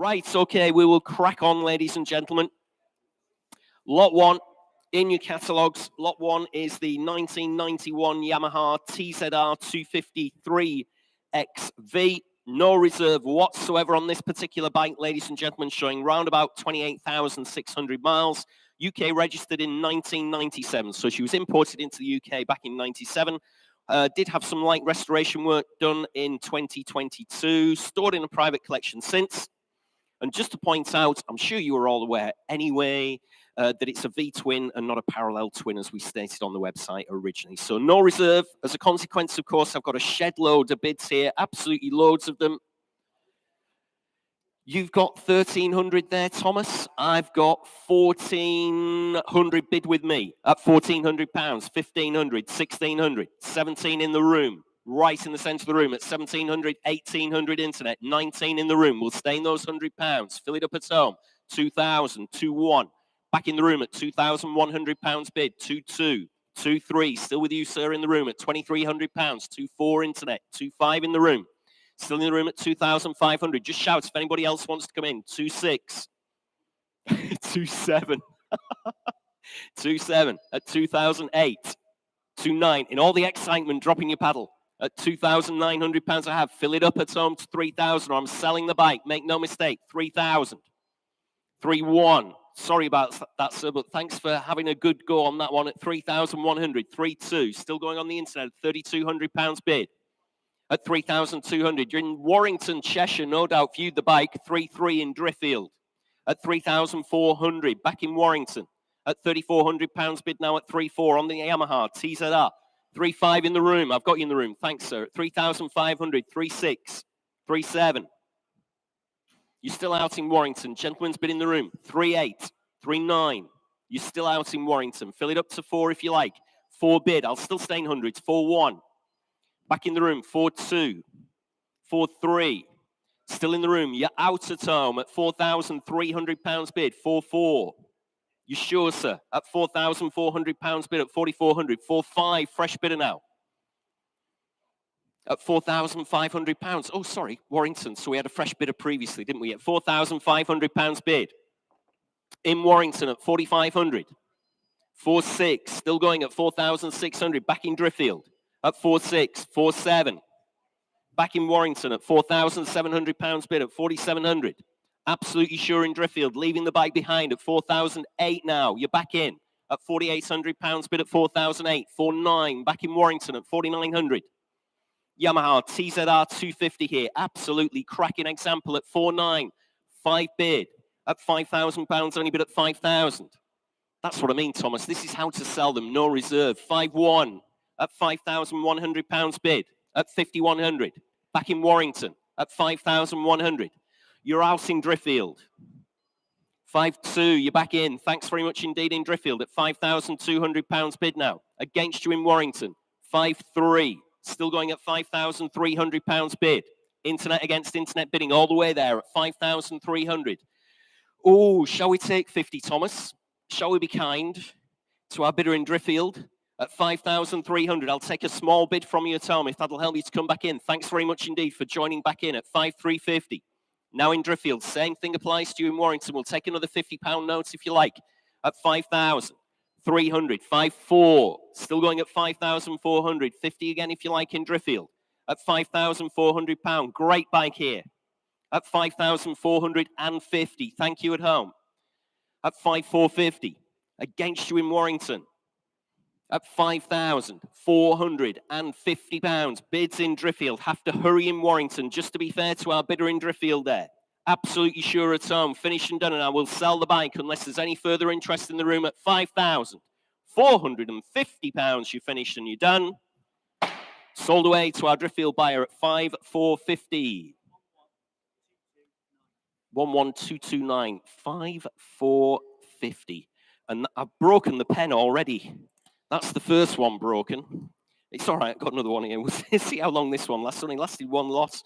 Right, okay, we will crack on, ladies and gentlemen. Lot 1 in your catalogues. Lot 1 is the 1991 Yamaha TZR250 3XV. No reserve whatsoever on this particular bike, ladies and gentlemen, showing round about 28,600 miles. UK registered in 1997, so she was imported into the UK back in 97. Did have some light restoration work done in 2022, stored in a private collection since. And just to point out, I'm sure you are all aware anyway, that it's a V-twin and not a parallel twin, as we stated on the website originally. So no reserve. As a consequence, of course, I've got a shed load of bids here, absolutely loads of them. You've got 1,300 there, Thomas. I've got 1,400 bid with me at £1,400, 1,500, 1,600, 17 in the room. Right in the centre of the room at 1,700, 1,800 internet, 19 in the room. We'll stay in those £100. Fill it up at home. 2,000, 2,1. Back in the room at £2,100 bid. 2,2, 2,3. Still with you, sir, in the room at £2,300. 2,4 internet. 2,5 in the room. Still in the room at 2,500. Just shout if anybody else wants to come in. 2,6. 2,7. 2,7 at 2,008. 2,9. In all the excitement, dropping your paddle. At £2,900 I have. Fill it up at home to 3,000 or I'm selling the bike. Make no mistake. 3,000. 3,1. Sorry about that, sir, but thanks for having a good go on that one at 3,100. 3,2. Still going on the internet at £3,200 bid. At 3,200. You're in Warrington, Cheshire, no doubt. Viewed the bike. 3,3 in Driffield. At 3,400. Back in Warrington. At £3,400 bid now at 3,4 on the Yamaha TZR. 3,5 in the room. I've got you in the room. Thanks, sir. 3,500. 3,6. 3,7. You're still out in Warrington. Gentleman's bid in the room. 3,8. 3,9. You're still out in Warrington. Fill it up to 4 if you like. 4 bid. I'll still stay in hundreds. 4,1. Back in the room. 4,2. 4,3. Still in the room. You're out at home at £4,300 bid. 4,4. You sure, sir? At £4,400 bid at 4,400. 4,5 fresh bidder now. At £4,500. Oh, sorry, Warrington. So we had a fresh bidder previously, didn't we? At £4,500 bid. In Warrington at 4,500. 4,6. Still going at 4,600. Back in Driffield at 4,6. 4,7. Back in Warrington at £4,700 bid at 4,700. Absolutely sure in Driffield, leaving the bike behind at 4,008 now. You're back in at £4,800 bid at 4,008. 4,9. Back in Warrington at 4,900. Yamaha TZR250 here. Absolutely cracking example at 4,9. 5 bid at £5,000. Only bid at 5,000. That's what I mean, Thomas. This is how to sell them. No reserve. 5,1 at £5,100 bid at 5,100. Back in Warrington at 5,100. You're out in Driffield. 5,2, you're back in. Thanks very much indeed in Driffield at £5,200 bid now. Against you in Warrington. 5,3, still going at £5,300 bid. Internet against internet bidding all the way there at 5,300. Oh, shall we take 50, Thomas? Shall we be kind to our bidder in Driffield at 5,300? I'll take a small bid from you, Tom, if that'll help you to come back in. Thanks very much indeed for joining back in at 5,350. Now in Driffield, same thing applies to you in Warrington. We'll take another £50 note if you like at 5,300. 5,4, still going at 5,400. 50 again if you like in Driffield at £5,400. Great bike here at 5,450. Thank you at home at 5,450. Against you in Warrington at £5,450. Bids in Driffield. Have to hurry in Warrington, just to be fair to our bidder in Driffield there. Absolutely sure at home. Finished and done, and I will sell the bike unless there's any further interest in the room at £5,450. You finished and you're done. Sold away to our Driffield buyer at 5,450. 11229. 5,450. And I've broken the pen already. That's the first one broken. It's all right, I've got another one here. We'll see how long this one lasts. Only lasted one lot.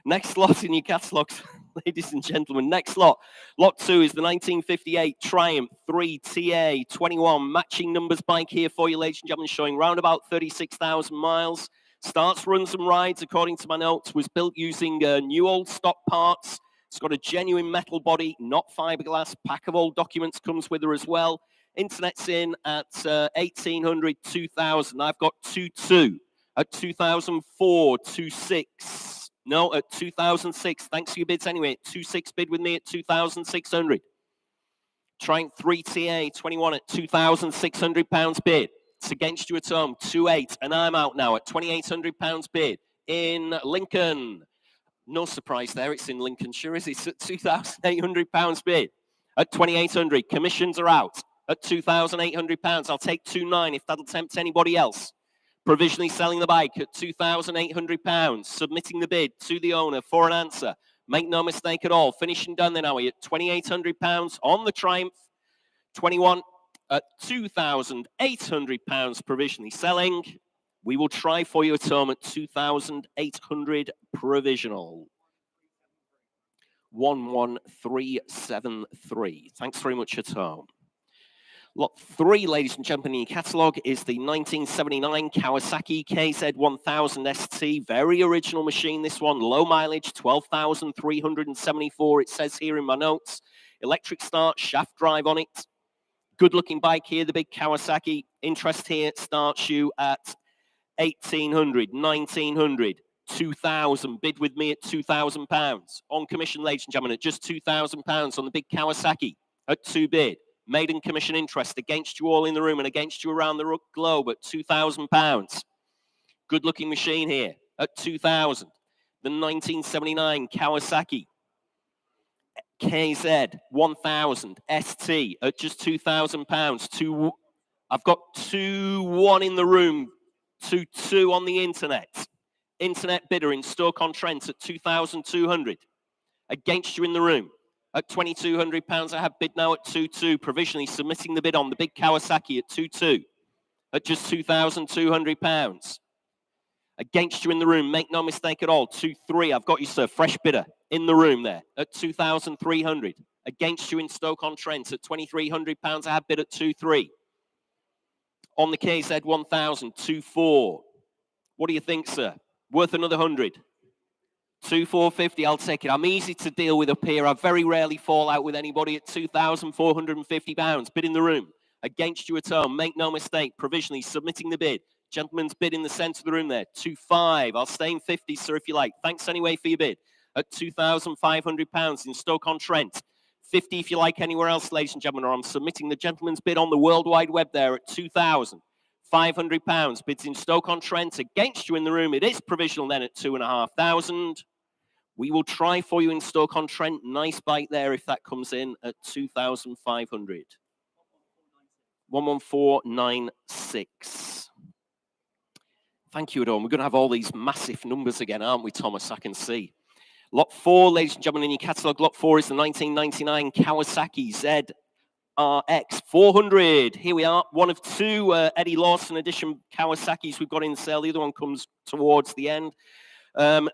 Next lot in your catalogues, ladies and gentlemen. Next lot. Lot 2 is the 1958 Triumph 3 TA 21. Matching numbers bike here for you, ladies and gentlemen, showing round about 36,000 miles. Starts, runs and rides, according to my notes, was built using new old stock parts. It's got a genuine metal body, not fiberglass. Pack of old documents comes with her as well. Internet's in at 1800, 2000. I've got 22 at 2004, 26. No, at 2006. Thanks for your bids anyway. 26 bid with me at 2,600. Trying 3TA 21 at £2,600 bid. It's against you at home, 28, and I'm out now at £2,800 bid in Lincoln. No surprise there, it's in Lincolnshire, is it? It's at £2,800 bid at 2,800. Commissions are out at £2,800. I'll take 2,900 if that'll tempt anybody else. Provisionally selling the bike at £2,800. Submitting the bid to the owner for an answer. Make no mistake at all. Finishing done then, are we at £2,800 on the Triumph. 21 at £2,800 provisionally selling. We will try for you at home at 2,800 provisional. 11373. Thanks very much at home. Lot 3, ladies and gentlemen, in your catalogue is the 1979 Kawasaki KZ1000 ST. Very original machine, this one. Low mileage, 12,374. It says here in my notes. Electric start, shaft drive on it. Good looking bike here, the big Kawasaki. Interest here starts you at 1,800, 1,900, 2,000. Bid with me at £2,000. On commission, ladies and gentlemen, at just £2,000 on the big Kawasaki at 2 bid. Maiden commission interest against you all in the room and against you around the globe at £2,000. Good looking machine here at 2,000. The 1979 Kawasaki KZ1000 ST at just £2,000. I've got 2-1 in the room, 2-2 on the internet. Internet bidder in Stoke-on-Trent at 2,200. Against you in the room at £2,200. I have bid now at 2-2. Provisionally submitting the bid on the big Kawasaki at 2-2 at just £2,200. Against you in the room, make no mistake at all, 2-3. I've got you, sir. Fresh bidder in the room there at 2,300. Against you in Stoke-on-Trent at £2,300. I have bid at 2-3. On the KZ1000, 2-4. What do you think, sir? Worth another 100. 2,450, I'll take it. I'm easy to deal with up here. I very rarely fall out with anybody at £2,450. Bid in the room. Against you at home. Make no mistake. Provisionally submitting the bid. Gentleman's bid in the centre of the room there. 2-5. I'll stay in 50, sir, if you like. Thanks anyway for your bid. At £2,500 in Stoke-on-Trent. 50 if you like anywhere else, ladies and gentlemen, or I'm submitting the gentleman's bid on the World Wide Web there at £2,500. Bids in Stoke-on-Trent. Against you in the room. It is provisional then at 2,500. We will try for you in Stoke-on-Trent. Nice bike there if that comes in at 2,500. 11496. Thank you, Adam. We're going to have all these massive numbers again, aren't we, Thomas? I can see. Lot 4, ladies and gentlemen, in your catalogue. Lot 4 is the 1999 Kawasaki ZRX400. Here we are. One of 2 Eddie Lawson edition Kawasaki's we've got in sale. The other one comes towards the end.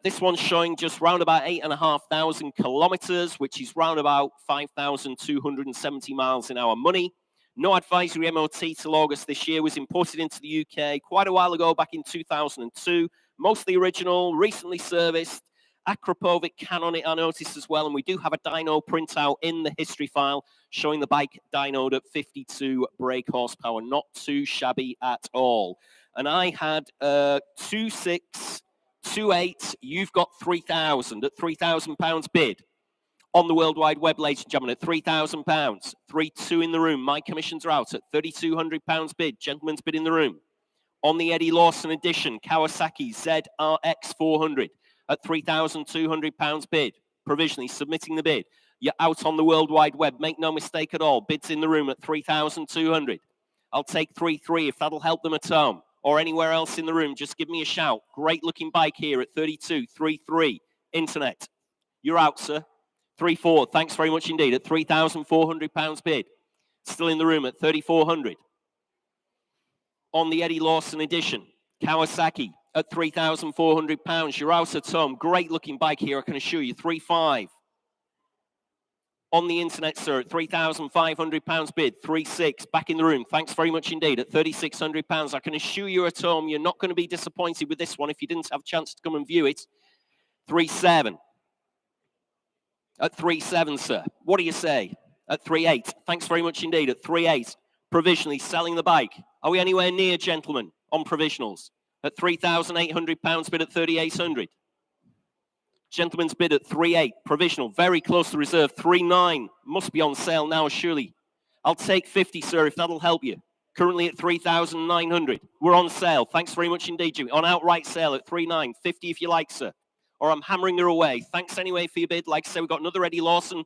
This one's showing just round about 8,500 kilometers, which is round about 5,270 miles in our money. No advisory MOT till August this year. Was imported into the UK quite a while ago, back in 2002. Mostly original, recently serviced. Akrapovic can on it, I noticed as well. And we do have a dyno printout in the history file showing the bike dynoed at 52 brake horsepower. Not too shabby at all. And I had 2,628. You've got 3,000 at £3,000 bid on the World Wide Web, ladies and gentlemen, at £3,000. 3-2 in the room. My commissions are out at £3,200 bid. Gentleman's bid in the room. On the Eddie Lawson edition, Kawasaki ZRX400 at £3,200 bid. Provisionally submitting the bid. You're out on the World Wide Web. Make no mistake at all. Bids in the room at £3,200. I'll take 3-3 if that'll help them at home or anywhere else in the room. Just give me a shout. Great looking bike here at 32, 3-3. Internet. You're out, sir. 3-4. Thanks very much indeed at £3,400 bid. Still in the room at 3,400. On the Eddie Lawson edition, Kawasaki at £3,400. You're out at home. Great looking bike here, I can assure you. 3-5. On the internet, sir, at £3,500 bid. 3-6. Back in the room. Thanks very much indeed at £3,600. I can assure you at home you're not going to be disappointed with this one if you didn't have a chance to come and view it. 3-7. At 3.7, sir. What do you say? At 3.8. Thanks very much indeed. At 3.8. Provisionally selling the bike. Are we anywhere near, gentlemen, on provisionals? At £3,800, bid at 3,800. Gentleman's bid at 3.8. Provisional. Very close to reserve. 3.9. Must be on sale now, surely. I'll take 50, sir, if that'll help you. Currently at 3,900. We're on sale. Thanks very much indeed, Jimmy. On outright sale at 3.9. 50 if you like, sir. Or I'm hammering her away. Thanks anyway for your bid. Like I say, we've got another Eddie Lawson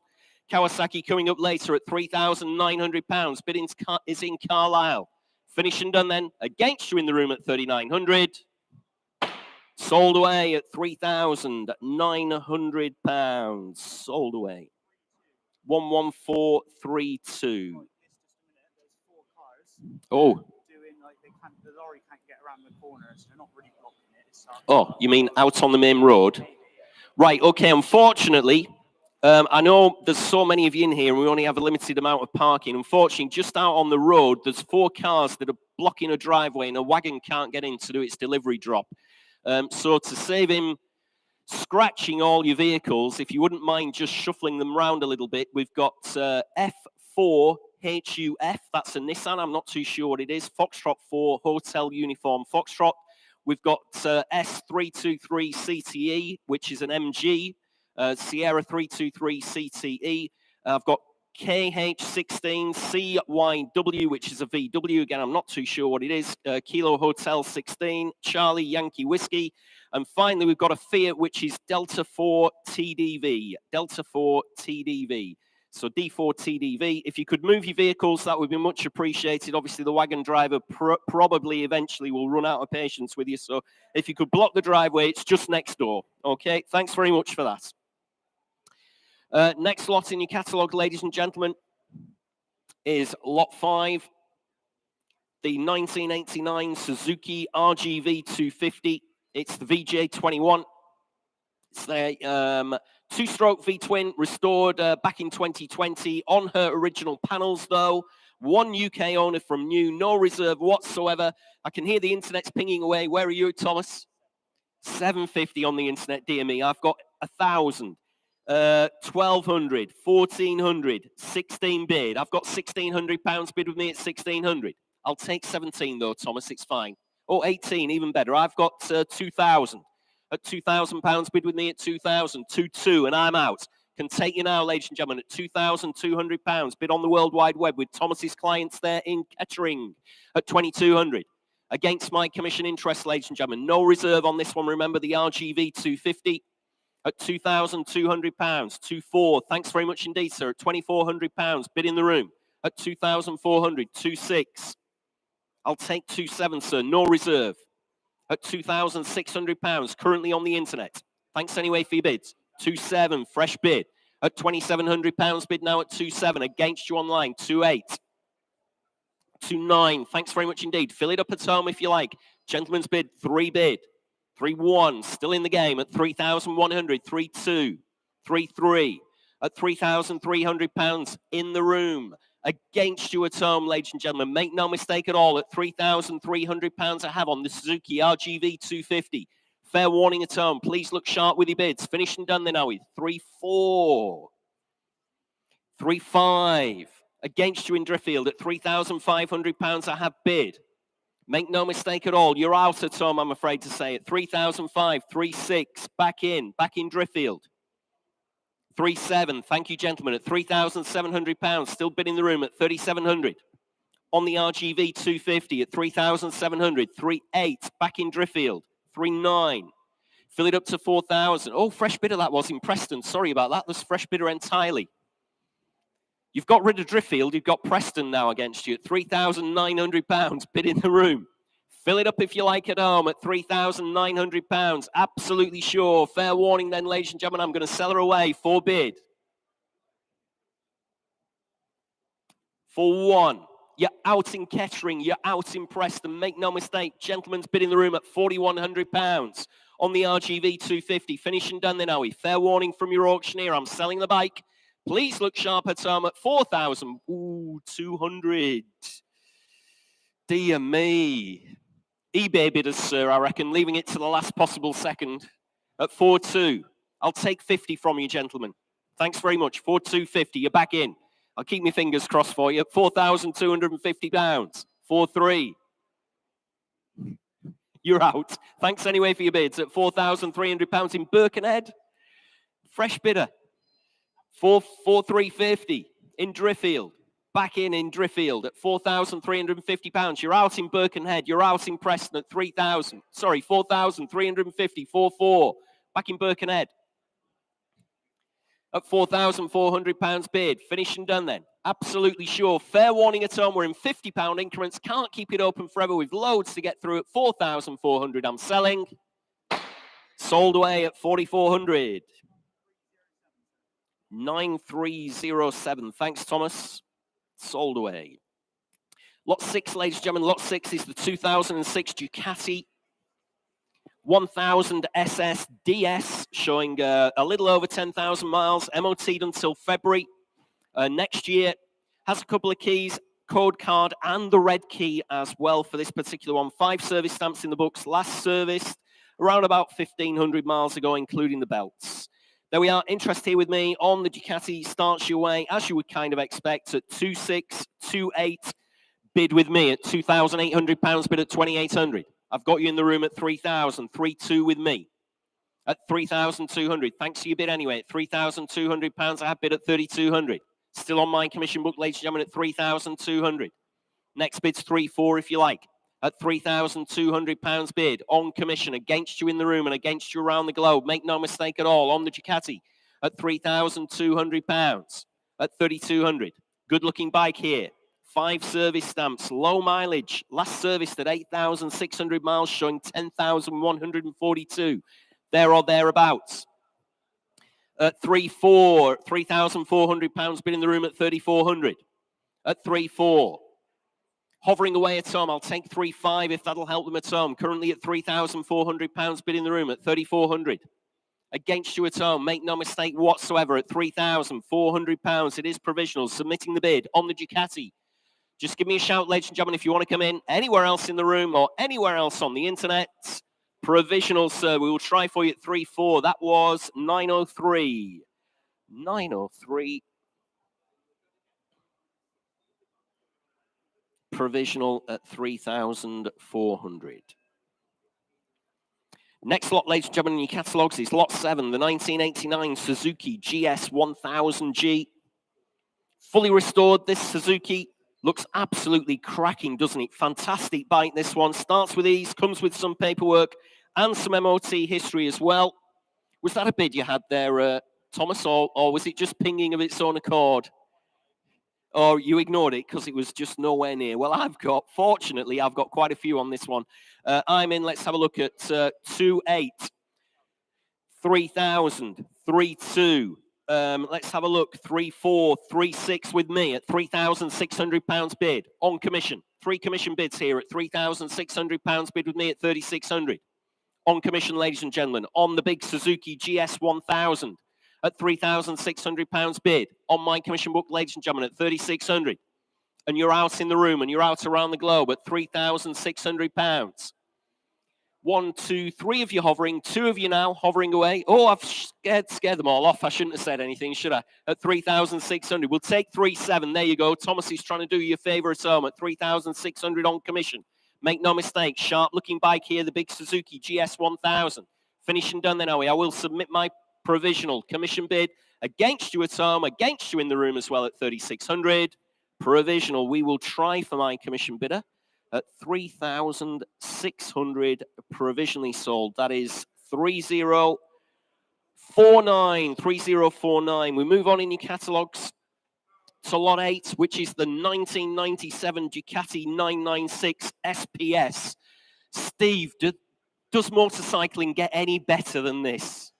Kawasaki coming up later at £3,900. Bid is in Carlisle. Finished and done then. Against you in the room at 3,900. Sold away at £3,900. Sold away. 11432. Oh. The lorry can't get around the corner, so they're not really blocking it. Oh, you mean out on the main road? Right, okay, unfortunately, I know there's so many of you in here and we only have a limited amount of parking. Unfortunately, just out on the road, there's 4 cars that are blocking a driveway and a wagon can't get in to do its delivery drop. So to save him scratching all your vehicles, if you wouldn't mind just shuffling them around a little bit, we've got F4HUF, that's a Nissan, I'm not too sure what it is, Foxtrot 4, Hotel Uniform Foxtrot. We've got S323 CTE, which is an MG, Sierra 323 CTE. I've got KH16 CYW, which is a VW. Again, I'm not too sure what it is. Kilo Hotel 16, Charlie Yankee Whiskey. And finally, we've got a Fiat, which is Delta 4 TDV. Delta 4 TDV. So D4 TDV. If you could move your vehicles, that would be much appreciated. Obviously, the wagon driver probably eventually will run out of patience with you. So if you could block the driveway, it's just next door. Okay, thanks very much for that. Next lot in your catalogue, ladies and gentlemen, is lot 5. The 1989 Suzuki RGV250. It's the VJ21. It's their 2-stroke V-twin, restored back in 2020 on her original panels, though. 1 UK owner from new, no reserve whatsoever. I can hear the internet's pinging away. Where are you, Thomas? 750 on the internet, dear me. I've got 1,000, 1,200, 1,400, 16 bid. I've got £1,600 bid with me at 1,600. I'll take 17 though, Thomas. It's fine. Oh, 18, even better. I've got 2,000. At £2,000 bid with me at 2,000, 2,200, and I'm out. Can take you now, ladies and gentlemen, at £2,200. Bid on the World Wide Web with Thomas's clients there in Kettering at 2,200. Against my commission interest, ladies and gentlemen. No reserve on this one. Remember the RGV 250 at £2,200. 2,400. Thanks very much indeed, sir. At £2,400. Bid in the room at 2,400. 2,600. I'll take 2,700, sir. No reserve. At £2,600, currently on the internet. Thanks anyway for your bids. 2,700, fresh bid. At £2,700 bid now at 2,700. Against you online, 2,800. 2,900, thanks very much indeed. Fill it up at home if you like. Gentleman's bid, 3 bid. 3,100, still in the game at 3,100. 3,200, 3,300. At £3,300 in the room. Against you at home, ladies and gentlemen. Make no mistake at all, at £3,300 I have on the Suzuki RGV250. Fair warning at home. Please look sharp with your bids. Finished and done then, are we? 3,400. 3,500. Against you in Driffield at £3,500 I have bid. Make no mistake at all. You're out at home, I'm afraid to say. At 3,500. 3,600. Back in Driffield. 3,700, thank you, gentlemen, at £3,700, still bidding the room at 3,700. On the RGV 250 at 3,700, 3,800, back in Driffield, 3,900. Fill it up to 4,000. Oh, fresh bidder that was in Preston. Sorry about that. There's fresh bidder entirely. You've got rid of Driffield. You've got Preston now against you at £3,900, bid in the room. Fill it up if you like at home at £3,900. Absolutely sure. Fair warning then, ladies and gentlemen. I'm going to sell her away for bid. For 1. You're out in Kettering. You're out in Preston. Make no mistake. Gentleman's bid in the room at £4,100 on the RGV 250. Finished and done then, are we? Fair warning from your auctioneer. I'm selling the bike. Please look sharp at home at 4,000. Ooh, 200. Dear me. eBay bidders, sir, I reckon, leaving it to the last possible second at 4,200. I'll take 50 from you, gentlemen. Thanks very much. 4,250. You're back in. I'll keep my fingers crossed for you. 4,250 pounds. 4,300. You're out. Thanks anyway for your bids at 4,300 pounds in Birkenhead. Fresh bidder. 4,350 in Driffield. Back in Driffield at 4,350 pounds. You're out in Birkenhead. You're out in Preston at 3,000. Sorry, 4,350. 4,400. Back in Birkenhead. At 4,400 pounds bid. Finished and done then. Absolutely sure. Fair warning at home. We're in £50 increments. Can't keep it open forever. We've loads to get through at 4,400. I'm selling. Sold away at 4,400. 9307. Thanks, Thomas. Sold away. Lot 6, ladies and gentlemen. Lot 6 is the 2006 Ducati 1000 SS DS, showing a little over 10,000 miles, MOT'd until February next year. Has a couple of keys, code card, and the red key as well for this particular one. 5 service stamps in the books. Last serviced around about 1,500 miles ago, including the belts. There we are. Interest here with me on the Ducati starts your way, as you would kind of expect, at 2,628. Bid with me at £2,800, bid at 2,800. I've got you in the room at 3,000, 3,200 with me at 3,200. Thanks for your bid anyway at £3,200. I have bid at 3,200. Still on my commission book, ladies and gentlemen, at 3,200. Next bid's 3,400 if you like. At £3,200 bid on commission against you in the room and against you around the globe. Make no mistake at all on the Ducati at £3,200 at 3,200. Good looking bike here. 5 service stamps, low mileage. Last serviced at 8,600 miles, showing 10,142. There or thereabouts. At 3,400, £3,400 bid in the room at 3,400. At 3,400. Hovering away at home, I'll take 3,500 if that'll help them at home. Currently at £3,400 bid in the room at 3,400. Against you at home, make no mistake whatsoever at £3,400. It is provisional, submitting the bid on the Ducati. Just give me a shout, ladies and gentlemen, if you want to come in anywhere else in the room or anywhere else on the internet. Provisional, sir. We will try for you at 3,400. That was 903. 903. Provisional at 3,400. Next lot, ladies and gentlemen, in your catalogues is lot 7, the 1989 Suzuki GS1000G. Fully restored, this Suzuki. Looks absolutely cracking, doesn't it? Fantastic bike, this one. Starts with ease, comes with some paperwork and some MOT history as well. Was that a bid you had there, Thomas, or was it just pinging of its own accord? Or you ignored it because it was just nowhere near? Well, fortunately, I've got quite a few on this one. I'm in, let's have a look at 2,800, 3,000, 3,200. Let's have a look. 3,400, 3,600 with me at £3,600 bid on commission. 3 commission bids here at £3,600 bid with me at 3,600 on commission, ladies and gentlemen. On the big Suzuki GS1000 at £3,600 bid on my commission book, ladies and gentlemen, at 3,600. And you're out in the room and you're out around the globe at £3,600. 1, 2, 3 of you hovering, 2 of you now hovering away. Oh, I've scared them all off. I shouldn't have said anything, should I? At 3,600. We'll take 3,700. There you go. Thomas is trying to do you a favor at home at 3,600 on commission. Make no mistake, sharp-looking bike here, the big Suzuki GS1000. Finished and done then, are we? I will submit my provisional commission bid against you at home, against you in the room as well at 3,600. Provisional. We will try for my commission bidder at 3,600 provisionally sold. That is 3049. 3049. We move on in your catalogues to lot 8, which is the 1997 Ducati 996 SPS. Steve, does motorcycling get any better than this?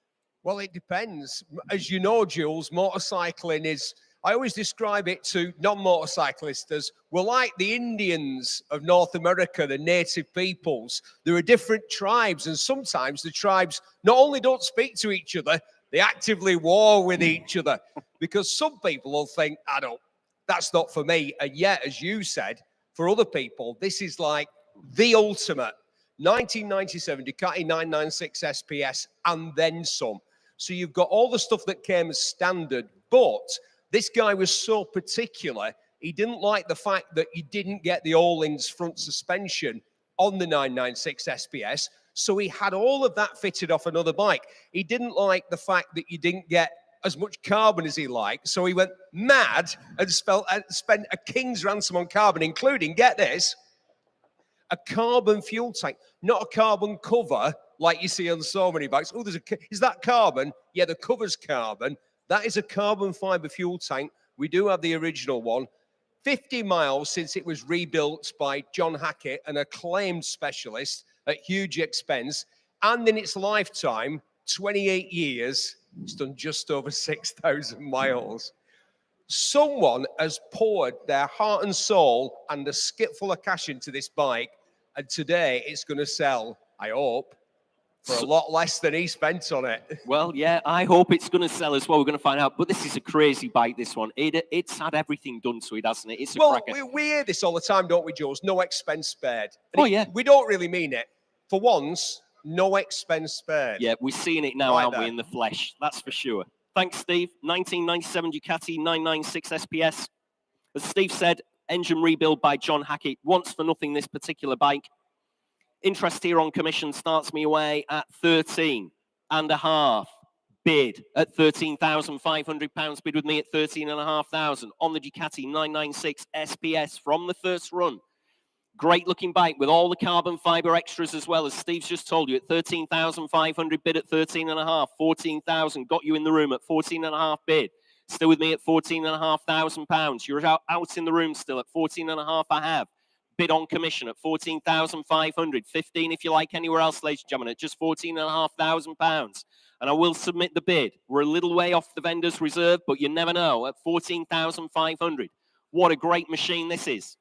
Well, it depends. As you know, Jules, motorcycling is, I always describe it to non-motorcyclists as we're like the Indians of North America, the native peoples. There are different tribes, and sometimes the tribes not only don't speak to each other, they actively war with each other because some people will think, that's not for me. And yet, as you said, for other people, this is like the ultimate 1997 Ducati 996 SPS and then some. So you've got all the stuff that came as standard, but this guy was so particular, he didn't like the fact that you didn't get the Öhlins front suspension on the 996 SPS, so he had all of that fitted off another bike. He didn't like the fact that you didn't get as much carbon as he liked, so he went mad and spent a king's ransom on carbon, including, get this, a carbon fuel tank, not a carbon cover like you see on so many bikes. Oh, is that carbon? Yeah, the cover's carbon. That is a carbon fiber fuel tank. We do have the original one. 50 miles since it was rebuilt by John Hackett, an acclaimed specialist at huge expense. And in its lifetime, 28 years, it's done just over 6,000 miles. Someone has poured their heart and soul and a skip full of cash into this bike. And today it's going to sell, I hope, for a lot less than he spent on it. Well, yeah, I hope it's going to sell as well. We're going to find out. But this is a crazy bike, this one. It's had everything done to it, hasn't it? It's a cracker. We hear this all the time, don't we, Jules? No expense spared. Yeah. We don't really mean it. For once, no expense spared. Yeah, we're seeing it now, Right aren't there. we, in the flesh? That's for sure. Thanks, Steve. 1997 Ducati 996 SPS. As Steve said, engine rebuild by John Hackett. Once for nothing, this particular bike. Interest here on commission starts me away at 13.5 bid at £13,500 bid with me at 13,500 on the Ducati 996 SPS from the first run. Great looking bike with all the carbon fiber extras as well, as Steve's just told you, at 13,500 bid at 13.5, 14,000 got you in the room at 14.5 bid. Still with me at £14,500. You're out in the room still at 14.5 I have. Bid on commission at 14,500, 15 if you like anywhere else, ladies and gentlemen, at just £14,500. And I will submit the bid. We're a little way off the vendor's reserve, but you never know, at 14,500. What a great machine this is.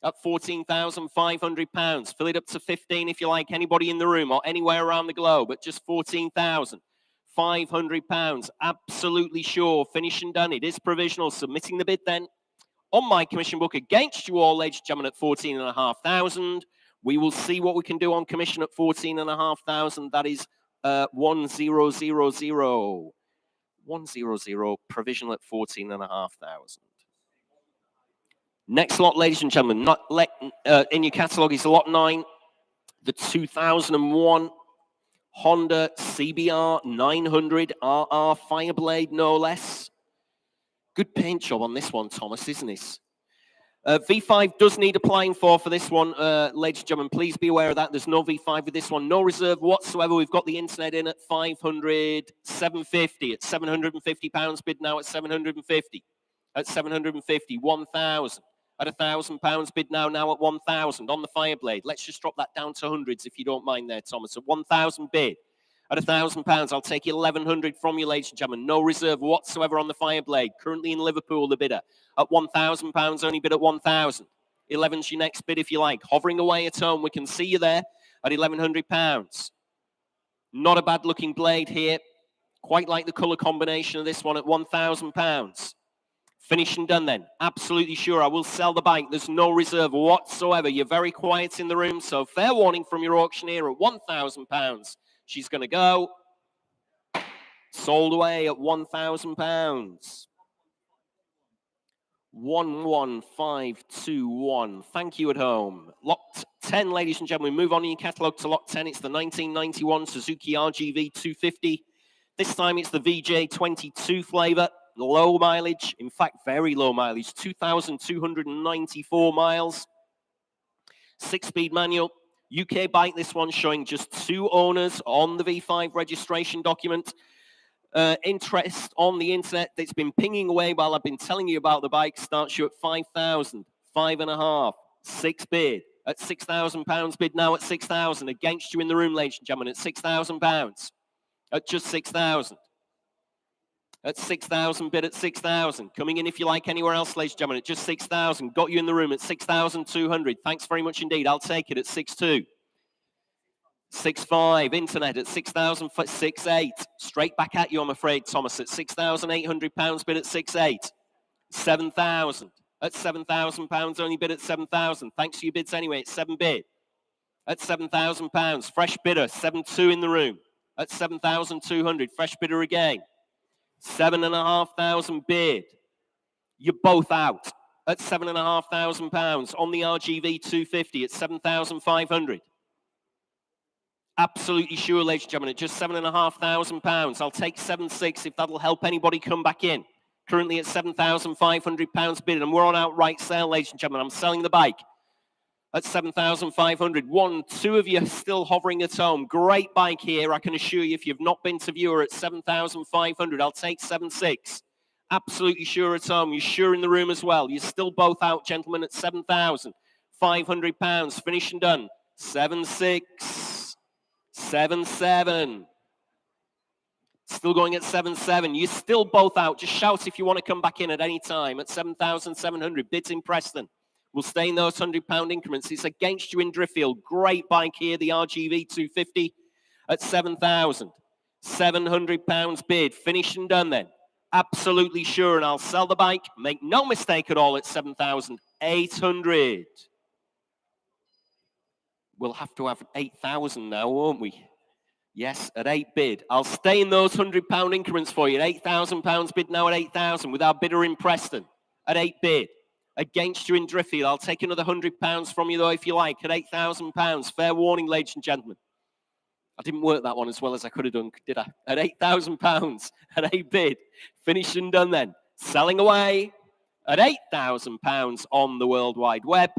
At £14,500. Fill it up to 15 if you like, anybody in the room or anywhere around the globe, at just £14,500. Absolutely sure. Finish and done. It is provisional. Submitting the bid then on my commission book against you all, ladies and gentlemen, at 14,500. We will see what we can do on commission at 14,500. That is 1000. 100 provisional at 14,500. Next lot, ladies and gentlemen, in your catalogue is lot 9, the 2001 Honda CBR900RR Fireblade, no less. Good paint job on this one, Thomas, isn't it? V5 does need applying for this one, ladies and gentlemen. Please be aware of that. There's no V5 with this one. No reserve whatsoever. We've got the internet in at 500, 750. At £750 bid now at 750. At 750, 1,000. At £1,000 bid now at 1,000 on the Fireblade. Let's just drop that down to hundreds if you don't mind there, Thomas. At 1,000 bid. At £1,000, I'll take 1,100 from you, ladies and gentlemen. No reserve whatsoever on the Fireblade. Currently in Liverpool, the bidder. At £1,000, only bid at 1,000. 11's your next bid if you like. Hovering away at home, we can see you there at £1,100. Not a bad looking blade here. Quite like the colour combination of this one at £1,000. Finished and done then. Absolutely sure I will sell the bike. There's no reserve whatsoever. You're very quiet in the room, so fair warning from your auctioneer at £1,000. She's going to go. Sold away at £1,000. 11521. Thank you at home. Lot 10, ladies and gentlemen. Move on in your catalogue to lot 10. It's the 1991 Suzuki RGV250. This time it's the VJ22 flavour. Low mileage. In fact, very low mileage. 2,294 miles. 6-speed manual. UK bike, this one showing just 2 owners on the V5 registration document. Interest on the internet that's been pinging away while I've been telling you about the bike starts you at 5,000, 5.5, 6 bid. At £6,000 bid now at 6,000. Against you in the room, ladies and gentlemen, at £6,000. At just 6,000. At 6,000 bid at 6,000. Coming in if you like anywhere else, ladies and gentlemen, at just 6,000. Got you in the room at 6,200. Thanks very much indeed. I'll take it at 6,2. 6.5. Internet at 6,000 for 6.8. Straight back at you, I'm afraid, Thomas, at £6,800 bid at 6.8. 7,000. At £7,000 only bid at 7,000. Thanks for your bids anyway. It's 7 bid. At £7,000. Fresh bidder, 7.2 in the room. at 7,200. Fresh bidder again. 7,500 bid. You're both out at £7,500 on the RGV250 at 7,500. Absolutely sure, ladies and gentlemen, at just £7,500. I'll take 7,600 if that'll help anybody come back in. Currently at £7,500 bid, and we're on outright sale, ladies and gentlemen. I'm selling the bike at 7,500. 1, 2 of you still hovering at home. Great bike here, I can assure you. If you've not been to viewer at 7,500, I'll take 7,600. Absolutely sure at home. You're sure in the room as well. You're still both out, gentlemen, at £7,500. Finished and done. 7,600. 7,700. Still going at 7,700. You're still both out. Just shout if you want to come back in at any time at 7,700. Bids in Preston. We'll stay in those £100 increments. It's against you in Driffield. Great bike here, the RGV250 at 7,000. £700 bid. Finished and done then. Absolutely sure, and I'll sell the bike. Make no mistake at all at 7,800. We'll have to have 8,000 now, won't we? Yes, at 8 bid. I'll stay in those £100 increments for you. £8,000 bid now at 8,000 with our bidder in Preston at 8 bid. Against you in Driffield. I'll take another £100 from you though if you like at £8,000. Fair warning, ladies and gentlemen. I didn't work that one as well as I could have done, did I? At £8,000 at 8 bid. Finished and done then. Selling away at £8,000 on the World Wide Web.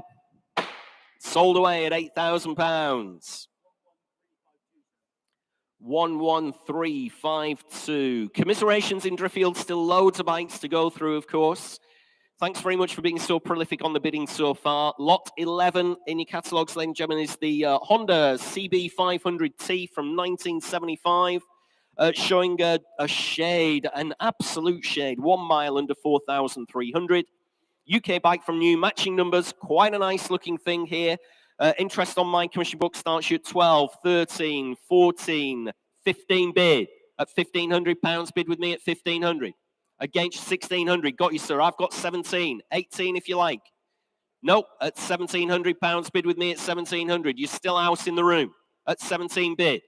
Sold away at £8,000. 11352. Commiserations in Driffield. Still loads of bikes to go through, of course. Thanks very much for being so prolific on the bidding so far. Lot 11 in your catalogues, ladies and gentlemen, is the Honda CB500T from 1975, showing a shade, an absolute shade, 1 mile under 4,300. UK bike from new, matching numbers, quite a nice looking thing here. Interest on my commission book starts you at 12, 13, 14, 15 bid. At £1,500 bid with me at 1,500. Against 1,600. Got you, sir. I've got 17. 18 if you like. Nope. At £1,700 bid with me at 1,700. You're still out in the room at 17 bid.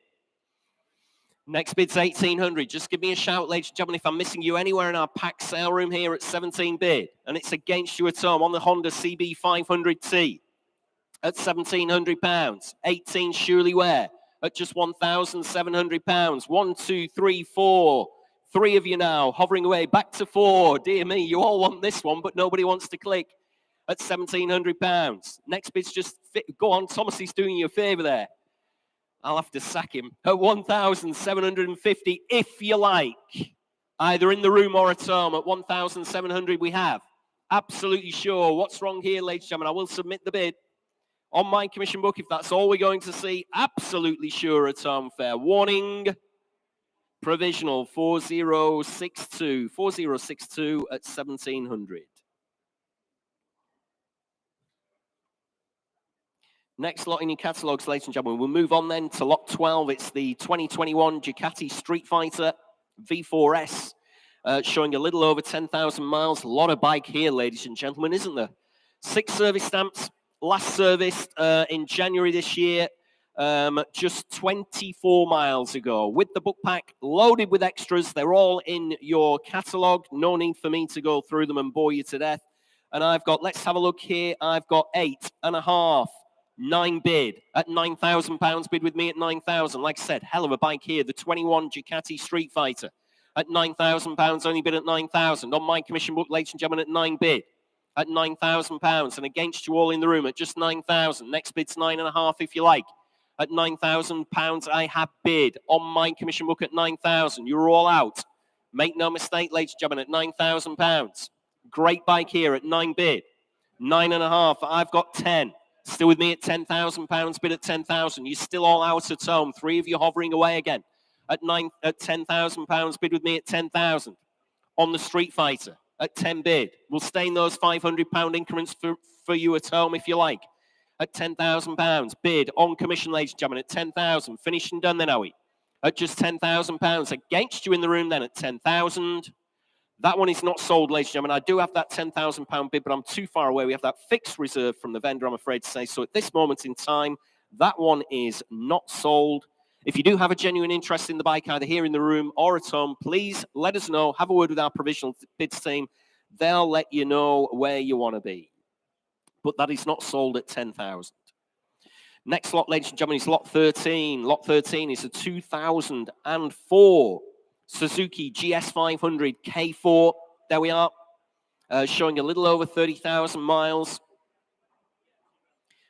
Next bid's 1,800. Just give me a shout, ladies and gentlemen, if I'm missing you anywhere in our packed sale room here at 17 bid. And it's against you at home on the Honda CB500T at £1,700. 18 surely where? At just £1,700. 1, 2, 3, 4. 3 of you now, hovering away, back to 4. Dear me, you all want this one, but nobody wants to click at £1,700. Next bid's just, go on, Thomas, he's doing you a favour there. I'll have to sack him at 1,750 if you like. Either in the room or at home at 1,700 we have. Absolutely sure. What's wrong here, ladies and gentlemen? I will submit the bid on my commission book if that's all we're going to see. Absolutely sure at home. Fair warning. Provisional 4062. 4062 at 1,700. Next lot in your catalogues, ladies and gentlemen. We'll move on then to lot 12. It's the 2021 Ducati Streetfighter V4S, showing a little over 10,000 miles. A lot of bike here, ladies and gentlemen, isn't there? 6 service stamps. Last serviced in January this year, just 24 miles ago. With the book pack loaded with extras. They're all in your catalogue. No need for me to go through them and bore you to death. And I've got, let's have a look here. I've got 8.5. 9 bid at £9,000 bid with me at 9,000. Like I said, hell of a bike here. The 21 Ducati Streetfighter at £9,000, only bid at 9,000. On my commission book, ladies and gentlemen, at 9 bid at £9,000. And against you all in the room at just 9,000. Next bid's 9.5 if you like. At £9,000, I have bid on my commission book at 9,000. You're all out. Make no mistake, ladies and gentlemen, at £9,000. Great bike here at 9 bid. 9.5. I've got 10. Still with me at £10,000, bid at 10,000. You're still all out at home. 3 of you hovering away again at £10,000, bid with me at 10,000. On the Streetfighter at 10 bid. We'll stay in those £500 increments for you at home if you like. At £10,000, bid on commission, ladies and gentlemen, at 10,000. Finished and done then, are we? At just £10,000. Against you in the room then at 10,000. That one is not sold, ladies and gentlemen. I do have that £10,000 bid, but I'm too far away. We have that fixed reserve from the vendor, I'm afraid to say. So at this moment in time, that one is not sold. If you do have a genuine interest in the bike, either here in the room or at home, please let us know. Have a word with our provisional bids team. They'll let you know where you want to be. But that is not sold at 10,000. Next lot, ladies and gentlemen, is lot 13. Lot 13 is a 2004 Suzuki GS500 K4. There we are, showing a little over 30,000 miles.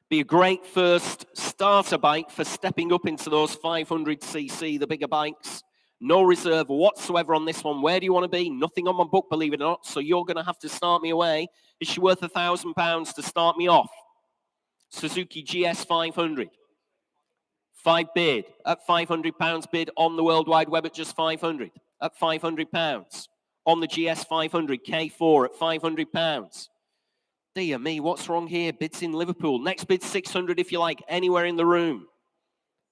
Be a great first starter bike for stepping up into those 500cc, the bigger bikes. No reserve whatsoever on this one. Where do you want to be? Nothing on my book, believe it or not. So you're going to have to start me away. Is she worth £1,000 to start me off? Suzuki GS500. 5 bid at £500 bid on the World Wide Web at just 500. At £500. On the GS500 K4 at £500. Dear me, what's wrong here? Bids in Liverpool. Next bid 600 if you like, anywhere in the room.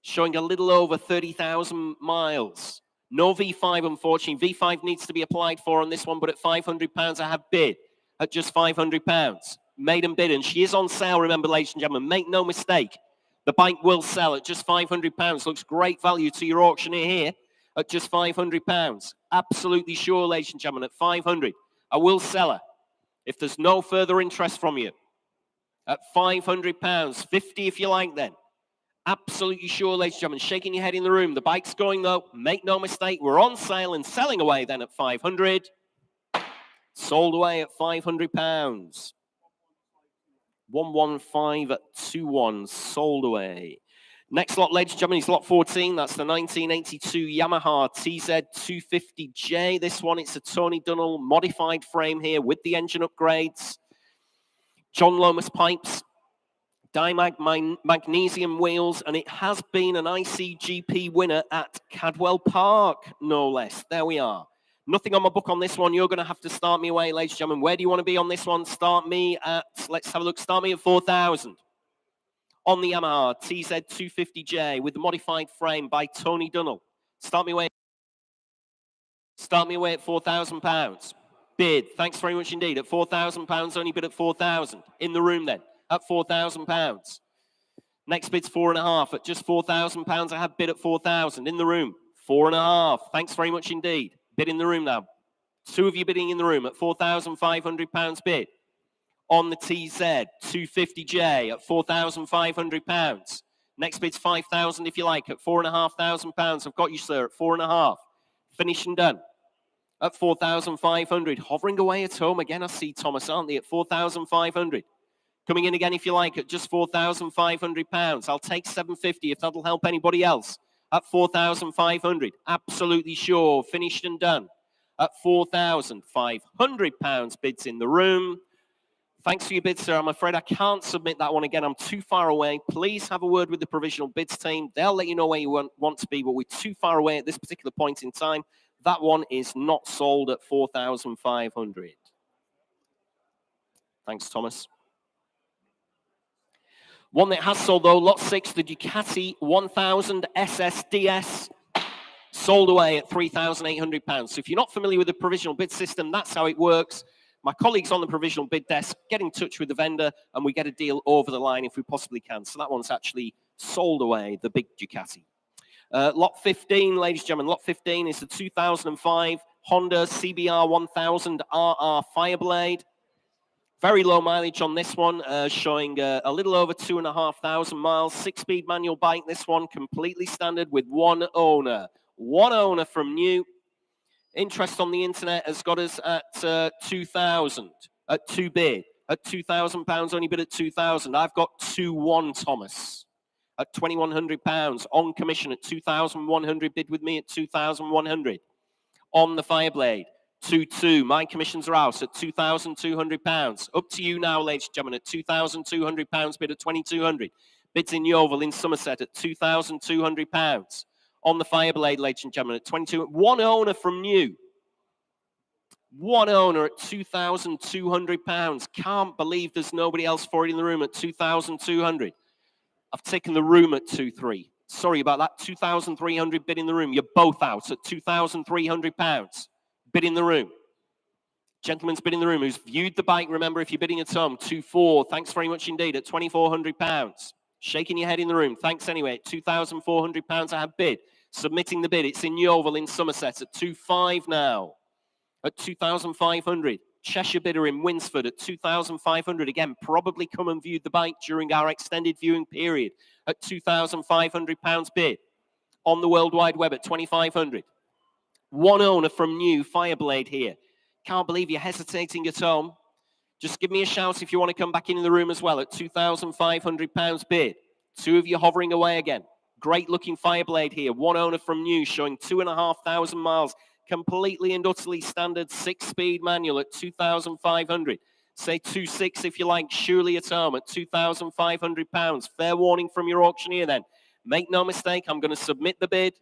Showing a little over 30,000 miles. No V5, unfortunately. V5 needs to be applied for on this one, but at £500 I have bid at just £500. Maiden bid, and she is on sale, remember, ladies and gentlemen. Make no mistake. The bike will sell at just £500. Looks great value to your auctioneer here at just £500. Absolutely sure, ladies and gentlemen, at 500. I will sell her. If there's no further interest from you, at £500, 50 if you like then. Absolutely sure, ladies and gentlemen, shaking your head in the room. The bike's going though, make no mistake, we're on sale and selling away then at 500. Sold away at £500. 11521, sold away. Next lot, ladies and gentlemen, is lot 14. That's the 1982 Yamaha TZ250J. This one, it's a Tony Dunnell modified frame here with the engine upgrades. John Lomas pipes, Dimag magnesium wheels, and it has been an ICGP winner at Cadwell Park, no less. There we are. Nothing on my book on this one. You're going to have to start me away, ladies and gentlemen. Where do you want to be on this one? Start me at, let's have a look, start me at 4,000. On the Yamaha TZ250J with the modified frame by Tony Dunnell. Start me away at £4,000. Bid, thanks very much indeed. At £4,000, only bid at 4,000. In the room then, at £4,000. Next bid's 4.5 at just £4,000. I have bid at 4,000. In the room, 4.5. Thanks very much indeed. Bid in the room now. 2 of you bidding in the room at £4,500 bid. On the TZ250J at £4,500. Next bid's 5,000 if you like, at £4,500. I've got you, sir, at 4.5. Finished and done. At 4,500. Hovering away at home again, I see Thomas, aren't they? At 4,500. Coming in again if you like, at just £4,500. I'll take 750 if that'll help anybody else. At 4,500. Absolutely sure. Finished and done. At £4,500 bids in the room. Thanks for your bid, sir. I'm afraid I can't submit that one again. I'm too far away. Please have a word with the provisional bids team. They'll let you know where you want to be, but we're too far away at this particular point in time. That one is not sold at 4,500. Thanks, Thomas. One that has sold, though, lot 6, the Ducati 1000 SSDS, sold away at £3,800. So if you're not familiar with the provisional bid system, that's how it works. My colleagues on the provisional bid desk get in touch with the vendor and we get a deal over the line if we possibly can. So that one's actually sold away, the big Ducati. Lot 15, ladies and gentlemen, lot 15 is the 2005 Honda CBR900RR Fireblade. Very low mileage on this one, showing a little over 2,500 miles. 6-speed manual bike, this one, completely standard with one owner. One owner from new. Interest on the internet has got us at 2,000, at 2 bid. At £2,000, only bid at 2,000. I've got 2-1, Thomas. At £2,100. On commission at 2,100. Bid with me at 2,100. On the Fireblade, 2-2. My commissions are out at £2,200. Up to you now, ladies and gentlemen, at £2,200. Bid at 2,200. Bids in Yeovil in Somerset at £2,200. On the Fireblade, ladies and gentlemen, at 22. One owner from new. One owner at £2,200. Can't believe there's nobody else for it in the room at 2,200. I've taken the room at 2,300. Sorry about that. 2,300 bid in the room. You're both out at £2,300. Bid in the room. Gentleman's bid in the room who's viewed the bike. Remember, if you're bidding at home, 2,400. Thanks very much indeed at £2,400. Shaking your head in the room. Thanks anyway. At £2,400 I have bid. Submitting the bid. It's in Yeovil in Somerset at 2,500 now. At 2,500. Cheshire bidder in Winsford at 2,500. Again, probably come and viewed the bike during our extended viewing period at £2,500 bid. On the World Wide Web at 2,500. One owner from New, Fireblade here. Can't believe you're hesitating at home. Just give me a shout if you want to come back in the room as well at £2,500 bid. Two of you hovering away again. Great looking Fireblade here. One owner from New showing 2,500 miles. Completely and utterly standard 6-speed manual at 2,500. Say 2.6 if you like. Surely at home at £2,500. Fair warning from your auctioneer then. Make no mistake, I'm going to submit the bid.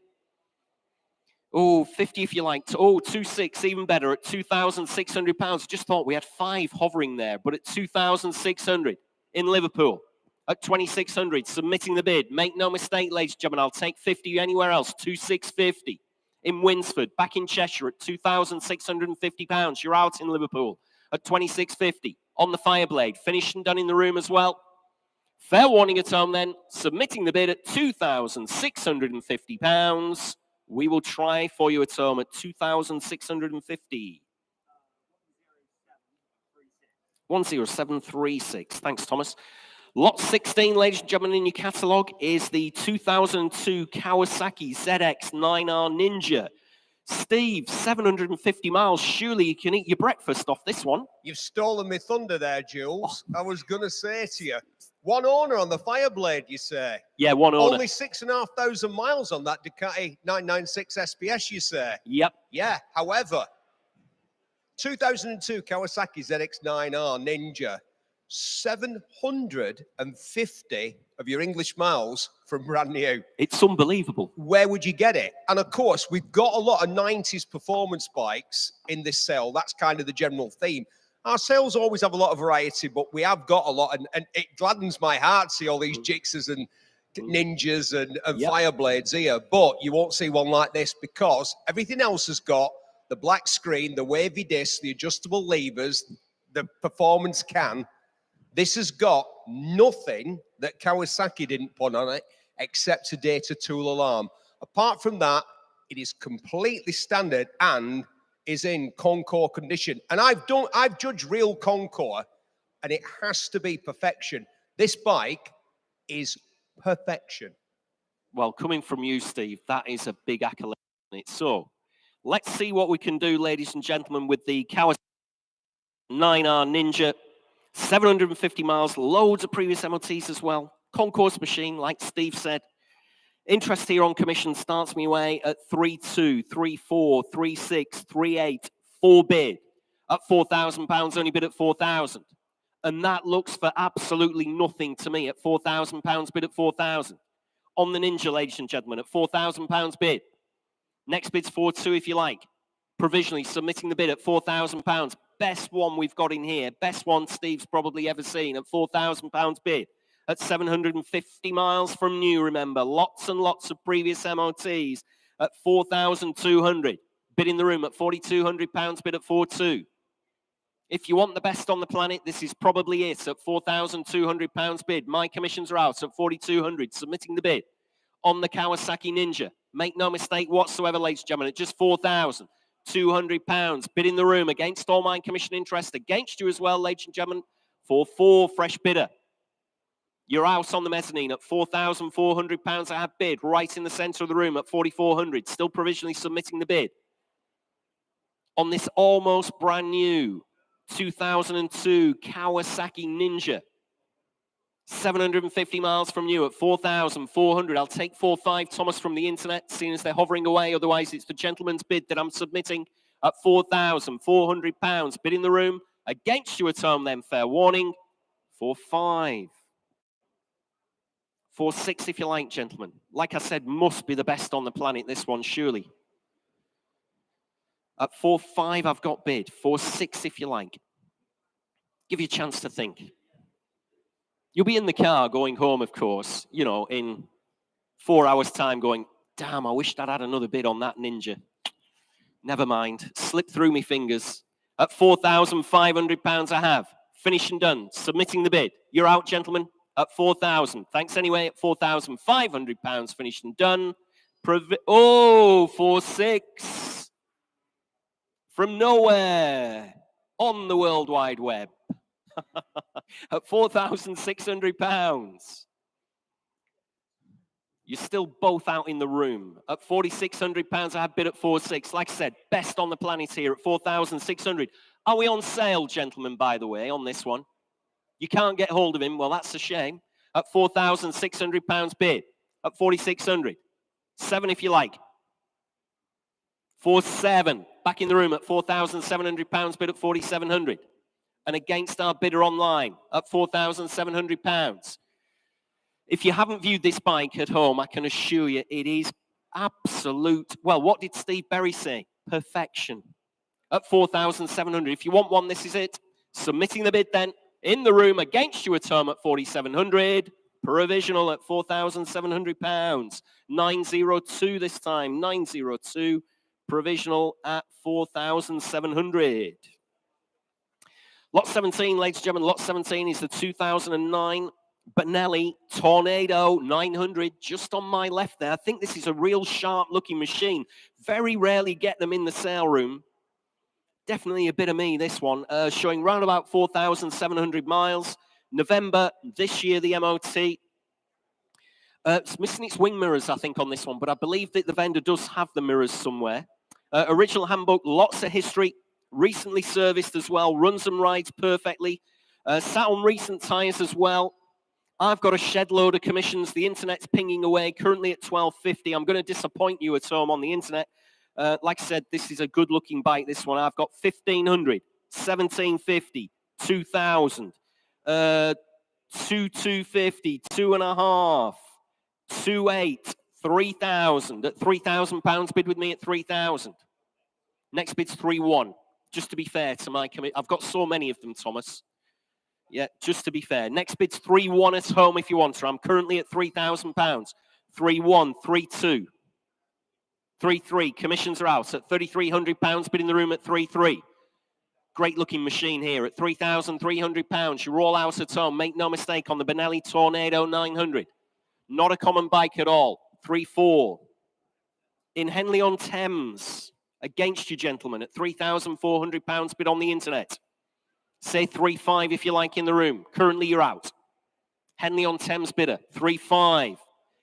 Oh, 50 if you like. Oh, 2.6, even better, at £2,600. Just thought we had 5 hovering there, but at 2,600 in Liverpool. At 2,600, submitting the bid. Make no mistake, ladies and gentlemen, I'll take 50 anywhere else. 2,650 in Winsford. Back in Cheshire at £2,650. You're out in Liverpool at 2,650 on the Fireblade. Finished and done in the room as well. Fair warning at home then. Submitting the bid at £2,650. We will try for you at home at 2,650. 10736. Thanks, Thomas. Lot 16, ladies and gentlemen, in your catalogue is the 2002 Kawasaki ZX9R Ninja. Steve, 750 miles. Surely you can eat your breakfast off this one. You've stolen my thunder there, Jules. I was going to say to you, one owner on the Fireblade, you say? Yeah, one owner. Only 6,500 miles on that Ducati 996 SPS, you say? Yep. Yeah, however, 2002 Kawasaki ZX9R Ninja, 750 of your English miles from brand new. It's unbelievable. Where would you get it? And of course, we've got a lot of 90s performance bikes in this sale. That's kind of the general theme. Our sales always have a lot of variety, but we have got a lot, and it gladdens my heart to see all these Gixxers and Ninjas and Fireblades here, but you won't see one like this because everything else has got the black screen, the wavy disc, the adjustable levers, the performance can. This has got nothing that Kawasaki didn't put on it except a data tool alarm. Apart from that, it is completely standard and is in Concours condition. And I've judged real Concours, and it has to be perfection. This bike is perfection. Well, coming from you, Steve, that is a big accolade. So let's see what we can do, ladies and gentlemen, with the Kawasaki 9R Ninja. 750 miles, loads of previous MOTs as well. Concours machine, like Steve said. Interest here on commission starts me away at 3.2, 3.4, 3.6, 3.8, 4 bid. At £4,000, only bid at 4,000. And that looks for absolutely nothing to me at £4,000 bid at 4,000. On the Ninja, ladies and gentlemen, at £4,000 bid. Next bid's 4.2 if you like. Provisionally submitting the bid at £4,000. Best one we've got in here. Best one Steve's probably ever seen at £4,000 bid. At 750 miles from new, remember. Lots and lots of previous MOTs at 4,200. Bid in the room at £4,200 bid at 4.2. If you want the best on the planet, this is probably it at £4,200 bid. My commissions are out at 4,200. Submitting the bid on the Kawasaki Ninja. Make no mistake whatsoever, ladies and gentlemen, at just £4,200. Bid in the room against all my commission interest. Against you as well, ladies and gentlemen, for 4 fresh bidder. You're out on the mezzanine at £4,400. I have bid right in the center of the room at 4,400. Still provisionally submitting the bid on this almost brand new 2002 Kawasaki Ninja. 750 miles from you at 4,400. I'll take 4.5, Thomas, from the internet, seeing as they're hovering away. Otherwise, it's the gentleman's bid that I'm submitting at £4,400. Bid in the room against you at home then, fair warning, 4.5. 4.6 if you like, gentlemen. Like I said, must be the best on the planet, this one, surely. At 4.5, I've got bid. 4.6 if you like. Give you a chance to think. You'll be in the car going home, of course, you know, in 4 hours' time going, damn, I wished I'd had another bid on that Ninja. Never mind. Slipped through my fingers. At £4,500 I have. Finished and done. Submitting the bid. You're out, gentlemen. at 4,000. Thanks anyway at £4,500 finished and done. Oh, 4.6 from nowhere on the World Wide Web at £4,600. You're still both out in the room. At £4,600, I have bid at 4.6. Like I said, best on the planet here at 4,600. Are we on sale, gentlemen, by the way, on this one? You can't get hold of him. Well, that's a shame. At £4,600 bid. At 4,600. 7 if you like. 4.7. Back in the room at £4,700 bid at 4,700. And against our bidder online at £4,700. If you haven't viewed this bike at home, I can assure you it is absolute, well, what did Steve Berry say? Perfection. At 4,700. If you want one, this is it. Submitting the bid then. In the room against you at home at 4,700. Provisional at £4,700. 902 this time. 902. Provisional at 4,700. Lot 17, ladies and gentlemen. Lot 17 is the 2009 Benelli Tornado 900, just on my left there. I think this is a real sharp-looking machine. Very rarely get them in the sale room. Definitely a bit of me, this one. Showing round about 4,700 miles. November this year, the MOT. It's missing its wing mirrors, I think, on this one, but I believe that the vendor does have the mirrors somewhere. Original handbook, lots of history. Recently serviced as well. Runs and rides perfectly. Sat on recent tyres as well. I've got a shed load of commissions. The internet's pinging away, currently at 1250. I'm going to disappoint you at home on the internet. Like I said, this is a good-looking bike, this one. I've got 1,500, 1,750, 2,000, 2,250, 2.5, 2.8, 3,000. At £3,000 bid with me at 3,000. Next bid's 3.1. Just to be fair to my commit, I've got so many of them, Thomas. Yeah, just to be fair. Next bid's 3.1 at home if you want her. I'm currently at £3,000. 3.1, 3.2, 3.3. Commissions are out at £3,300. Bid in the room at 3.3. Great looking machine here at £3,300. You're all out at home. Make no mistake on the Benelli Tornado 900. Not a common bike at all. 3.4. In Henley-on-Thames. Against you, gentlemen, at £3,400 bid on the internet. Say 3.5 if you like in the room. Currently, you're out. Henley-on-Thames bidder, 3.5.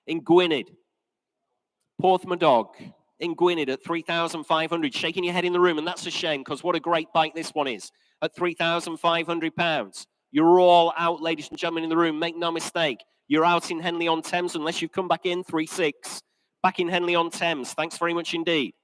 In Gwynedd. Porthmadog in Gwynedd at 3,500. Shaking your head in the room, and that's a shame, because what a great bike this one is. At £3,500. You're all out, ladies and gentlemen, in the room. Make no mistake. You're out in Henley-on-Thames unless you've come back in, 3.6. Back in Henley-on-Thames. Thanks very much indeed.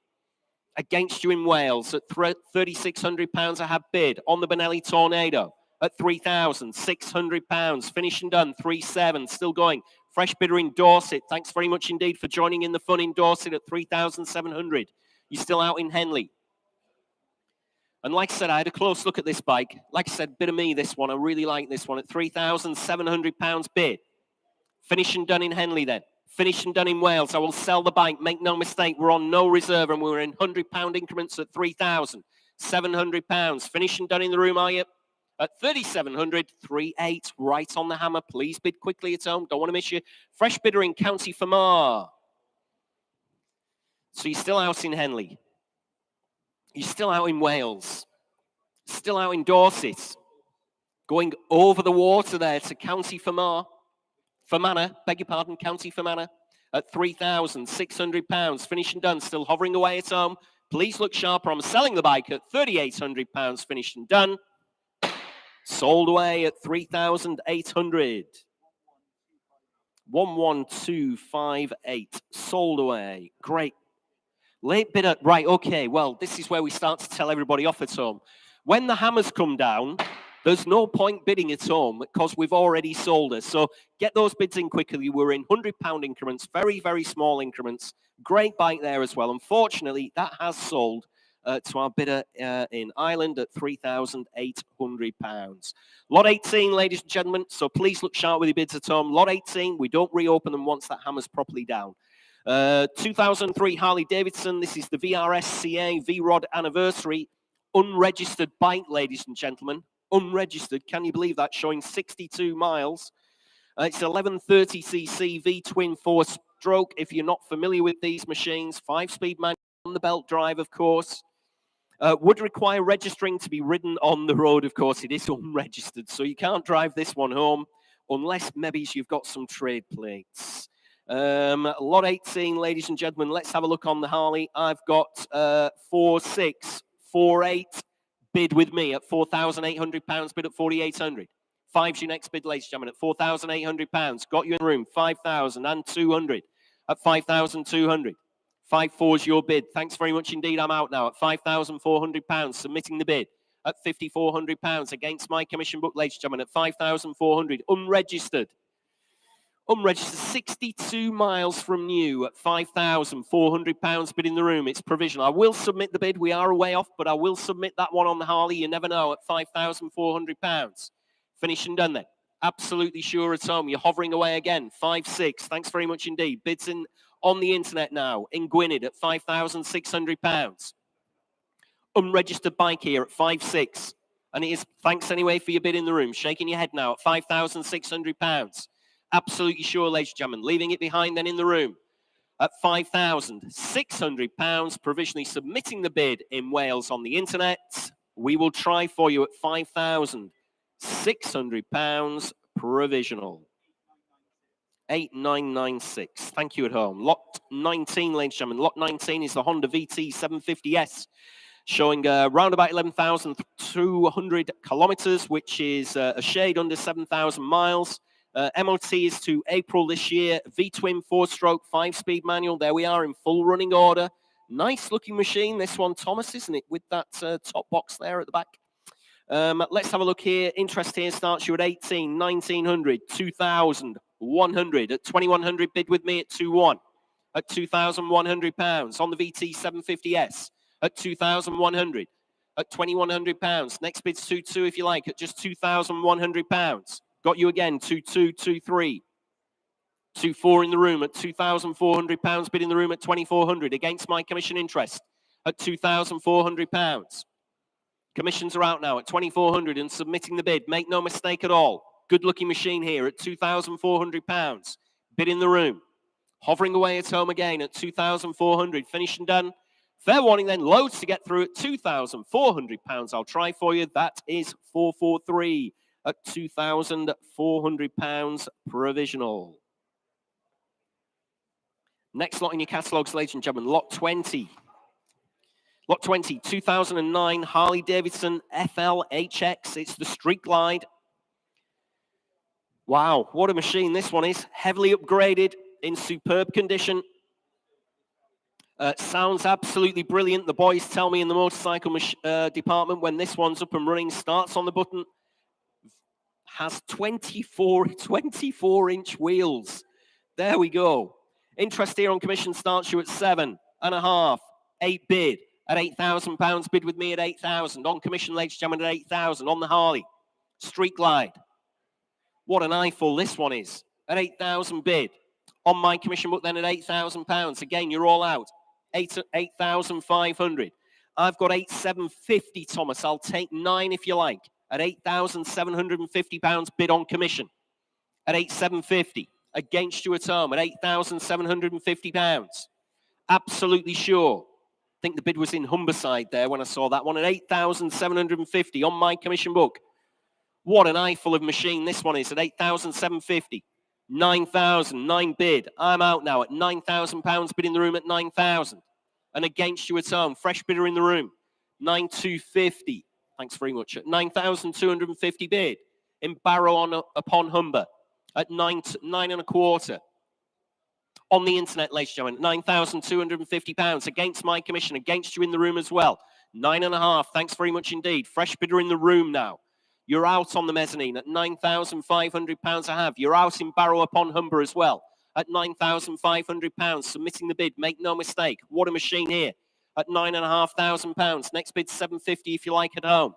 Against you in Wales at £3,600 I have bid on the Benelli Tornado at £3,600. Finish and done, 3.7, still going. Fresh bidder in Dorset. Thanks very much indeed for joining in the fun in Dorset at 3,700. You're still out in Henley. And like I said, I had a close look at this bike. Like I said, bit of me, this one. I really like this one at £3,700 bid. Finish and done in Henley then. Finished and done in Wales. I will sell the bike. Make no mistake, we're on no reserve and we're in £100 increments at £3,700. Finished and done in the room, are you? At 3,700, 3.8, right on the hammer. Please bid quickly at home. Don't want to miss you. Fresh bidder in County Fermanagh. So you're still out in Henley. You're still out in Wales. Still out in Dorset. Going over the water there to County Fermanagh. Fermanagh, beg your pardon, County Fermanagh at £3,600. Finished and done, still hovering away at home. Please look sharper. I'm selling the bike at £3,800. Finished and done. Sold away at 3,800. 11258. Sold away. Great. Late bidder. Right, okay. Well, this is where we start to tell everybody off at home. When the hammers come down, there's no point bidding at home because we've already sold it. So get those bids in quickly. We're in £100 increments, very, very small increments. Great bike there as well. Unfortunately, that has sold to our bidder in Ireland at £3,800. Lot 18, ladies and gentlemen. So please look sharp with your bids at home. Lot 18, we don't reopen them once that hammer's properly down. 2003 Harley-Davidson. This is the VRS CA V-Rod anniversary. Unregistered bike, ladies and gentlemen. Unregistered. Can you believe that? Showing 62 miles. It's 1130cc V-twin 4-stroke. If you're not familiar with these machines, 5-speed manual on the belt drive, of course. Would require registering to be ridden on the road, of course. It is unregistered, so you can't drive this one home unless maybe you've got some trade plates. Lot 18, ladies and gentlemen. Let's have a look on the Harley. I've got 4648 bid with me at £4,800, bid at 4,800. Five's your next bid, ladies and gentlemen, at £4,800. Got you in the room, 5,200 at 5,200. 5-4's your bid. Thanks very much indeed. I'm out now at £5,400. Submitting the bid at £5,400 against my commission book, ladies and gentlemen, at 5,400. Unregistered. Unregistered, 62 miles from new at £5,400 bid in the room. It's provisional. I will submit the bid. We are a way off, but I will submit that one on the Harley. You never know, at £5,400. Finish and done then. Absolutely sure at home. You're hovering away again. 5-6. Thanks very much indeed. Bids in on the internet now in Gwynedd at £5,600. Unregistered bike here at 5-6. And it is, thanks anyway for your bid in the room. Shaking your head now at £5,600. Absolutely sure, ladies and gentlemen. Leaving it behind then in the room at £5,600. Provisionally submitting the bid in Wales on the internet. We will try for you at £5,600 provisional. 8996. Thank you at home. Lot 19, ladies and gentlemen. Lot 19 is the Honda VT750S, showing around about 11,200 kilometers, which is a shade under 7,000 miles. MOT is to April this year. V-twin 4-stroke 5-speed manual. There we are in full running order. Nice looking machine, this one, Thomas, isn't it? With that top box there at the back. Let's have a look here. Interest here starts you at 18, 1900, 2,100. At 2,100, bid with me at 2-1. At £2,100 on the VT750S. At 2,100. At £2,100. Next bid's 2-2 if you like. At just £2,100. Got you again. 2-2, 2-3. 2-4 in the room at £2,400. Bid in the room at 2,400. Against my commission interest at £2,400. Commissions are out now at 2,400 and submitting the bid. Make no mistake at all. Good looking machine here at £2,400. Bid in the room. Hovering away at home again at 2,400. Finished and done. Fair warning then. Loads to get through at £2,400. I'll try for you. That is 443 at £2,400 provisional. Next lot in your catalogues, ladies and gentlemen. Lot 20. Lot 20, 2009 Harley-Davidson FLHX. It's the Street Glide. Wow, what a machine this one is. Heavily upgraded, in superb condition. Sounds absolutely brilliant. The boys tell me in the motorcycle department when this one's up and running, starts on the button, has 24-inch wheels. There we go. Interest here on commission starts you at 7.5, 8 bid. At £8,000, bid with me at 8,000. On commission, ladies and gentlemen, at 8,000. On the Harley, Street Glide. What an eyeful this one is. At 8,000 bid. On my commission book then at £8,000. Again, you're all out. 8,500. I've got 8,750, Thomas. I'll take 9 if you like. At £8,750 bid on commission. At 8,750. Against you at home at £8,750. Absolutely sure. I think the bid was in Humberside there when I saw that one at 8,750 on my commission book. What an eyeful of machine this one is at 8,750. 9,000, 9 bid. I'm out now at £9,000 bid in the room at 9,000. And against you at home, fresh bidder in the room, 9,250. Thanks very much. At 9,250 bid. In Barrow upon Humber at 9.25. On the internet, ladies and gentlemen, £9,250 against my commission, against you in the room as well. 9.5, thanks very much indeed. Fresh bidder in the room now. You're out on the mezzanine at £9,500 I have. You're out in Barrow upon Humber as well at £9,500. Submitting the bid, make no mistake. What a machine here at £9,500. Next bid, £750 if you like at home.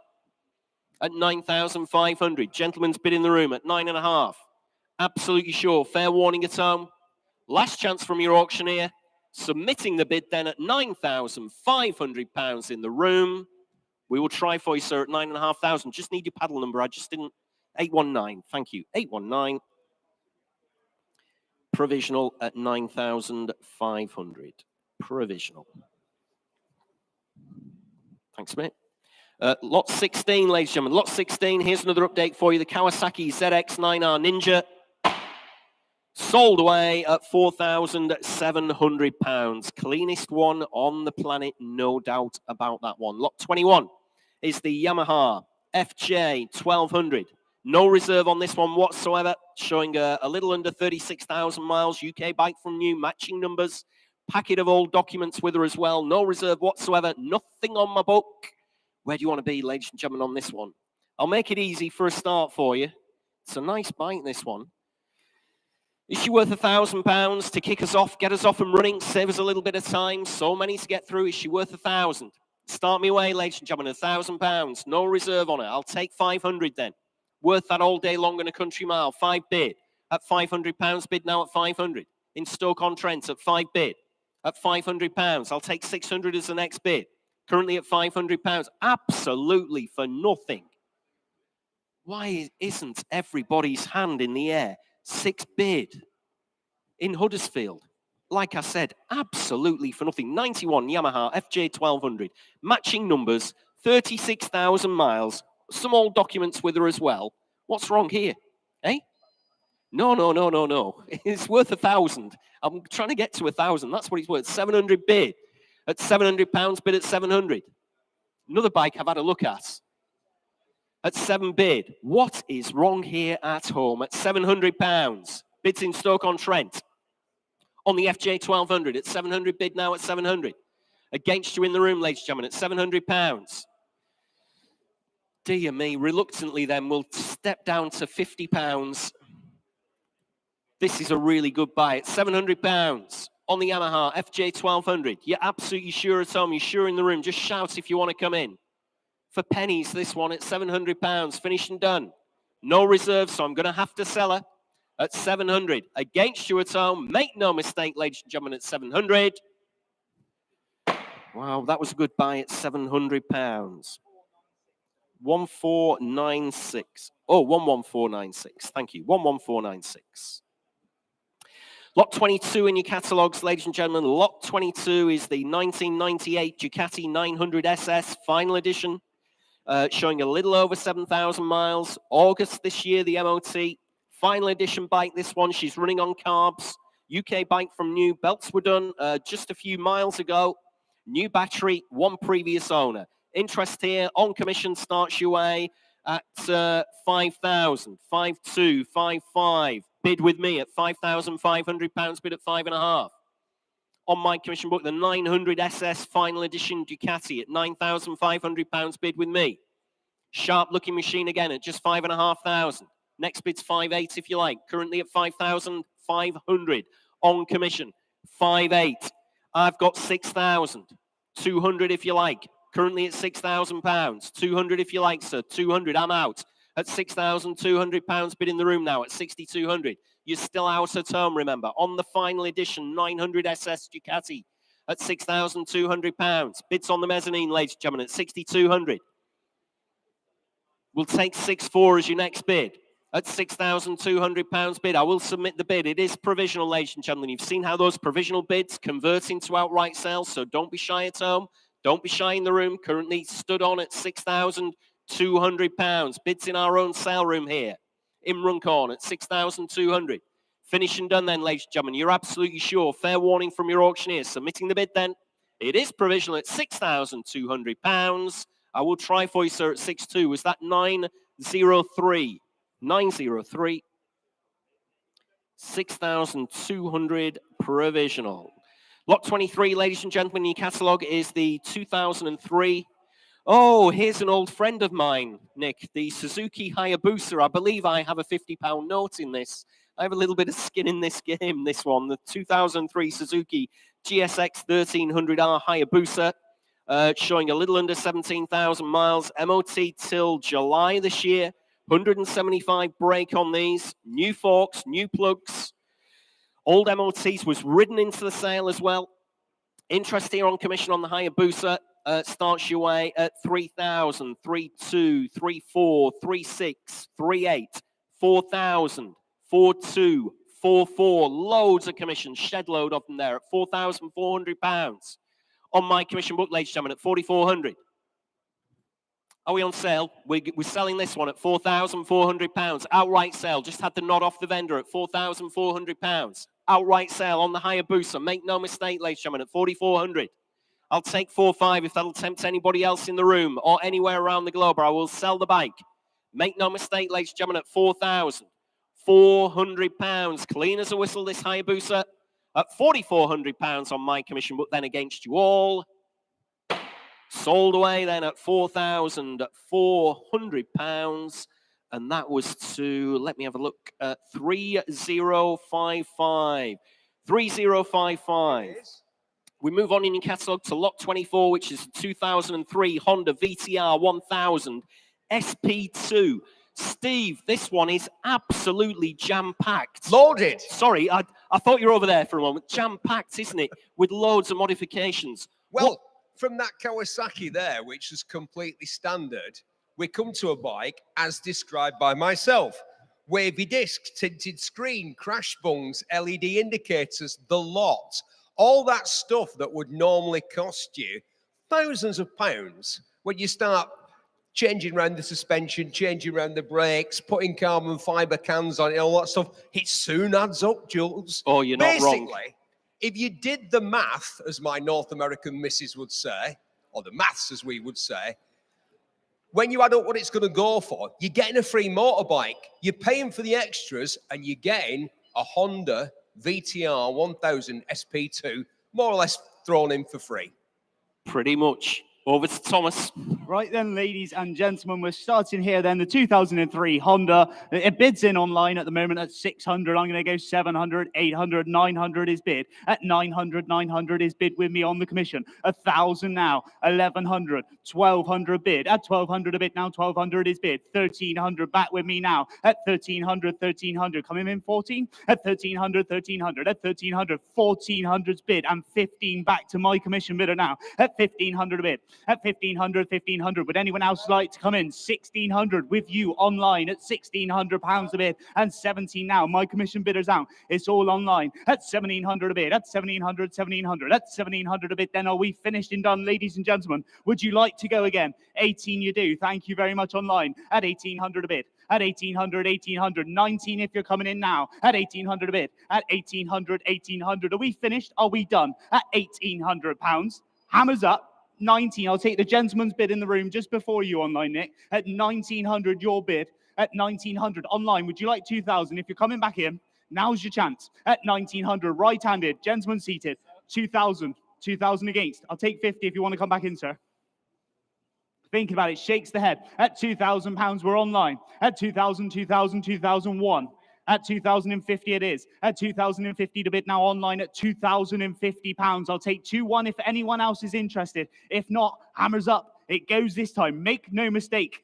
At £9,500. Gentleman's bid in the room at 9.5. Absolutely sure. Fair warning at home. Last chance from your auctioneer. Submitting the bid then at £9,500 in the room. We will try for you, sir, at 9,500. Just need your paddle number. I just didn't. 819. Thank you. 819. Provisional at 9,500. Provisional. Thanks, mate. Lot 16, ladies and gentlemen. Lot 16, here's another update for you. The Kawasaki ZX9R Ninja. Sold away at £4,700. Cleanest one on the planet, no doubt about that one. Lot 21 is the Yamaha FJ1200. No reserve on this one whatsoever, showing a little under 36,000 miles. UK bike from new, matching numbers. Packet of old documents with her as well. No reserve whatsoever. Nothing on my book. Where do you want to be, ladies and gentlemen, on this one? I'll make it easy for a start for you. It's a nice bike, this one. Is she worth £1,000 to kick us off, get us off and running, save us a little bit of time? So many to get through. Is she worth £1,000? Start me away, ladies and gentlemen, £1,000. No reserve on it. I'll take 500 then. Worth that all day long in a country mile. 5 bid at £500. Bid now at 500. In Stoke-on-Trent at 5 bid at £500. I'll take 600 as the next bid. Currently at £500. Absolutely for nothing. Why isn't everybody's hand in the air? 6 bid in Huddersfield. Like I said, absolutely for nothing. 91 Yamaha FJ1200. Matching numbers, 36,000 miles. Some old documents with her as well. What's wrong here? Eh? No. It's worth £1,000. I'm trying to get to £1,000. That's what it's worth. 700 bid. At £700, bid at 700. Another bike I've had a look at 7 bid. What is wrong here at home? At £700. Bids in Stoke-on-Trent. On the FJ1200 at 700 bid now at 700. Against you in the room, ladies and gentlemen, at £700. Dear me, reluctantly then, we'll step down to £50. This is a really good buy at £700 on the Yamaha FJ1200. You're absolutely sure at home, you're sure in the room. Just shout if you want to come in. For pennies, this one at £700, finished and done. No reserve, so I'm going to have to sell her at 700. Against you at home, make no mistake, ladies and gentlemen, at 700. Wow, that was a good buy at £700. 1496. Oh, 11496. Thank you. 11496. Lot 22 in your catalogues, ladies and gentlemen. Lot 22 is the 1998 Ducati 900 SS Final Edition, showing a little over 7,000 miles. August this year, the MOT. Final Edition bike, this one. She's running on carbs. UK bike from new. Belts were done just a few miles ago. New battery, one previous owner. Interest here, on commission, starts you away at 5,000, 5,2, 5,5. Bid with me at £5,500, bid at 5.5. On my commission book, the 900 SS Final Edition Ducati at £9,500, bid with me. Sharp looking machine again at just 5,500. Next bid's 5.8 if you like. Currently at 5,500 on commission. 5.8. I've got 6,200 if you like. Currently at £6,000. 200 if you like, sir. 200. I'm out. At £6,200, bid in the room now at 6,200. You're still out at home, remember. On the Final Edition 900 SS Ducati at £6,200. Bids on the mezzanine, ladies and gentlemen, at 6,200. We'll take 6.4 as your next bid. At £6,200 bid, I will submit the bid. It is provisional, ladies and gentlemen. You've seen how those provisional bids convert into outright sales, so don't be shy at home. Don't be shy in the room. Currently stood on at £6,200. Bids in our own sale room here in Runcorn at 6,200. Finish and done then, ladies and gentlemen. You're absolutely sure. Fair warning from your auctioneer. Submitting the bid then. It is provisional at £6,200. I will try for you, sir, at 6.2. Was that 903? 903. 6,200 provisional. Lot 23, ladies and gentlemen, in your catalogue is the 2003. Oh, here's an old friend of mine, Nick, the Suzuki Hayabusa. I believe I have a £50 note in this. I have a little bit of skin in this game, this one. The 2003 Suzuki GSX1300R Hayabusa, showing a little under 17,000 miles. MOT till July this year. 175 brake on these. New forks, new plugs. Old MOTs was ridden into the sale as well. Interest here on commission on the Hayabusa starts your way at 3,000, 3,2, 3,4, 3,6, 3,8, 4,000, 4,2, 4,400. Loads of commissions, shed load of them there at £4,400. On my commission book, ladies and gentlemen, at 4,400. Are we on sale? We're selling this one at £4,400. Outright sale. Just had the nod off the vendor at £4,400. Outright sale on the Hayabusa. Make no mistake, ladies and gentlemen, at 4,400. I'll take 4,500 if that'll tempt anybody else in the room or anywhere around the globe, or I will sell the bike. Make no mistake, ladies and gentlemen, at £4,400. Clean as a whistle, this Hayabusa at £4,400 on my commission, but then against you all. Sold away then at £4,400. And that was to, let me have a look, 3055. 3055. We move on in your catalogue to lot 24, which is 2003 Honda VTR1000 SP2. Steve, this one is absolutely jam-packed. Loaded. Sorry, I thought you were over there for a moment. Jam-packed, isn't it? With loads of modifications. Well, from that Kawasaki there, which is completely standard, we come to a bike as described by myself. Wavy discs, tinted screen, crash bungs, LED indicators, the lot. All that stuff that would normally cost you thousands of pounds when you start changing around the suspension, changing around the brakes, putting carbon fiber cans on it, all that stuff, it soon adds up, Jules. Oh, you're not wrong. Basically, if you did the math, as my North American missus would say, or the maths as we would say, when you add up what it's going to go for, you're getting a free motorbike. You're paying for the extras and you're getting a Honda VTR1000 SP2, more or less thrown in for free. Pretty much. Over to Thomas. Right then, ladies and gentlemen, we're starting here then, the 2003 Honda. It bids in online at the moment at 600. I'm going to go 700, 800, 900 is bid. At 900, 900 is bid with me on the commission. 1,000 now, 1,100, 1,200 bid. At 1,200 a bid now, 1,200 is bid. 1,300 back with me now. At 1,300, 1,300. Coming in 14. At 1,300, 1,300. At 1,300, 1,400's bid. And 15 back to my commission bidder now. At 1,500 a bid. At 1,500, 1,500. Would anyone else like to come in? 1,600 with you online at £1,600 a bid. And 17 now. My commission bidder's out. It's all online. At 1,700 a bid. At 1,700, 1,700. At 1,700 a bid. Then are we finished and done, ladies and gentlemen? Would you like to go again? 18 you do. Thank you very much online. At 1,800 a bid. At 1,800, 1,800, 19 if you're coming in now. At 1,800 a bid. At 1,800, 1,800. Are we finished? Are we done? At £1,800. Hammers up. 19. I'll take the gentleman's bid in the room just before you online, Nick. At 1,900, your bid. At 1,900 online. Would you like 2,000? If you're coming back in, now's your chance. At 1,900, right-handed, gentleman seated. 2,000. 2,000 against. I'll take 50 if you want to come back in, sir. Think about it. Shakes the head. At £2,000, we're online. At 2,000, 2,000, 2,001. At 2,050 it is. At 2,050 to bid now online at £2,050. I'll take 2-1 if anyone else is interested. If not, hammers up. It goes this time. Make no mistake.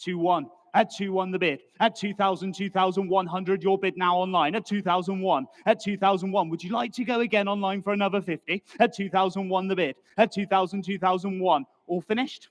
2-1. At 2-1 the bid. At 2,000, 2,100 your bid now online. At 2,001. At 2,001. Would you like to go again online for another 50? At 2,001 the bid. At 2,000, 2,001. All finished?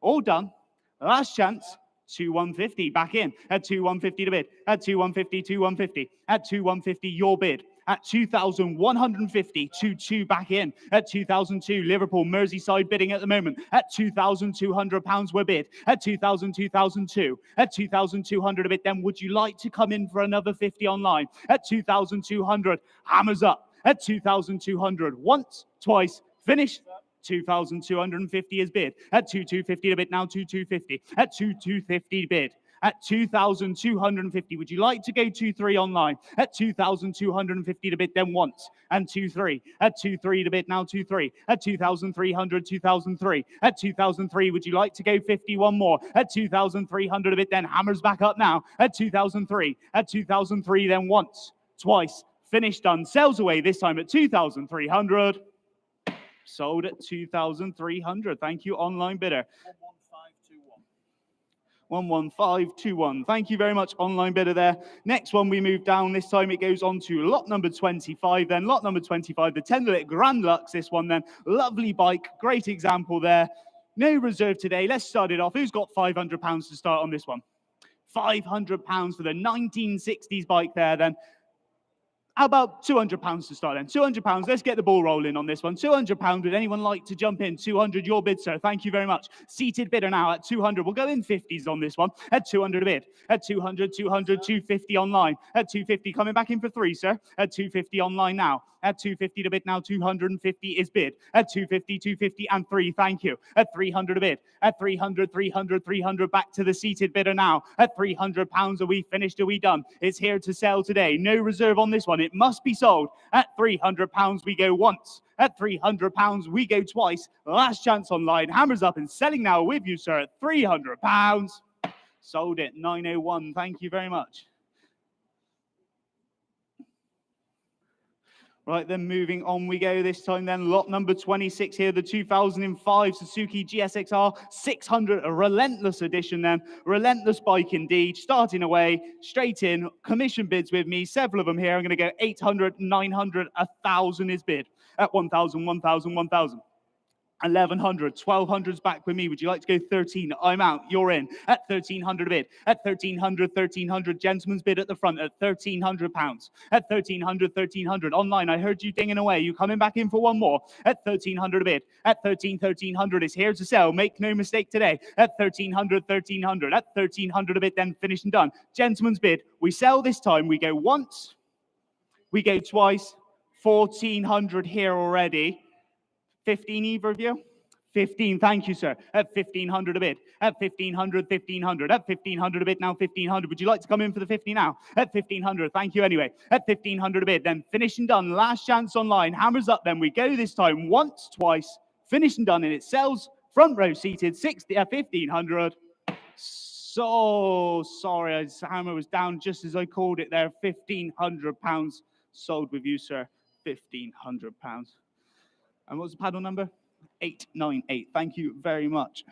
All done. Last chance. 2,150 back in. At 2,150 to bid. At 2,150, 2,150. At 2,150 your bid. At 2,150, 2-2 back in. At 2,002, Liverpool, Merseyside bidding at the moment. At £2,200 we're bid. At 2,000, 2,002. At 2,200 a bid. Then would you like to come in for another 50 online? At 2,200, hammers up. At 2,200, once, twice, finish. 2,250 is bid. At 2,250 to bid now, 2,250. At 2,250 bid. At 2,250. Would you like to go 2-3 online? At 2,250 to bid then once. And 2-3. At 2-3 to bid now, 2-3. At 2,300, 2,003. At 2,003, would you like to go 51 more? At 2,300 a bid then hammers back up now. At 2,003. At 2,003 then once. Twice. Finish done. Sells away this time at 2,300. Sold at 2,300. Thank you, online bidder. 11521. Thank you very much, online bidder there. Next one, we move down. This time it goes on to lot number 25 then. Lot number 25, the 10-lit Grand Luxe, this one then. Lovely bike, great example there. No reserve today. Let's start it off. Who's got £500 to start on this one? £500 for the 1960s bike there then. How about £200 to start then? £200, let's get the ball rolling on this one. £200, would anyone like to jump in? 200, your bid, sir. Thank you very much. Seated bidder now at 200. We'll go in 50s on this one. At 200 a bid. At 200, 200, 250 online. At 250, coming back in for 3, sir. At 250 online now. At 250 to bid now, 250 is bid. At 250, 250 and 3, thank you. At 300 a bid. At 300, 300, 300, back to the seated bidder now. At £300, are we finished? Are we done? It's here to sell today. No reserve on this one. It must be sold. At £300, we go once. At £300, we go twice. Last chance online. Hammers up and selling now with you, sir, at £300. Sold it, 901. Thank you very much. Right, then moving on we go this time then. Lot number 26 here, the 2005 Suzuki GSXR600, a relentless edition then. Relentless bike indeed. Starting away, straight in, commission bids with me. Several of them here. I'm going to go 800, 900, 1,000 is bid. At 1,000, 1,000, 1,000. 1,100, 1,200's back with me. Would you like to go 13? I'm out. You're in. At 1,300 a bid. At 1,300, 1,300. Gentleman's bid at the front at £1,300. At 1,300, 1,300. Online, I heard you dinging away. You coming back in for one more? At 1,300 a bid. At 1,300 is here to sell. Make no mistake today. At 1,300, 1,300. At 1,300 a bid, then finished and done. Gentleman's bid. We sell this time. We go once. We go twice. 1,400 here already. 15 either of you? 15, thank you, sir. At 1,500 a bid. At 1,500, 1,500. At 1,500 a bid, now 1,500. Would you like to come in for the 50 now? At 1,500, thank you anyway. At 1,500 a bid, then finished and done. Last chance online. Hammers up then. We go this time once, twice. Finished and done, and it sells. Front row seated, 1,500. So sorry, hammer was down just as I called it there. £1,500 sold with you, sir. £1,500. And what was the paddle number? 898. Thank you very much.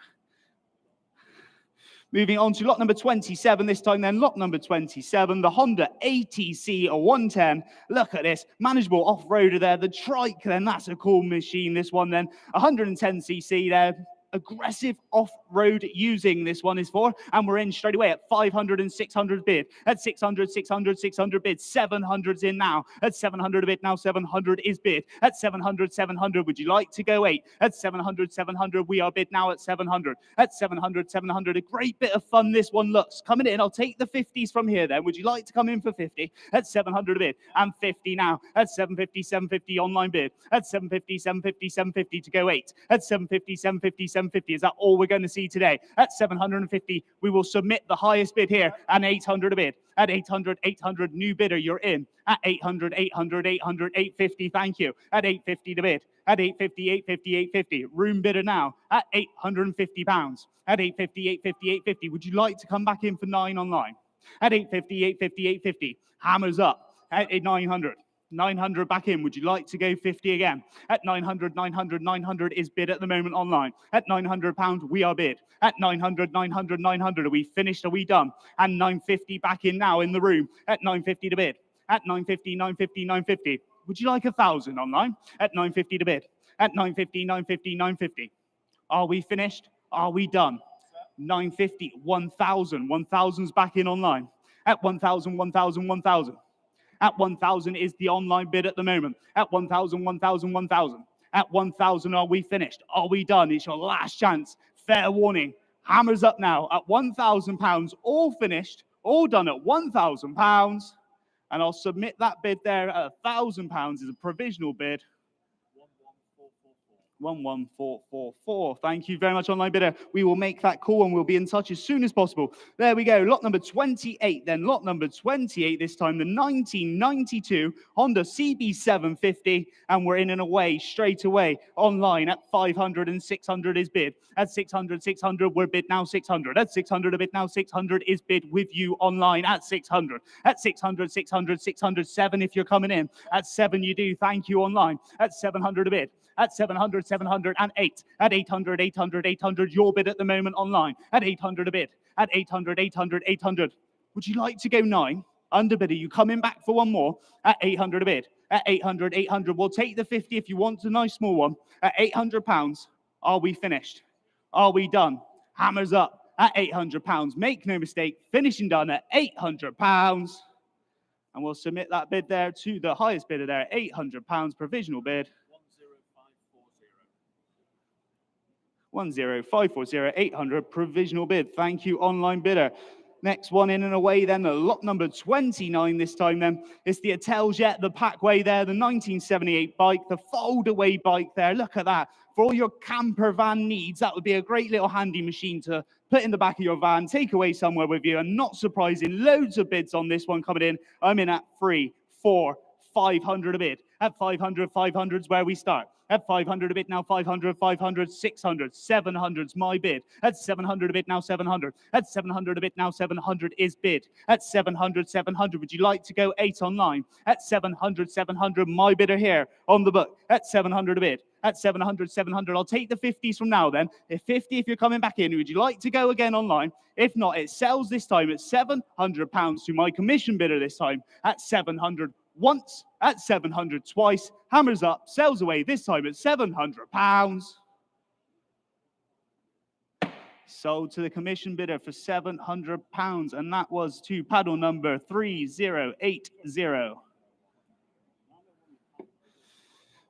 Moving on to lot number 27 this time then. Lot number 27, the Honda ATC 110. Look at this. Manageable off-roader there. The trike then, that's a cool machine, this one then. 110cc there. Aggressive off-road using this one is for, and we're in straight away at 500 and 600 bid. At 600, 600, 600 bid. 700's in now. At 700 a bid now. 700 is bid. At 700, 700. Would you like to go 8? At 700, 700. We are bid now at 700. At 700, 700. A great bit of fun this one looks. Coming in. I'll take the 50s from here then. Would you like to come in for 50? At 700 a bid. And 50 now. At 750, 750 online bid. At 750, 750, 750 to go 8. At 750, 750, 750. Is that all we're going to see today? At 750, we will submit the highest bid here, and 800 a bid. At 800, 800, new bidder, you're in. At 800, 800, 800, 850, thank you. At 850 to bid. At 850, 850, 850. Room bidder now at £850. At 850, 850, 850. Would you like to come back in for 9 online? At 850, 850, 850. Hammers up at 900. 900 back in. Would you like to go 50 again? At 900, 900, 900 is bid at the moment online. At £900, we are bid. At 900, 900, 900. Are we finished? Are we done? And 950 back in now in the room. At 950 to bid. At 950, 950, 950. Would you like 1,000 online? At 950 to bid. At 950, 950, 950. Are we finished? Are we done? 950, 1,000. 1,000's back in online. At 1,000, 1,000, 1,000. At 1,000 is the online bid at the moment. At 1,000, 1,000, 1,000. At 1,000, are we finished? Are we done? It's your last chance. Fair warning. Hammers up now at £1,000. All finished. All done at £1,000. And I'll submit that bid there at £1,000 as a provisional bid. 11444. Thank you very much, online bidder. We will make that call and we'll be in touch as soon as possible. There we go. Lot number 28 then. Lot number 28 this time, the 1992 Honda CB750. And we're in and away straight away online at 500 and 600 is bid. At 600, 600, we're bid now 600. At 600 a bid now 600 is bid with you online at 600. At 600, 600, 600, 7 if you're coming in. At 7 you do. Thank you online. At 700 a bid. At 700, 708. At 800, 800, 800. Your bid at the moment online. At 800 a bid. At 800, 800, 800. Would you like to go 9? Underbid, are you coming back for one more? At 800 a bid. At 800, 800. We'll take the 50 if you want a nice small one. At £800. Are we finished? Are we done? Hammers up at £800. Make no mistake, finishing done at £800. And we'll submit that bid there to the highest bidder there, £800 provisional bid. 10540, 800 provisional bid. Thank you, online bidder. Next one in and away then, lot number 29 this time then. It's the Ateljet, the Packway there, the 1978 bike, the fold-away bike there. Look at that. For all your camper van needs, that would be a great little handy machine to put in the back of your van, take away somewhere with you. And not surprising, loads of bids on this one coming in. I'm in at 3, 4, 500 a bid. At 500, 500's where we start. At 500 a bid now, 500, 500, 600, 700's my bid. At 700 a bid now, 700. At 700 a bid now, 700 is bid. At 700, 700, would you like to go 8 online? At 700, 700, my bidder here on the book. At 700 a bid. At 700, 700, I'll take the 50s from now then. If 50, if you're coming back in, would you like to go again online? If not, it sells this time at £700 to my commission bidder this time at 700 once, at 700 twice, hammers up, sells away this time at £700. Sold to the commission bidder for £700, and that was to paddle number 3080.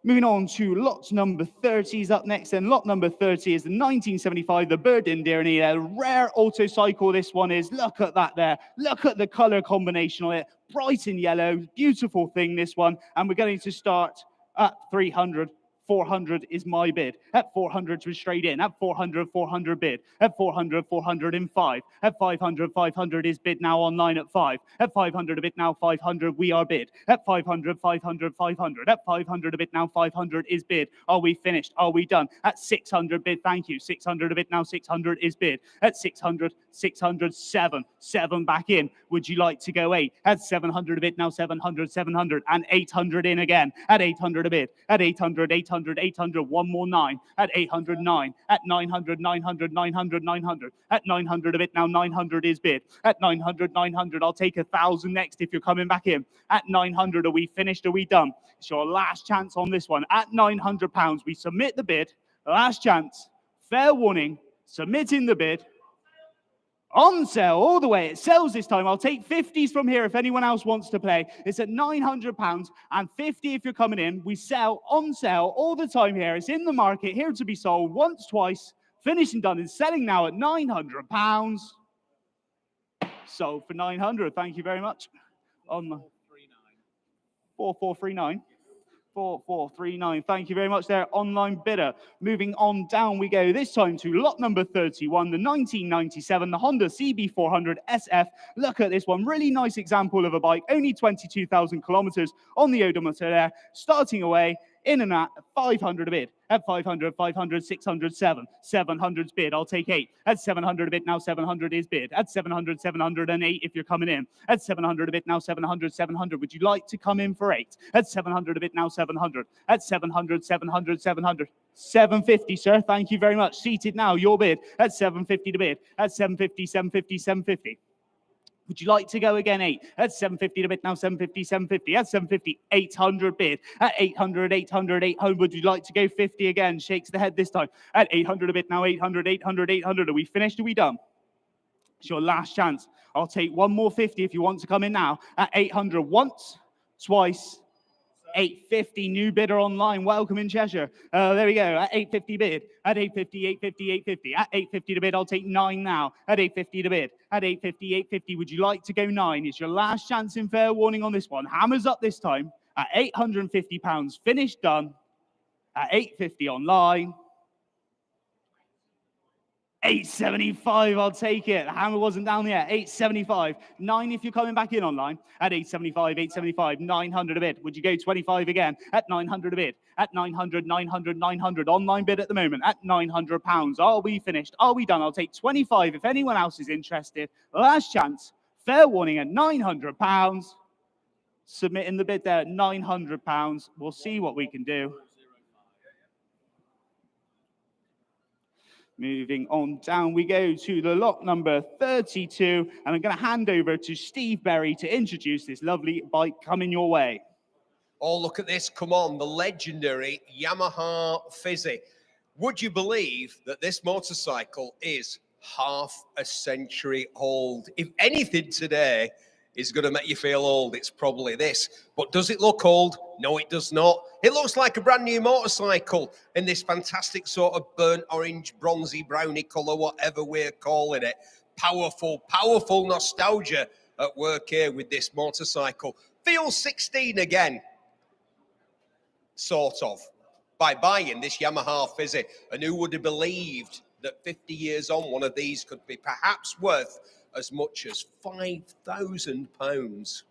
Moving on to lot number 30 is up next, and lot number 30 is the 1975, the Bird Indian, a rare autocycle this one is. Look at that there. Look at the color combination on it. Bright in yellow, beautiful thing this one. And we're going to start at 300. 400 is my bid. At 400 to straight in. At 400, 400 bid. At 400, 400 in 5. At 500, 500 is bid now online at 5. At 500 a bid now, 500 we are bid. At 500, 500, 500. At 500 a bid now, 500 is bid. Are we finished? Are we done? At 600 bid, thank you. 600 a bid now, 600 is bid. At 600, 600, 7. 7 back in. Would you like to go 8? At 700 a bid now, 700, 700. And 800 in again. At 800 a bid. At 800, 800. 800, one more 9. At 800, 9. At 900, 900, 900, 900. At 900 a bit now, 900 is bid. At 900, 900, I'll take 1,000 next if you're coming back in. At 900, are we finished? Are we done? It's your last chance on this one. At £900, we submit the bid. Last chance. Fair warning. Submitting the bid. On sale all the way. It sells this time. I'll take 50s from here if anyone else wants to play. It's at £900 and 50 if you're coming in. We sell on sale all the time here. It's in the market, here to be sold once, twice, finished and done, and selling now at £900. Sold for 900. Thank you very much. On 4439. 4439. Thank you very much there, online bidder. Moving on down we go, this time to lot number 31, the 1997, the Honda CB400 SF. Look at this one, really nice example of a bike, only 22,000 kilometers on the odometer there, starting away in and at 500 a bid. At 500, 500, 600, 7. 700's bid, I'll take 8. At 700 a bid now, 700 is bid. At 700, 708 if you're coming in. At 700 a bid now, 700, 700. Would you like to come in for 8? At 700 a bid now, 700. At 700, 700, 700. 750, sir. Thank you very much. Seated now, your bid. At 750 to bid. At 750, 750, 750. Would you like to go again 8? At 750 to bid now, 750, 750. At 750, 800 bid. At 800, 800, 800. Would you like to go 50 again? Shakes the head this time. At 800 a bid now, 800, 800, 800. Are we finished? Are we done? It's your last chance. I'll take one more 50 if you want to come in now. At 800 once, twice, 850, new bidder online. Welcome in Cheshire. There we go. At 850 bid. At 850, 850, 850. At 850 to bid, I'll take 9 now. At 850 to bid. At 850, 850. Would you like to go 9? It's your last chance in fair warning on this one. Hammers up this time at £850. Finished, done. At 850 online. 875, I'll take it. The hammer wasn't down yet. 875. 9 if you're coming back in online. At 875, 875. 900 a bid. Would you go 25 again? At 900 a bid. At 900, 900, 900. Online bid at the moment at £900. Are we finished? Are we done? I'll take 25 if anyone else is interested. Last chance. Fair warning at £900. Submitting the bid there at £900. We'll see what we can do. Moving on down, we go to the lot number 32, and I'm going to hand over to Steve Berry to introduce this lovely bike coming your way. Oh, look at this. Come on, the legendary Yamaha Fizzy. Would you believe that this motorcycle is half a century old? If anything today, is going to make you feel old, it's probably this. But does it look old? No, it does not. It looks like a brand new motorcycle in this fantastic sort of burnt orange, bronzy, browny colour, whatever we're calling it. Powerful, powerful nostalgia at work here with this motorcycle. Feels 16 again, sort of, by buying this Yamaha Fizzy. And who would have believed that 50 years on, one of these could be perhaps worth as much as £5,000.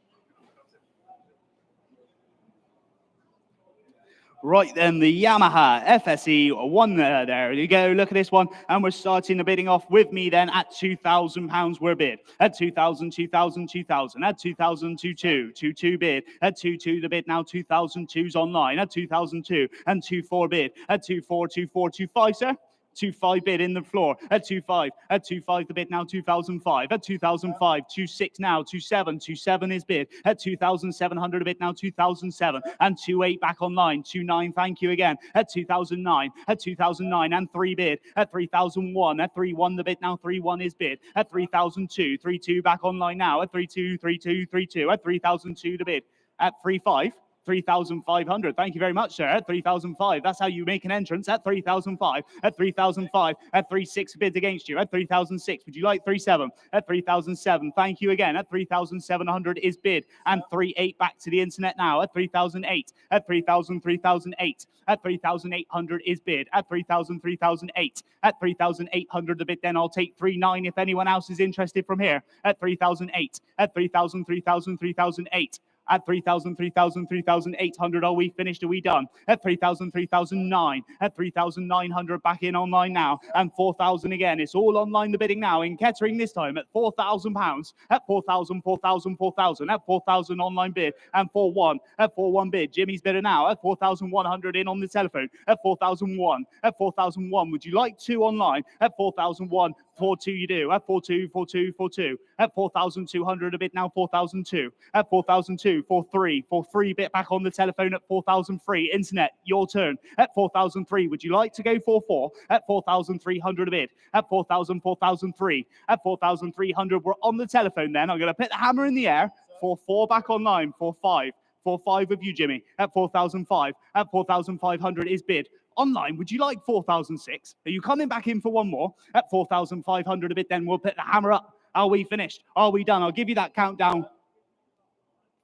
Right then, the Yamaha FSE one there you go. Look at this one, and we're starting the bidding off with me then at £2,000. We're bid at 2,000, 2,000, 2,000 at 2,000, 2,2 bid at 2,2 the bid now. 2,002's online at 2,002 and 2,4 bid at 2,4, 2,4, 2,5, sir. 2,5 bid in the floor at 2,5 at 2,5 the bid now. 2,005 at 2,005. 2,6 now. 2,7 2,7 is bid at 2,700 a bid now. 2,007 and 2,8 back online. 2,9 thank you again at 2,009 at 2,009 and 3 bid at 3,001 at 3,1 the bid now. 3,1 is bid at 3,002. 3,2 back online now at 3,2 3,2 3,2 at 3,002 the bid at 3,5 3,500. Thank you very much, sir. At 3,005. That's how you make an entrance. At 3,005. At 3,005. At 3,6 bids against you. At 3,006. Would you like 3,7? At 3,007. Thank you again. At 3,700 is bid. And 3,8 back to the internet now. At 3,008. At 3,000. 3,008. At 3,800 is bid. At 3,000. 3,008. At 3,800 the bid. Then I'll take 3,9 if anyone else is interested from here. At 3,008. At 3,000. 3,000. 3,008. At 3,000, 3,000, 3,800, are we finished? Are we done? At 3,000, 3,009, at 3,900, back in online now, and 4,000 again. It's all online, the bidding now, in Kettering this time, at £4,000, at 4,000, 4,000, 4,000, at 4,000 online bid, and 4,1, at 4,1 bid. Jimmy's bidder now, at 4,100 in on the telephone, at 4,001, at 4,001. Would you like 2 online? At 4,001. 4,2 you do. At 4,2, 4,2, 4,2. At 4,200 a bit now. 4,002. At 4,002, 4,3. 4,3 bit back on the telephone at 4,003. Internet, your turn. At 4,003, would you like to go 4,4? At 4,300 a bit. At 4,000, 4,003. At 4,300, we're on the telephone then. I'm going to put the hammer in the air. 4,4 back online. 4,5. 4,5 of you, Jimmy. At 4,005. At 4,500 is bid. Online, would you like 4,006? Are you coming back in for one more? At 4,500 a bit, then we'll put the hammer up. Are we finished? Are we done? I'll give you that countdown.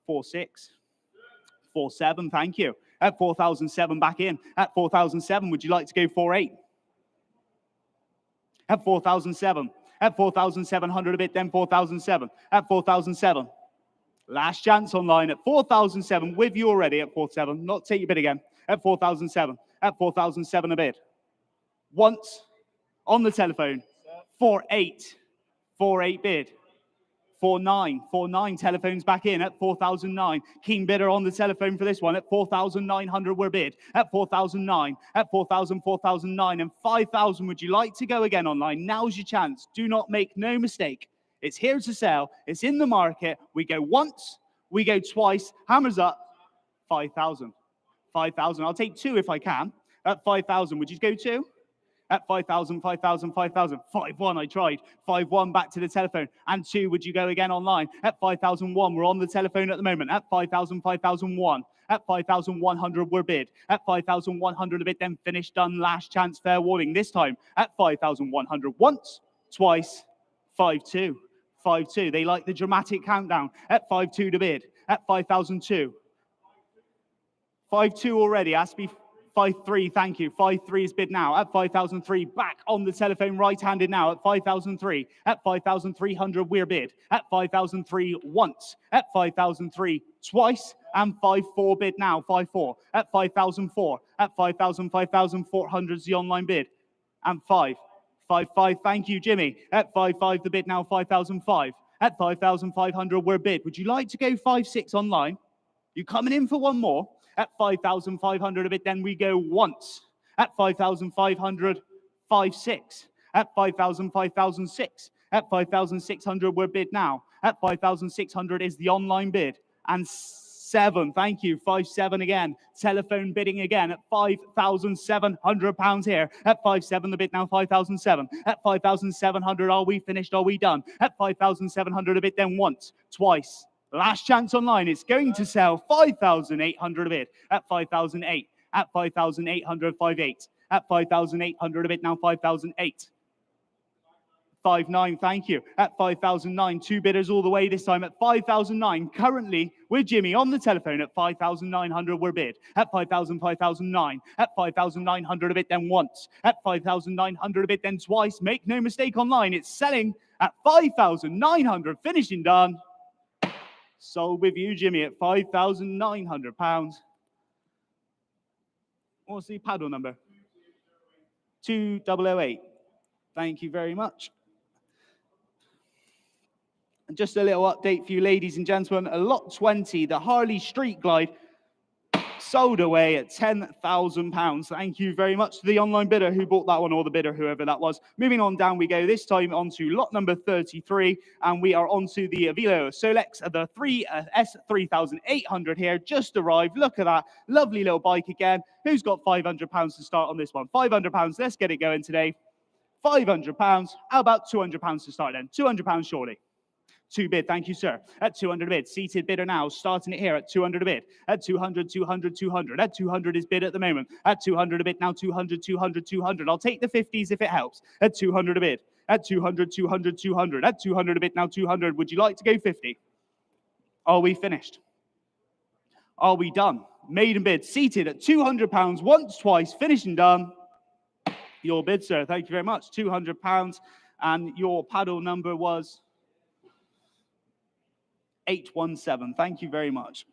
4,6. 4,7, thank you. At 4,007 back in. At 4,007, would you like to go 4,8? At 4,007. At 4,700 a bit, then 4,007. At 4,007. Last chance online at 4,007 with you already at 4,7. Not take your bid again. At 4,007. At 4,007 a bid. Once on the telephone. 4,8. 4,8 bid. 4,9. 4,9 telephones back in at 4,009. Keen bidder on the telephone for this one at 4,900 were bid. At 4,009. At 4,000, 4,009 and 5,000. Would you like to go again online? Now's your chance. Do not make no mistake. It's here to sell. It's in the market. We go once. We go twice. Hammers up. 5,000. 5,000. I'll take 2 if I can. At 5,000, would you go 2? At 5,000, 5,000, 5,000. 5,1, I tried. 5,1 back to the telephone. And 2, would you go again online? At 5,001, we're on the telephone at the moment. At 5,000, 5,001. At 5,100, we're bid. At 5,100 a bit, then finished, done. Last chance, fair warning. This time at 5,100. Once, twice, 5,2. 5,2. They like the dramatic countdown. At 5,2 to bid. At 5,002. 5,2 already. Has to be 5,3. Thank you. 5,3 is bid now. At 5,003. Back on the telephone, right-handed now. At 5,003. At 5,300, we're bid. At 5,003 once. At 5,003 twice. And 5,4 bid now. 5,4. At 5,004. At 5,000, 5,400 is the online bid. And 5. 5,5. Thank you, Jimmy. At 5,5 the bid now. 5,005. At 5,500, we're bid. Would you like to go 5,6 online? You coming in for one more? At 5,500 a bit, then we go once. At 5,500, 5,6. At 5,000, 5,006. At 5,600, we're bid now. At 5,600 is the online bid. And 7, thank you, 5,7 again. Telephone bidding again at £5,700 here. At 5,7 the bid now, 5,007. At 5,700, are we finished? Are we done? At 5,700 a bit, then once, twice, Last chance online. It's going to sell 5,800 a bid at 5,008, at 5,800, 5.8, at 5,800 a bid now 5,008. 5.9, thank you. At 5,009, two bidders all the way this time at 5,009. Currently, with Jimmy on the telephone at 5,900 we're bid. At 5,000, 5,009. At 5,900 a bid then once. At 5,900 a bid then twice. Make no mistake online, it's selling at 5,900. Finishing done. Sold with you, Jimmy, at £5,900. What's the paddle number? 2008. Thank you very much. And just a little update for you, ladies and gentlemen. A lot 20, the Harley Street Glide, sold away at £10,000. Thank you very much to the online bidder who bought that one, or the bidder, whoever that was. Moving on down we go, this time onto lot number 33, and we are onto the Avilo Solex, the S3800 here, just arrived. Look at that, lovely little bike again. Who's got £500 to start on this one? £500, let's get it going today. £500, how about £200 to start then? £200 surely. Two bid, thank you, sir. At 200 a bid, seated bidder now, starting it here at 200 a bid. At 200, 200, 200. At 200 is bid at the moment. At 200 a bid now, 200, 200, 200. I'll take the 50s if it helps. At 200 a bid. At 200, 200, 200. At 200 a bid now, 200. Would you like to go 50? Are we finished? Are we done? Maiden bid, seated at £200, once, twice, finishing done. Your bid, sir. Thank you very much. £200, and your paddle number was 817. Thank you very much.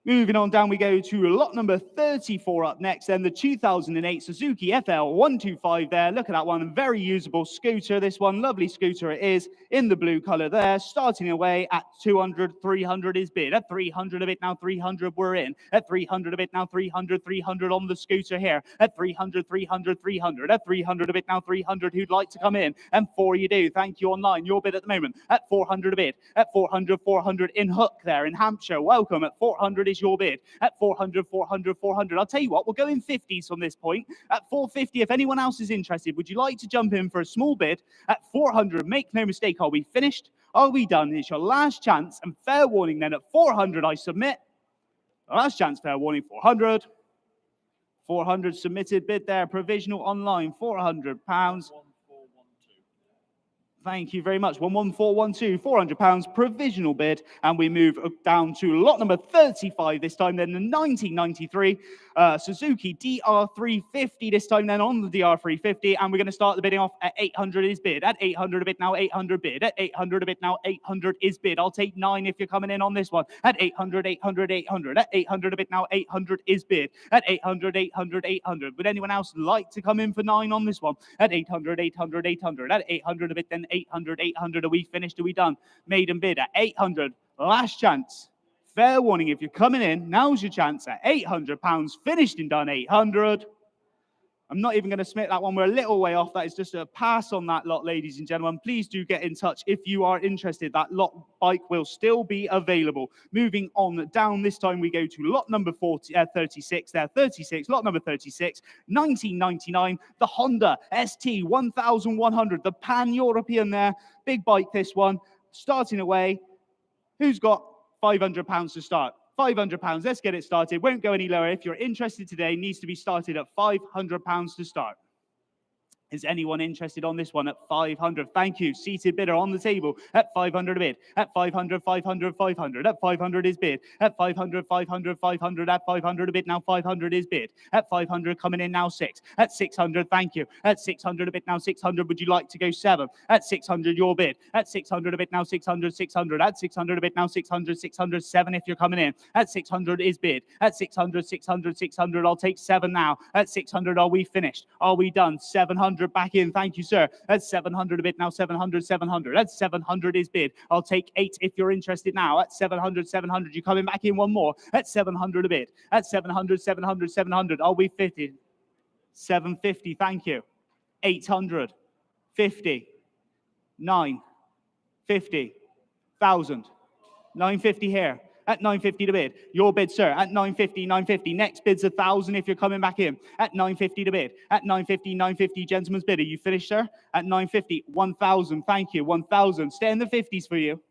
Moving on down we go to lot number 34 up next, then the 2008 Suzuki FL125 there. Look at that one, very usable scooter. This one, lovely scooter it is, in the blue color there. Starting away at 200, 300 is bid. At 300 of it now, 300 we're in. At 300 of it now, 300, 300 on the scooter here. At 300, 300, 300. At 300 of it now, 300. Who'd like to come in? And 4 you do. Thank you online. Your bid at the moment. At 400 a bid. At 400, 400 in Hook there in Hampshire. Welcome. At 400 is your bid. At 400, 400, 400. I'll tell you what, we'll go in 50s from this point. At 450, if anyone else is interested, would you like to jump in for a small bid? At 400, make no mistake, are we finished? Are we done? It's your last chance, and fair warning then. At 400, I submit. Last chance, fair warning, 400. 400 submitted bid there, provisional online, £400. Thank you very much. 11412, £400 provisional bid, and we move down to lot number 35 this time. Then the 1993 Suzuki DR350 this time. Then on the DR350, and we're going to start the bidding off at 800 is bid. At 800 a bid now, 800 bid. At 800 a bid now, 800 is bid. I'll take 9 if you're coming in on this one. At 800, 800, 800. At 800 a bid now, 800 is bid. At 800, 800, 800. Would anyone else like to come in for 9 on this one? At 800, 800, 800. At 800 a bid then 800, 800. Are we finished? Are we done? Maiden bid at 800. Last chance. Fair warning, if you're coming in, now's your chance at £800. Finished and done 800. I'm not even going to submit that one. We're a little way off. That is just a pass on that lot, ladies and gentlemen. Please do get in touch if you are interested. That lot bike will still be available. Moving on down, this time we go to lot number 36 there. 36, lot number 36, 1999, the Honda ST1100, the pan-European there. Big bike, this one. Starting away. Who's got £500 to start? £500. Let's get it started. Won't go any lower. If you're interested today, needs to be started at £500 to start. Is anyone interested on this one at 500? Thank you. Seated bidder on the table at 500 a bid. At 500, 500, 500. At 500 is bid. At 500, 500, 500. At 500 a bid now, 500 is bid. At 500 coming in now 6. At 600, thank you. At 600 a bid now, 600. Would you like to go 7? At 600 your bid. At 600 a bid now, 600, 600. At 600 a bid now, 600, 600, 7 if you're coming in. At 600 is bid. At 600, 600, 600. I'll take 7 now. At 600, are we finished? Are we done? 700 back in. Thank you, sir. At 700 a bid now, 700, 700. At 700 is bid. I'll take 8 if you're interested now. At 700, 700. You coming back in one more. At 700 a bid. At 700, 700, 700. Are we 50? 750. Thank you. 800. 50. 9. 50. 1,000. 950 here. At 950 to bid. Your bid, sir. At 950, 950. Next bid's 1,000 if you're coming back in. At 950 to bid. At 950, 950. Gentleman's bid. Are you finished, sir? At 950, 1,000. Thank you. 1,000. Stay in the 50s for you.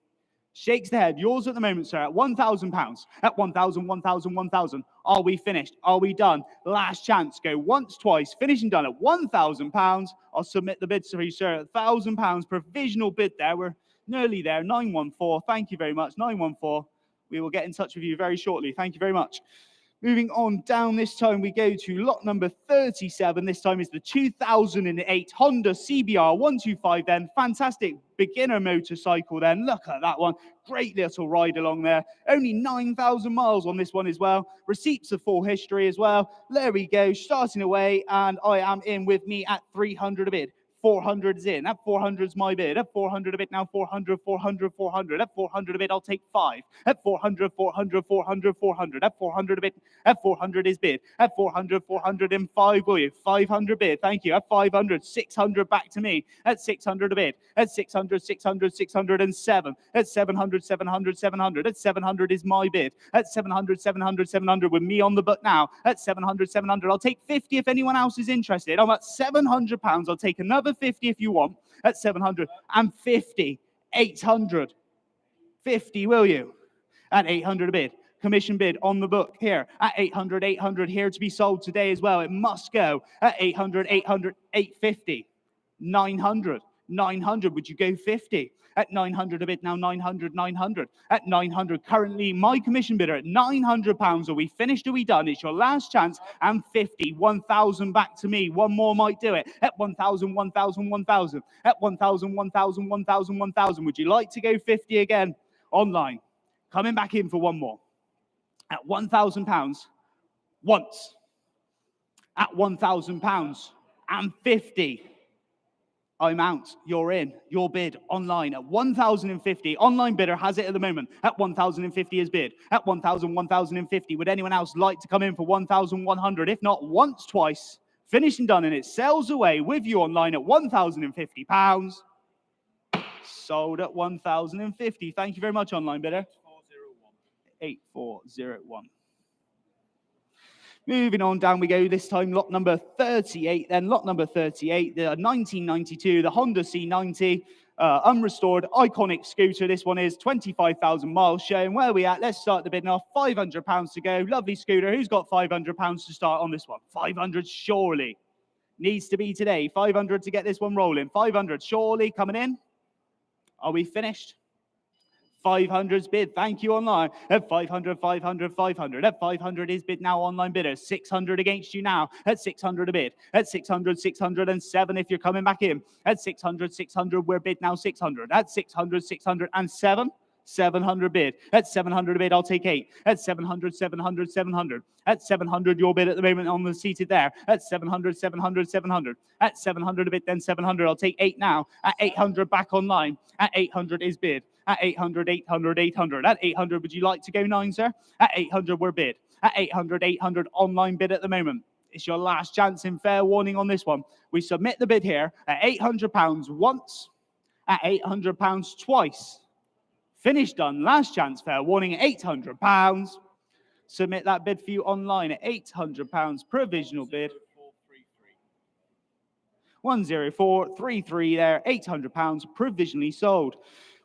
Shakes the head. Yours at the moment, sir, at £1,000. At 1,000, 1,000, 1,000. Are we finished? Are we done? Last chance. Go once, twice. Finish and done at £1,000. I'll submit the bid for you, sir. £1,000 provisional bid there. We're nearly there. 914. Thank you very much. 914. We will get in touch with you very shortly. Thank you very much. Moving on down, this time we go to lot number 37. This time is the 2008 Honda CBR125 then. Fantastic beginner motorcycle then. Look at that one. Great little ride along there. Only 9,000 miles on this one as well. Receipts of full history as well. There we go, starting away, and I am in with me at 300 a bid. 400 is in. At 400 is my bid. At 400 a bid now. 400, 400, 400. At 400 a bid, I'll take 5. At 400, 400, 400, 400. At 400 a bid. At 400 is bid. At 400, 405, will you? 500 bid. Thank you. At 500, 600 back to me. At 600 a bid. At 600, 600, 607. At 700, 700, 700. At 700 is my bid. At 700, 700, 700 with me on the book now. At 700, 700, I'll take 50 if anyone else is interested. I'm at £700. I'll take another 50 if you want. At 750, 800, 50, will you? At 800 a bid. Commission bid on the book here. At 800, 800 here to be sold today as well. It must go. At 800, 800, 850, 900, 900. Would you go 50? At 900 a bid now. 900, 900. At 900, currently my commission bidder at £900. Are we finished? Are we done? It's your last chance. And 50, 1,000 back to me. One more might do it. At 1,000, 1,000, 1,000. At 1,000, 1,000, 1,000, 1,000. Would you like to go 50 again? Online. Coming back in for one more. At £1,000 once. At £1,000 and 50. I'm out. You're in. Your bid online at 1,050. Online bidder has it at the moment. At 1,050 is bid. At 1,000, 1,050. Would anyone else like to come in for 1,100? If not, once, twice. Finished and done, and it sells away with you online at £1,050. Sold at 1,050. Thank you very much, online bidder. 8401. Moving on down we go, this time lot number 38, then lot number 38, the 1992, the Honda C90, unrestored, iconic scooter. This one is 25,000 miles showing. Where are we at? Let's start the bidding off. £500 to go. Lovely scooter. Who's got £500 to start on this one? 500 surely. Needs to be today. 500 to get this one rolling. 500 surely coming in. Are we finished? 500's bid. Thank you online. At 500, 500, 500. At 500 is bid now, online bidder. 600 against you now. At 600 a bid. At 600, 607 if you're coming back in. At 600, 600, we're bid now 600. At 600, 607. 700 bid. At 700 a bid, I'll take 8. At 700, 700, 700. At 700, your bid at the moment on the seated there. At 700, 700, 700. At 700 a bid, then 700. I'll take 8 now. At 800, back online. At 800 is bid. At 800, 800, 800. At 800, would you like to go 9, sir? At 800, we're bid. At 800, 800, online bid at the moment. It's your last chance, in fair warning on this one. We submit the bid here at £800 once. At £800 twice. Finish done. Last chance, fair warning, £800. Submit that bid for you online at £800. Provisional bid. 10433 there, £800 provisionally sold.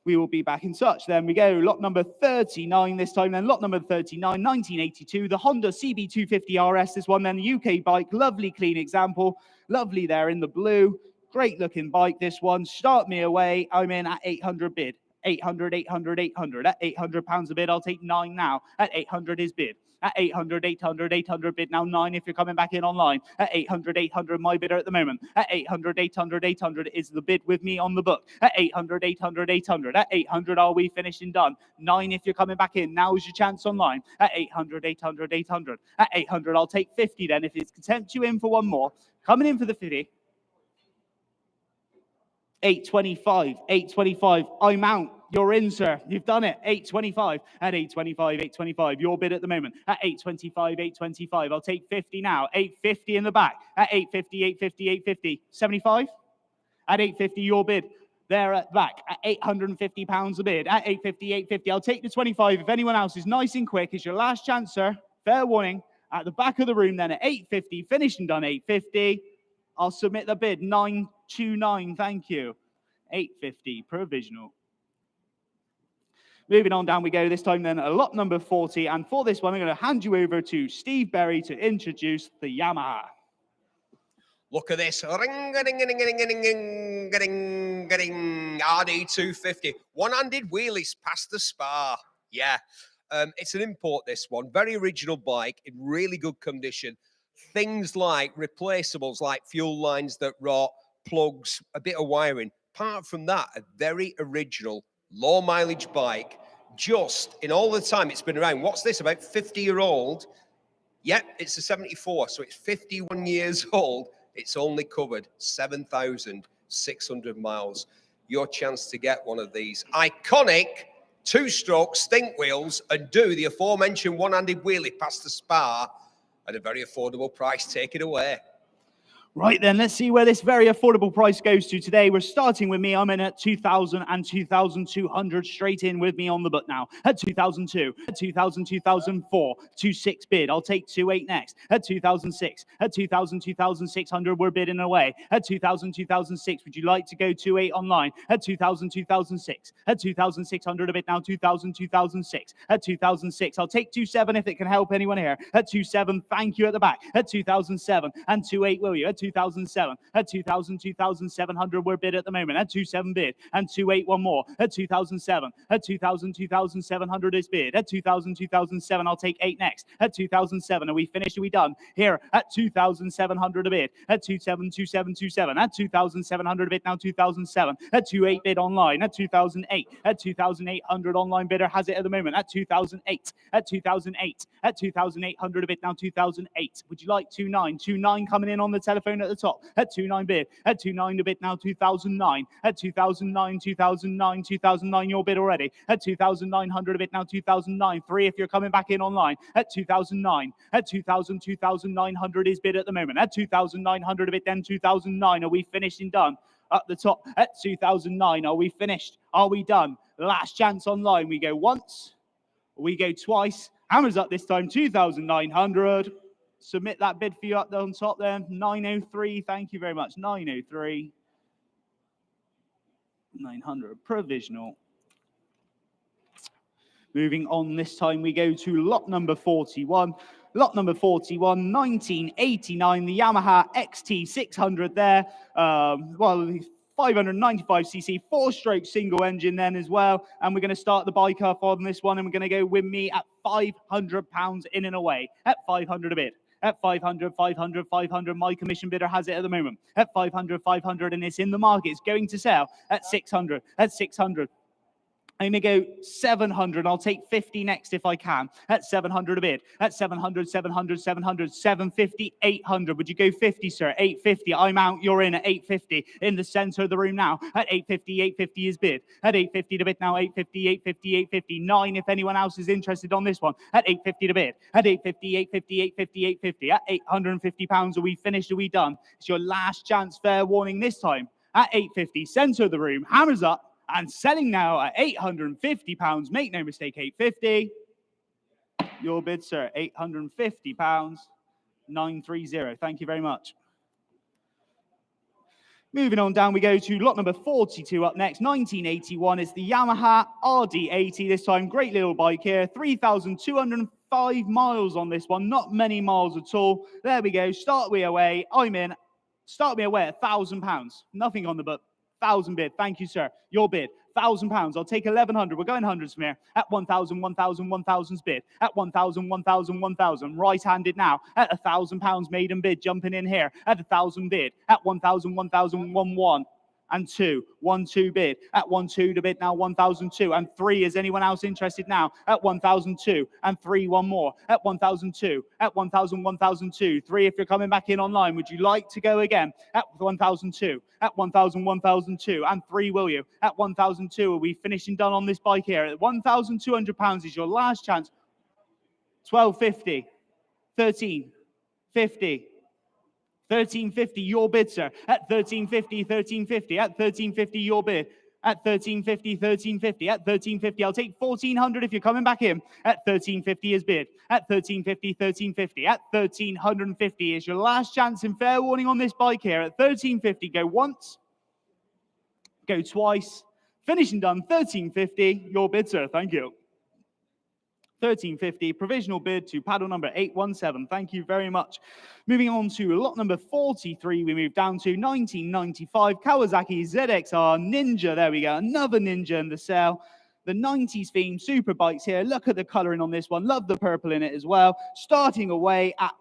We will be back in touch. Then we go. Lot number 39 this time. Then lot number 39, 1982, the Honda CB250 RS. This one then, the UK bike. Lovely, clean example. Lovely there in the blue. Great looking bike, this one. Start me away. I'm in at 800 bid. 800, 800, 800. At £800 a bid, I'll take 9 now. At 800 is bid. At 800, 800, 800 bid now 9 if you're coming back in online. At 800, 800, my bidder at the moment. At 800, 800, 800 is the bid with me on the book. At 800, 800, 800. At 800, are we finished and done? 9 if you're coming back in. Now is your chance online. At 800, 800, 800. At 800, I'll take 50 then if it's content you in for one more. Coming in for the 50. 825, 825. I'm out. You're in, sir. You've done it. 825. At 825, 825. Your bid at the moment. At 825, 825. I'll take 50 now. 850 in the back. At 850, 850, 850. 75. At 850, your bid. There at the back. At £850 a bid. At 850, 850. I'll take the 25. If anyone else is nice and quick, it's your last chance, sir. Fair warning. At the back of the room then at 850. Finished and done 850. I'll submit the bid. 929. Thank you. 850 provisional. Moving on down we go, this time then lot number 40. And for this one, I'm going to hand you over to Steve Berry to introduce the Yamaha. Look at this. RD250. One-handed wheelies past the spar. Yeah. It's an import, this one. Very original bike in really good condition. Things like replaceables, like fuel lines that rot, plugs, a bit of wiring. Apart from that, a very original, low mileage bike. Just in all the time it's been around. What's this, about 50-year-old? Yep, it's a 74, so it's 51 years old. It's only covered 7,600 miles. Your chance to get one of these iconic two-stroke stink wheels and do the aforementioned one-handed wheelie past the spar at a very affordable price. Take it away. Right then, let's see where this very affordable price goes to today. We're starting with me. I'm in at 2,000 and 2,200 straight in with me on the book now. At 2,002, at 2,000, 2,004, 2,600 bid. I'll take 2,800 next. At 2,006, at 2,000, 2,600, we're bidding away. At 2,000, 2,006, would you like to go 2,800 online? At 2,000, 2,006, at 2,600 a bid now. 2,000, 2,006, at 2,006. I'll take 2,700 if it can help anyone here. At 2,700, thank you at the back. At 2,007 and 2,800, will you? At 2,007, at 2,000, 2,700, we're bid at the moment. At 2,700 bid, and 2,800 one more. At 2,007, at 2,000, 2,700 is bid. At 2,000, 2,007, I'll take 8 next. At 2,007, are we finished? Are we done? Here, at 2,700 a bid. At 2,700, 2,727, at 2,700 a bid now. 2,007, at 2,800 bid online. At 2,008, at 2,800 online bidder has it at the moment. At 2,008, at 2,008, at 2,800 a bid now. 2,008. Would you like 2,900? 2,900 coming in on the telephone at the top. At 2,900 bid. At 2,900 a bid now. 2,009. At 2,009, 2,009, 2,009 your bid already. At 2,900 a bid now. 2,009. 3 if you're coming back in online. At 2,009. At 2,000, 2,900 is bid at the moment. At 2,900 a bid, then 2,009. Are we finished and done? Up the top at 2,009. Are we finished? Are we done? Last chance online. We go once. We go twice. Hammers up this time. 2,900. Submit that bid for you up there on top there. 903. Thank you very much. 903. 900. Provisional. Moving on, this time we go to lot number 41. Lot number 41, 1989, the Yamaha XT600 there. 595cc, 4-stroke single engine then as well. And we're going to start the bike up on this one, and we're going to go with me at £500 in and away. At 500 a bid. At 500, 500, 500. My commission bidder has it at the moment. At 500, 500, and it's in the market. It's going to sell at 600. At 600. I'm going to go 700. I'll take 50 next if I can. At 700 a bid. At 700, 700, 700, 750, 800. Would you go 50, sir? 850. I'm out. You're in at 850. In the center of the room now. At 850, 850 is bid. At 850 to bid now. 850, 850, 850. 9 if anyone else is interested on this one. At 850 to bid. At 850, 850, 850, 850. At £850. Are we finished? Are we done? It's your last chance. Fair warning this time. At 850. Center of the room. Hammers up. And selling now at £850. Make no mistake, 850. Your bid, sir, £850. 930. Thank you very much. Moving on down, we go to lot number 42 up next. 1981 is the Yamaha RD80. This time, great little bike here. 3,205 miles on this one. Not many miles at all. There we go. Start me away. I'm in. Start me away at £1,000. Nothing on the book. 1,000 bid. Thank you, sir. Your bid. £1,000. I'll take 1,100. We're going hundreds from here. At 1,000, 1,000, 1,000's bid. At 1,000, 1,000, 1,000. Right-handed now. At £1,000 maiden bid. Jumping in here. At 1,000 bid. At 1,000, 1,000, 1,1. And 2. 1, 2 bid. At 1, 2 to bid now. 1,002. And 3. Is anyone else interested now? At 1,002. And 3. 1 more. At 1,002. At 1,000. 1,002. 3. If you're coming back in online, would you like to go again? At 1,002. At 1,000. 1,002. And 3. Will you? At 1,002. Are we finishing done on this bike here? At £1,200 is your last chance. 1,250. 1,350. 1,350, your bid, sir. At 1,350, 1,350. At 1,350, your bid. At 1,350, 1,350. At 1,350, I'll take 1,400 if you're coming back in. At 1,350 is bid. At 1,350, 1,350. At 1,350 is your last chance, and fair warning on this bike here. At 1,350, go once, go twice. Finishing done, 1350. Your bid, sir. Thank you. 1350, provisional bid to paddle number 817. Thank you very much. Moving on to lot number 43, we move down to 1995 Kawasaki ZXR Ninja. There we go, another Ninja in the sale. The 90s theme super bikes here. Look at the coloring on this one. Love the purple in it as well. Starting away at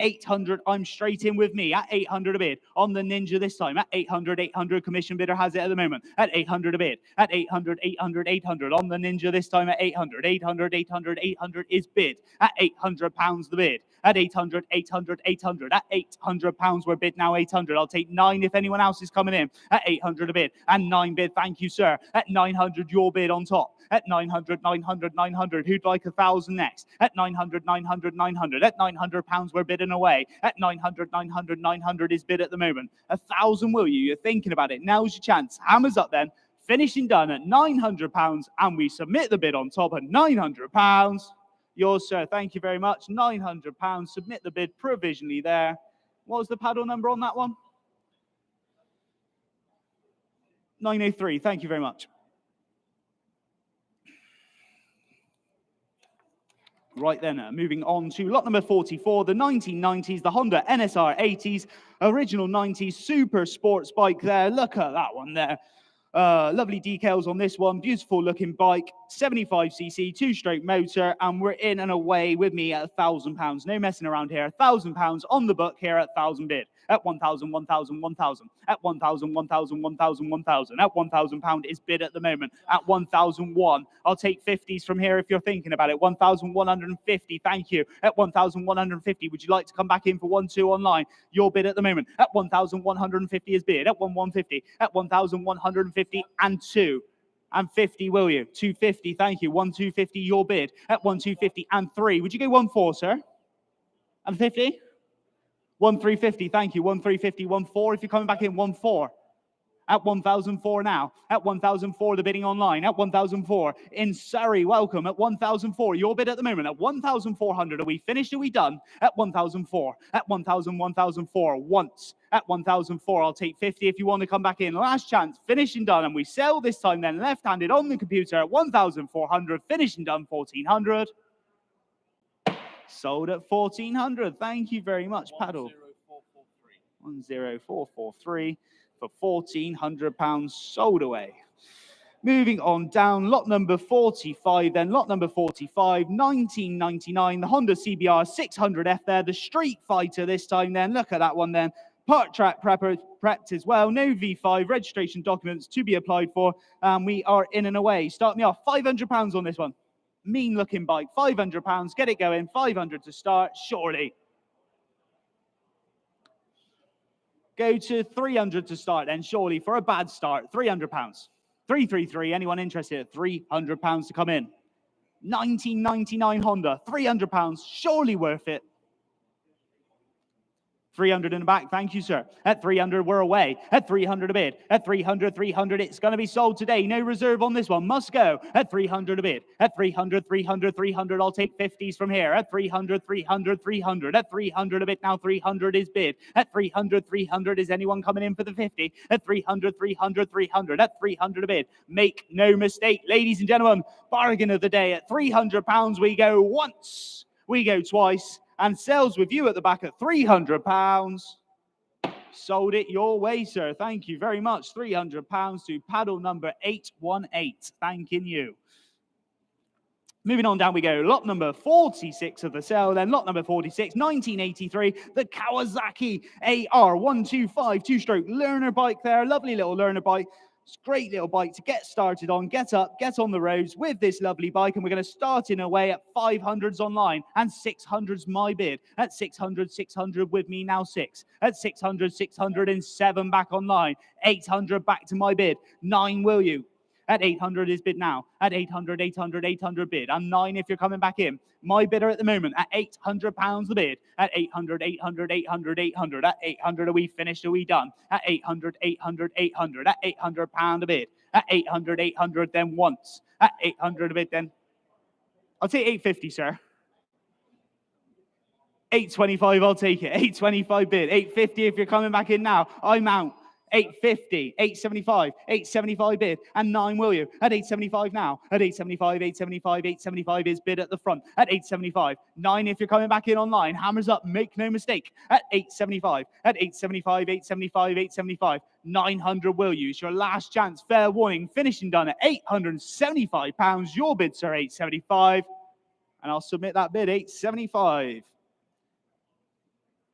800, I'm straight in with me at 800 a bid on the Ninja this time at 800, 800. Commission bidder has it at the moment at 800 a bid at 800, 800, 800 on the Ninja this time at 800, 800, 800, 800 is bid at 800 pounds the bid at 800, 800, 800 at 800 pounds. We're bid now 800. I'll take 9 if anyone else is coming in at 800 a bid and 9 bid. Thank you, sir. At 900, your bid on top. At 900, 900, 900. Who'd like 1,000 next? At 900, 900, 900. At 900 pounds, we're bidding away. At 900, 900, 900 is bid at the moment. 1,000, will you? You're thinking about it. Now's your chance. Hammers up then. Finishing done at 900 pounds, and we submit the bid on top at 900 pounds. Yours, sir. Thank you very much. 900 pounds. Submit the bid provisionally there. What was the paddle number on that one? 903. Thank you very much. Right then, moving on to lot number 44, the 1990s, the Honda NSR 80s, original 90s super sports bike there. Look at that one there. Lovely decals on this one. Beautiful looking bike. 75cc, 2-stroke motor, and we're in and away with me at £1,000. No messing around here. £1,000 on the book here at 1,000 bid. At 1,000, 1,000, 1,000. At 1,000, 1,000, 1,000, 1,000. At £1,000 is bid at the moment. At 1,001, I'll take 50s from here if you're thinking about it. 1,150, thank you. At 1,150, would you like to come back in for 1-2 online? Your bid at the moment. At 1,150 is bid. At 1,150. At 1,150 and 2. And 50, will you? 250, thank you. 1,250, your bid. At 1,250 and 3. Would you go 1,4, sir? And 50? 1,350, thank you. 1,350, 1,4. If you're coming back in, 1,4. At 1,004 now. At 1,004, the bidding online. At 1,004 in Surrey, welcome. At 1,004, your bid at the moment. At 1,400, are we finished? Are we done? At 1,004. At 1,000, 1,004 once. At 1,004, I'll take 50 if you want to come back in. Last chance, finishing done, and we sell this time then left-handed on the computer at 1,400, finishing done 1,400. Sold at 1,400. Thank you very much, paddle. 10443 for £1,400 sold away. Moving on down, lot number 45 then. Lot number 45, 1999, the Honda CBR600F there, the Streetfighter this time then. Look at that one then. Part track prepped as well. No V5 registration documents to be applied for. We are in and away. Start me off. £500 on this one. Mean looking bike. £500. Get it going. 500 to start. Surely. Go to 300 to start then. Surely for a bad start. £300. 333. Anyone interested? £300 to come in. 1999 Honda. £300. Surely worth it. 300 in the back, thank you, sir. At 300, we're away. At 300 a bid. At 300, 300, it's going to be sold today. No reserve on this one. Must go. At 300 a bid. At 300, 300, 300, I'll take 50s from here. At 300, 300, 300. At 300 a bid. Now 300 is bid. At 300, 300, is anyone coming in for the 50? At 300, 300, 300. At 300 a bid. Make no mistake, ladies and gentlemen, bargain of the day. At £300, we go once. We go twice. And sells with you at the back at £300. Sold it your way, sir. Thank you very much. £300 to paddle number 818. Thanking you. Moving on down we go. Lot number 46 of the sale. Then lot number 46, 1983, the Kawasaki AR125 2-stroke learner bike there. Lovely little learner bike. It's a great little bike to get started on, get up, get on the roads with this lovely bike. And we're going to start in a way at 500s online and 600s my bid. At 600, 600 with me now 6. At 600, 607 back online. 800 back to my bid. 9 will you? At 800 is bid now. At 800, 800, 800 bid. And 9 if you're coming back in. My bidder at the moment at £800 the bid. At 800, 800, 800, 800. At 800, are we finished? Are we done? At 800, 800, 800. At £800 a bid. At 800, 800, then once. At 800 a bid, then. I'll take 850, sir. 825, I'll take it. 825 bid. 850 if you're coming back in now. I'm out. 850, 875, 875 bid, and 9 will you? At 875 now, at 875, 875, 875 is bid at the front, at 875, 9 if you're coming back in online, hammers up, make no mistake, at 875, at 875, 875, 875, 900 will you? It's your last chance, fair warning, finishing done at £875, your bid, sir, 875, and I'll submit that bid, 875.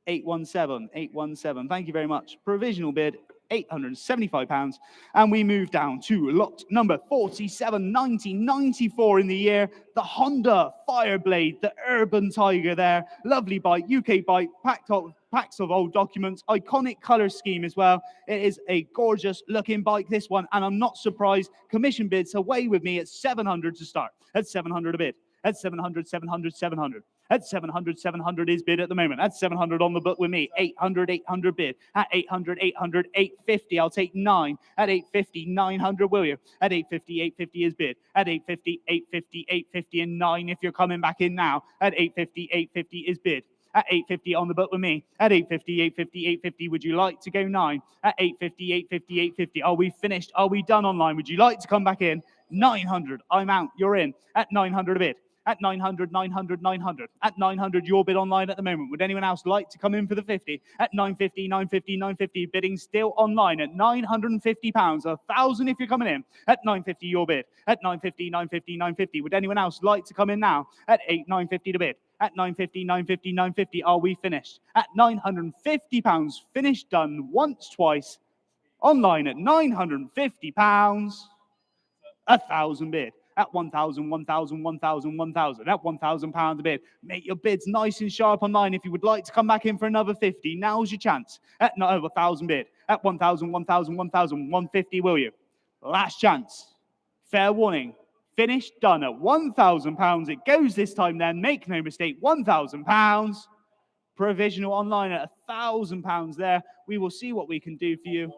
817, 817. Thank you very much. Provisional bid, £875. And we move down to lot number 47, 1994 in the year. The Honda Fireblade, the Urban Tiger there. Lovely bike, UK bike, packs of old documents, iconic color scheme as well. It is a gorgeous looking bike, this one. And I'm not surprised. Commission bids away with me at 700 to start. At 700 a bid. At 700, 700, 700. At 700, 700 is bid at the moment. At 700 on the book with me. 800, 800 bid. At 800, 800, 850. I'll take 9. At 850, 900 will you? At 850, 850 is bid. At 850, 850, 850 and 9 if you're coming back in now. At 850, 850 is bid. At 850 on the book with me. At 850, 850, 850, would you like to go 9? At 850, 850, 850. Are we finished? Are we done online? Would you like to come back in? 900. I'm out. You're in. At 900 a bid. At 900, 900, 900. At 900, your bid online at the moment. Would anyone else like to come in for the 50? At 950, 950, 950, bidding still online at £950. 1,000 if you're coming in. At 950, your bid. At 950, 950, 950. Would anyone else like to come in now? At 950 to bid. At 950, 950, 950. Are we finished? At £950. Finished, done once, twice. Online at £950. 1,000 bid. At 1,000, 1,000, 1,000, 1,000. At £1,000 a bid. Make your bids nice and sharp online. If you would like to come back in for another 50, now's your chance. At 1,000 bid. At 1,000, 1,000, 1,000, 150, will you? Last chance. Fair warning. Finished, done at £1,000. It goes this time then. Make no mistake, £1,000. Provisional online at £1,000 there. We will see what we can do for you.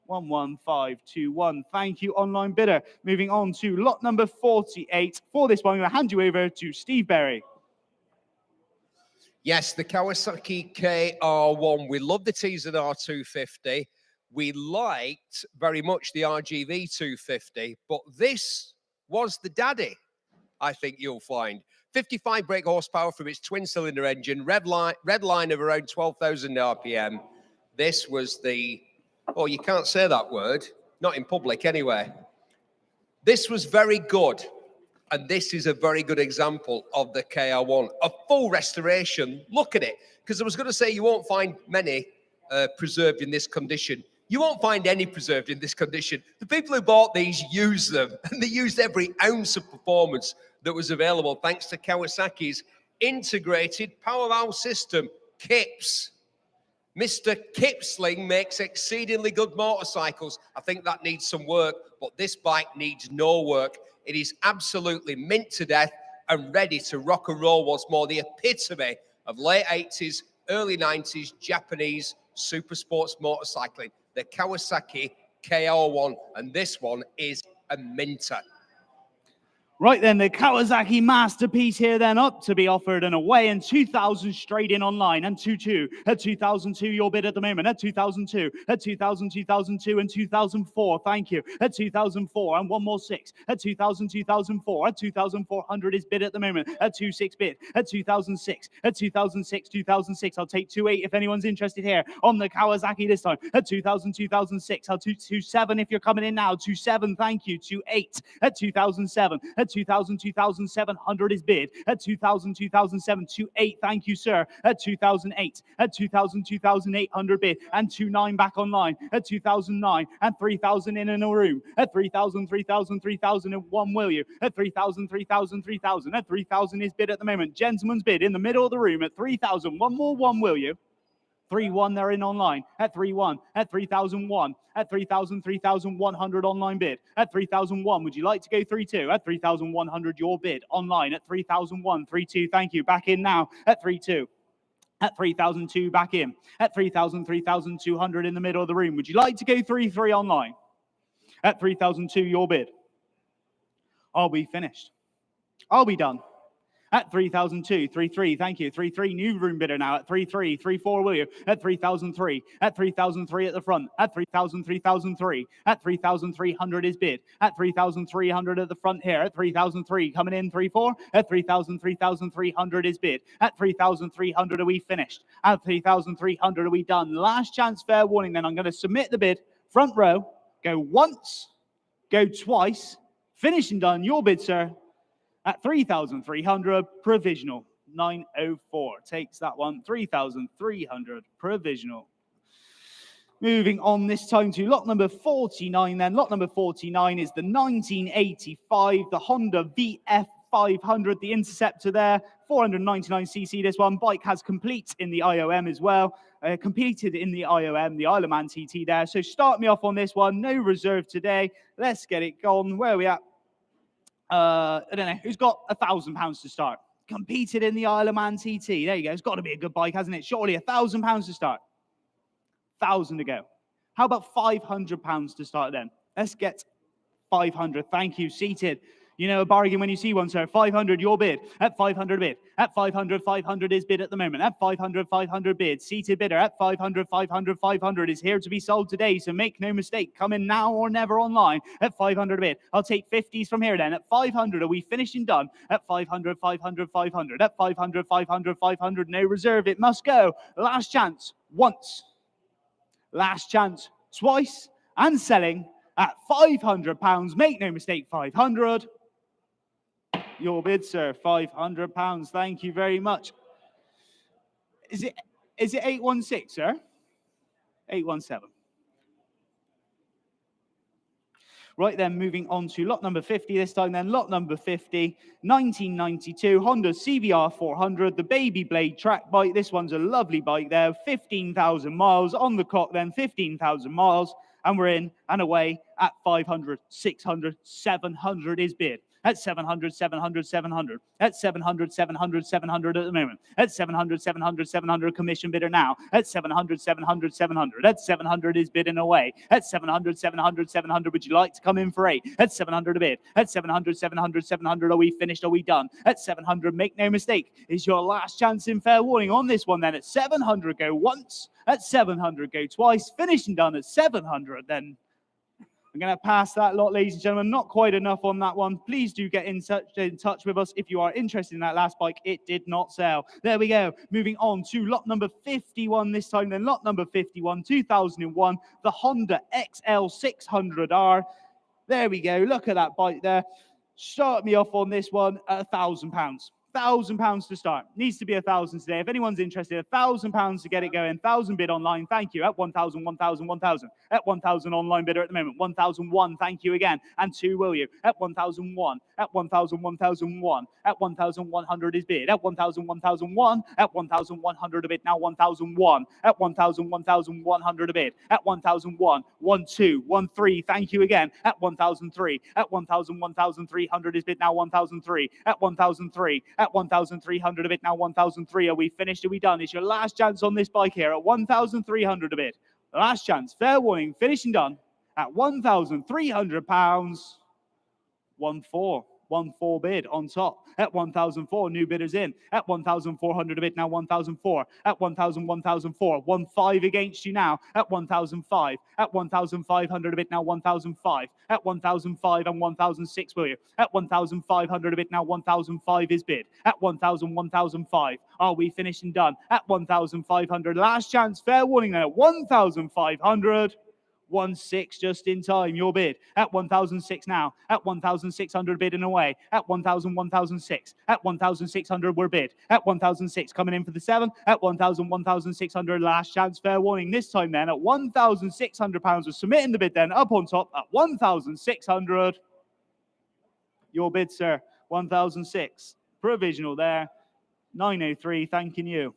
11521. Thank you, online bidder. Moving on to lot number 48. For this one, I'm going to hand you over to Steve Berry. Yes, the Kawasaki KR1. We love the TZR250. We liked very much the RGV250, but this was the daddy, I think you'll find. 55 brake horsepower from its twin-cylinder engine, red line of around 12,000 RPM. This was the... Oh, you can't say that word. Not in public, anyway. This was very good. And this is a very good example of the KR1. A full restoration. Look at it. Because I was going to say you won't find many preserved in this condition. You won't find any preserved in this condition. The people who bought these used them. And they used every ounce of performance that was available thanks to Kawasaki's integrated powerhouse system, KIPS. Mr. Kipsling makes exceedingly good motorcycles. I think that needs some work, but this bike needs no work. It is absolutely mint to death and ready to rock and roll once more. The epitome of late 80s, early 90s Japanese super sports motorcycling. The Kawasaki KR1, and this one is a minter. Right then, the Kawasaki masterpiece here then up to be offered and away in 2,000 straight in online and 2-2. At 2002, your bid at the moment. At 2002, at 2000, 2002 and 2004. Thank you. At 2004 and one more 6. At 2000, 2004. At 2,400 is bid at the moment. At 26 bid. At 2006. At 2006, 2006. I'll take 28 if anyone's interested here on the Kawasaki this time. At 2000, 2006. I'll 27 if you're coming in now. 27, thank you. 28. At 2007. At 2,000, 2,700 is bid. At 2,000, 2007, 28, thank you, sir. At 2008, at 2,000, 2,800 bid. And 29 back online. At 2009, and 3,000 in a room. At 3,000, 3,000, 3,001, will you? At 3,000, 3,000, 3,000. At 3,000 is bid at the moment. Gentleman's bid in the middle of the room at 3,000. One more one, will you? 3-1, they're in online. At 3-1, at 3,001, at 3,000, 3,100 online bid. At 3,001, would you like to go 3-2? At 3,100, your bid online. At 3,001, 3-2, thank you. Back in now. At 3-2. At 3,002, back in. At 3,000, 3,200 in the middle of the room. Would you like to go 3-3 online? At 3,002, your bid. Are we finished? Are we done? At 3,002, 3,3, thank you. 3,3, new room bidder now at 3,3, 3,4, will you? At 3,003, at 3,003 at the front, at 3,000, 3,003, at 3,300 is bid, at 3,300 at the front here, at 3,003 coming in 3,4, at 3,000, 3,300 is bid, at 3,300 are we finished, at 3,300 are we done. Last chance, fair warning then. I'm going to submit the bid, front row, go once, go twice, finish and done. Your bid, sir. At 3,300, provisional, 904. Takes that one, 3,300, provisional. Moving on this time to lot number 49 then. Lot number 49 is the 1985, the Honda VF500, the Interceptor there, 499cc this one. Bike has complete in the IOM as well. Competed in the IOM, the Isle of Man TT there. So start me off on this one. No reserve today. Let's get it gone. Where are we at? I don't know, who's got £1,000 to start? Competed in the Isle of Man TT. There you go. It's got to be a good bike, hasn't it? Surely £1,000 to start. 1,000 to go. How about £500 to start then? Let's get 500. Thank you. Seated. You know, a bargain when you see one, sir. 500, your bid. At 500 bid. At 500, 500 is bid at the moment. At 500, 500 bid. Seated bidder at 500, 500, 500 is here to be sold today. So make no mistake. Come in now or never online. At 500 bid. I'll take 50s from here then. At 500, are we finished and done? At 500, 500, 500. At 500, 500, 500. No reserve. It must go. Last chance. Once. Last chance. Twice. And selling at £500. Make no mistake. 500. Your bid, sir, £500. Thank you very much. Is it 816, sir? 817. Right then, moving on to lot number 50 this time then. Lot number 50, 1992 Honda CBR400, the baby blade track bike. This one's a lovely bike there, 15,000 miles on the clock then, 15,000 miles. And we're in and away at 500, 600, 700 is bid. At 700, 700, 700. At 700, 700, 700 at the moment. At 700, 700, 700 commission bidder now. At 700, 700, 700. At 700 is bidding away. At 700, 700, 700. Would you like to come in for 8? At 700 a bid. At 700, 700, 700. Are we finished? Are we done? At 700, make no mistake, is your last chance in fair warning on this one then. At 700, go once. At 700, go twice. Finished and done at 700 then. I'm going to pass that lot, ladies and gentlemen. Not quite enough on that one. Please do get in touch with us if you are interested in that last bike. It did not sell. There we go. Moving on to lot number 51 this time. Then lot number 51, 2001, the Honda XL600R. There we go. Look at that bike there. Start me off on this one at £1,000. £1,000 to start. Needs to be 1,000 today. If anyone's interested, £1,000 to get it going. 1,000 bid online. Thank you. At 1,000, 1,000, 1,000. At 1,000 online bidder at the moment. 1,001. Thank you again. And 2 will you? At 1,001. At 1,000, 1,001. At 1,100 is bid. At 1,000, 1,001. At 1,100 a bid. Now 1,001. At 1,000, 1,100 a bid. At 1,001. 1, 2, 1, 3. Thank you again. At 1,003. At 1,000, 1,300 is bid. Now 1,003. At 1,003. At 1,300 a bit, now 1,003. Are we finished? Are we done? It's your last chance on this bike here at 1,300 a bit. Last chance, fair warning, finished and done at £1,300. 1,414 bid on top. At 1,004, new bidders in. At 1,400 a bit, now 1,004. At 1,000, 1,004. 1,500 against you now. At 1,005. At 1,500 a bit, now 1,005. At 1,005 and 1,006, will you? At 1,500 a bit, now 1,005 is bid. At 1,000, 1,005. Are we finished and done? At 1,500. Last chance, fair warning then at 1,500. 1,600 just in time, your bid. At 1,006 now. At 1,600 bidding away. At 1,000, 1,006. At 1,600 we're bid. At 1,006 coming in for the 7. At 1,000, 1,600 last chance, fair warning. This time then at £1,600 was submitting the bid then up on top at 1,600. Your bid, sir. 1,006. Provisional there. 903, thanking you.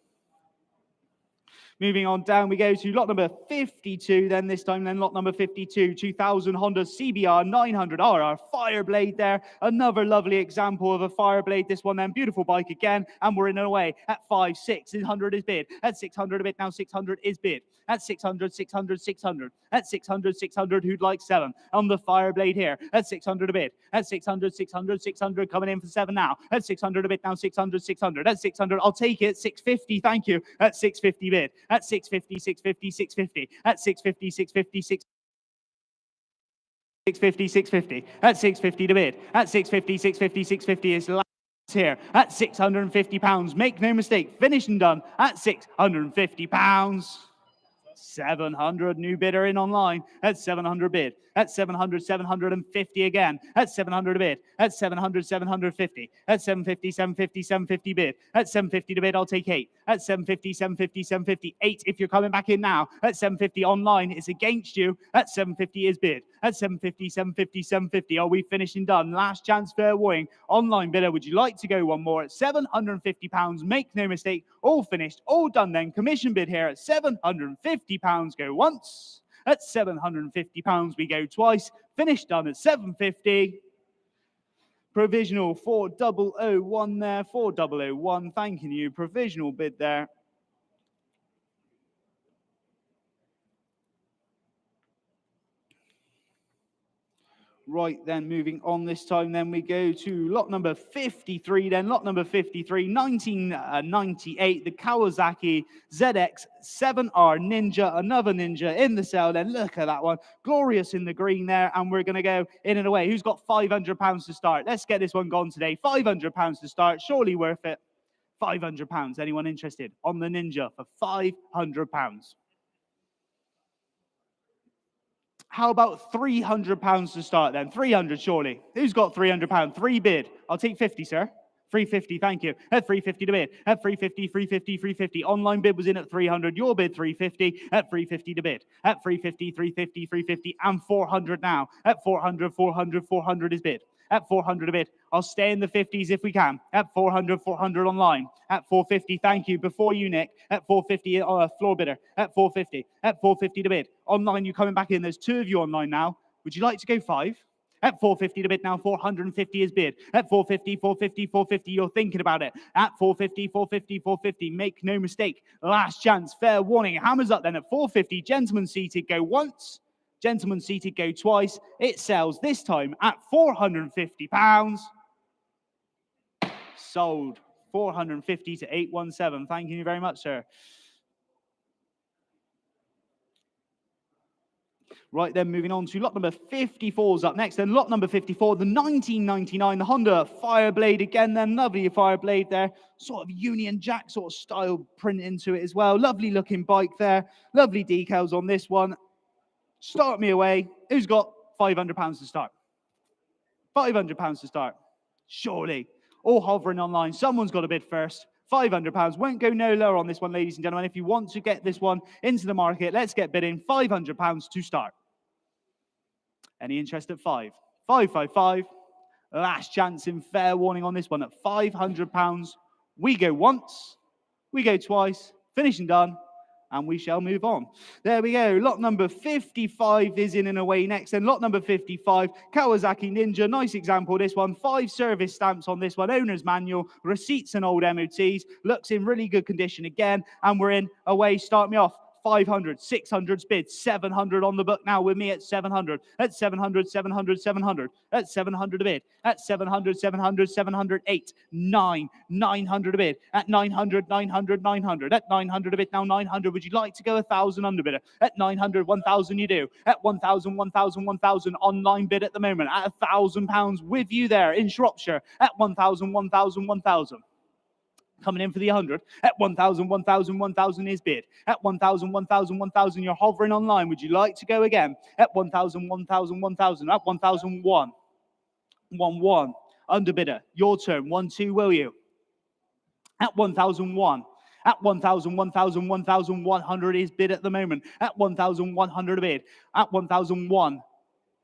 Moving on down, we go to lot number 52, then this time, then lot number 52, 2000 Honda CBR900RR Fireblade there. Another lovely example of a Fireblade, this one then, beautiful bike again, and we're in and away at 5, 600 is bid. At 600 a bit now, 600 is bid. At 600, 600, 600. At 600, 600, who'd like 7? On the Fireblade here, at 600 a bit. At 600, 600, 600, coming in for 7 now. At 600 a bit now, 600, 600. At 600, I'll take it, 650, thank you. At 650 bid. At 650, 650, 650. At 650, 650, 650, 650. At 650 to bid. At 650, 650, 650 is last here. At £650. Make no mistake, finished and done at £650. 700, new bidder in online. At 700 bid. At 700, 750 again. At 700 a bid. At 700, 750. At 750, 750, 750 bid. At 750 to bid, I'll take 8. At 750, 750, 750. 8 if you're coming back in now. At 750 online, it's against you. At 750 is bid. At 750, 750, 750. Are we finished and done? Last chance, fair warning. Online bidder, would you like to go one more? At £750. Make no mistake, all finished, all done then. Commission bid here at £750. Go once. At £750, we go twice. Finished done at 750. Provisional 4001 there, 4001. Thanking you. Provisional bid there. Right, then moving on this time, then we go to lot number 53, then lot number 53, 1998, the Kawasaki ZX7R Ninja, another Ninja in the cell, then look at that one, glorious in the green there, and we're going to go in and away. Who's got £500 to start? Let's get this one gone today. £500 to start, surely worth it. £500, anyone interested? On the Ninja for £500. How about £300 to start then? 300 surely. Who's got £300? 3 bid. I'll take 50, sir. 350, thank you. At 350 to bid. At 350, 350, 350. Online bid was in at 300. Your bid 350. At 350 to bid. At 350, 350, 350, and 400 now. At 400, 400, 400 is bid. At 400 a bid. I'll stay in the 50s if we can. At 400, 400 online. At 450, thank you. Before you, Nick. At 450, floor bidder. At 450. At 450 to bid. Online, you coming back in. There's 2 of you online now. Would you like to go 5? At 450 to bid now, 450 is bid. At 450, 450, 450, you're thinking about it. At 450, 450, 450, make no mistake. Last chance, fair warning. Hammers up then at 450. Gentlemen seated, go once. Gentlemen seated, go twice. It sells this time at £450. Sold. 450 to 817. Thank you very much, sir. Right then, moving on to lot number 54 is up next. Then lot number 54, the 1999, the Honda Fireblade again. Then lovely Fireblade there, sort of Union Jack sort of style print into it as well. Lovely looking bike there. Lovely decals on this one. Start me away. Who's got £500 to start? £500 to start. Surely. All hovering online. Someone's got to bid first. £500. Won't go no lower on this one, ladies and gentlemen. If you want to get this one into the market, let's get bidding. £500 to start. Any interest at 5? 555. Last chance in fair warning on this one at £500. We go once. We go twice. Finish and done. And we shall move on. There we go. Lot number 55 is in and away next. And lot number 55, Kawasaki Ninja. Nice example, this one. 5 service stamps on this one. Owner's manual, receipts and old MOTs. Looks in really good condition again. And we're in away. Start me off. 500, 600 bid, 700 on the book now with me at 700. At 700, 700, 700. At 700 a bid. At 700, 700, 700, 8, 9, 900 a bid. At 900, 900, 900. At 900 a bid now, 900. Would you like to go 1,000 under bidder? At 900, 1,000 you do. At 1,000, 1,000, 1,000 online bid at the moment. At £1,000 with you there in Shropshire. At 1,000, 1,000, 1,000. Coming in for the 100. At 1,000, 1,000, 1,000 is bid. At 1,000, 1,000, 1,000, you're hovering online. Would you like to go again? At 1,000, 1,000, 1,000. At 1,001. 1,1. Underbidder. Your turn. 1,2, will you? At 1,001. At 1,000, 1,000, 1,100 is bid at the moment. At 1,100 a bid. At 1,001.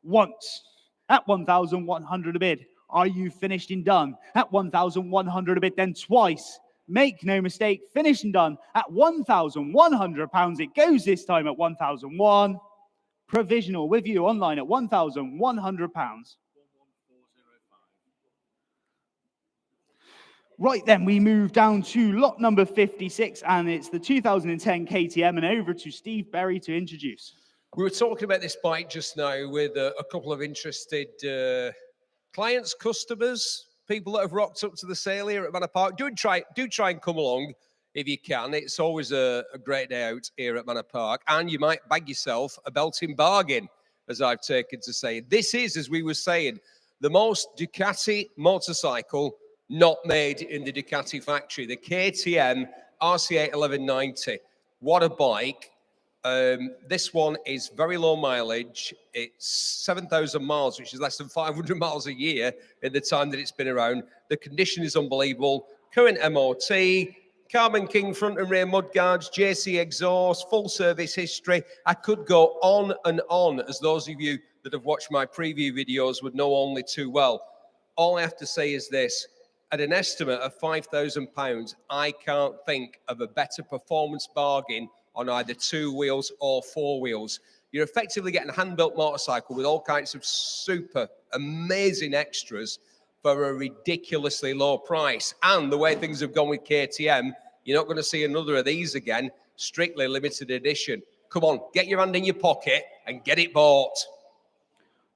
Once. At 1,100 a bid. Are you finished and done? At 1,100 a bid, then twice. Make no mistake, finished and done at £1,100. It goes this time at 1,001. Provisional with you online at £1,100. Right then, we move down to lot number 56, and it's the 2010 KTM, and over to Steve Berry to introduce. We were talking about this bike just now with a couple of interested clients, customers, people that have rocked up to the sale here at Manor Park. Do try and come along if you can. It's always a great day out here at Manor Park, and you might bag yourself a belting bargain, as I've taken to say. This is, as we were saying, the most Ducati motorcycle not made in the Ducati factory. The KTM RC8 1190. What a bike. This one is very low mileage. It's 7,000 miles, which is less than 500 miles a year in the time that it's been around. The condition is unbelievable. Current MOT, Carbon King front and rear mudguards, JC exhaust, full service history. I could go on and on, as those of you that have watched my preview videos would know only too well. All I have to say is this. At an estimate of £5,000, I can't think of a better performance bargain on either 2 wheels or 4 wheels. You're effectively getting a hand-built motorcycle with all kinds of super amazing extras for a ridiculously low price. And the way things have gone with KTM, you're not going to see another of these again, strictly limited edition. Come on, get your hand in your pocket and get it bought.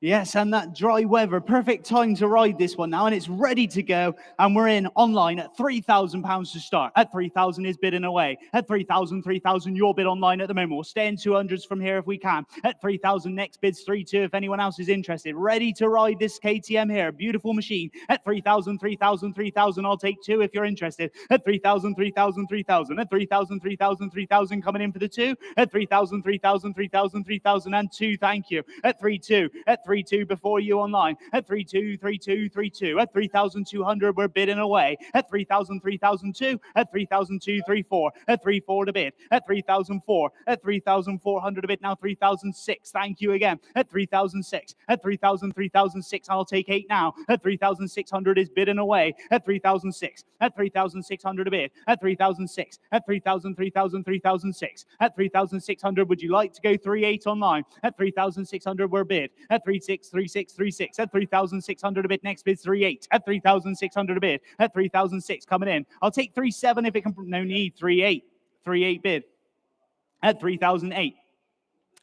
Yes, and that dry weather, perfect time to ride this one now, and it's ready to go. And we're in online at £3,000 to start. At 3,000 is bidding away. At 3,000, your bid online at the moment. We'll stay in 200s from here if we can. At 3,000, next bid's 3,200 if anyone else is interested. Ready to ride this KTM here, beautiful machine. At 3,000, I'll take 2 if you're interested. At 3,000, At 3,000, 3,000 coming in for the 2. At 3,000, and 2, thank you. At 3,2, at 3,2 before you online. At 3,2. At 3,200, we're bidding away. At 3,000, 3,002. At 3,002, 3,4. At 3,4 to bid. At 3,004. At 3,400 a bid. Now 3,006. Thank you again. At 3,006. At 3,000, 3,006. I'll take 8 now. At 3,600 is bidding away. At 3,006. At 3,600 a bid. At 3,006. At 3,000, 3,006. At 3,600, would you like to go 3,8 online? At 3,600, we're bid. At 3,636. At 3,600 a bid. Next bid's 3,8. At 3,600 a bid. At 3,006 coming in. I'll take 3,7 if it can. No need. 3,8. 3,8 bid. At 3,008.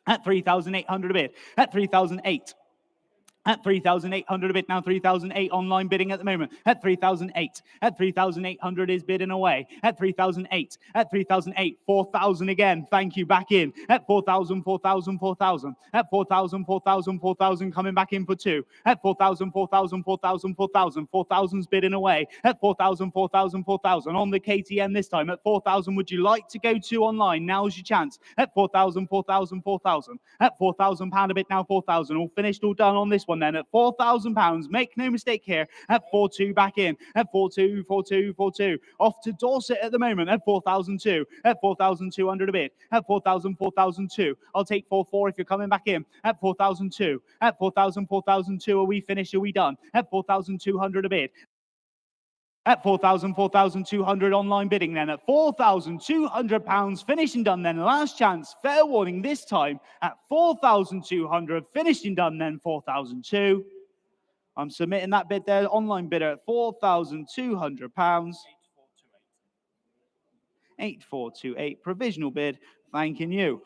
At 3,800 a bid. At 3,008. At 3,800 a bid. Now 3,008 online bidding at the moment. At 3,008. At 3,800 is bidding away. At 3,008. At 3,008. 4,000 again. Thank you. Back in. At 4,000. At 4,000 coming back in for 2. At 4,000. 4,000's bidding away. At 4,000. On the KTM this time. At 4,000, would you like to go 2 online? Now's your chance. At 4,000. At £4,000 a bid. Now 4,000. All finished, all done on this one then. At £4,000, make no mistake here. At 4,2 back in. At 4,2. Off to Dorset at the moment. At 4,002. At 4,200 a bid. At 4,002. I'll take 4,4 if you're coming back in. At 4,002. At 4,002. Are we finished? Are we done? At 4,200 a bid. At 4,200 online bidding then. At £4,200, finished and done then. Last chance, fair warning this time. At 4,200, finished and done then. 4,002. I'm submitting that bid there. Online bidder at £4,200. 8428. Provisional bid. Thanking you.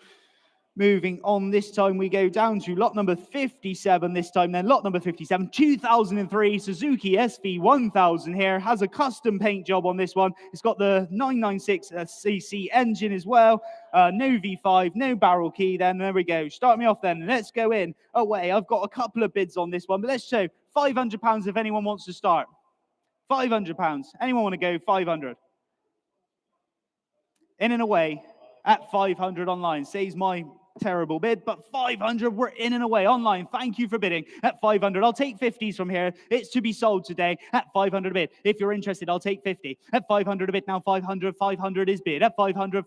Moving on, this time we go down to lot number 57 this time then. Lot number 57, 2003 Suzuki SV1000 here. Has a custom paint job on this one. It's got the 996cc engine as well. No V5, no barrel key then. There we go. Start me off then. Let's go in. Away. I've got a couple of bids on this one, but let's show £500 if anyone wants to start. £500. Anyone want to go 500? In and away at 500 online. Saves my terrible bid, but 500, we're in and away online. Thank you for bidding. At 500, I'll take 50s from here. It's to be sold today at 500 a bid. If you're interested, I'll take 50. At 500 a bid. Now 500 is bid. At 500,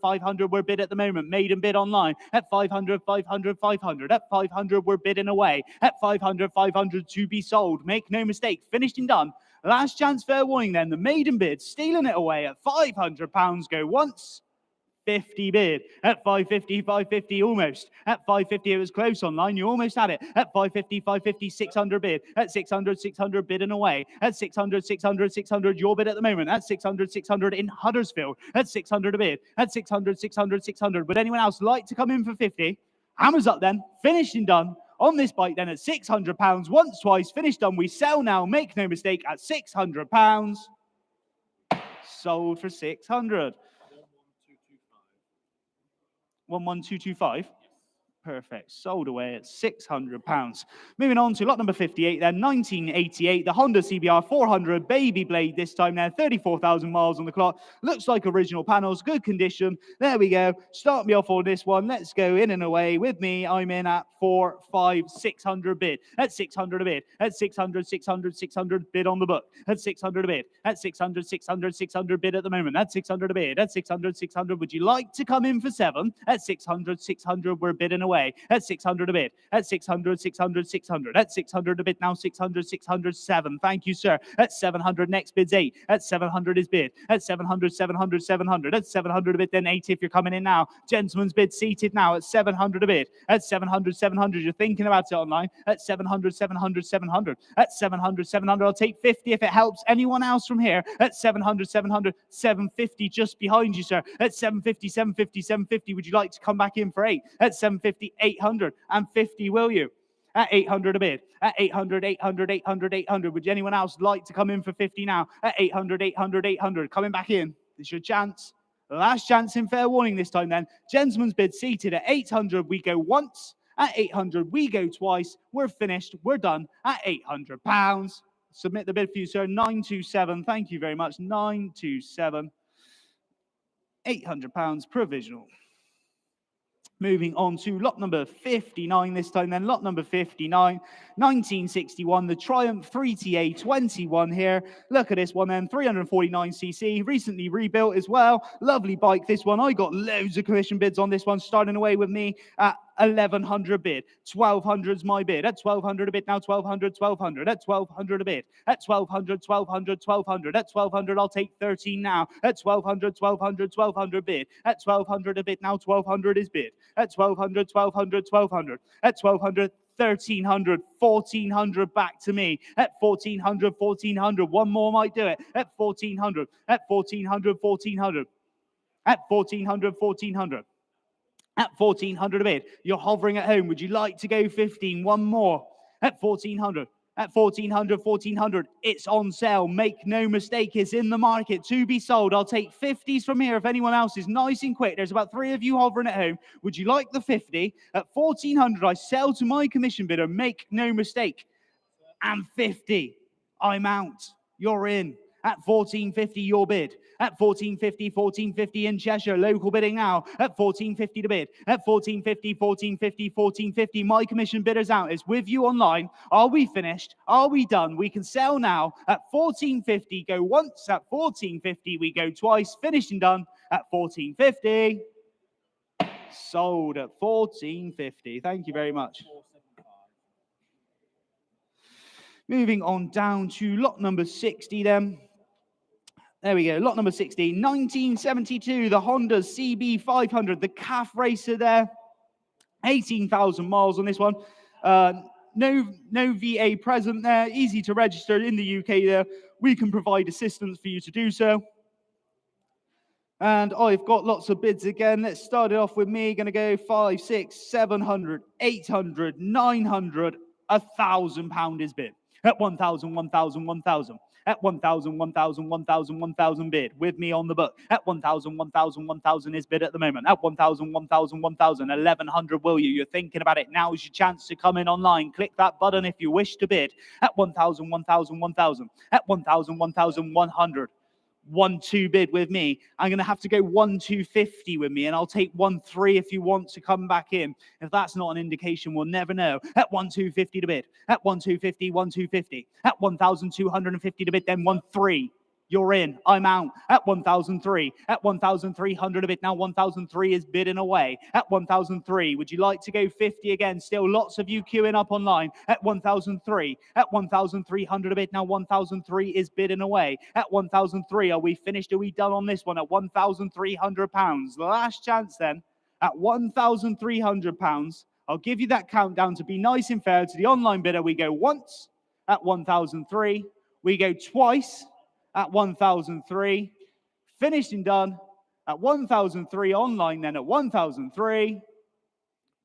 we're bid at the moment. Made and bid online. At 500. At 500, we're bidding away. At 500 to be sold. Make no mistake, finished and done Last chance, fair warning then. The maiden bid, stealing it away at £500. Go once. 50 bid at 550, 550 almost. At 550 it was close online, you almost had it. At 550, 550, 600 bid. At 600, 600 bid and away. At 600, 600, 600 your bid at the moment. At 600, 600 in Huddersfield. At 600 a bid. At 600, 600, 600. Would anyone else like to come in for 50? Hammers up then, finished and done. On this bike then at £600, once, twice, finished, done. We sell now, make no mistake, at £600. Sold for 600. 11225. Perfect. Sold away at £600. Moving on to lot number 58 then, 1988, the Honda CBR400 Baby Blade this time now, 34,000 miles on the clock. Looks like original panels, good condition. There we go. Start me off on this one. Let's go in and away with me. I'm in at 4, 5, 600 bid. At 600 a bid. At 600, 600, 600 bid on the book. At 600 a bid. At 600, 600, 600 bid at the moment. At 600 a bid. At 600, 600. Would you like to come in for 7? At 600, 600, we're bidding away. At 600 a bid. At 600, 600, 600. At 600 a bid now, 600, 600, 7. Thank you, sir. At 700, next bid's 8. At 700 is bid. At 700, 700, 700. At 700 a bid, then 8 if you're coming in now. Gentleman's bid seated now at 700 a bid. At 700, 700. You're thinking about it online. At 700, 700, 700. At 700, 700. I'll take 50 if it helps. Anyone else from here? At 700, 700, 750 just behind you, sir. At 750, 750, 750. Would you like to come back in for 8? At 750, 850, will you? At 800 a bid. At 800, 800, 800, 800. Would anyone else like to come in for 50 now? At 800, 800, 800. Coming back in. This is your chance. Last chance in fair warning this time then. Gentleman's bid seated at 800. We go once. At 800, we go twice. We're finished. We're done at £800. Submit the bid for you, sir. 927. Thank you very much. 927. £800 provisional. Moving on to lot number 59 this time then. Lot number 59, 1961, the Triumph 3TA21 here. Look at this one then, 349cc, recently rebuilt as well. Lovely bike, this one. I got loads of commission bids on this one, starting away with me at 1100 bid. 1200's my bid. At 1200 a bid now, 1200, 1200. At 1200 a bid. At 1200, 1200, 1200. At 1200, I'll take 13 now. At 1200, 1200, 1200 bid. At 1200 a bid now, 1200 is bid. At 1200, 1200, 1200. At 1200, 1300, 1400 back to me. At 1400, 1400. One more might do it. At 1400, at 1400, 1400. At 1400, 1400. At 1400 a bid. You're hovering at home. Would you like to go 15? One more. At 1400. At 1400, 1400. It's on sale. Make no mistake. It's in the market to be sold. I'll take 50s from here if anyone else is nice and quick. There's about 3 of you hovering at home. Would you like the 50? At 1400, I sell to my commission bidder. Make no mistake. And 50. I'm out. You're in. At 1450, your bid. At 1450, 1450 in Cheshire. Local bidding now. At 1450 to bid. At 1450, 1450, 1450. My commission bidder's out. It's with you online. Are we finished? Are we done? We can sell now. At 1450, go once. At 1450, we go twice. Finished and done. At 1450. Sold at 1450. Thank you very much. Moving on down to lot number 60 then. There we go, lot number 60, 1972, the Honda CB500, the calf racer there. 18,000 miles on this one. No VA present there, easy to register in the UK there. We can provide assistance for you to do so. And I've got lots of bids again. Let's start it off with me. Going to go 5, 6, 700, 800, 900, £1,000 is bid. At 1,000, 1,000, 1,000. At 1,000, 1,000, 1,000, 1,000 bid. With me on the book. At 1,000, 1,000, 1,000 is bid at the moment. At 1,000, 1,000, 1,000, 1,100 will you? You're thinking about it. Now is your chance to come in online. Click that button if you wish to bid. At 1,000, 1,000, 1,000. At 1,000, 1,000, 100. 1-2 bid with me. I'm going to have to go 1-250 with me, and I'll take 1-3 if you want to come back in. If that's not an indication, we'll never know. At 1-250 to bid. At 1-250, 1-250. At 1,250 to bid, then 1-3. You're in. I'm out at 1,003. At 1,300 a bit now. 1,003 is bidding away. At 1,003. Would you like to go 50 again? Still lots of you queuing up online. At 1,003. At 1,300 a bit now. 1,003 is bidding away. At 1,003. Are we finished? Are we done on this one? At £1,300. The last chance then. At £1,300. I'll give you that countdown to be nice and fair to the online bidder. We go once at 1,003. We go twice at 1,003, finished and done at 1,003 online, then at 1,003,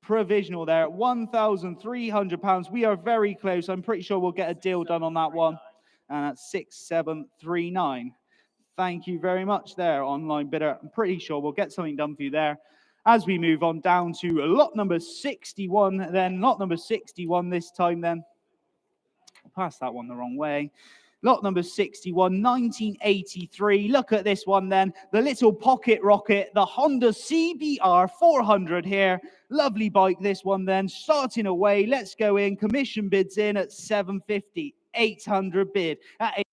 provisional there at £1,300. We are very close. I'm pretty sure we'll get a deal done on that one. And at 6,739. Thank you very much there, online bidder. I'm pretty sure we'll get something done for you there. As we move on down to lot number 61, then lot number 61 this time then. Pass that one the wrong way. Lot number 61, 1983. Look at this one then. The little pocket rocket, the Honda CBR400 here. Lovely bike, this one then. Starting away, let's go in. Commission bids in at 750, 800 bid. At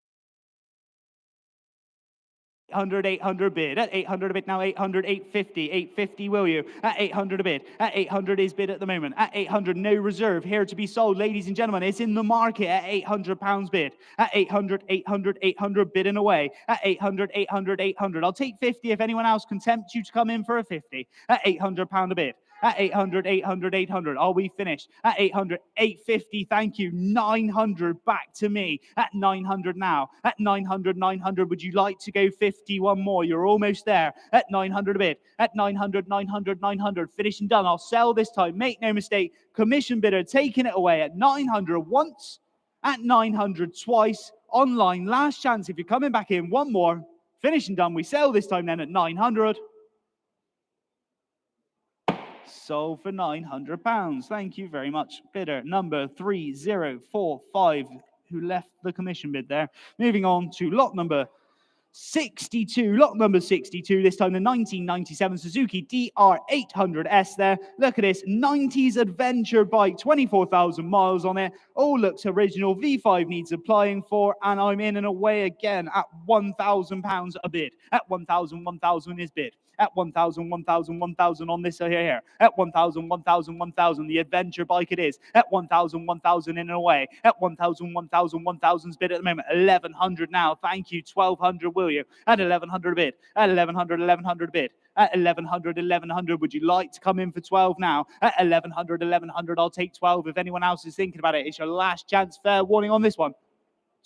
800, 800 bid. At 800 a bid now, 800, 850. 850, will you? At 800 a bid. At 800 is bid at the moment. At 800, no reserve. Here to be sold, ladies and gentlemen. It's in the market at £800 bid. At 800, 800, 800, bidding away. At 800, 800, 800. I'll take 50 if anyone else can tempt you to come in for a 50. At £800 a bid. At 800, 800, 800. Are we finished? At 800, 850. Thank you. 900 back to me. At 900 now. At 900, 900. Would you like to go 51 more? You're almost there. At 900 a bid. At 900, 900, 900. Finished and done. I'll sell this time. Make no mistake. Commission bidder taking it away at 900 once. At 900 twice. Online. Last chance. If you're coming back in, one more. Finished and done. We sell this time then at 900. Sold for £900. Thank you very much. Bidder number 3045, who left the commission bid there. Moving on to lot number 62. Lot number 62, this time the 1997 Suzuki DR800S there. Look at this, 90s adventure bike, 24,000 miles on it. All looks original. V5 needs applying for, and I'm in and away again at £1,000 a bid. At 1,000, 1,000 is bid. At 1,000, 1,000, 1,000 on this here. At 1,000, 1,000, 1,000, the adventure bike it is. At 1,000, 1,000 in and away. At 1,000, 1,000, 1,000's bid at the moment. 1,100 now. Thank you. 1,200, will you? At 1,100 bid. At 1,100, 1,100 bid. At 1,100, 1,100. Would you like to come in for 12 now? At 1,100, 1,100. I'll take 12 if anyone else is thinking about it. It's your last chance. Fair warning on this one.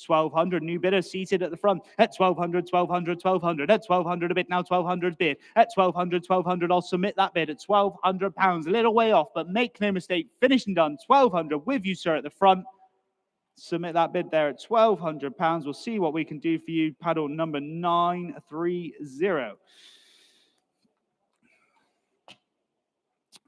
1,200, new bidder seated at the front. At 1,200, 1,200, 1,200. At 1,200 a bid now, 1,200 bid. At 1,200, 1,200, I'll submit that bid at £1,200. A little way off, but make no mistake, finished and done. 1,200 with you, sir, at the front. Submit that bid there at £1,200. We'll see what we can do for you. Paddle number 930.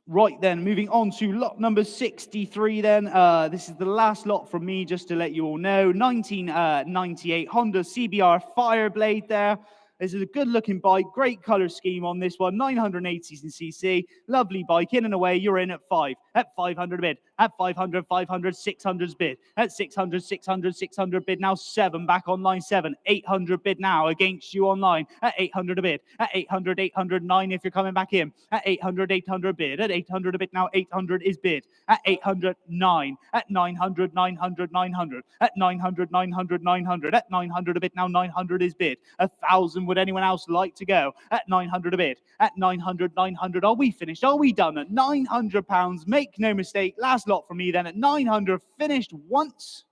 Right then, moving on to lot number 63 then. This is the last lot from me, just to let you all know. 1998 Honda CBR Fireblade there. This is a good-looking bike, great color scheme on this one, 980cc, lovely bike, in and away, you're in at 5, at 500 bid, at 500, 500, 600's bid, at 600, 600, 600 bid, now 7, back online 7, 800 bid now against you online, at 800 a bid, at 800, 800, 9 if you're coming back in, at 800, 800 bid, at 800 a bid now, 800 is bid, at 800, 9, at 900, 900, 900, at 900, 900, 900, at 900 a bid now, 900 is bid, 1,000. Would anyone else like to go? At 900 a bid. At 900, 900. Are we finished? Are we done? At £900. Make no mistake. Last lot from me then at 900. Finished once,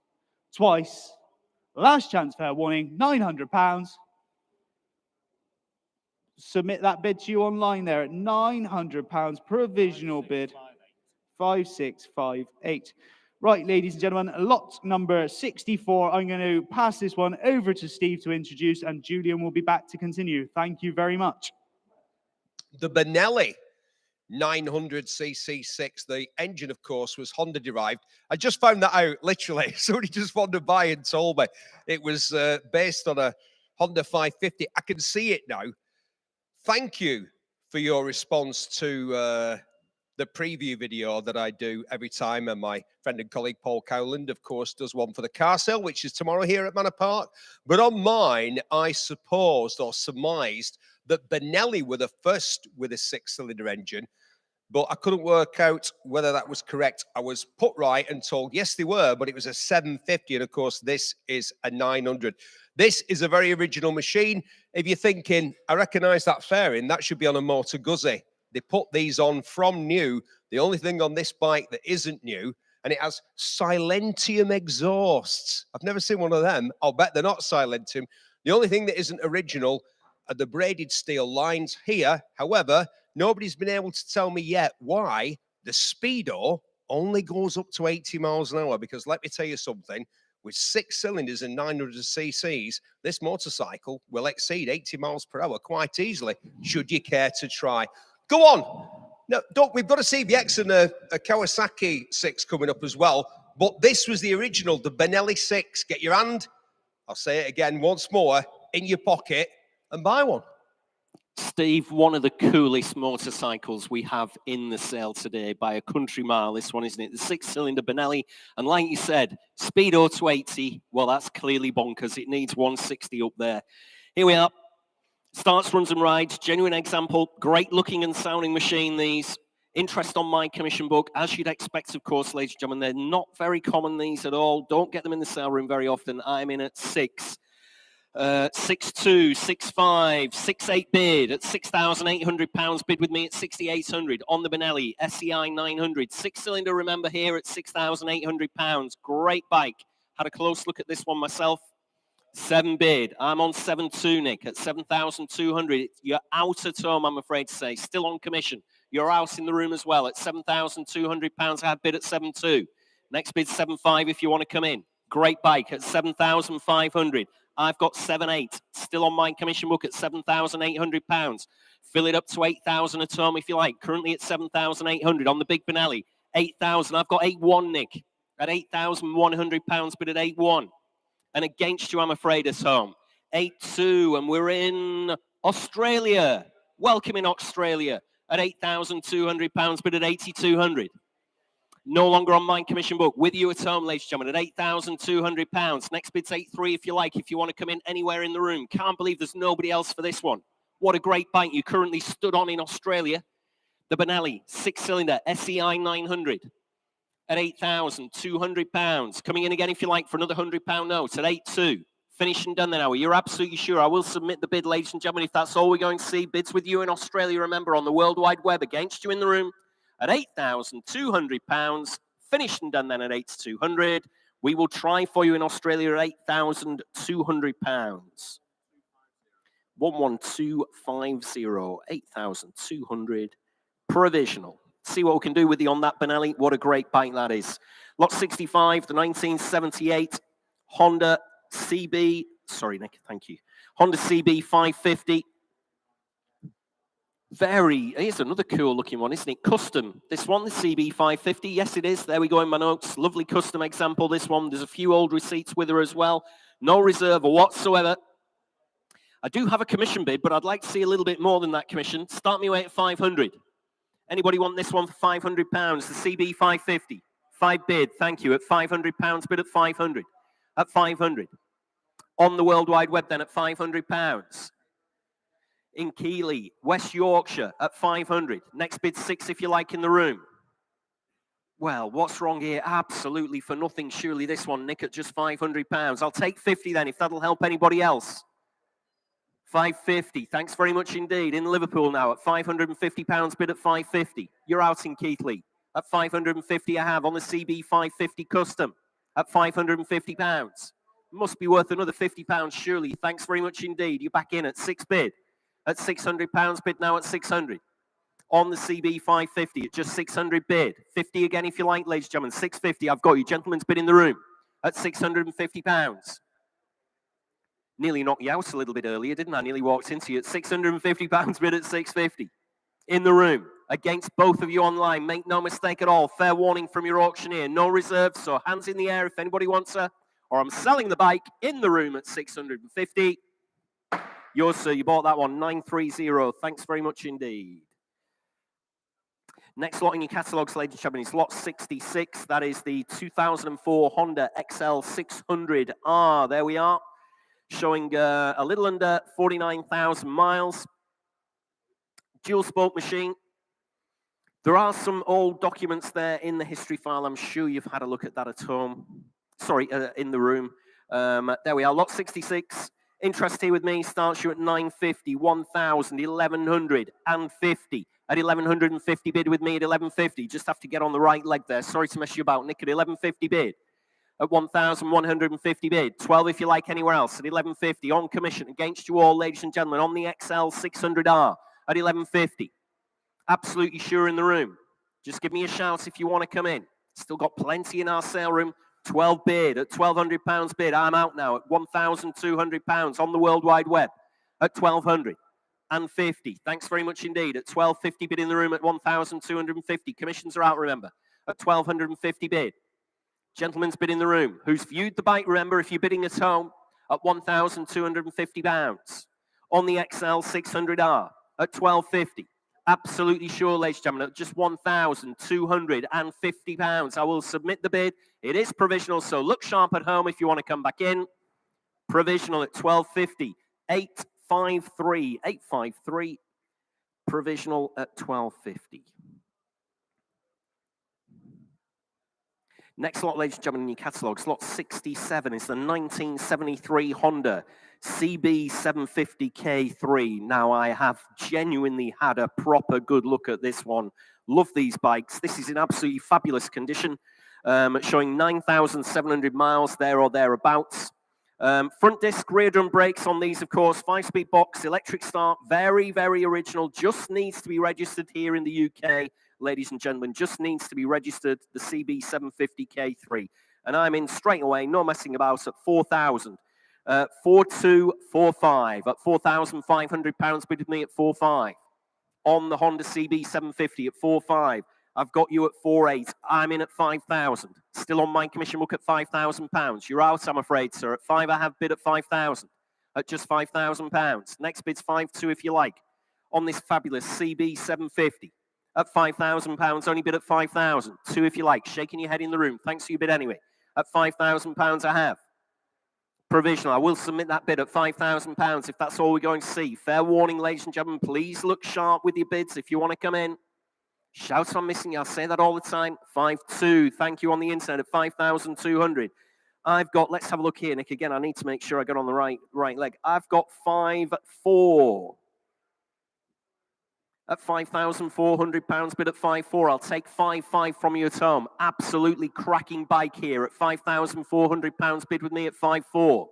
twice. Last chance, fair warning. £900. Submit that bid to you online there at £900. Provisional bid. 5658. Right, ladies and gentlemen, lot number 64. I'm going to pass this one over to Steve to introduce, and Julian will be back to continue. Thank you very much. The Benelli 900cc6. The engine, of course, was Honda derived. I just found that out, literally. Somebody just wanted to buy and told me. It was based on a Honda 550. I can see it now. Thank you for your response to the the preview video that I do every time, and my friend and colleague Paul Cowland, of course, does one for the car sale, which is tomorrow here at Manor Park. But on mine, I supposed or surmised that Benelli were the first with a 6-cylinder engine, but I couldn't work out whether that was correct. I was put right and told, yes, they were, but it was a 750, and of course, this is a 900. This is a very original machine. If you're thinking, I recognize that fairing, that should be on a Motor Guzzi. They put these on from new. The only thing on this bike that isn't new, and it has Silentium exhausts. I've never seen one of them. I'll bet they're not Silentium. The only thing that isn't original are the braided steel lines here. However, nobody's been able to tell me yet why the Speedo only goes up to 80 miles an hour, because let me tell you something, with 6 cylinders and 900 cc's, this motorcycle will exceed 80 miles per hour quite easily, should you care to try. Go on. No, don't. We've got a CBX and a Kawasaki 6 coming up as well, but this was the original, the Benelli 6. Get your hand, I'll say it again once more, in your pocket and buy one. Steve, one of the coolest motorcycles we have in the sale today by a country mile, this one, isn't it? The 6-cylinder Benelli. And like you said, Speedo to 80, well, that's clearly bonkers. It needs 160 up there. Here we are. Starts, runs, and rides. Genuine example. Great looking and sounding machine, these. Interest on my commission book. As you'd expect, of course, ladies and gentlemen, they're not very common, these at all. Don't get them in the sale room very often. I'm in at 6. 6.2, 6.5, 6.8 bid at £6,800, bid with me at 6,800 on the Benelli SEI 900, 6-cylinder, remember, here at £6,800. Great bike. Had a close look at this one myself. 7 bid. I'm on 7.2, Nick, at 7,200. You're out at home, I'm afraid to say. Still on commission. You're out in the room as well at £7,200. I had bid at 7.2. Next bid 7.5 if you want to come in. Great bike at 7,500. I've got 7.8, still on my commission book at £7,800. Fill it up to 8,000 at home if you like. Currently at 7,800 on the big Benelli. 8,000. I've got 8.1, Nick, at £8,100, but at 8.1. And against you, I'm afraid, at home. 8.2, and we're in Australia. Welcome in Australia at £8,200, but at 8,200. No longer on my commission book. With you at home, ladies and gentlemen, at £8,200. Next bid's 8.3 if you like, if you want to come in anywhere in the room. Can't believe there's nobody else for this one. What a great bike you currently stood on in Australia. The Benelli 6-cylinder SEI 900 at £8,200. Coming in again if you like for another £100 note at 8.2. Finished and done then, Are you're absolutely sure? I will submit the bid, ladies and gentlemen, if that's all we're going to see. Bids with you in Australia, remember, on the World Wide Web, against you in the room. At £8,200, finished and done then at 8,200. We will try for you in Australia at £8,200. 11250, 8,200 provisional. See what we can do with you on that Benelli. What a great bike that is. Lot 65, the 1978 Honda CB, sorry, Nick, thank you. Honda CB550. Here's another cool looking one, isn't it? Custom. This one, the CB550. Yes, it is. There we go in my notes. Lovely custom example, this one. There's a few old receipts with her as well. No reserve whatsoever. I do have a commission bid, but I'd like to see a little bit more than that commission. Start me away at 500. Anybody want this one for £500? The CB550. 5 bid, thank you, at £500, bid at 500. At 500. On the World Wide Web then at £500. In Keighley, West Yorkshire at 500. Next bid 6 if you like in the room. Well, what's wrong here? Absolutely for nothing. Surely this one, Nick, at just £500. I'll take 50 then if that'll help anybody else. 550. Thanks very much indeed. In Liverpool now at £550, bid at 550. You're out in Keighley. At 550 I have on the CB550 Custom at £550. Must be worth another £50 surely. Thanks very much indeed. You're back in at 6 bid. At £600, bid now at 600. On the CB550 at just 600 bid. 50 again if you like, ladies and gentlemen. 650. I've got you. Gentlemen's bid in the room at £650. Nearly knocked you out a little bit earlier, didn't I? Nearly walked into you at £650 bid at 650. In the room against both of you online. Make no mistake at all. Fair warning from your auctioneer. No reserves, so hands in the air if anybody wants her. Or I'm selling the bike in the room at 650. Yours, sir, you bought that one, 930. Thanks very much indeed. Next lot in your catalogues, ladies and gentlemen, is lot 66. That is the 2004 Honda XL600R. There we are, showing a little under 49,000 miles. Dual spoke machine. There are some old documents there in the history file. I'm sure you've had a look at that at home. Sorry, in the room. There we are, lot 66. Interest here with me starts you at 950, 1,000, 1,150. At 1,150 bid with me at 1,150. Just have to get on the right leg there. Sorry to mess you about, Nick. At 1,150 bid. At 1,150 bid. 12 if you like anywhere else. At 1,150 on commission against you all, ladies and gentlemen, on the XL600R at 1,150. Absolutely sure in the room. Just give me a shout if you want to come in. Still got plenty in our sale room. 12 bid at £1,200 bid. I'm out now at £1,200 on the World Wide Web at 1,250. Thanks very much indeed. At 1,250 bid in the room at 1,250. Commissions are out, remember, at 1,250 bid. Gentleman's bid in the room. Who's viewed the bike, remember, if you're bidding at home, at £1,250 on the XL600R at 1,250. Absolutely sure, ladies and gentlemen, at just £1,250. I will submit the bid. It is provisional, so look sharp at home if you want to come back in. Provisional at 1,250. 853. 853. Provisional at 1,250. Next lot, ladies and gentlemen, in your catalogues, lot 67 is the 1973 Honda CB750K3. Now, I have genuinely had a proper good look at this one. Love these bikes. This is in absolutely fabulous condition, showing 9,700 miles there or thereabouts. Front disc, rear drum brakes on these, of course. 5-speed box, electric start. Very, very original. Just needs to be registered here in the UK. Ladies and gentlemen, just needs to be registered, the CB750K3. And I'm in straight away, no messing about, at 4,000. 4,245 at £4,500 bid with me at 4,500. On the Honda CB750 at 4,500. I've got you at 4,800. I'm in at 5,000. Still on my commission book at £5,000. You're out, I'm afraid, sir. At 5, I have bid at 5,000. At just £5,000. Next bid's 5,200 if you like. On this fabulous CB750. At £5,000, only bid at 5,000. 2 if you like. Shaking your head in the room. Thanks for your bid anyway. At £5,000 I have. Provisional. I will submit that bid at £5,000 if that's all we're going to see. Fair warning, ladies and gentlemen. Please look sharp with your bids if you want to come in. Shout I'm missing you. I say that all the time. 5,200. Thank you on the internet at 5,200. I've got, let's have a look here, Nick. Again, I need to make sure I got on the right leg. I've got 5,400. At £5,400 bid at 5,400. I'll take 5,500 from you at home. Absolutely cracking bike here at £5,400 bid with me at 5,400.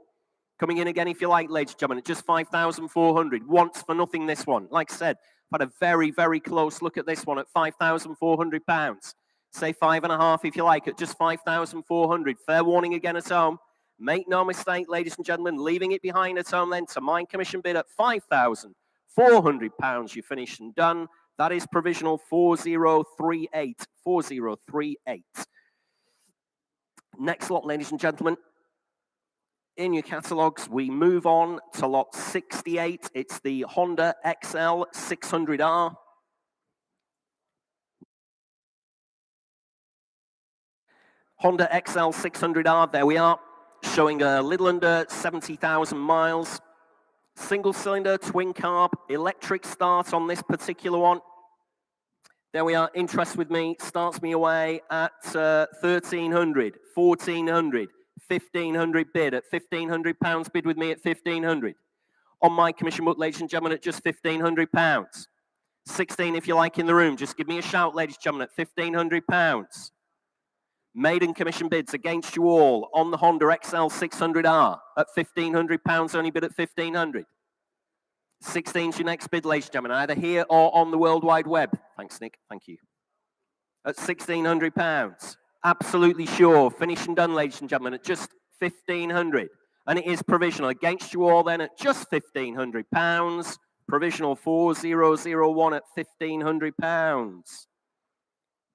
Coming in again if you like, ladies and gentlemen, at just 5,400. Once for nothing this one. Like I said, I've had a very, very close look at this one at £5,400. Say 5,500 if you like, at just 5,400. Fair warning again at home. Make no mistake, ladies and gentlemen, leaving it behind at home then to my commission bid at £5,400. You're finished and done. That is provisional 4038. 4038. Next lot, ladies and gentlemen. In your catalogues, we move on to lot 68. It's the Honda XL600R. Honda XL600R, there we are, showing a little under 70,000 miles. Single cylinder, twin carb, electric start on this particular one. There we are, interest with me, starts me away at 1,300, 1,400, 1,500 bid at £1,500 bid with me at 1,500. On my commission book, ladies and gentlemen, at just £1,500. 16 if you like in the room, just give me a shout, ladies and gentlemen, at £1,500. Maiden commission bids against you all on the Honda XL600R at £1,500, only bid at 1,500. 16's your next bid, ladies and gentlemen, either here or on the World Wide Web. Thanks, Nick. Thank you. At £1,600. Absolutely sure. Finished and done, ladies and gentlemen, at just 1,500. And it is provisional against you all then at just £1,500. Provisional 4001 at £1,500.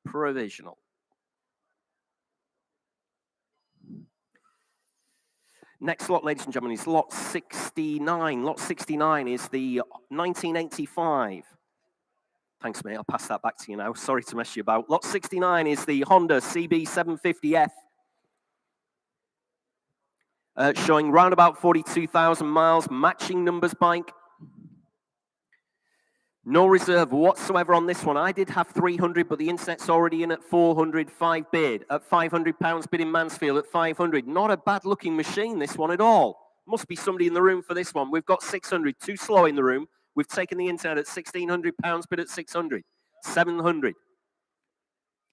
Provisional. Next lot, ladies and gentlemen, is lot 69. Lot 69 is the 1985. Thanks, mate. I'll pass that back to you now. Sorry to mess you about. Lot 69 is the Honda CB750F. Showing round about 42,000 miles, matching numbers bike. No reserve whatsoever on this one. I did have 300, but the internet's already in at 400, 5 bid. At £500 bid in Mansfield at 500. Not a bad looking machine, this one at all. Must be somebody in the room for this one. We've got 600, too slow in the room. We've taken the internet at £1,600 bid at 600. 700.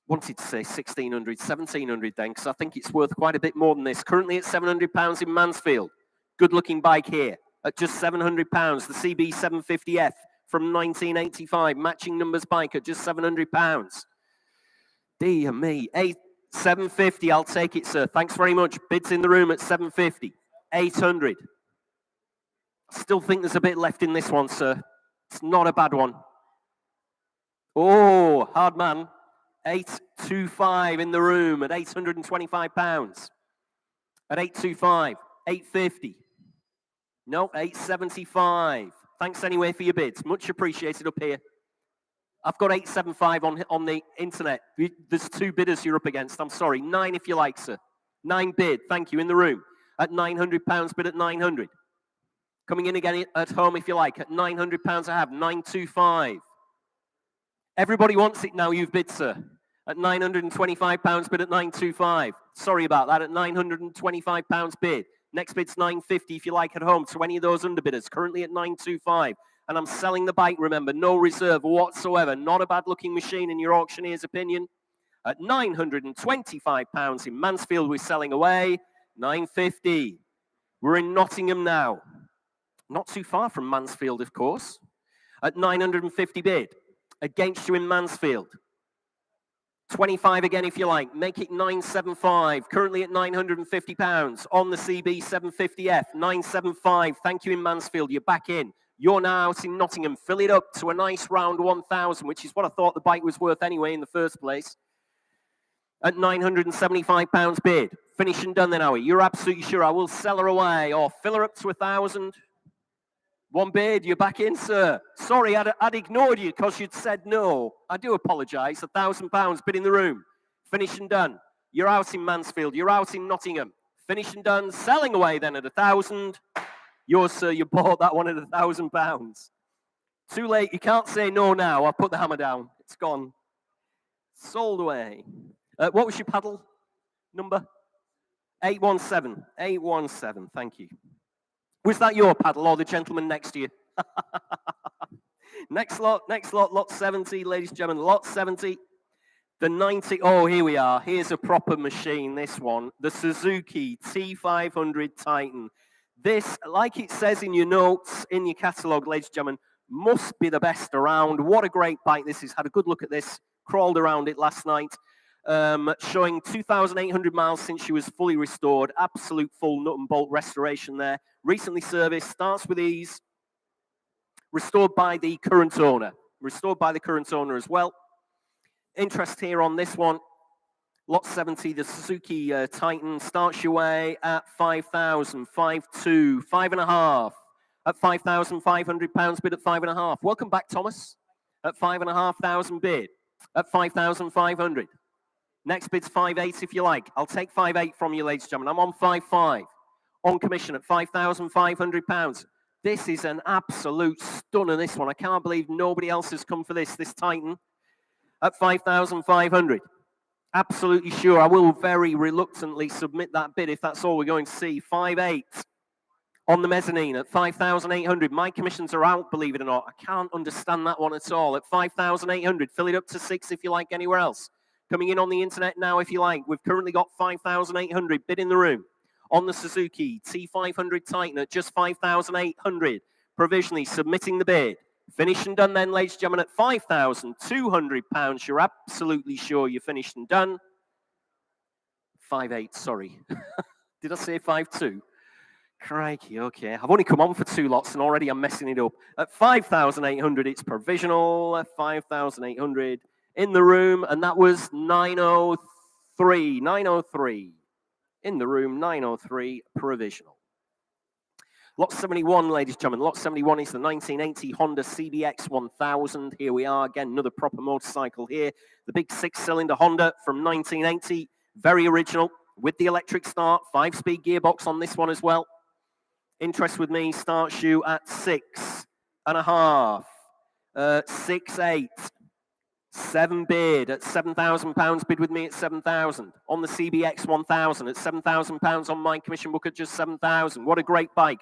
Wanted to say 1,600, 1,700 then, because I think it's worth quite a bit more than this. Currently at £700 in Mansfield. Good looking bike here at just £700. The CB750F. From 1985, matching numbers bike at just £700. Dear me, 750, I'll take it, sir. Thanks very much. Bids in the room at 750. 800. Still think there's a bit left in this one, sir. It's not a bad one. Oh, hard man. 825 in the room at £825. At 825, 850. No, 875. Thanks anyway for your bids. Much appreciated up here. I've got 875 on the internet. There's 2 bidders you're up against. I'm sorry. 9 if you like, sir. 9 bid. Thank you. In the room. At £900 bid at 900. Coming in again at home if you like. At £900 I have. 925. Everybody wants it now. You've bid, sir. At £925 bid at 925. Sorry about that. At £925 bid. Next bid's 950 if you like at home to any of those underbidders. Currently at 925. And I'm selling the bike, remember. No reserve whatsoever. Not a bad looking machine in your auctioneer's opinion. At £925 in Mansfield we're selling away. 950. We're in Nottingham now. Not too far from Mansfield, of course. At 950 bid. Against you in Mansfield. 25 again if you like. Make it 975. Currently at £950 on the CB750F. 975. Thank you in Mansfield. You're back in. You're now out in Nottingham. Fill it up to a nice round 1,000, which is what I thought the bike was worth anyway in the first place. At £975 bid. Finish and done then, Howie. You're absolutely sure I will sell her away or fill her up to 1,000. 1 bid, you're back in, sir. Sorry, I'd ignored you because you'd said no. I do apologise. £1,000 bid in the room. Finish and done. You're out in Mansfield. You're out in Nottingham. Finish and done. Selling away then at 1,000. Yours, sir, you bought that one at £1,000. Too late. You can't say no now. I'll put the hammer down. It's gone. Sold away. What was your paddle number? 817. 817. Thank you. Was that your paddle or the gentleman next to you? Next lot, lot 70, ladies and gentlemen, lot 70. The 90, oh, here we are. Here's a proper machine, this one. The Suzuki T500 Titan. This, like it says in your notes, in your catalogue, ladies and gentlemen, must be the best around. What a great bike this is. Had a good look at this. Crawled around it last night. Showing 2,800 miles since she was fully restored. Absolute full nut and bolt restoration there. Recently serviced, starts with ease. Restored by the current owner. Restored by the current owner as well. Interest here on this one. Lot 70, the Suzuki Titan starts your way at 5,000, 5.2, 5.5. At £5,500 bid at 5.5. Welcome back, Thomas. At 5,500 bid. At 5,500. Next bid's 5.8 if you like. I'll take 5.8 from you, ladies and gentlemen. I'm on 5.5. On commission at £5,500. This is an absolute stunner, this one. I can't believe nobody else has come for this Titan. At 5,500. Absolutely sure. I will very reluctantly submit that bid if that's all we're going to see. 5.8 on the mezzanine at 5,800. My commissions are out, believe it or not. I can't understand that one at all. At 5,800. Fill it up to 6 if you like anywhere else. Coming in on the internet now if you like. We've currently got 5,800 bid in the room. On the Suzuki T500 Titan at just 5,800. Provisionally submitting the bid. Finished and done then, ladies and gentlemen, at £5,200. You're absolutely sure you're finished and done. 5.8, sorry. Did I say 5.2? Crikey, okay. I've only come on for 2 lots and already I'm messing it up. At 5,800, it's provisional. At 5,800 in the room, and that was 903. 903. In the room, 903, provisional. Lot 71, ladies and gentlemen. Lot 71 is the 1980 Honda CBX1000. Here we are again, another proper motorcycle here. The big 6-cylinder Honda from 1980. Very original with the electric start. 5-speed gearbox on this one as well. Interest with me starts you at 6.5, 6.8, 7 bid at £7,000. Bid with me at 7,000 on the CBX1000 at £7,000 on my commission book at just 7,000. What a great bike.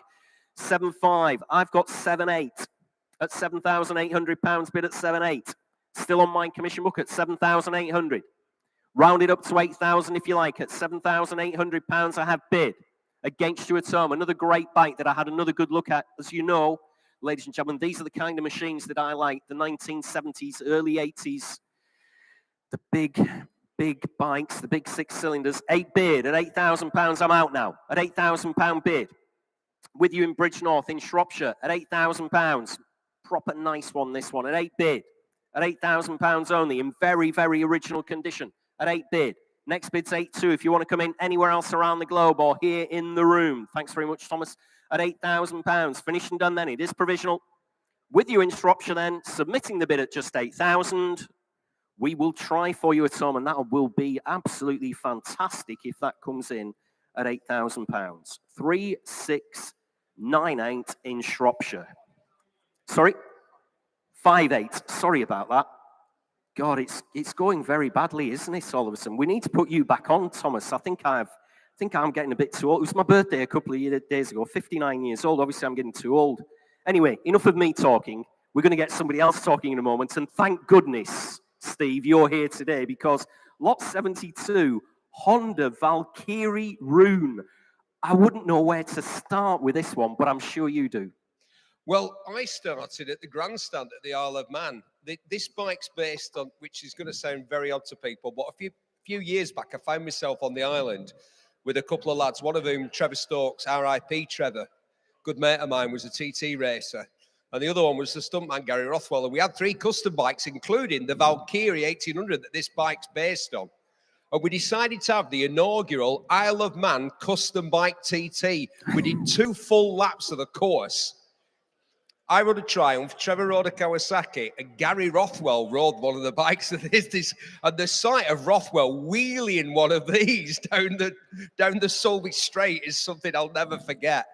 7.5. I've got 7.8 at £7,800. Bid at 7.8. Still on my commission book at 7,800. Rounded up to 8,000 if you like at £7,800. I have bid against you at home. Another great bike that I had another good look at. As you know, ladies and gentlemen, these are the kind of machines that I like. The 1970s, early 80s. The big bikes, the big 6-cylinders. 8 bid at £8,000. I'm out now at £8,000 bid. With you in Bridgnorth in Shropshire at £8,000. Proper nice one, this one at 8 bid. At £8,000 only in very, very original condition at 8 bid. Next bid's 8.2 if you want to come in anywhere else around the globe or here in the room. Thanks very much, Thomas. At £8,000. Finished and done then. It is provisional. With you in Shropshire then, submitting the bid at just 8,000. We will try for you at home, and that will be absolutely fantastic if that comes in at £8,000. 3698 in Shropshire. Sorry, 5.8. Sorry about that. God, it's going very badly, isn't it, all of a sudden? We need to put you back on, Thomas. I think I'm getting a bit too old. It was my birthday a couple of days ago, 59 years old. Obviously, I'm getting too old. Anyway, enough of me talking. We're going to get somebody else talking in a moment. And thank goodness, Steve, you're here today because Lot 72, Honda Valkyrie Rune. I wouldn't know where to start with this one, but I'm sure you do. Well, I started at the grandstand at the Isle of Man. This bike's based on, which is going to sound very odd to people, but a few years back, I found myself on the island with a couple of lads, one of whom, Trevor Stokes, RIP Trevor, good mate of mine, was a TT racer. And the other one was the stuntman, Gary Rothwell. And we had 3 custom bikes, including the Valkyrie 1800 that this bike's based on. And we decided to have the inaugural Isle of Man custom bike TT. We did 2 full laps of the course. I rode a Triumph, Trevor rode a Kawasaki, and Gary Rothwell rode one of the bikes. And the sight of Rothwell wheeling one of these down the Solby Straight is something I'll never forget.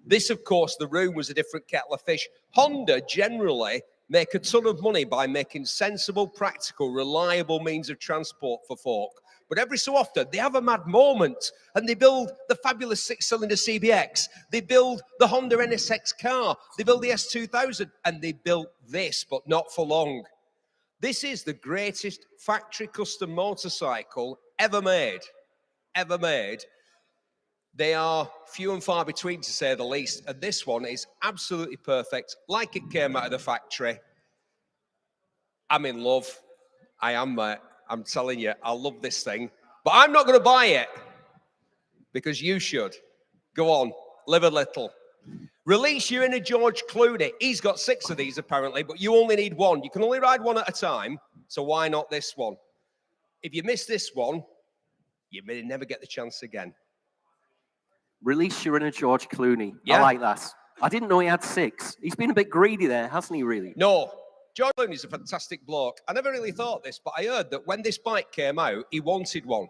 This, of course, the Rune was a different kettle of fish. Honda generally make a ton of money by making sensible, practical, reliable means of transport for folk. But every so often, they have a mad moment and they build the fabulous 6-cylinder CBX. They build the Honda NSX car. They build the S2000 and they built this, but not for long. This is the greatest factory custom motorcycle ever made. Ever made. They are few and far between, to say the least. And this one is absolutely perfect, like it came out of the factory. I'm in love. I am, mate. I'm telling you, I love this thing. But I'm not going to buy it because you should. Go on, live a little. Release your inner George Clooney. He's got 6 of these, apparently, but you only need 1. You can only ride 1 at a time, so why not this one? If you miss this one, you may never get the chance again. Release your inner George Clooney. Yeah. I like that. I didn't know he had 6. He's been a bit greedy there, hasn't he, really? No. George Clooney's a fantastic bloke. I never really thought this, but I heard that when this bike came out, he wanted one.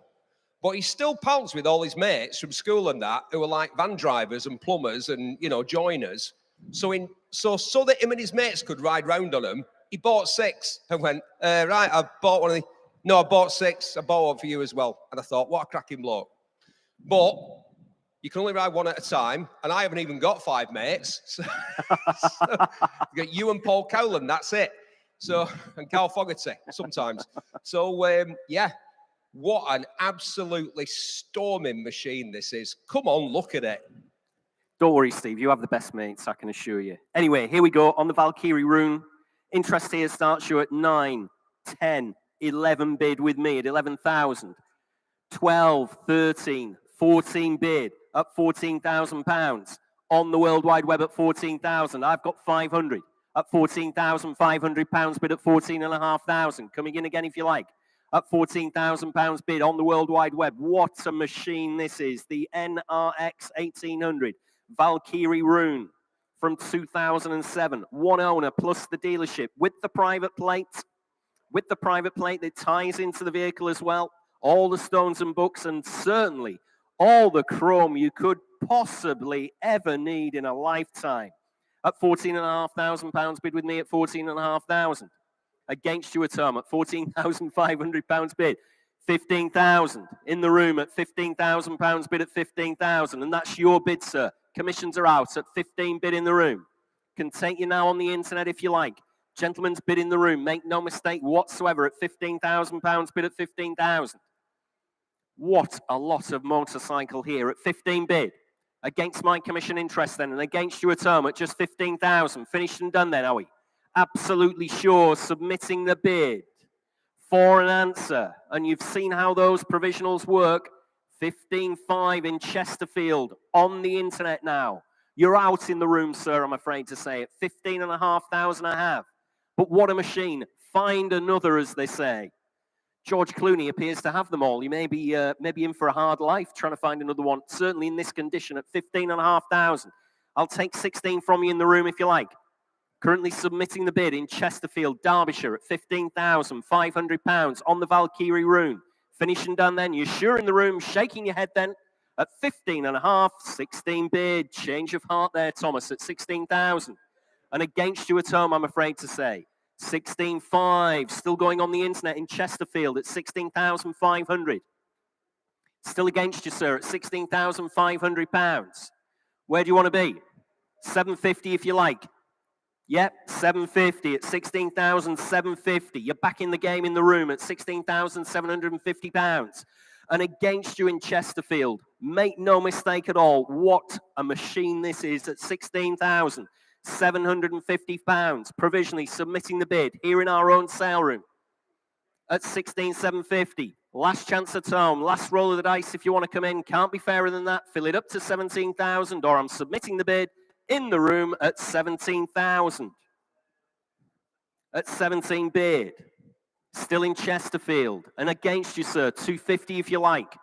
But he still pals with all his mates from school and that, who are like van drivers and plumbers and, you know, joiners. So that him and his mates could ride round on them, he bought 6 and went, right, I bought one of the... No, I bought 6. I bought one for you as well. And I thought, what a cracking bloke. But you can only ride 1 at a time, and I haven't even got 5 mates. So you got you and Paul Cowland, that's it. So, and Carl Fogarty sometimes. So, yeah, what an absolutely storming machine this is. Come on, look at it. Don't worry, Steve. You have the best mates, I can assure you. Anyway, here we go on the Valkyrie Rune. Interest here starts you at 9, 10, 11 bid with me at 11,000. 12, 13, 14 bid at £14,000. On the World Wide Web at 14,000. I've got 500 at £14,500 bid at 14,500. Coming in again if you like at £14,000 bid on the World Wide Web. What a machine this is. The NRX 1800. Valkyrie Rune from 2007. One owner plus the dealership with the private plate. With the private plate that ties into the vehicle as well. All the stones and books, and certainly all the chrome you could possibly ever need in a lifetime. At £14,500, bid with me at £14,500. Against you at home at £14,500 bid. 15,000 in the room at £15,000 bid at 15,000, and that's your bid, sir. Commissions are out at 15 bid in the room. Can take you now on the internet if you like. Gentlemen's bid in the room. Make no mistake whatsoever at £15,000 bid at 15,000. What a lot of motorcycle here at 15 bid. Against my commission interest then, and against you at home at just 15,000. Finished and done then, are we? Absolutely sure, submitting the bid for an answer. And you've seen how those provisionals work. 15.5 in Chesterfield on the internet now. You're out in the room, sir, I'm afraid to say it. 15,500 I have. But what a machine. Find another, as they say. George Clooney appears to have them all. He may be in for a hard life trying to find another one. Certainly in this condition at 15,500. I'll take 16 from you in the room if you like. Currently submitting the bid in Chesterfield, Derbyshire at £15,500 on the Valkyrie Rune. Finish and done then. You're sure in the room, shaking your head then at 15.5, 16 bid. Change of heart there, Thomas, at 16,000. And against you at home, I'm afraid to say. 16.5, still going on the internet in Chesterfield at 16,500. Still against you, sir, at £16,500. Where do you want to be? 750 if you like. Yep, 750 at 16,750. You're back in the game in the room at £16,750. And against you in Chesterfield, make no mistake at all, what a machine this is at £16,750. Provisionally submitting the bid here in our own sale room at 16,750. Last chance at home, last roll of the dice if you want to come in. Can't be fairer than that. Fill it up to 17,000, or I'm submitting the bid in the room at 17,000. At 17 bid. Still in Chesterfield. And against you, sir, 250 if you like.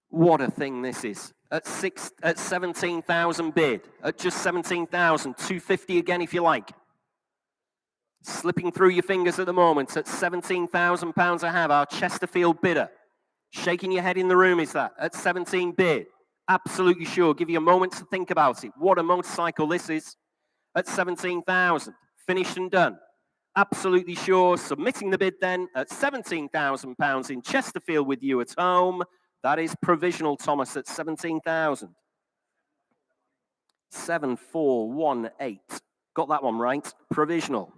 What a thing this is. At 17,000 bid. At just 17,000. 250 again if you like. Slipping through your fingers at the moment. At £17,000 I have our Chesterfield bidder. Shaking your head in the room is that. At 17 bid. Absolutely sure. Give you a moment to think about it. What a motorcycle this is. At 17,000. Finished and done. Absolutely sure. Submitting the bid then at £17,000 in Chesterfield with you at home. That is provisional, Thomas, at 17,000. 7418. Got that one right. Provisional.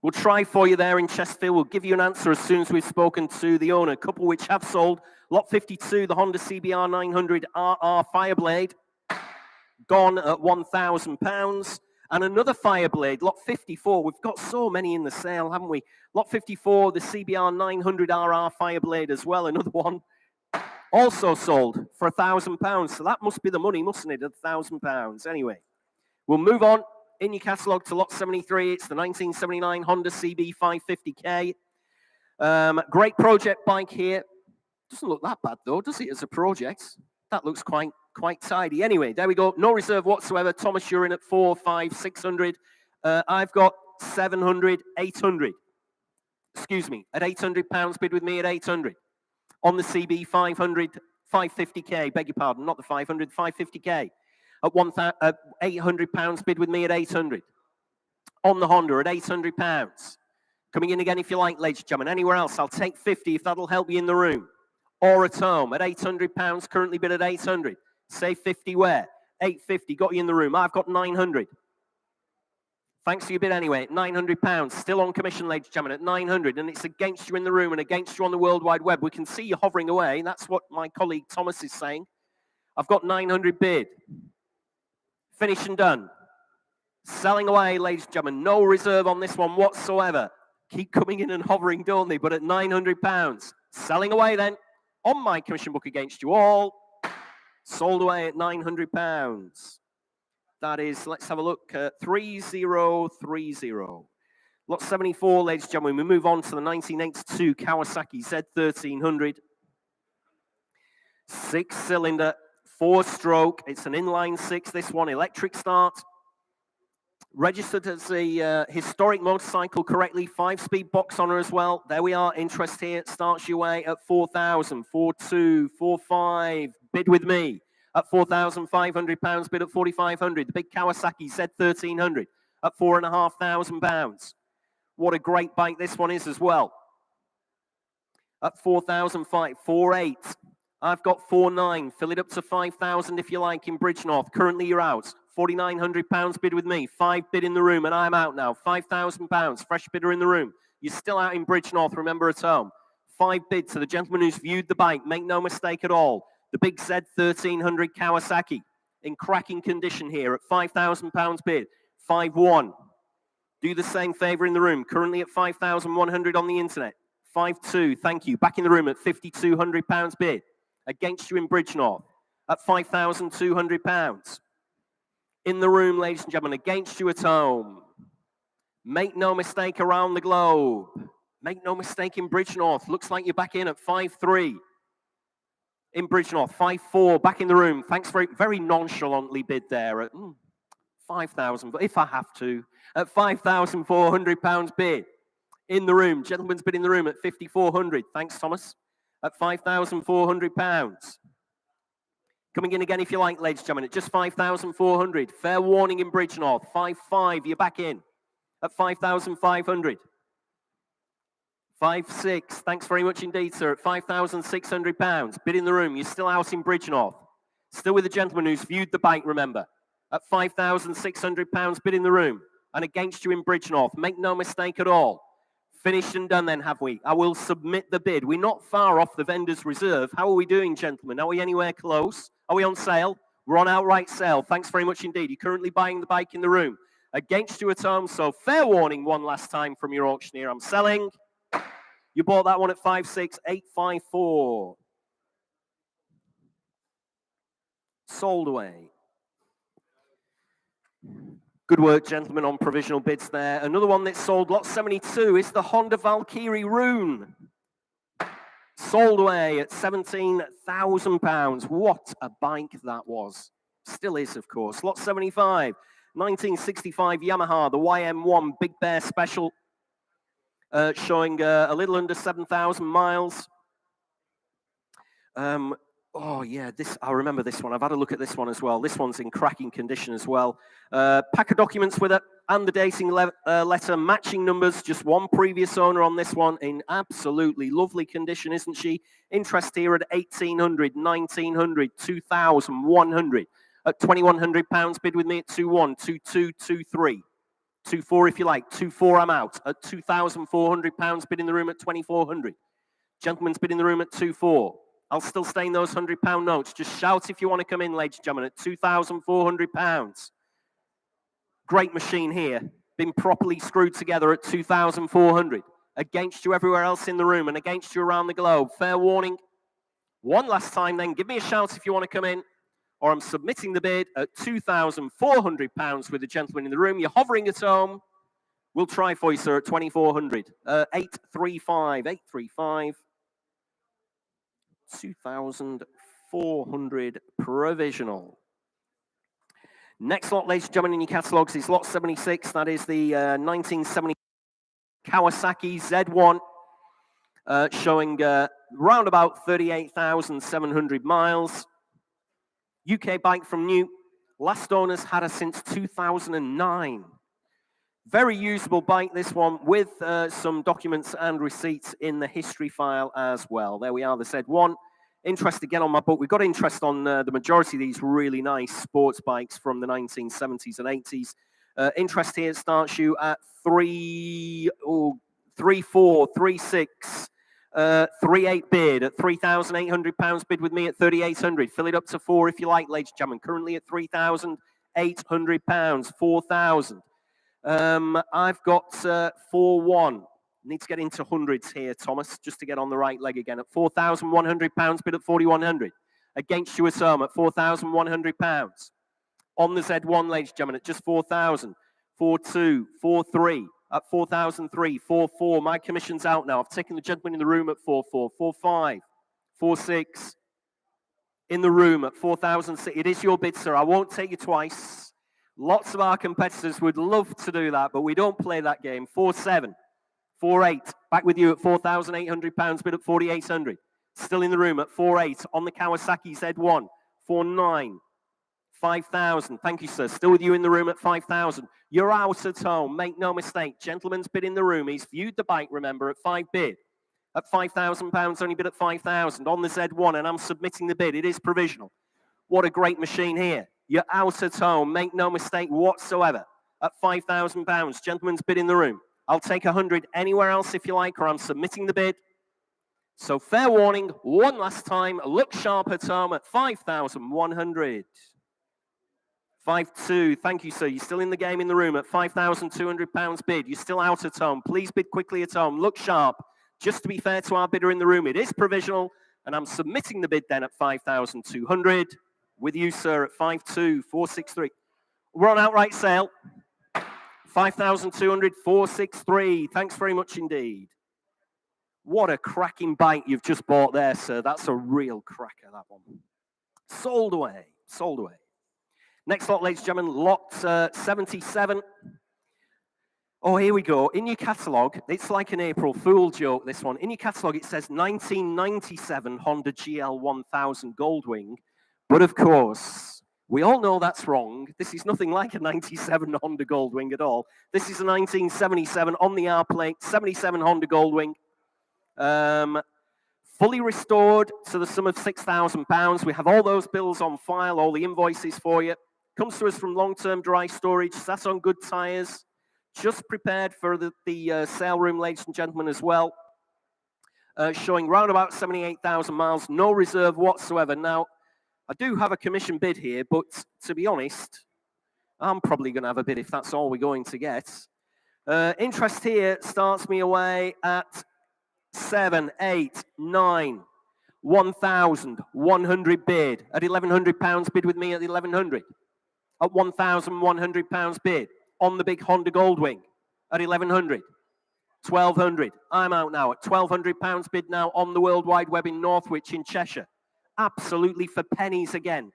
We'll try for you there in Chesterfield. We'll give you an answer as soon as we've spoken to the owner. A couple which have sold. Lot 52, the Honda CBR900RR Fireblade. Gone at £1,000. And another Fireblade, lot 54. We've got so many in the sale, haven't we? Lot 54, the CBR900RR Fireblade as well. Another one. Also sold for £1,000. So that must be the money, mustn't it? At £1,000. Anyway, we'll move on in your catalogue to lot 73. It's the 1979 Honda CB550K. Great project bike here. Doesn't look that bad though, does it, as a project? That looks quite tidy. Anyway, there we go. No reserve whatsoever. Thomas, you're in at 4, 5, 600. I've got 700, 800. Excuse me, at £800. Bid with me at 800. On the CB500, 550K. Beg your pardon, not the 500, 550K. At £800. Bid with me at 800. On the Honda at £800. Coming in again if you like, ladies and gentlemen. Anywhere else, I'll take 50 if that'll help you in the room. Or at home at £800. Currently bid at 800. Say 50 where? 850, got you in the room. I've got 900. Thanks for your bid anyway, £900. Still on commission, ladies and gentlemen, at 900. And it's against you in the room and against you on the World Wide Web. We can see you hovering away. That's what my colleague Thomas is saying. I've got 900 bid. Finished and done. Selling away, ladies and gentlemen. No reserve on this one whatsoever. Keep coming in and hovering, don't they? But at £900. Selling away then. On my commission book against you all. Sold away at £900. That is, let's have a look, 3030. Lot 74, ladies and gentlemen. We move on to the 1982 Kawasaki Z1300. 6-cylinder, 4-stroke. It's an inline 6, this one, electric start. Registered as a historic motorcycle correctly, 5-speed box on her as well. There we are, interest here, starts your way at 4,000, 4,200, 4,500, bid with me at £4,500, bid at 4,500. The big Kawasaki Z1300 at £4,500. What a great bike this one is as well. At 4,500, 4,800. I've got 4,900, fill it up to 5,000 if you like in Bridgnorth. Currently you're out. £4,900 bid with me, 5 bid in the room, and I'm out now. £5,000, fresh bidder in the room. You're still out in Bridgnorth, remember, at home. 5 bid to the gentleman who's viewed the bike, make no mistake at all. The big Z1300 Kawasaki, in cracking condition here at £5,000 bid, 5,100. Do the same favor in the room, currently at 5,100 on the internet. 5,200, thank you. Back in the room at £5,200 bid. Against you in Bridgnorth at £5,200. In the room, ladies and gentlemen, against you at home. Make no mistake around the globe. Make no mistake in Bridgnorth. Looks like you're back in at 5,300. In Bridgnorth, 5,400, back in the room. Thanks very nonchalantly bid there at 5,000, if I have to. At £5,400 bid. In the room, gentleman's bid in the room at 5,400. Thanks, Thomas. At £5,400. Coming in again if you like, ladies and gentlemen, at just 5,400. Fair warning in Bridgnorth, 5,500, you're back in at 5,500. 5,600, thanks very much indeed, sir, at £5,600. Bid in the room, you're still out in Bridgnorth. Still with the gentleman who's viewed the bike, remember, at £5,600. Bid in the room. And against you in Bridgnorth, make no mistake at all. Finished and done then, have we? I will submit the bid. We're not far off the vendor's reserve. How are we doing, gentlemen? Are we anywhere close? Are we on sale? We're on outright sale. Thanks very much indeed. You're currently buying the bike in the room. Against you at home, so fair warning one last time from your auctioneer. I'm selling. You bought that one at 56,854. Sold away. Good work, gentlemen, on provisional bids there. Another one that's sold, lot 72, is the Honda Valkyrie Rune. Sold away at £17,000. What a bike that was. Still is, of course. Lot 75, 1965 Yamaha, the YM1 Big Bear Special, showing a little under 7,000 miles. Oh, yeah, I remember this one. I've had a look at this one as well. This one's in cracking condition as well. Pack of documents with it and the dating letter, matching numbers. Just one previous owner on this one in absolutely lovely condition, isn't she? Interest here at 1,800, 1,900, 2,100. At £2,100, bid with me at 2,100, 2,200, 2,300. 2,400 if you like. 2,400, I'm out. At £2,400, bid in the room at 2,400. Gentleman's bid in the room at 2,400. I'll still stay in those £100 notes. Just shout if you want to come in, ladies and gentlemen, at £2,400. Great machine here. Been properly screwed together at 2,400. Against you everywhere else in the room and against you around the globe. Fair warning. One last time then. Give me a shout if you want to come in. Or I'm submitting the bid at £2,400 with the gentleman in the room. You're hovering at home. We'll try for you, sir, at 2,400. 835, 835. 2,400 provisional. Next lot, ladies and gentlemen, in your catalogues is lot 76. That is the 1970 Kawasaki Z1, showing round about 38,700 miles. UK bike from new. Last owners had her since 2009. Very usable bike, this one, with some documents and receipts in the history file as well. There we are, the Z1. Interest again on my book. We've got interest on the majority of these really nice sports bikes from the 1970s and 80s. Interest here starts you at 3,400, 3,600, 3,800 bid at £3,800 bid with me at 3,800. Fill it up to 4 if you like, ladies and gentlemen. Currently at £3,800, 4,000. I've got 4,100. Need to get into hundreds here, Thomas, just to get on the right leg again. At £4,100 bid at 4,100. Against you at home at £4,100. On the Z1, ladies and gentlemen, at just 4,000. 4,200, 4,300. At 4,003, 4,400. My commission's out now. I've taken the gentleman in the room at 4,400, 4,500, 4,600. in the room at 4,000. It is your bid, sir. I won't take you twice. Lots of our competitors would love to do that, but we don't play that game. 4,700. 4,800. Back with you at £4,800. Bid at 4,800. Still in the room at 4,800 on the Kawasaki Z1. 4,900. 5,000. Thank you, sir. Still with you in the room at 5,000. You're out at home. Make no mistake. Gentleman's bid in the room. He's viewed the bike, remember, at 5 bid. At £5,000, only bid at 5,000 on the Z1, and I'm submitting the bid. It is provisional. What a great machine here. You're out at home. Make no mistake whatsoever. At £5,000. Gentleman's bid in the room. I'll take 100 anywhere else if you like, or I'm submitting the bid. So fair warning, one last time. Look sharp at home at 5,100. 5,200. Thank you, sir. You're still in the game in the room at £5,200 bid. You're still out at home. Please bid quickly at home. Look sharp. Just to be fair to our bidder in the room, it is provisional, and I'm submitting the bid then at 5,200. With you, sir, at 5,2463. We're on outright sale. 5,200, 463. Thanks very much indeed. What a cracking bike you've just bought there, sir. That's a real cracker, that one. Sold away. Sold away. Next lot, ladies and gentlemen, lot 77. Oh, here we go. In your catalogue, it's like an April Fool joke, this one. In your catalogue, it says 1997 Honda GL1000 Goldwing. But of course, we all know that's wrong. This is nothing like a 97 Honda Goldwing at all. This is a 1977 on the R plate, 77 Honda Goldwing. Fully restored to the sum of £6,000. We have all those bills on file, all the invoices for you. Comes to us from long-term dry storage, sat on good tyres, just prepared for the sale room, ladies and gentlemen, as well. Showing round about 78,000 miles, no reserve whatsoever. Now, I do have a commission bid here, but to be honest, I'm probably going to have a bid if that's all we're going to get. Interest here starts me away at 7, 8, 9, 1,100 bid. At £1,100 bid with me at the 1,100. At £1,100 bid on the big Honda Goldwing at 1,100. 1,200. I'm out now at £1,200 bid now on the World Wide Web in Northwich in Cheshire. Absolutely for pennies again.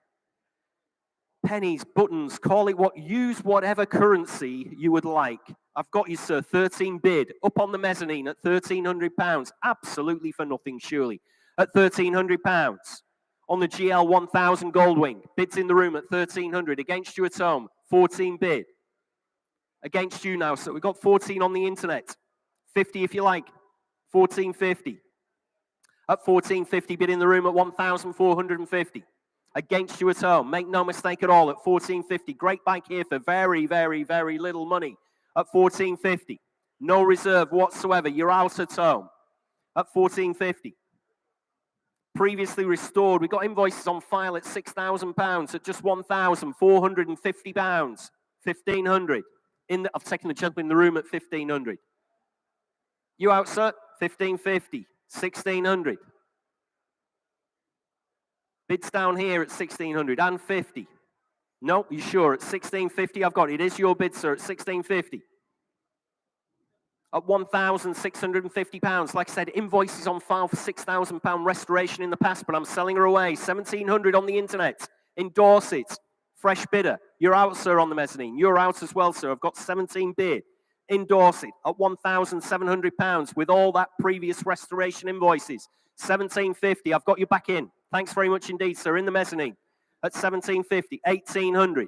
Pennies, buttons, call it what, use whatever currency you would like. I've got you, sir, 13 bid, up on the mezzanine at £1,300. Absolutely for nothing, surely. At £1,300. On the GL1000 Goldwing, bids in the room at 1,300. Against you at home, 14 bid. Against you now, so we've got 14 on the internet. 50 if you like, 1450. At 1450, bid in the room at 1,450. Against you at home, make no mistake at all, at 1450. Great bike here for very, very, very little money. At 1450. No reserve whatsoever. You're out at home. At 1450. Previously restored. We've got invoices on file at £6,000 at just £1,450. 1,500. I've taken the gentleman in the room at 1,500. You out, sir? 1,550. 1,600. Bids down here at 1,600 and 50. No, you sure? At 1,650, I've got it. It is your bid, sir, at 1,650. At £1,650. Like I said, invoices on file for £6,000 restoration in the past, but I'm selling her away. 1,700 on the internet. In Dorset. Fresh bidder. You're out, sir, on the mezzanine. You're out as well, sir. I've got 17 bid. In Dorset at £1,700 with all that previous restoration invoices. 1,750. I've got you back in. Thanks very much indeed, sir. In the mezzanine at 1,750. 1,800.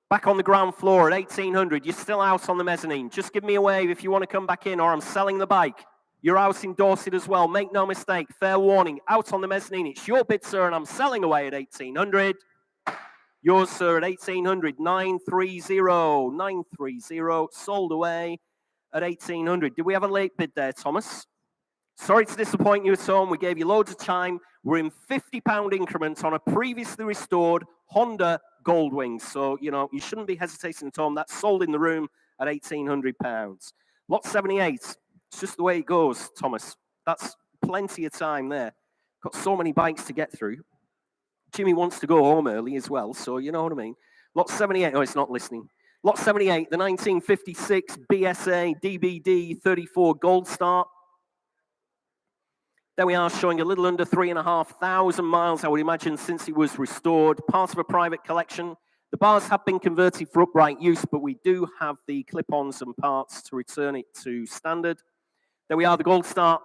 Back on the ground floor at 1,800. You're still out on the mezzanine. Just give me a wave if you want to come back in, or I'm selling the bike. You're out in Dorset as well. Make no mistake. Fair warning. Out on the mezzanine. It's your bid, sir, and I'm selling away at 1,800. Yours, sir, at 1,800. 930. 930. Sold away at 1,800. Did we have a late bid there, Thomas? Sorry to disappoint you at home. We gave you loads of time. We're in £50 increments on a previously restored Honda Goldwing. So, you know, you shouldn't be hesitating at home. That's sold in the room at £1,800. Lot 78. It's just the way it goes, Thomas. That's plenty of time there. Got so many bikes to get through. Jimmy wants to go home early as well, so you know what I mean. Lot 78. Oh, it's not listening. Lot 78, the 1956 BSA DBD 34 Gold Star. There we are, showing a little under 3,500 miles, I would imagine, since it was restored. Part of a private collection. The bars have been converted for upright use, but we do have the clip-ons and parts to return it to standard. There we are, the Gold Star.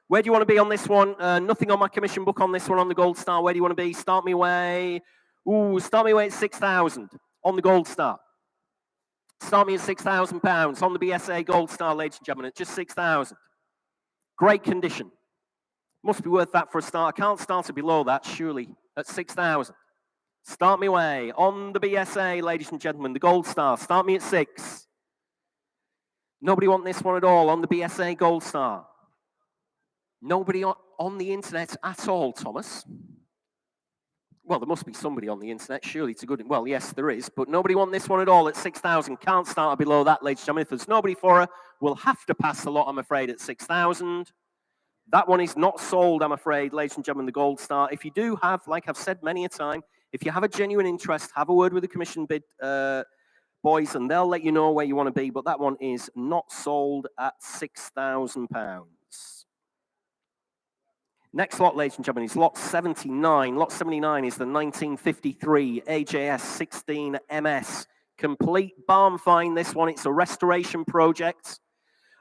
Where do you want to be on this one? Nothing on my commission book on this one on the Gold Star. Where do you want to be? Start me away. Ooh, start me away at 6,000 on the Gold Star. Start me at £6,000 on the BSA Gold Star, ladies and gentlemen, at just 6,000. Great condition. Must be worth that for a start. I can't start it below that, surely, at 6,000. Start me away on the BSA, ladies and gentlemen, the Gold Star. Start me at 6. Nobody want this one at all on the BSA Gold Star. Nobody on the internet at all, Thomas. Well, there must be somebody on the internet, surely it's a good, well, yes, there is, but nobody want this one at all at 6,000. Can't start below that, ladies and gentlemen. If there's nobody for her, we'll have to pass the lot, I'm afraid, at 6,000. That one is not sold, I'm afraid, ladies and gentlemen, the Gold Star. If you do have, like I've said many a time, if you have a genuine interest, have a word with the commission bid boys, and they'll let you know where you want to be, but that one is not sold at £6,000. Next lot, ladies and gentlemen, is lot 79. Lot 79 is the 1953 AJS 16 MS. Complete barn find, this one. It's a restoration project.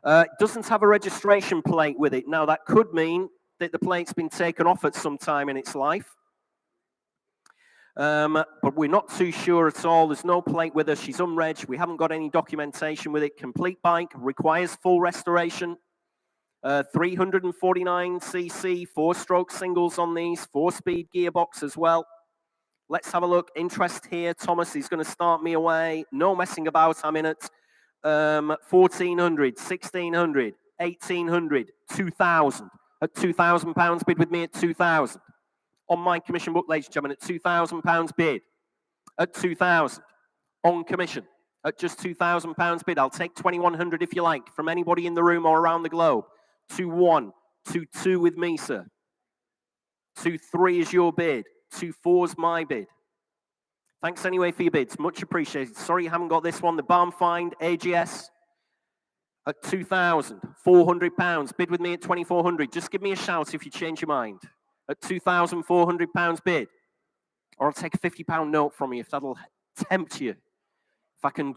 It doesn't have a registration plate with it. Now, that could mean that the plate's been taken off at some time in its life. But we're not too sure at all. There's no plate with her. She's unregged. We haven't got any documentation with it. Complete bike, requires full restoration. 349cc, 4-stroke singles on these, 4-speed gearbox as well. Let's have a look. Interest here. Thomas is going to start me away. No messing about. I'm in at 1,400, 1,600, 1,800, 2,000. At £2,000 bid with me at 2,000. On my commission book, ladies and gentlemen, at £2,000 bid. At 2,000. On commission. At just £2,000 bid. I'll take 2,100 if you like, from anybody in the room or around the globe. 2-1, 2-2 with me, sir. 2-3 is your bid. 2-4 is my bid. Thanks anyway for your bids. Much appreciated. Sorry you haven't got this one. The barn find AGS at £2,400. Bid with me at 2,400. Just give me a shout if you change your mind. At £2,400 bid. Or I'll take a £50 note from you if that'll tempt you. If I can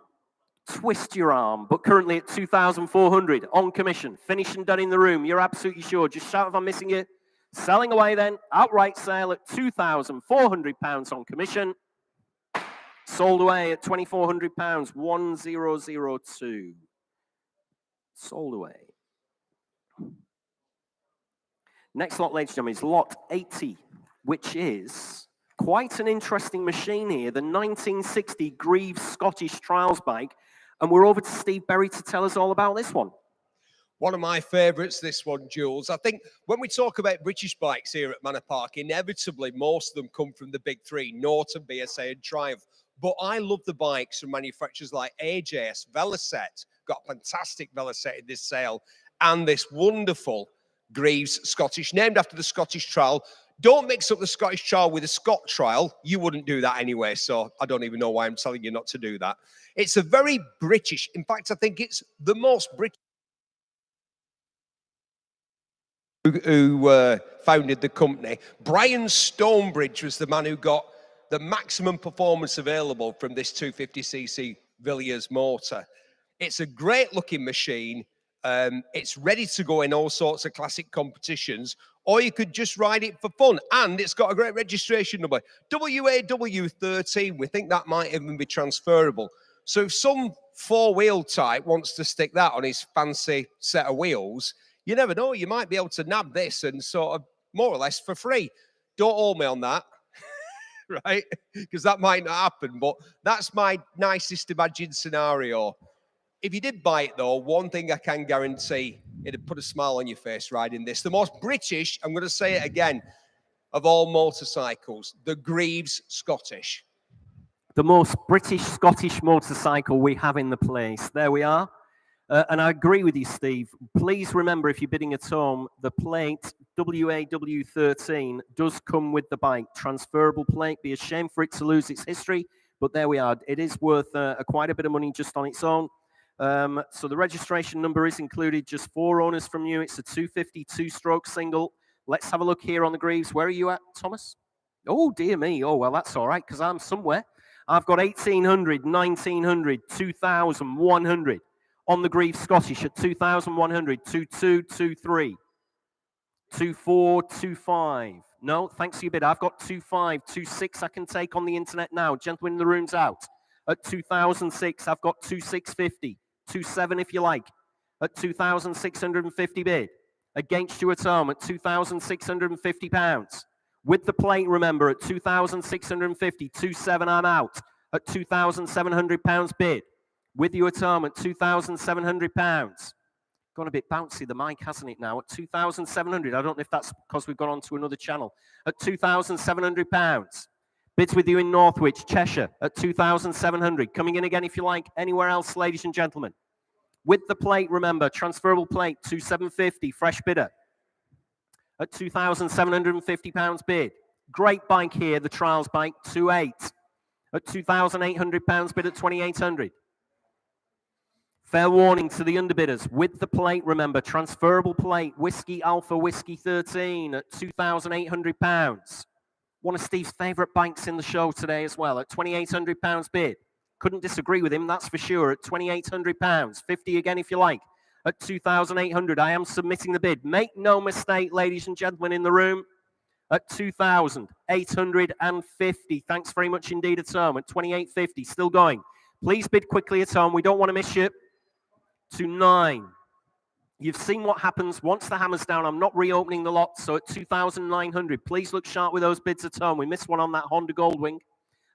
twist your arm. But currently at 2,400 on commission. Finished and done in the room. You're absolutely sure. Just shout if I'm missing you. Selling away then. Outright sale at £2,400 on commission. Sold away at £2,400, 1002. Sold away. Next lot, ladies and gentlemen, is lot 80, which is quite an interesting machine here, the 1960 Greaves Scottish Trials bike. And we're over to Steve Berry to tell us all about this one. One of my favourites, this one, Jules. I think when we talk about British bikes here at Manor Park, inevitably most of them come from the big three, Norton, BSA and Triumph. But I love the bikes from manufacturers like AJS, Velocet, got a fantastic Velocet in this sale, and this wonderful Greaves Scottish, named after the Scottish Trial. Don't mix up the Scottish Trial with the Scott Trial. You wouldn't do that anyway, so I don't even know why I'm telling you not to do that. It's a very British, in fact, I think it's the most British who founded the company. Brian Stonebridge was the man who got the maximum performance available from this 250cc Villiers motor. It's a great looking machine. It's ready to go in all sorts of classic competitions, or you could just ride it for fun. And it's got a great registration number, WAW13. We think that might even be transferable. So if some four-wheel type wants to stick that on his fancy set of wheels, you never know, you might be able to nab this and sort of more or less for free. Don't hold me on that. Right? Because that might not happen, but that's my nicest imagined scenario. If you did buy it, though, one thing I can guarantee, it'd put a smile on your face riding this. The most British, I'm going to say it again, of all motorcycles, the Greaves Scottish. The most British Scottish motorcycle we have in the place. There we are. And I agree with you, Steve. Please remember, if you're bidding at home, the plate WAW13 does come with the bike. Transferable plate. Be a shame for it to lose its history, but there we are. It is worth quite a bit of money just on its own. So the registration number is included. Just 4 owners from you. It's a 250 2-stroke single. Let's have a look here on the greaves. Where are you at, Thomas? Oh, dear me. Oh, well, that's all right, because I'm somewhere. I've got 1800, 1900, 2100 on the greaves Scottish at 2100, 22, 23, 24, 25. No, thanks for your bid. I've got 25, 26 I can take on the internet now. Gentlemen in the room's out. At 2006, I've got 2650, 27 if you like. At 2,650 bid. Against you at home at £2,650. With the plate, remember, at 2,650, 27 I'm out. At £2,700 bid. With you at home at £2,700. Gone a bit bouncy, the mic, hasn't it now? At 2,700. I don't know if that's because we've gone on to another channel. At £2,700. Bids with you in Northwich, Cheshire, at 2,700. Coming in again if you like, anywhere else, ladies and gentlemen. With the plate, remember, transferable plate, 2,750, fresh bidder. At £2,750 bid. Great bike here, the trials bike, 2.8. At £2,800 bid at 2,800. Fair warning to the underbidders. With the plate, remember, transferable plate, Whiskey Alpha Whiskey 13 at £2,800. One of Steve's favourite bikes in the show today as well, at £2,800 bid. Couldn't disagree with him, that's for sure, at £2,800. 50 again if you like, at 2,800. I am submitting the bid. Make no mistake, ladies and gentlemen in the room, at 2,850. Thanks very much indeed at home, at 2,850. Still going. Please bid quickly at home. We don't want to miss you. To 9. You've seen what happens once the hammer's down. I'm not reopening the lot, so at 2,900. Please look sharp with those bids at home. We missed one on that Honda Goldwing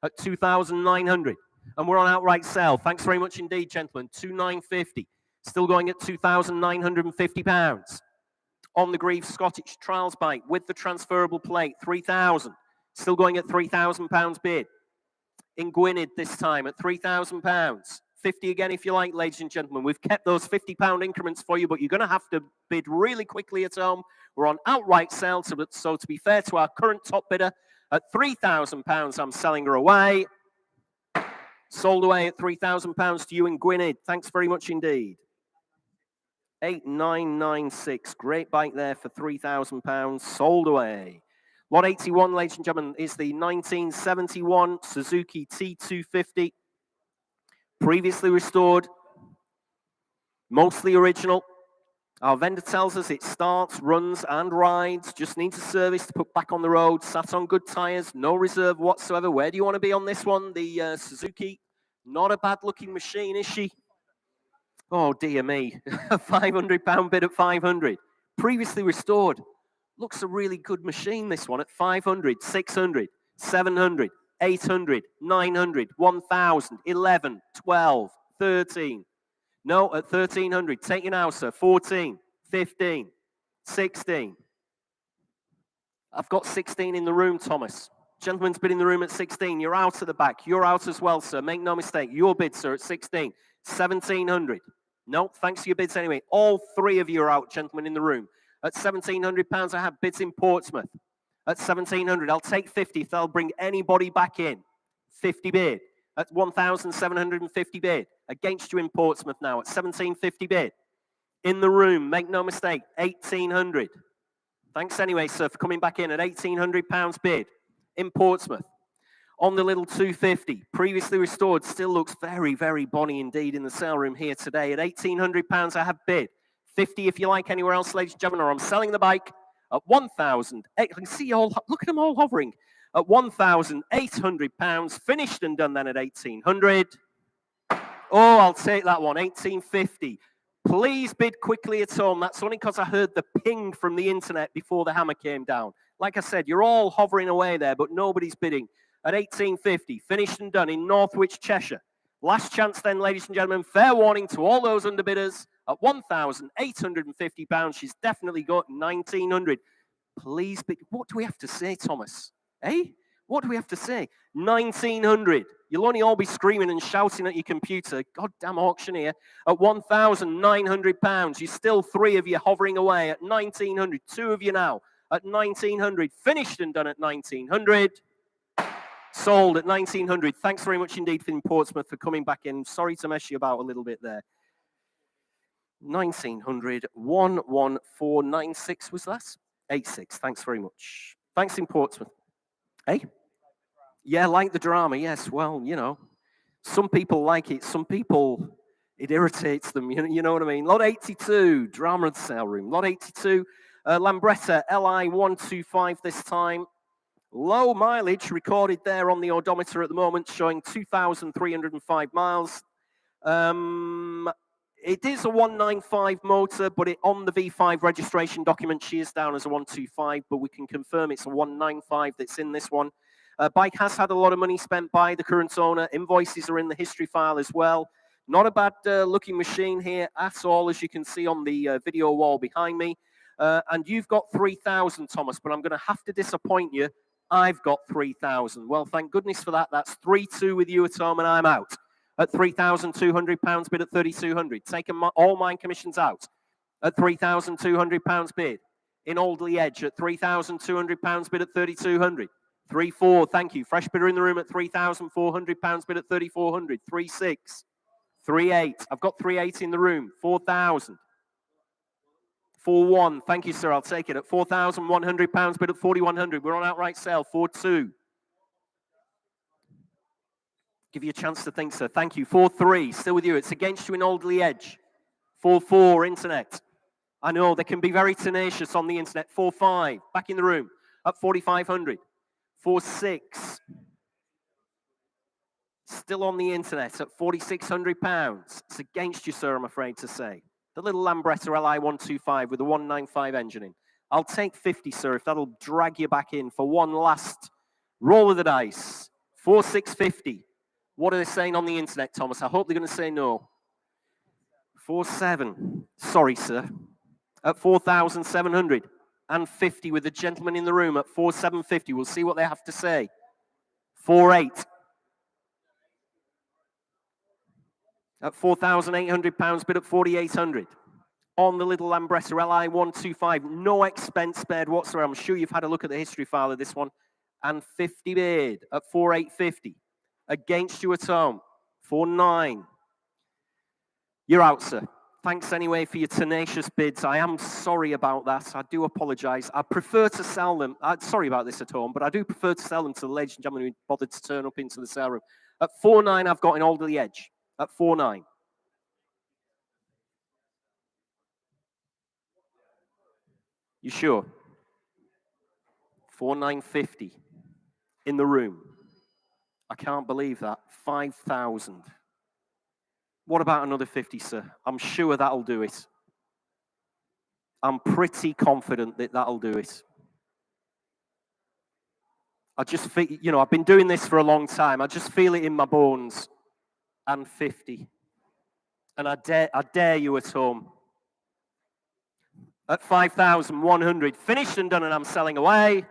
at 2,900. And we're on outright sale. Thanks very much indeed, gentlemen. 2,950. Still going at £2,950. On the Greaves Scottish Trials bike with the transferable plate, 3,000. Still going at £3,000 bid. In Gwynedd this time at £3,000. 50 again if you like, ladies and gentlemen. We've kept those £50 increments for you, but you're going to have to bid really quickly at home. We're on outright sale, so to be fair to our current top bidder, at £3,000, I'm selling her away. Sold away at £3,000 to you in Gwynedd. Thanks very much indeed. 8996. Great bike there for £3,000. Sold away. Lot 81, ladies and gentlemen, is the 1971 Suzuki T250. Previously restored. Mostly original. Our vendor tells us it starts, runs, and rides. Just needs a service to put back on the road. Sat on good tyres. No reserve whatsoever. Where do you want to be on this one? The Suzuki. Not a bad-looking machine, is she? Oh, dear me. A £500 bid at 500. Previously restored. Looks a really good machine, this one, at 500, 600, 700, 800, 900, 1,000, 11, 12, 13. No, at 1,300. Take you now, sir. 14, 15, 16. I've got 16 in the room, Thomas. Gentleman's bid in the room at 16. You're out at the back. You're out as well, sir. Make no mistake. Your bid, sir, at 16. 1,700. No, thanks for your bids anyway. All three of you are out, gentlemen in the room. At £1,700, I have bids in Portsmouth. At 1,700, I'll take 50 if they'll bring anybody back in. 50 bid. At 1,750 bid. Against you in Portsmouth now at 1,750 bid. In the room, make no mistake, 1,800. Thanks anyway, sir, for coming back in at £1,800 bid. In Portsmouth, on the little 250, previously restored, still looks very, very bonny indeed in the sale room here today. At £1,800, I have bid. 50 if you like anywhere else, ladies and gentlemen, or I'm selling the bike at 1,000. I can see you all, look at them all hovering. At £1,800, finished and done then at 1,800. Oh, I'll take that one, 1,850. Please bid quickly at home. That's only because I heard the ping from the internet before the hammer came down. Like I said, you're all hovering away there, but nobody's bidding. At 1,850, finished and done in Northwich, Cheshire. Last chance then, ladies and gentlemen. Fair warning to all those underbidders. At £1,850, she's definitely got 1,900. Please bid. What do we have to say, Thomas? Eh? What do we have to say? 1,900. You'll only all be screaming and shouting at your computer. Goddamn auctioneer. At £1,900. You're still three of you hovering away at 1,900. Two of you now at 1,900. Finished and done at 1,900. Sold at 1,900. Thanks very much indeed in Portsmouth for coming back in. Sorry to mess you about a little bit there. 1,900. 11496 was that? 86, thanks very much. Thanks in Portsmouth. Hey? Yeah, like the drama, yes. Well, you know, some people like it. Some people, it irritates them. You know what I mean? Lot 82, drama of the sale room. Lot 82, Lambretta LI125 this time. Low mileage recorded there on the odometer at the moment, showing 2,305 miles. It is a 195 motor, but on the V5 registration document, she is down as a 125, but we can confirm it's a 195 that's in this one. Bike has had a lot of money spent by the current owner. Invoices are in the history file as well. Not a bad looking machine here at all, as you can see on the video wall behind me. And you've got 3,000, Thomas, but I'm going to have to disappoint you. I've got 3,000. Well, thank goodness for that. That's 3-2 with you at home, and I'm out. At £3,200 bid at 3,200. Taking all mine commissions out at £3,200 bid. In Alderley Edge at £3,200 bid at 3,200. 3-4, thank you. Fresh bidder in the room at £3,400 bid at 3,400. 3-6. 3-8. I've got 3-8 in the room. 4,000. 4-1. Thank you, sir. I'll take it at £4,100 bid at 4,100. We're on outright sale. 4-2. Give you a chance to think, sir. Thank you. 4-3. Still with you. It's against you in Alderley Edge. 4-4. Internet. I know they can be very tenacious on the internet. 4-5. Back in the room at 4,500. 4-6. Still on the internet at £4,600. It's against you, sir, I'm afraid to say. The little Lambretta LI125 with a 195 engine in. I'll take 50, sir, if that'll drag you back in for one last roll of the dice. 4,650. What are they saying on the internet, Thomas? I hope they're going to say no. 4-7. Sorry, sir. At 4,750 with the gentleman in the room at 4,750. We'll see what they have to say. 4-8. At £4,800 bid at 4,800. On the little Lambretta LI125, no expense spared whatsoever. I'm sure you've had a look at the history file of this one. And 50 bid at 4,850. Against you at home, 4-9. You're out, sir. Thanks anyway for your tenacious bids. I am sorry about that. I do apologize. I prefer to sell them. Sorry about this at home, but I do prefer to sell them to the ladies and gentlemen who bothered to turn up into the sale room. At 4-9, I've got in Alderley Edge. At 4-9. You sure? 4,950 in the room. I can't believe that. 5,000. What about another 50, sir? I'm sure that'll do it. I'm pretty confident that that'll do it. I just feel, you know, I've been doing this for a long time. I just feel it in my bones. And 50. And I dare you at home. At 5,100. Finished and done, and I'm selling away.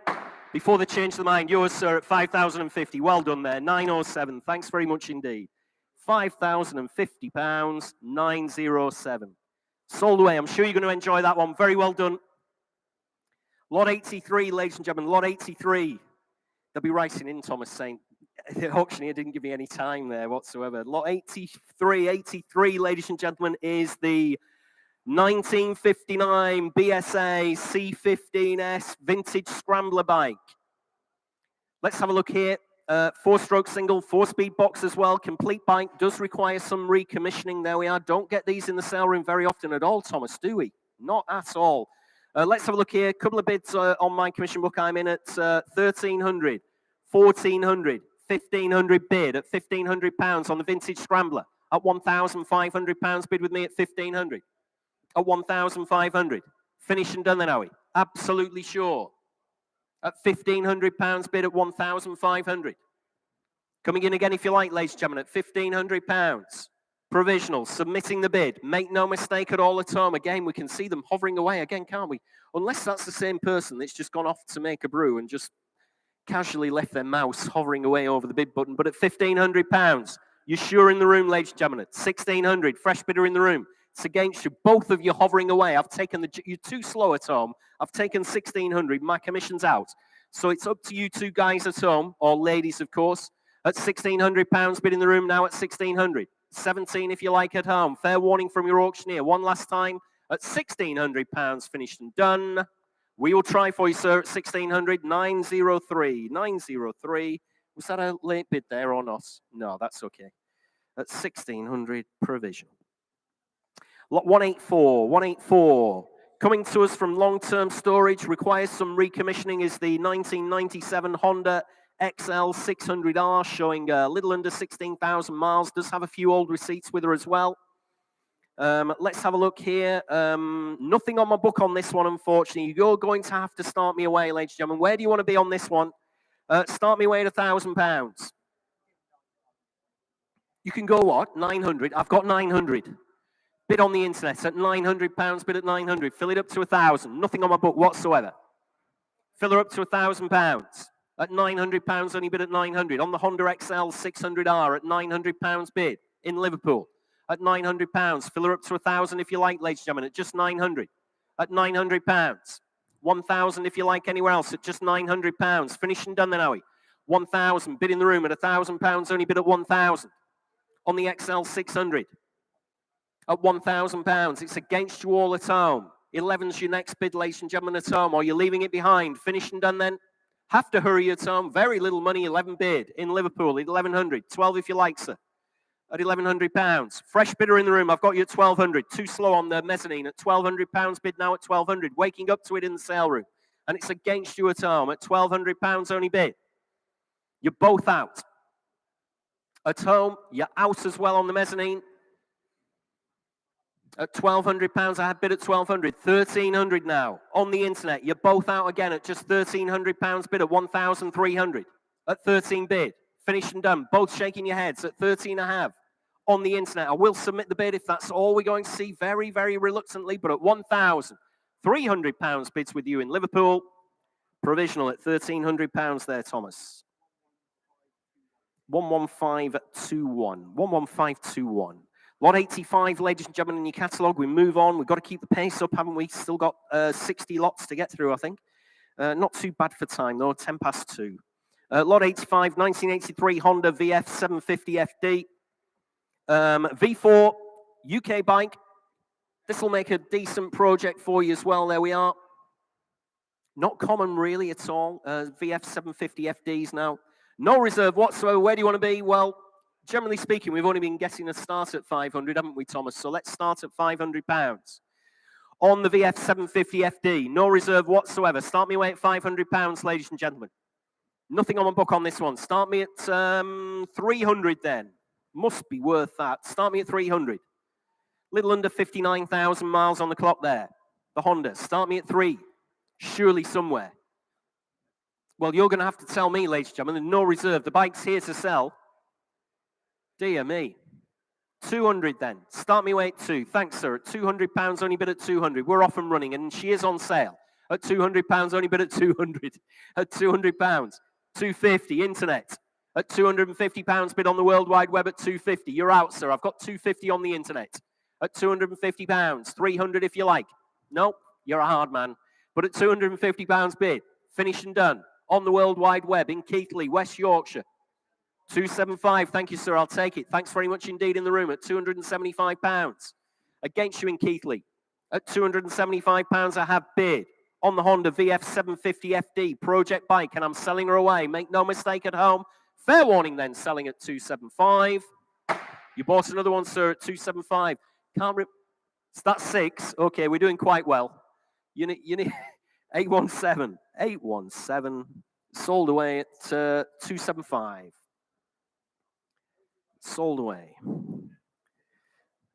Before they change their mind, yours, sir, at 5,050. Well done there. 907. Thanks very much indeed. £5,050. 907. Sold away. I'm sure you're going to enjoy that one. Very well done. Lot 83, ladies and gentlemen. Lot 83. They'll be writing in, Thomas, saying, the auctioneer didn't give me any time there whatsoever. Lot 83, ladies and gentlemen, is the 1959 BSA C15S vintage scrambler bike. Let's have a look here. 4-stroke single, 4-speed box as well. Complete bike, does require some recommissioning. There we are. Don't get these in the sale room very often at all, Thomas, do we? Not at all. Let's have a look here. A couple of bids on my commission book. I'm in at 1,300, 1,400, 1,500 bid at £1,500 on the vintage scrambler. At £1,500 bid with me at 1,500. At 1,500. Finish and done then, are we? Absolutely sure. At £1,500 bid at 1,500. Coming in again if you like, ladies and gentlemen, at £1,500. Provisional, submitting the bid. Make no mistake at all at home. Again, we can see them hovering away again, can't we? Unless that's the same person that's just gone off to make a brew and just casually left their mouse hovering away over the bid button. But at £1,500, you're sure in the room, ladies and gentlemen. At 1,600, fresh bidder in the room. It's against you. Both of you hovering away. I've taken you're too slow at home. I've taken 1,600. My commission's out. So it's up to you two guys at home, or ladies, of course. At £1,600 bid in the room now at 1,600. 17 if you like at home. Fair warning from your auctioneer. One last time at £1,600 finished and done. We will try for you, sir, at 1600, 903, 903. Was that a late bid there or not? No, that's okay. At 1600, provisional. Lot 184, 184. Coming to us from long-term storage, requires some recommissioning, is the 1997 Honda XL600R, showing a little under 16,000 miles. Does have a few old receipts with her as well. Let's have a look here. Nothing on my book on this one, unfortunately. You're going to have to start me away, ladies and gentlemen. Where do you want to be on this one? Start me away at £1,000. You can go what? 900. I've got 900. Bid on the internet at £900. Bid at 900. Fill it up to 1,000. Nothing on my book whatsoever. Fill her up to £1,000. At £900, only bid at 900. On the Honda XL600R at £900 bid in Liverpool. At £900. Fill her up to 1,000 if you like, ladies and gentlemen, at just 900. At £900. 1,000 if you like anywhere else at just £900. Finished and done then, Howie. 1,000. Bid in the room at £1,000. Only bid at 1,000. On the XL600. At £1,000. It's against you all at home. 11's your next bid, ladies and gentlemen, at home, or you're leaving it behind. Finished and done then. Have to hurry at home. Very little money, 11 bid in Liverpool at 1,100. 12 if you like, sir. At £1,100. Fresh bidder in the room. I've got you at 1,200. Too slow on the mezzanine at £1,200. Bid now at 1,200. Waking up to it in the sale room. And it's against you at home at £1,200 only bid. You're both out. At home, you're out as well on the mezzanine. At £1,200, I had bid at 1,200. 1,300 now on the internet. You're both out again at just £1,300 bid at 1,300 at 13 bid. Finished and done. Both shaking your heads at 13 and a half on the internet. I will submit the bid if that's all we're going to see, very, very reluctantly, but at £1,300 bids with you in Liverpool. Provisional at £1,300 there, Thomas. 11521. 11521. Lot 85, ladies and gentlemen, in your catalogue. We move on. We've got to keep the pace up, haven't we? Still got 60 lots to get through, I think. Not too bad for time, though. 10 past 2. Lot 85, 1983 Honda VF750 FD. V4 UK bike. This will make a decent project for you as well. There we are. Not common, really, at all. VF750 FDs now. No reserve whatsoever. Where do you want to be? Well, generally speaking, we've only been getting a start at 500, haven't we, Thomas? So let's start at £500. On the VF750 FD, no reserve whatsoever. Start me away at £500, ladies and gentlemen. Nothing on my book on this one. Start me at 300 then. Must be worth that. Start me at 300. Little under 59,000 miles on the clock there. The Honda. Start me at 3. Surely somewhere. Well, you're going to have to tell me, ladies and gentlemen, no reserve. The bike's here to sell. Dear me. 200 then. Start me away at 2. Thanks, sir. At £200, only bid at 200. We're off and running, and she is on sale. At £200, only bid at 200. At £200. 250, internet. At £250, bid on the World Wide Web at 250. You're out, sir. I've got 250 on the internet. At £250. 300 if you like. Nope, you're a hard man. But at £250 bid. Finished and done. On the World Wide Web in Keighley, West Yorkshire. 275, thank you, sir. I'll take it. Thanks very much indeed in the room at £275. Against you in Keighley. At £275, I have bid on the Honda VF750 FD project bike, and I'm selling her away. Make no mistake at home. Fair warning then, selling at 275. You bought another one, sir, at 275. That's 6. Okay, we're doing quite well. You need 817. 817. Sold away at 275. Sold away.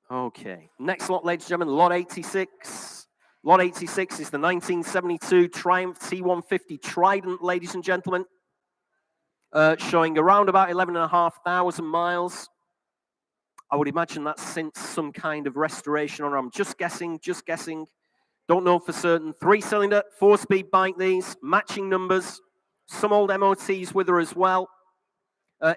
Okay. Next lot, ladies and gentlemen, lot 86. Lot 86 is the 1972 Triumph T150 Trident, ladies and gentlemen. Showing around about 11,500 miles. I would imagine that's since some kind of restoration on. I'm just guessing. Don't know for certain. 3-cylinder, 4-speed bike these. Matching numbers. Some old MOTs with her as well.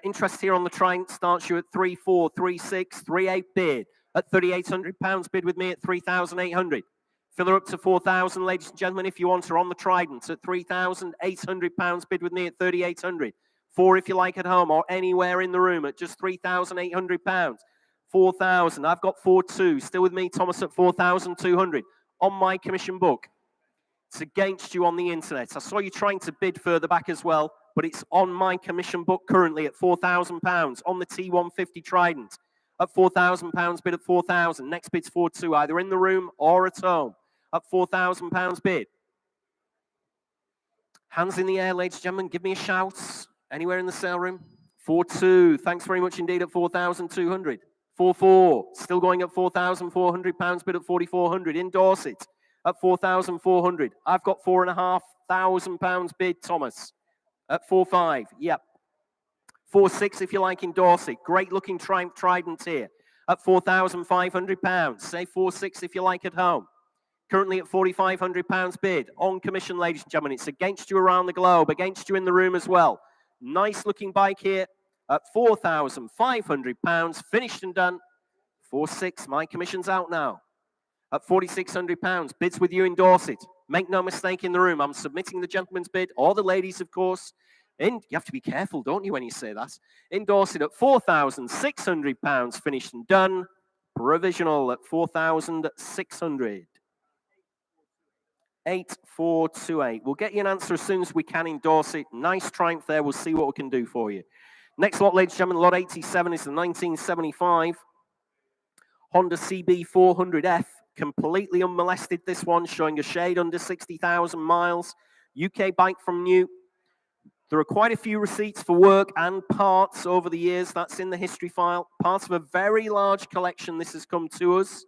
Interest here on the Trident starts you at 3.4, 3.6, 3.8 bid. At £3,800 bid with me at 3,800. Fill her up to 4,000, ladies and gentlemen, if you want her on the Trident at £3,800 bid with me at 3,800. 4 if you like at home or anywhere in the room at just £3,800. 4,000. I've got 4.2. Still with me, Thomas, at 4,200 on my commission book. It's against you on the internet. I saw you trying to bid further back as well, but it's on my commission book currently at £4,000 on the T150 Trident. At £4,000 bid at 4,000. Next bid's 4,200, either in the room or at home. At £4,000 bid. Hands in the air, ladies and gentlemen. Give me a shout. Anywhere in the sale room. 4,200. Thanks very much indeed at 4,200. 4,400. Still going at £4,400 bid at 4,400. Endorse it at 4,400. I've got £4,500 bid, Thomas. At 4,500. Yep. 4,600 if you like, endorse it. Great looking Triumph Trident here at £4,500. Say 4,600 if you like at home. Currently at £4,500 bid on commission, ladies and gentlemen. It's against you around the globe, against you in the room as well. Nice looking bike here at £4,500. Finished and done. 4,600. My commission's out now. At £4,600. Bids with you, endorse it. Make no mistake in the room. I'm submitting the gentleman's bid, or the ladies, of course. You have to be careful, don't you, when you say that. Endorse it at £4,600. Finished and done. Provisional at 4,600. 8428. We'll get you an answer as soon as we can. Endorse it. Nice Triumph there. We'll see what we can do for you. Next lot, ladies and gentlemen, lot 87 is the 1975 Honda CB400F. Completely unmolested, this one, showing a shade under 60,000 miles. UK bike from new. There are quite a few receipts for work and parts over the years. That's in the history file. Part of a very large collection. This has come to us.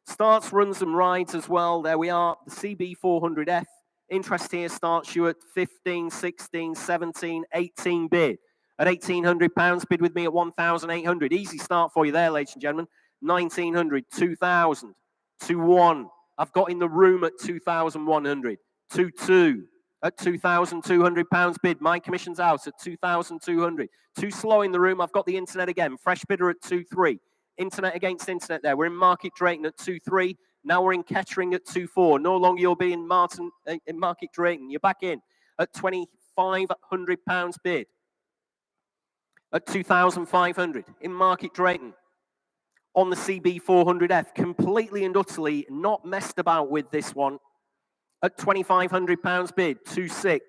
Starts, runs, and rides as well. There we are, the CB400F. Interest here starts you at 15, 16, 17, 18 bid. At £1,800, bid with me at 1,800. Easy start for you there, ladies and gentlemen. 1,900, 2,000, 2,1. I've got in the room at 2,100. 2,2. At £2,200 bid. My commission's out at 2,200. Too slow in the room. I've got the internet again. Fresh bidder at 2,300. Internet against internet there. We're in Market Drayton at 2,300. Now we're in Kettering at 2,400. No longer you'll be in Market Drayton. You're back in at £2,500 bid. At 2,500 in Market Drayton. On the CB400F. Completely and utterly not messed about with this one. At £2,500 bid. 2,600.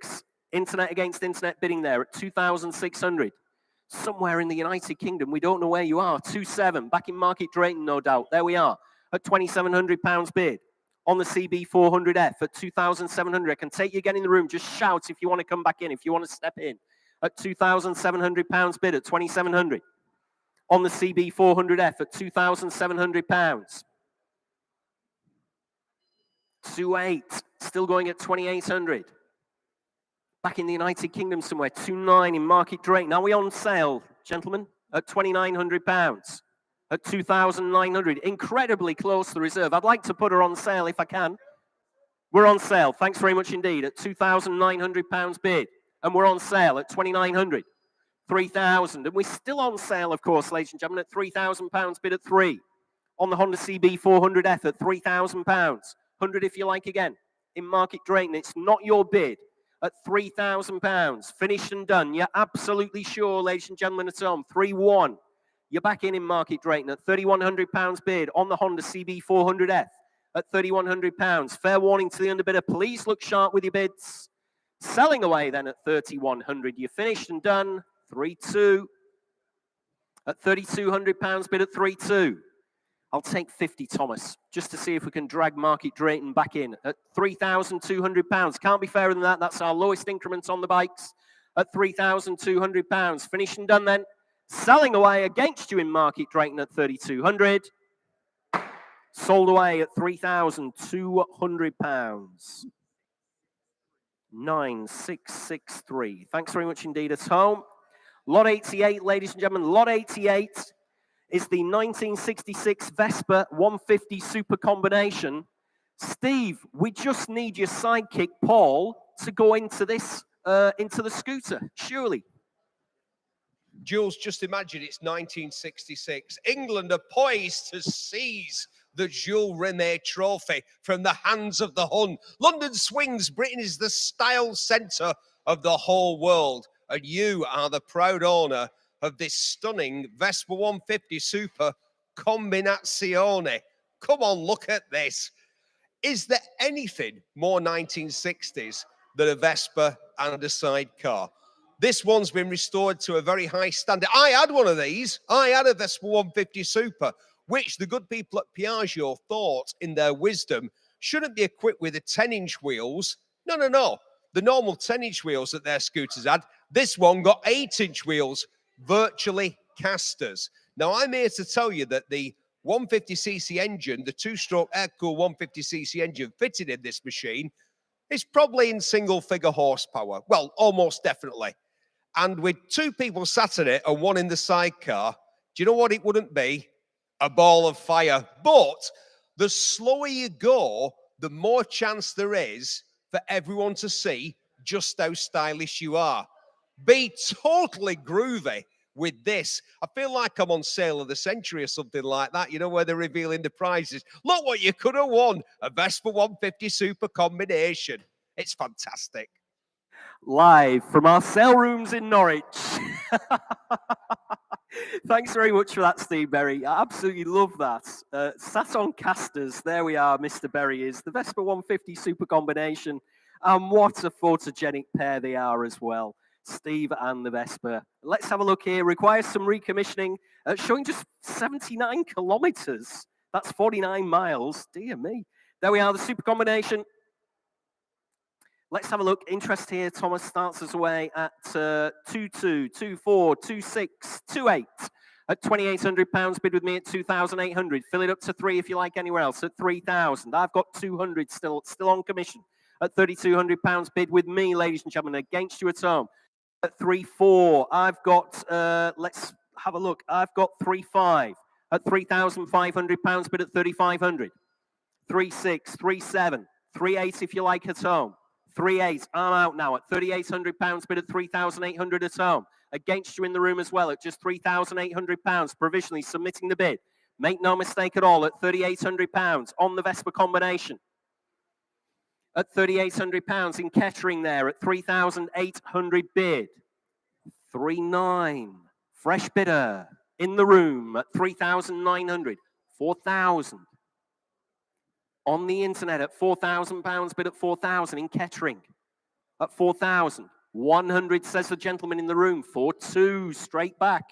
Internet against internet bidding there at 2,600. Somewhere in the United Kingdom, we don't know where you are. 2,700, back in Market Drayton, no doubt. There we are, at £2,700 bid. On the CB400F at 2,700. I can take you again in the room. Just shout if you want to come back in, if you want to step in. At £2,700 bid at 2,700. On the CB400F at £2,700. 2,800, still going at 2,800. Back in the United Kingdom somewhere, 2,900 in Market Drayton. Are we on sale, gentlemen? At £2,900. At 2,900. Incredibly close to the reserve. I'd like to put her on sale if I can. We're on sale. Thanks very much indeed. At £2,900 bid. And we're on sale at 2,900. 3,000. And we're still on sale, of course, ladies and gentlemen, at £3,000 bid at 3. On the Honda CB400F at £3,000. 100 if you like again. In Market Drayton. It's not your bid. At £3,000. Finished and done. You're absolutely sure, ladies and gentlemen at home. 3-1. You're back in Market Drayton at £3,100 bid on the Honda CB400F at £3,100. Fair warning to the underbidder. Please look sharp with your bids. Selling away then at £3,100. You're finished and done. 3-2. At £3,200 bid at 3-2. I'll take 50, Thomas, just to see if we can drag Market Drayton back in at £3,200. Can't be fairer than that. That's our lowest increment on the bikes at £3,200. Finished and done then. Selling away against you in Market Drayton at 3,200. Sold away at £3,200. 9663. Thanks very much indeed at home. Lot 88, ladies and gentlemen. Lot 88 is the 1966 Vespa 150 Super Combination. Steve, we just need your sidekick, Paul, to go into this, into the scooter, surely. Jules, just imagine it's 1966. England are poised to seize the Jules Rimet Trophy from the hands of the Hun. London swings. Britain is the style centre of the whole world. And you are the proud owner of this stunning Vespa 150 Super Combinazione. Come on, look at this. Is there anything more 1960s than a Vespa and a sidecar? This one's been restored to a very high standard. I had one of these. I had a Vespa 150 Super, which the good people at Piaggio thought, in their wisdom, shouldn't be equipped with the 10-inch wheels. No, no, no. The normal 10-inch wheels that their scooters had. This one got 8-inch wheels, virtually casters. Now, I'm here to tell you that the 150cc engine, the two-stroke air-cooled 150cc engine fitted in this machine, is probably in single-figure horsepower. Well, almost definitely. And with two people sat in it and one in the sidecar, do you know what it wouldn't be? A ball of fire. But the slower you go, the more chance there is for everyone to see just how stylish you are. Be totally groovy with this. I feel like I'm on Sale of the Century or something like that, you know, where they're revealing the prizes. Look what you could have won, a Vespa 150 Super combination. It's fantastic. Live from our sale rooms in Norwich. Thanks very much for that, Steve Berry. I absolutely love that. Sat on casters, there we are, Mr. Berry is the Vespa 150 Super combination. And what a photogenic pair they are as well, Steve and the Vespa. Let's have a look here. Requires some recommissioning, showing just 79 kilometers. That's 49 miles. Dear me. There we are, the Super combination. Let's have a look. Interest here. Thomas starts us away at 22, 24, 26, 28 at £2,800. Bid with me at 2,800. Fill it up to 3 if you like anywhere else at 3,000. I've got 200 still on commission at £3,200. Bid with me, ladies and gentlemen, against you at home at 3,400. I've got. Let's have a look. I've got 3,500 at £3,500. Bid at 3,500. 3,600, 3,700, 3,800 if you like at home. 3,800, I'm out now at £3,800, bid at 3,800 at home. Against you in the room as well at just £3,800, provisionally submitting the bid. Make no mistake at all at £3,800 on the Vespa combination. At £3,800 in Kettering there at 3,800 bid. 3,900, fresh bidder in the room at 3,900, 4,000. On the internet at £4,000, bid at 4,000 in Kettering. At 4,000. 100, says the gentleman in the room. 4,200, straight back.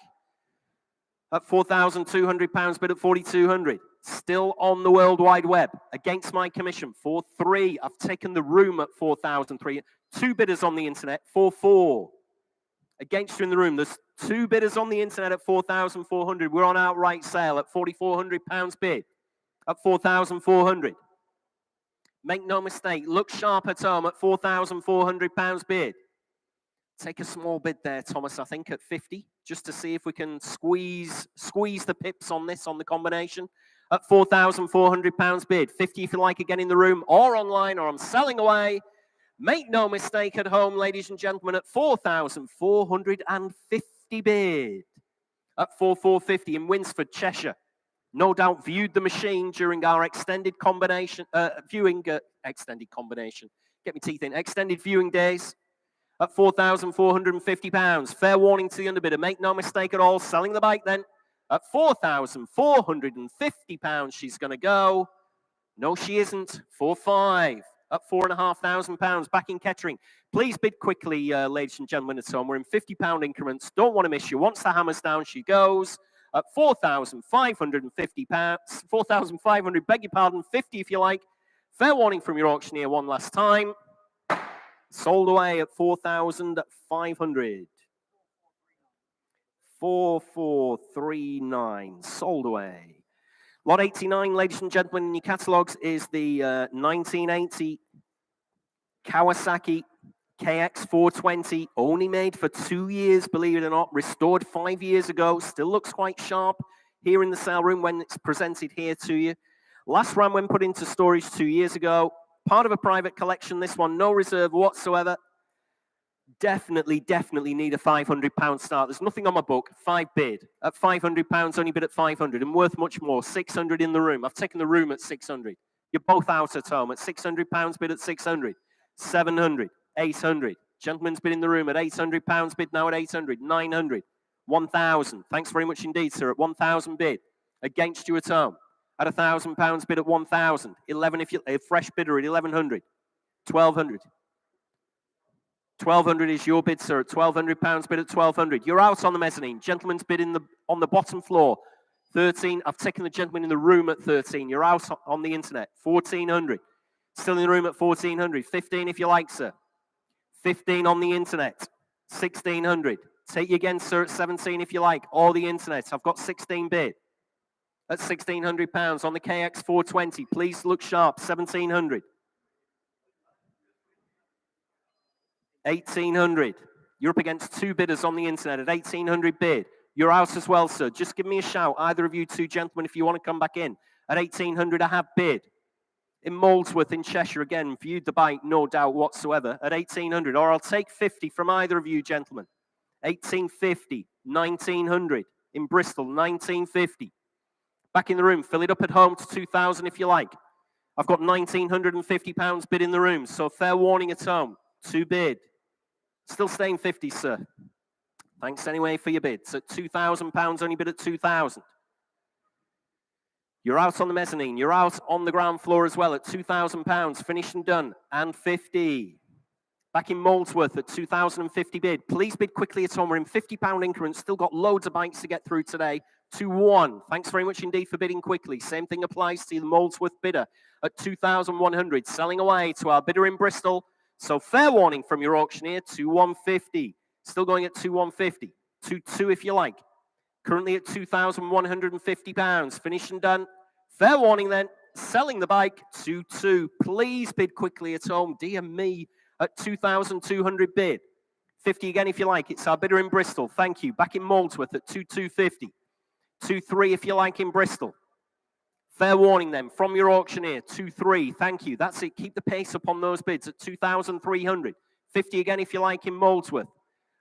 At £4,200, bid at 4,200. Still on the World Wide Web. Against my commission. 4,300. I've taken the room at 4,300. 2 bidders on the internet. 4,400. Against you in the room. There's 2 bidders on the internet at 4,400. We're on outright sale at £4,400 bid. At 4,400. Make no mistake, look sharp at home at £4,400 bid. Take a small bid there, Thomas, I think at 50, just to see if we can squeeze the pips on this, on the combination. At £4,400 bid. 50 if you like again in the room or online, or I'm selling away. Make no mistake at home, ladies and gentlemen, at £4,450 bid. At 4,450 in Winsford, Cheshire. No doubt viewed the machine during our extended combination, extended combination. Get me teeth in. Extended viewing days at £4,450. Fair warning to the underbidder. Make no mistake at all. Selling the bike then at £4,450. She's going to go. No, she isn't. 4,500 at £4,500. Back in Kettering. Please bid quickly, ladies and gentlemen at home. We're in £50 increments. Don't want to miss you. Once the hammer's down, she goes. At £4,550, 4,500, beg your pardon, 50 if you like. Fair warning from your auctioneer one last time. Sold away at 4,500. 4,439, sold away. Lot 89, ladies and gentlemen, in your catalogues is the 1980 Kawasaki KX420, only made for 2 years, believe it or not, restored 5 years ago, still looks quite sharp here in the sale room when it's presented here to you. Last run when put into storage 2 years ago, part of a private collection, this one, no reserve whatsoever. Definitely need a £500 start. There's nothing on my book, 5 bid. At £500, only bid at 500 and worth much more, 600 in the room. I've taken the room at 600. You're both out at home at £600, bid at 600, 700. 800. Gentleman's bid in the room at £800, bid now at 800, 900, 1,000. Thanks very much indeed, sir, at 1,000 bid. Against you at home At £1,000 bid at 1,000. 11 if you a fresh bidder at 1,100. 1,200. 1,200 is your bid, sir. At £1,200 bid at 1,200. You're out on the mezzanine. Gentleman's bid on the bottom floor. 13. I've taken the gentleman in the room at 13. You're out on the internet. 1,400. Still in the room at 1,400. 15 if you like, sir. 15 on the internet. 1,600. Take you again, sir, at 17 if you like. Or the internet. I've got 16 bid. At £1,600 on the KX420. Please look sharp. 1,700. 1,800. You're up against two bidders on the internet at 1,800 bid. You're out as well, sir. Just give me a shout, either of you two gentlemen, if you want to come back in. At 1,800, I have bid. In Molesworth, in Cheshire, again, viewed the bike, no doubt whatsoever, at 1,800. Or I'll take 50 from either of you gentlemen. 1,850, 1,900. In Bristol, 1,950. Back in the room, fill it up at home to 2,000 if you like. I've got £1,950 bid in the room, so fair warning at home. Two bid. Still staying 50, sir. Thanks anyway for your bids. At £2,000, only bid at 2,000. You're out on the mezzanine. You're out on the ground floor as well at £2,000. Finished and done. And 50. Back in Molesworth at 2,050 bid. Please bid quickly at home. We're in £50 increments. Still got loads of bikes to get through today. 2-1. Thanks very much indeed for bidding quickly. Same thing applies to the Molesworth bidder at 2,100. Selling away to our bidder in Bristol. So fair warning from your auctioneer, 2,150. Still going at 2,150. 2-2 if you like. Currently at £2,150. Finished and done. Fair warning then. Selling the bike, 2-2. Please bid quickly at home. Dear me, at 2,200 bid. 50 again if you like. It's our bidder in Bristol. Thank you. Back in Molesworth at 2,250. 2-3 if you like in Bristol. Fair warning then from your auctioneer, 2-3. Thank you. That's it. Keep the pace up on those bids at 2,300. 50 again if you like in Molesworth.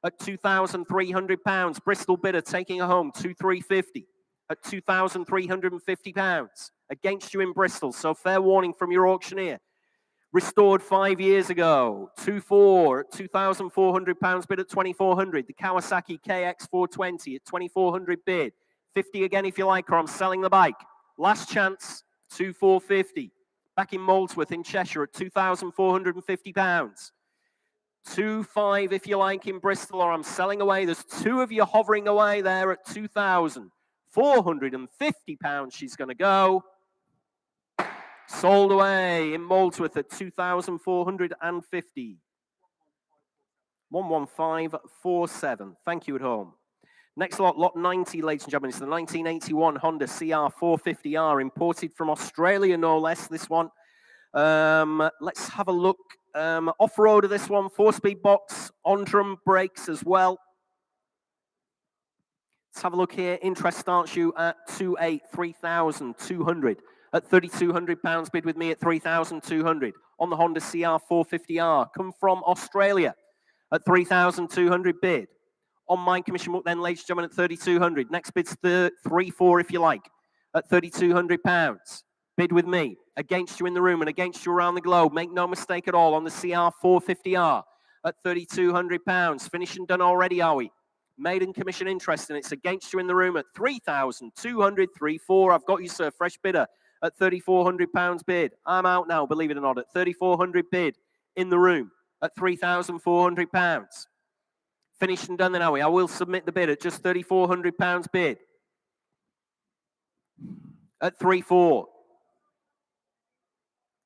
At £2,300. Bristol bidder taking a home, 2,350. At £2,350. Against you in Bristol. So fair warning from your auctioneer. Restored 5 years ago. 2-4 at £2,400 bid at 2,400. The Kawasaki KX420 at 2,400 bid. 50 again if you like, or I'm selling the bike. Last chance, 2,450. Back in Molesworth in Cheshire at £2,450. 2-5 if you like in Bristol, or I'm selling away. There's two of you hovering away there at £2,450. She's going to go. Sold away in Molesworth at 2,450. 11547. Thank you at home. Next lot, lot 90, ladies and gentlemen. It's the 1981 Honda CR450R, imported from Australia, no less, this one. Let's have a look. Off-road of this one, 4-speed box, on-drum brakes as well. Let's have a look here. Interest starts you at 3,200. At £3,200 bid with me at 3,200. On the Honda CR450R, come from Australia at 3,200 bid. On my commission book then, ladies and gentlemen, at 3,200. Next bid's 3-4 if you like, at £3,200. Bid with me, against you in the room and against you around the globe. Make no mistake at all on the CR450R at £3,200. Finished and done already, are we? Maiden commission interest, and it's against you in the room at 3,200, 3-4. I've got you, sir, fresh bidder at £3,400 bid. I'm out now, believe it or not, at 3,400 bid in the room at £3,400. Finished and done then, are we? I will submit the bid at just £3,400 bid. At 3-4.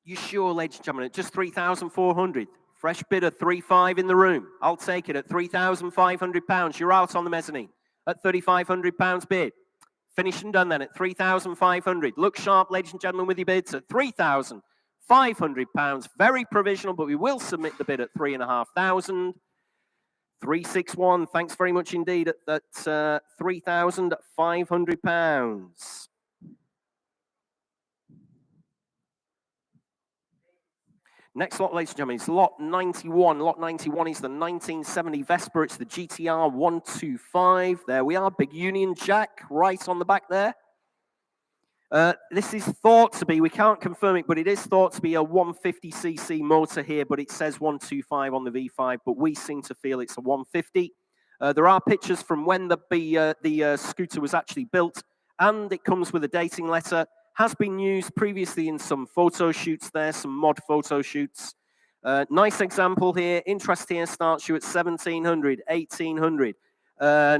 You sure, ladies and gentlemen, at just 3,400. Fresh bidder, 3-5 in the room. I'll take it at £3,500. You're out on the mezzanine at £3,500 bid. Finished and done then at 3,500. Look sharp, ladies and gentlemen, with your bids at £3,500. Very provisional, but we will submit the bid at 3,500. 361. Thanks very much indeed at £3,500. Next lot, ladies and gentlemen, is lot 91. Lot 91 is the 1970 Vespa. It's the GTR125. There we are. Big Union Jack right on the back there. This is thought to be, we can't confirm it, but it is thought to be a 150cc motor here, but it says 125 on the V5, but we seem to feel it's a 150. There are pictures from when the scooter was actually built, and it comes with a dating letter. Has been used previously in some photo shoots there, some mod photo shoots. Nice example here. Interest here starts you at 1,700, 1,800,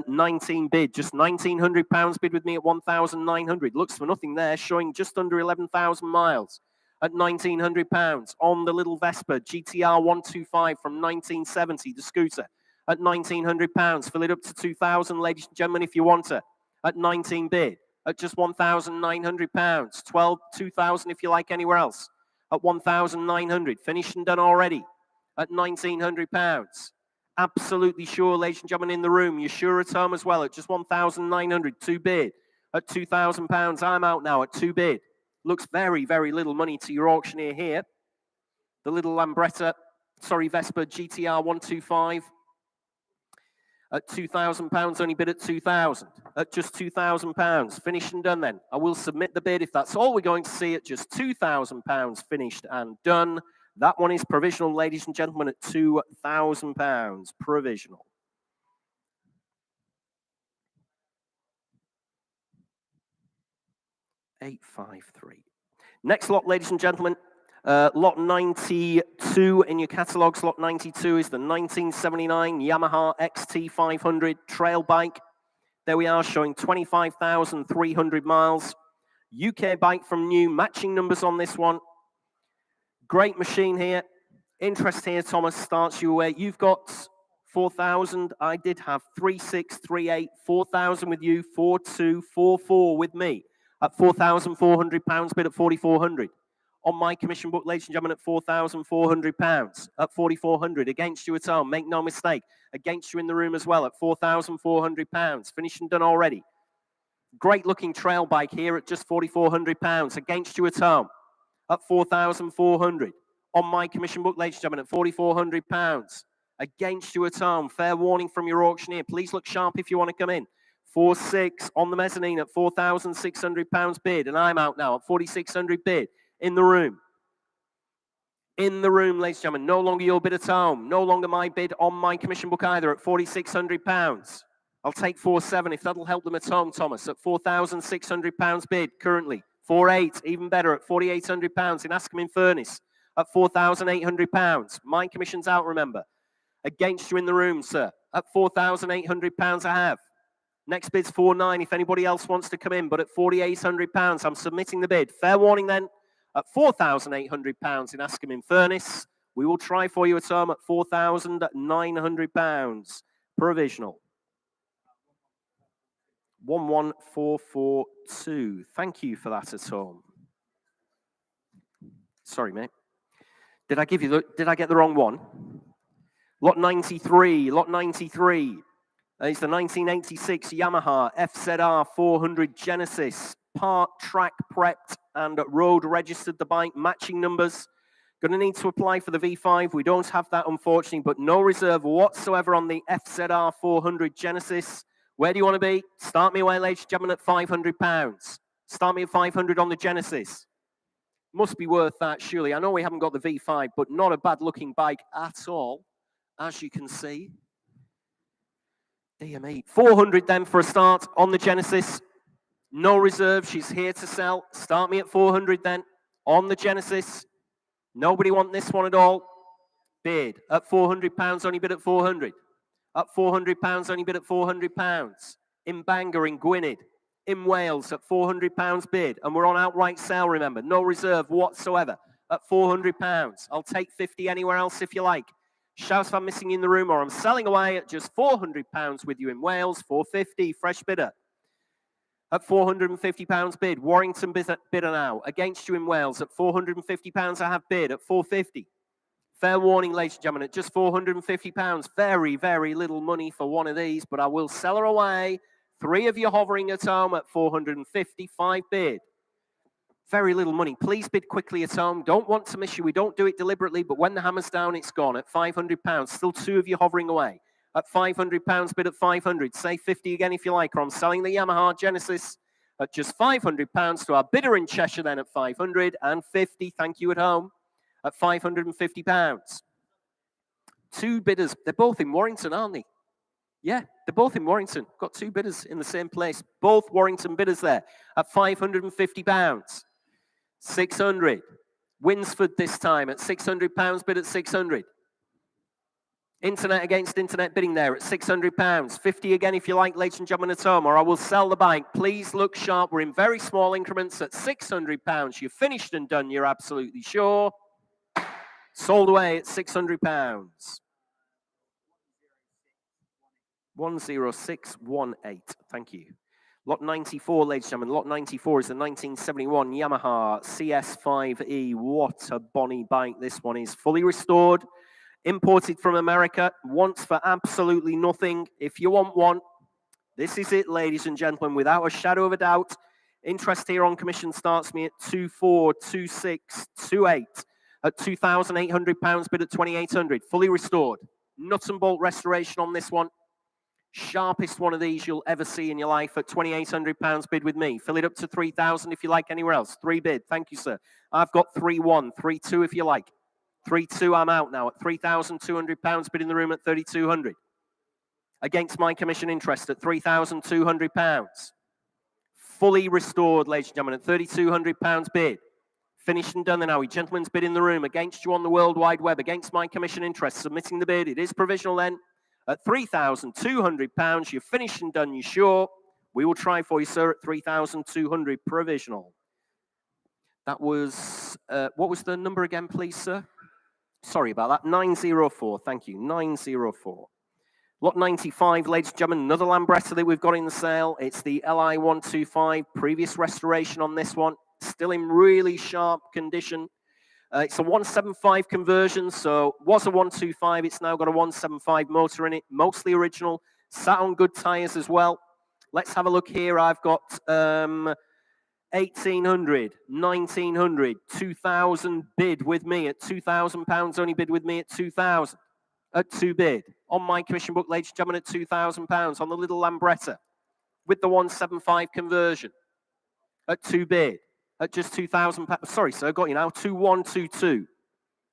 19 bid. Just £1,900 bid with me at 1,900. Looks for nothing there, showing just under 11,000 miles at £1,900 on the little Vespa GTR125 from 1970, the scooter, at £1,900. Fill it up to 2,000, ladies and gentlemen, if you want her, at 19 bid, at just £1,900. 2,000 if you like anywhere else, at 1,900. Finished and done already at £1,900. Absolutely sure, ladies and gentlemen in the room, you're sure at home as well, at just 1,900, 2 bid, at £2,000. I'm out now at 2 bid. Looks very, very little money to your auctioneer here. The little Vespa GTR125 at £2,000, only bid at 2,000, at just £2,000. Finished and done then. I will submit the bid if that's all we're going to see at just £2,000 finished and done. That one is provisional, ladies and gentlemen, at £2,000, provisional. $853. Next lot, ladies and gentlemen, lot 92 in your catalogues. Lot 92 is the 1979 Yamaha XT500 trail bike. There we are, showing 25,300 miles. UK bike from new, matching numbers on this one. Great machine here. Interest here, Thomas, starts you away. You've got 4,000. I did have 3,638, 4,000 with you, 4,2, 4,4 with me at £4,400, bid at 4,400. On my commission book, ladies and gentlemen, at £4,400, at 4,400. Against you at home, make no mistake. Against you in the room as well, at £4,400. Finished and done already. Great looking trail bike here at just £4,400. Against you at home, at 4,400. On my commission book, ladies and gentlemen, at £4,400. Against you at home. Fair warning from your auctioneer. Please look sharp if you want to come in. 4,600 on the mezzanine at £4,600 bid. And I'm out now at 4,600 bid in the room. In the room, ladies and gentlemen. No longer your bid at home. No longer my bid on my commission book either at £4,600. I'll take 4,700 if that'll help them at home, Thomas, at £4,600 bid currently. 4,800, even better, at £4,800 in Askham in Furness at £4,800. My commission's out, remember. Against you in the room, sir, at £4,800 I have. Next bid's 4,900 if anybody else wants to come in, but at £4,800, I'm submitting the bid. Fair warning then, at £4,800 in Askham in Furness. We will try for you at home at £4,900. Provisional. 11442. Thank you for that at home. Sorry, mate. Did I get the wrong one? Lot 93. Lot 93. It's the 1986 Yamaha FZR400 Genesis. Part track prepped and road registered the bike. Matching numbers. Going to need to apply for the V5. We don't have that, unfortunately, but no reserve whatsoever on the FZR400 Genesis. Where do you want to be? Start me away, ladies and gentlemen, at £500. Start me at 500 on the Genesis. Must be worth that, surely. I know we haven't got the V5, but not a bad-looking bike at all, as you can see. Dear me. 400 then for a start on the Genesis. No reserve. She's here to sell. Start me at 400 then on the Genesis. Nobody want this one at all. Bid at £400. Only bid at 400. At £400, only bid at £400. In Bangor, in Gwynedd, in Wales, at £400 bid. And we're on outright sale, remember. No reserve whatsoever. At £400. I'll take 50 anywhere else if you like. Shout if I'm missing in the room, or I'm selling away at just £400 with you in Wales. 450, fresh bidder. At £450 bid. Warrington bidder now. Against you in Wales at £450 I have bid at 450. Fair warning, ladies and gentlemen, at just £450. Very, very little money for one of these, but I will sell her away. 3 of you hovering at home at 455 bid. Very little money. Please bid quickly at home. Don't want to miss you. We don't do it deliberately, but when the hammer's down, it's gone at £500. Still 2 of you hovering away. At £500, bid at 500. Say 50 again if you like, or I'm selling the Yamaha Genesis at just £500 to our bidder in Cheshire then at 550. Thank you at home. At £550. 2 bidders. They're both in Warrington, aren't they? Yeah, they're both in Warrington. Got 2 bidders in the same place. Both Warrington bidders there at £550. 600. Winsford this time at £600, bid at 600. Internet against internet bidding there at £600. 50 again if you like, ladies and gentlemen at home, or I will sell the bike. Please look sharp. We're in very small increments at £600. You're finished and done, you're absolutely sure. Sold away at £600. 10618. Thank you. Lot 94, ladies and gentlemen. Lot 94 is the 1971 Yamaha CS5E. What a bonny bike this one is. Fully restored, imported from America, wants for absolutely nothing. If you want one, this is it, ladies and gentlemen, without a shadow of a doubt. Interest here on commission starts me at 242628 at £2,800, bid at 2,800. Fully restored. Nut and bolt restoration on this one. Sharpest one of these you'll ever see in your life at £2,800, bid with me. Fill it up to 3,000 if you like anywhere else. 3 bid. Thank you, sir. I've got 3-1, 3-2 if you like. 3-2, I'm out now at £3,200, bid in the room at 3,200. Against my commission interest at £3,200. Fully restored, ladies and gentlemen, at £3,200 bid. Finished and done now. Gentlemen's bid in the room against you on the World Wide Web, against my commission interest, submitting the bid. It is provisional then. At £3,200, you're finished and done, you sure? We will try for you, sir, at 3,200 provisional. That was, what was the number again, please, sir? Sorry about that, 904, thank you, 904. Lot 95, ladies and gentlemen, another Lambretta that we've got in the sale. It's the LI125, previous restoration on this one. Still in really sharp condition. It's a 175 conversion, so was a 125. It's now got a 175 motor in it, mostly original. Sat on good tires as well. Let's have a look here. I've got 1,800, 1,900, 2,000 bid with me at £2,000. Only bid with me at 2,000 at 2 bid on my commission book, ladies and gentlemen, at £2,000 on the little Lambretta with the 175 conversion at 2 bid. At just £2,000. Sorry, sir, got you now. 2122,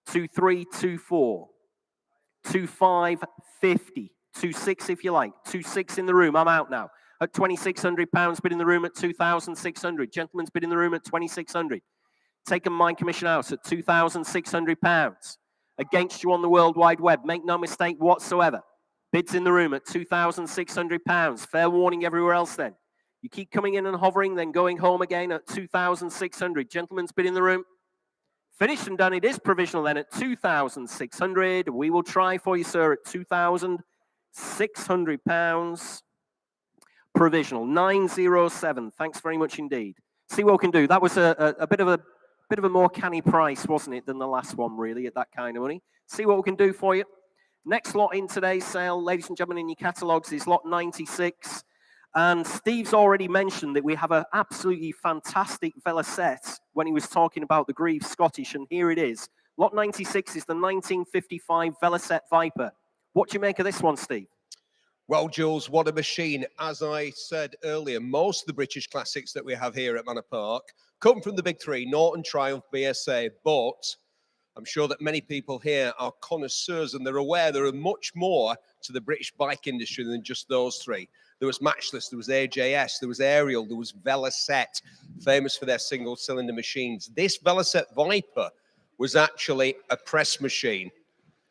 2324, 2550, 26 if you like, 26 in the room. I'm out now. At £2,600, bid in the room at 2,600. Gentlemen's bid in the room at 2,600. Taken my commission out at £2,600. Against you on the World Wide Web. Make no mistake whatsoever. Bids in the room at £2,600. Fair warning everywhere else then. You keep coming in and hovering, then going home again at 2,600. Gentlemen's bid in the room. Finished and done. It is provisional then at 2,600. We will try for you, sir, at £2,600. Provisional 907. Thanks very much indeed. See what we can do. That was a bit of a more canny price, wasn't it, than the last one, really, at that kind of money. See what we can do for you. Next lot in today's sale, ladies and gentlemen, in your catalogues is lot 96. And Steve's already mentioned that we have an absolutely fantastic Velocette when he was talking about the Grieve Scottish, and here it is. Lot 96 is the 1955 Velocette Viper. What do you make of this one, Steve? Well, Jules, what a machine. As I said earlier, most of the British classics that we have here at Manor Park come from the big three, Norton, Triumph, BSA, but I'm sure that many people here are connoisseurs and they're aware there are much more to the British bike industry than just those three. There was Matchless, there was AJS, there was Ariel, there was Velocette, famous for their single-cylinder machines. This Velocette Viper was actually a press machine.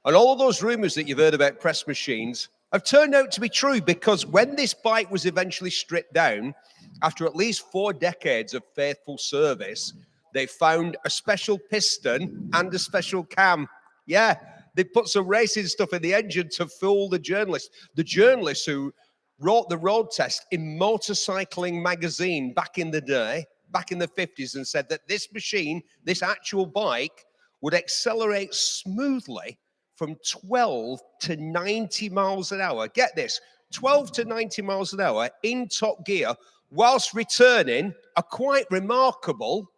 And all of those rumors that you've heard about press machines have turned out to be true, because when this bike was eventually stripped down, after at least 4 decades of faithful service, they found a special piston and a special cam. Yeah, they put some racing stuff in the engine to fool the journalists. The journalists who wrote the road test in Motorcycling magazine back in the day, back in the 50s, and said that this machine, this actual bike, would accelerate smoothly from 12 to 90 miles an hour. Get this, 12 to 90 miles an hour in top gear, whilst returning a quite remarkable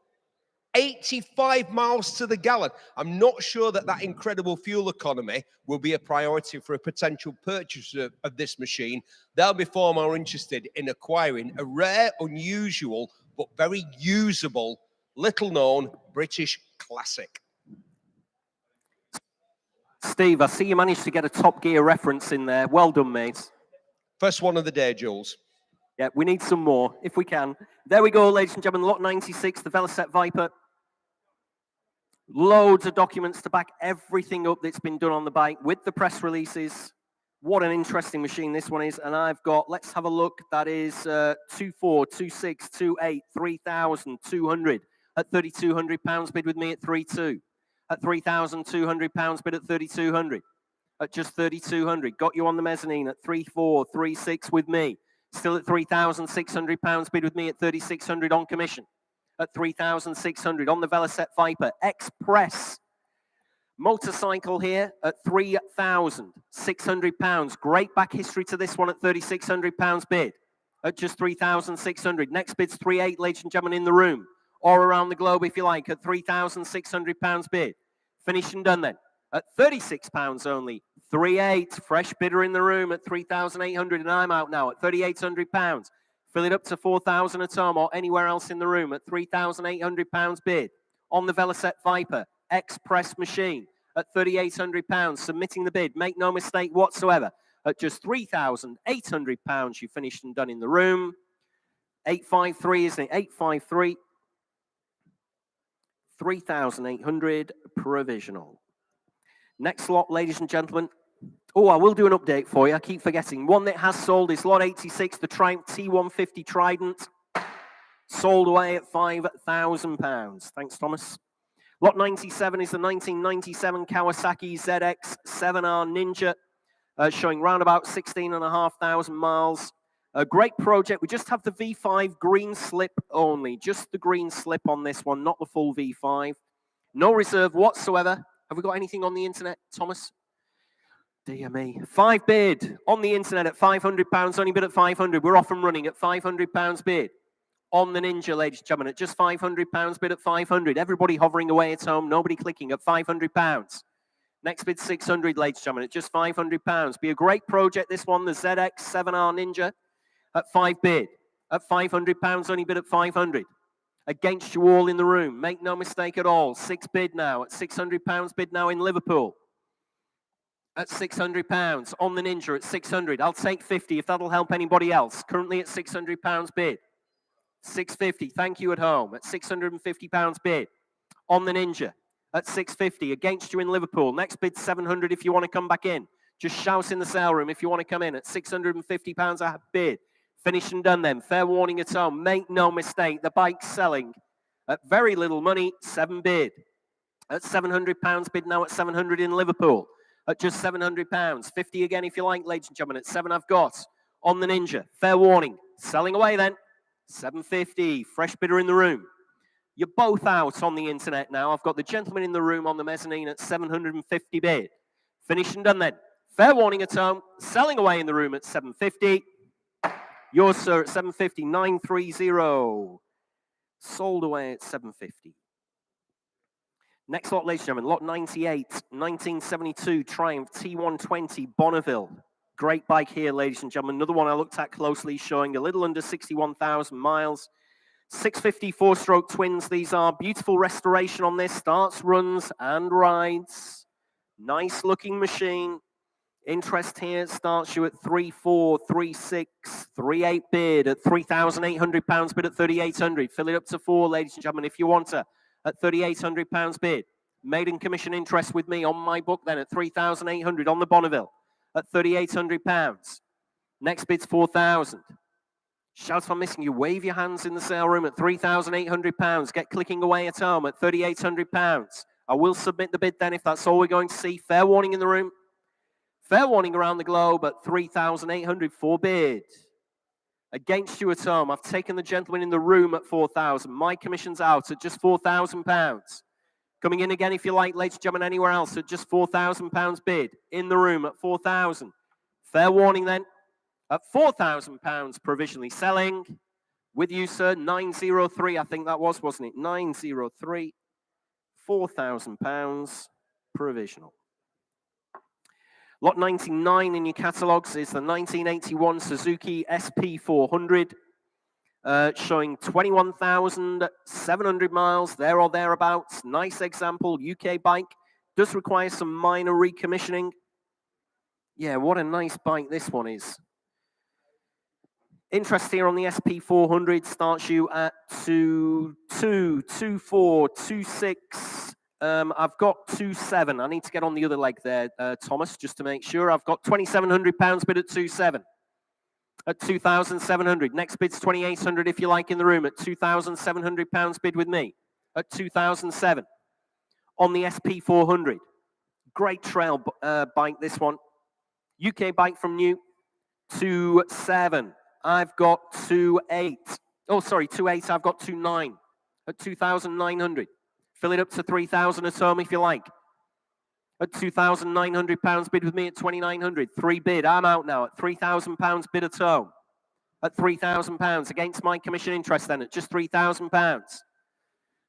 85 miles to the gallon. I'm not sure that that incredible fuel economy will be a priority for a potential purchaser of this machine. They'll be far more interested in acquiring a rare, unusual, but very usable, little-known British classic. Steve, I see you managed to get a Top Gear reference in there. Well done, mate. First one of the day, Jules. Yeah, we need some more, if we can. There we go, ladies and gentlemen. Lot 96, the Velocette Viper. Loads of documents to back everything up that's been done on the bike with the press releases. What an interesting machine this one is. And I've got, let's have a look, that is 24, 26, 28, 3,200 at £3,200 bid with me at 3.2. At £3,200 bid at 3,200. At just 3,200. Got you on the mezzanine at 3.4, 3.6 with me. Still at £3,600 bid with me at 3,600 on commission. At 3,600 on the Velocette Viper Express motorcycle here at £3,600. Great back history to this one at £3,600 bid at just 3,600. Next bid's 3.8, ladies and gentlemen, in the room or around the globe if you like at £3,600 bid. Finished and done then at £36 only. 3.8, fresh bidder in the room at 3,800, and I'm out now at £3,800. Fill it up to 4,000 at home or anywhere else in the room at £3,800 bid on the Velocette Viper Express machine at £3,800. Submitting the bid, make no mistake whatsoever, at just £3,800. You finished and done in the room. 853, isn't it? 853. 3,800 provisional. Next lot, ladies and gentlemen. Oh, I will do an update for you. I keep forgetting. One that has sold is lot 86, the Triumph T150 Trident. Sold away at £5,000. Thanks, Thomas. Lot 97 is the 1997 Kawasaki ZX7R Ninja, showing round about 16,500 miles. A great project. We just have the V5 green slip only. Just the green slip on this one, not the full V5. No reserve whatsoever. Have we got anything on the internet, Thomas? Dear me. 5 bid on the internet at £500, only bid at 500. We're off and running at £500 bid on the Ninja, ladies and gentlemen, at just £500 bid at 500. Everybody hovering away at home, nobody clicking at £500. Next bid 600, ladies and gentlemen, at just £500. Be a great project, this one, the ZX7R Ninja at 5 bid. At £500, only bid at 500. Against you all in the room, make no mistake at all. 6 bid now at £600 bid now in Liverpool. At £600 on the Ninja at 600. I'll take 50 if that'll help anybody else. Currently at £600 bid. 650. Thank you at home at £650 bid on the Ninja at 650. Against you in Liverpool. Next bid 700 if you want to come back in. Just shout in the sale room if you want to come in at £650 a bid. Finished and done then. Fair warning at home. Make no mistake. The bike's selling at very little money. 7 bid at £700 bid now at 700 in Liverpool. At just £700. 50 again if you like, ladies and gentlemen. At 7 I've got on the Ninja. Fair warning. Selling away then. 750. Fresh bidder in the room. You're both out on the internet now. I've got the gentleman in the room on the mezzanine at 750 bid. Finished and done then. Fair warning at home. Selling away in the room at 750. Yours, sir, at 750. 930. Sold away at 750. Next lot, ladies and gentlemen, lot 98, 1972 Triumph T120 Bonneville. Great bike here, ladies and gentlemen. Another one I looked at closely, showing a little under 61,000 miles. 650 4-stroke twins. These are beautiful restoration on this. Starts, runs, and rides. Nice looking machine. Interest here starts you at 3.4, 3.6, 3.8 bid at £3,800 bid at 3,800. Fill it up to 4, ladies and gentlemen, if you want to. At £3,800 bid. Maiden commission interest with me on my book then at 3,800 on the Bonneville at £3,800. Next bid's 4,000. Shout if I'm missing you. Wave your hands in the sale room at £3,800. Get clicking away at home at £3,800. I will submit the bid then if that's all we're going to see. Fair warning in the room. Fair warning around the globe at 3,800 for bid. Against you at home, I've taken the gentleman in the room at 4,000. My commission's out at just £4,000. Coming in again, if you like, ladies and gentlemen, anywhere else at just £4,000 bid. In the room at 4,000. Fair warning then, at £4,000 provisionally selling. With you, sir, 903, I think that was, wasn't it? 903, £4,000 provisional. Lot 99 in your catalogues is the 1981 Suzuki SP400, showing 21,700 miles, there or thereabouts. Nice example, UK bike. Does require some minor recommissioning. Yeah, what a nice bike this one is. Interest here on the SP400 starts you at 2.2, 2.4, 2.6, I've got 2.7. I need to get on the other leg there, Thomas, just to make sure. I've got £2,700 bid at 2.7. At 2,700. Next bid's 2,800 if you like in the room at £2,700 bid with me at 2007. On the SP400. Great trail bike, this one. UK bike from new. 2.7. I've got 2.8. Oh, sorry, 2.8. I've got 2.9 at 2,900. Fill it up to 3,000 at home if you like. At £2,900 bid with me at 2,900. 3 bid. I'm out now at £3,000 bid at home. At £3,000 against my commission interest then at just £3,000.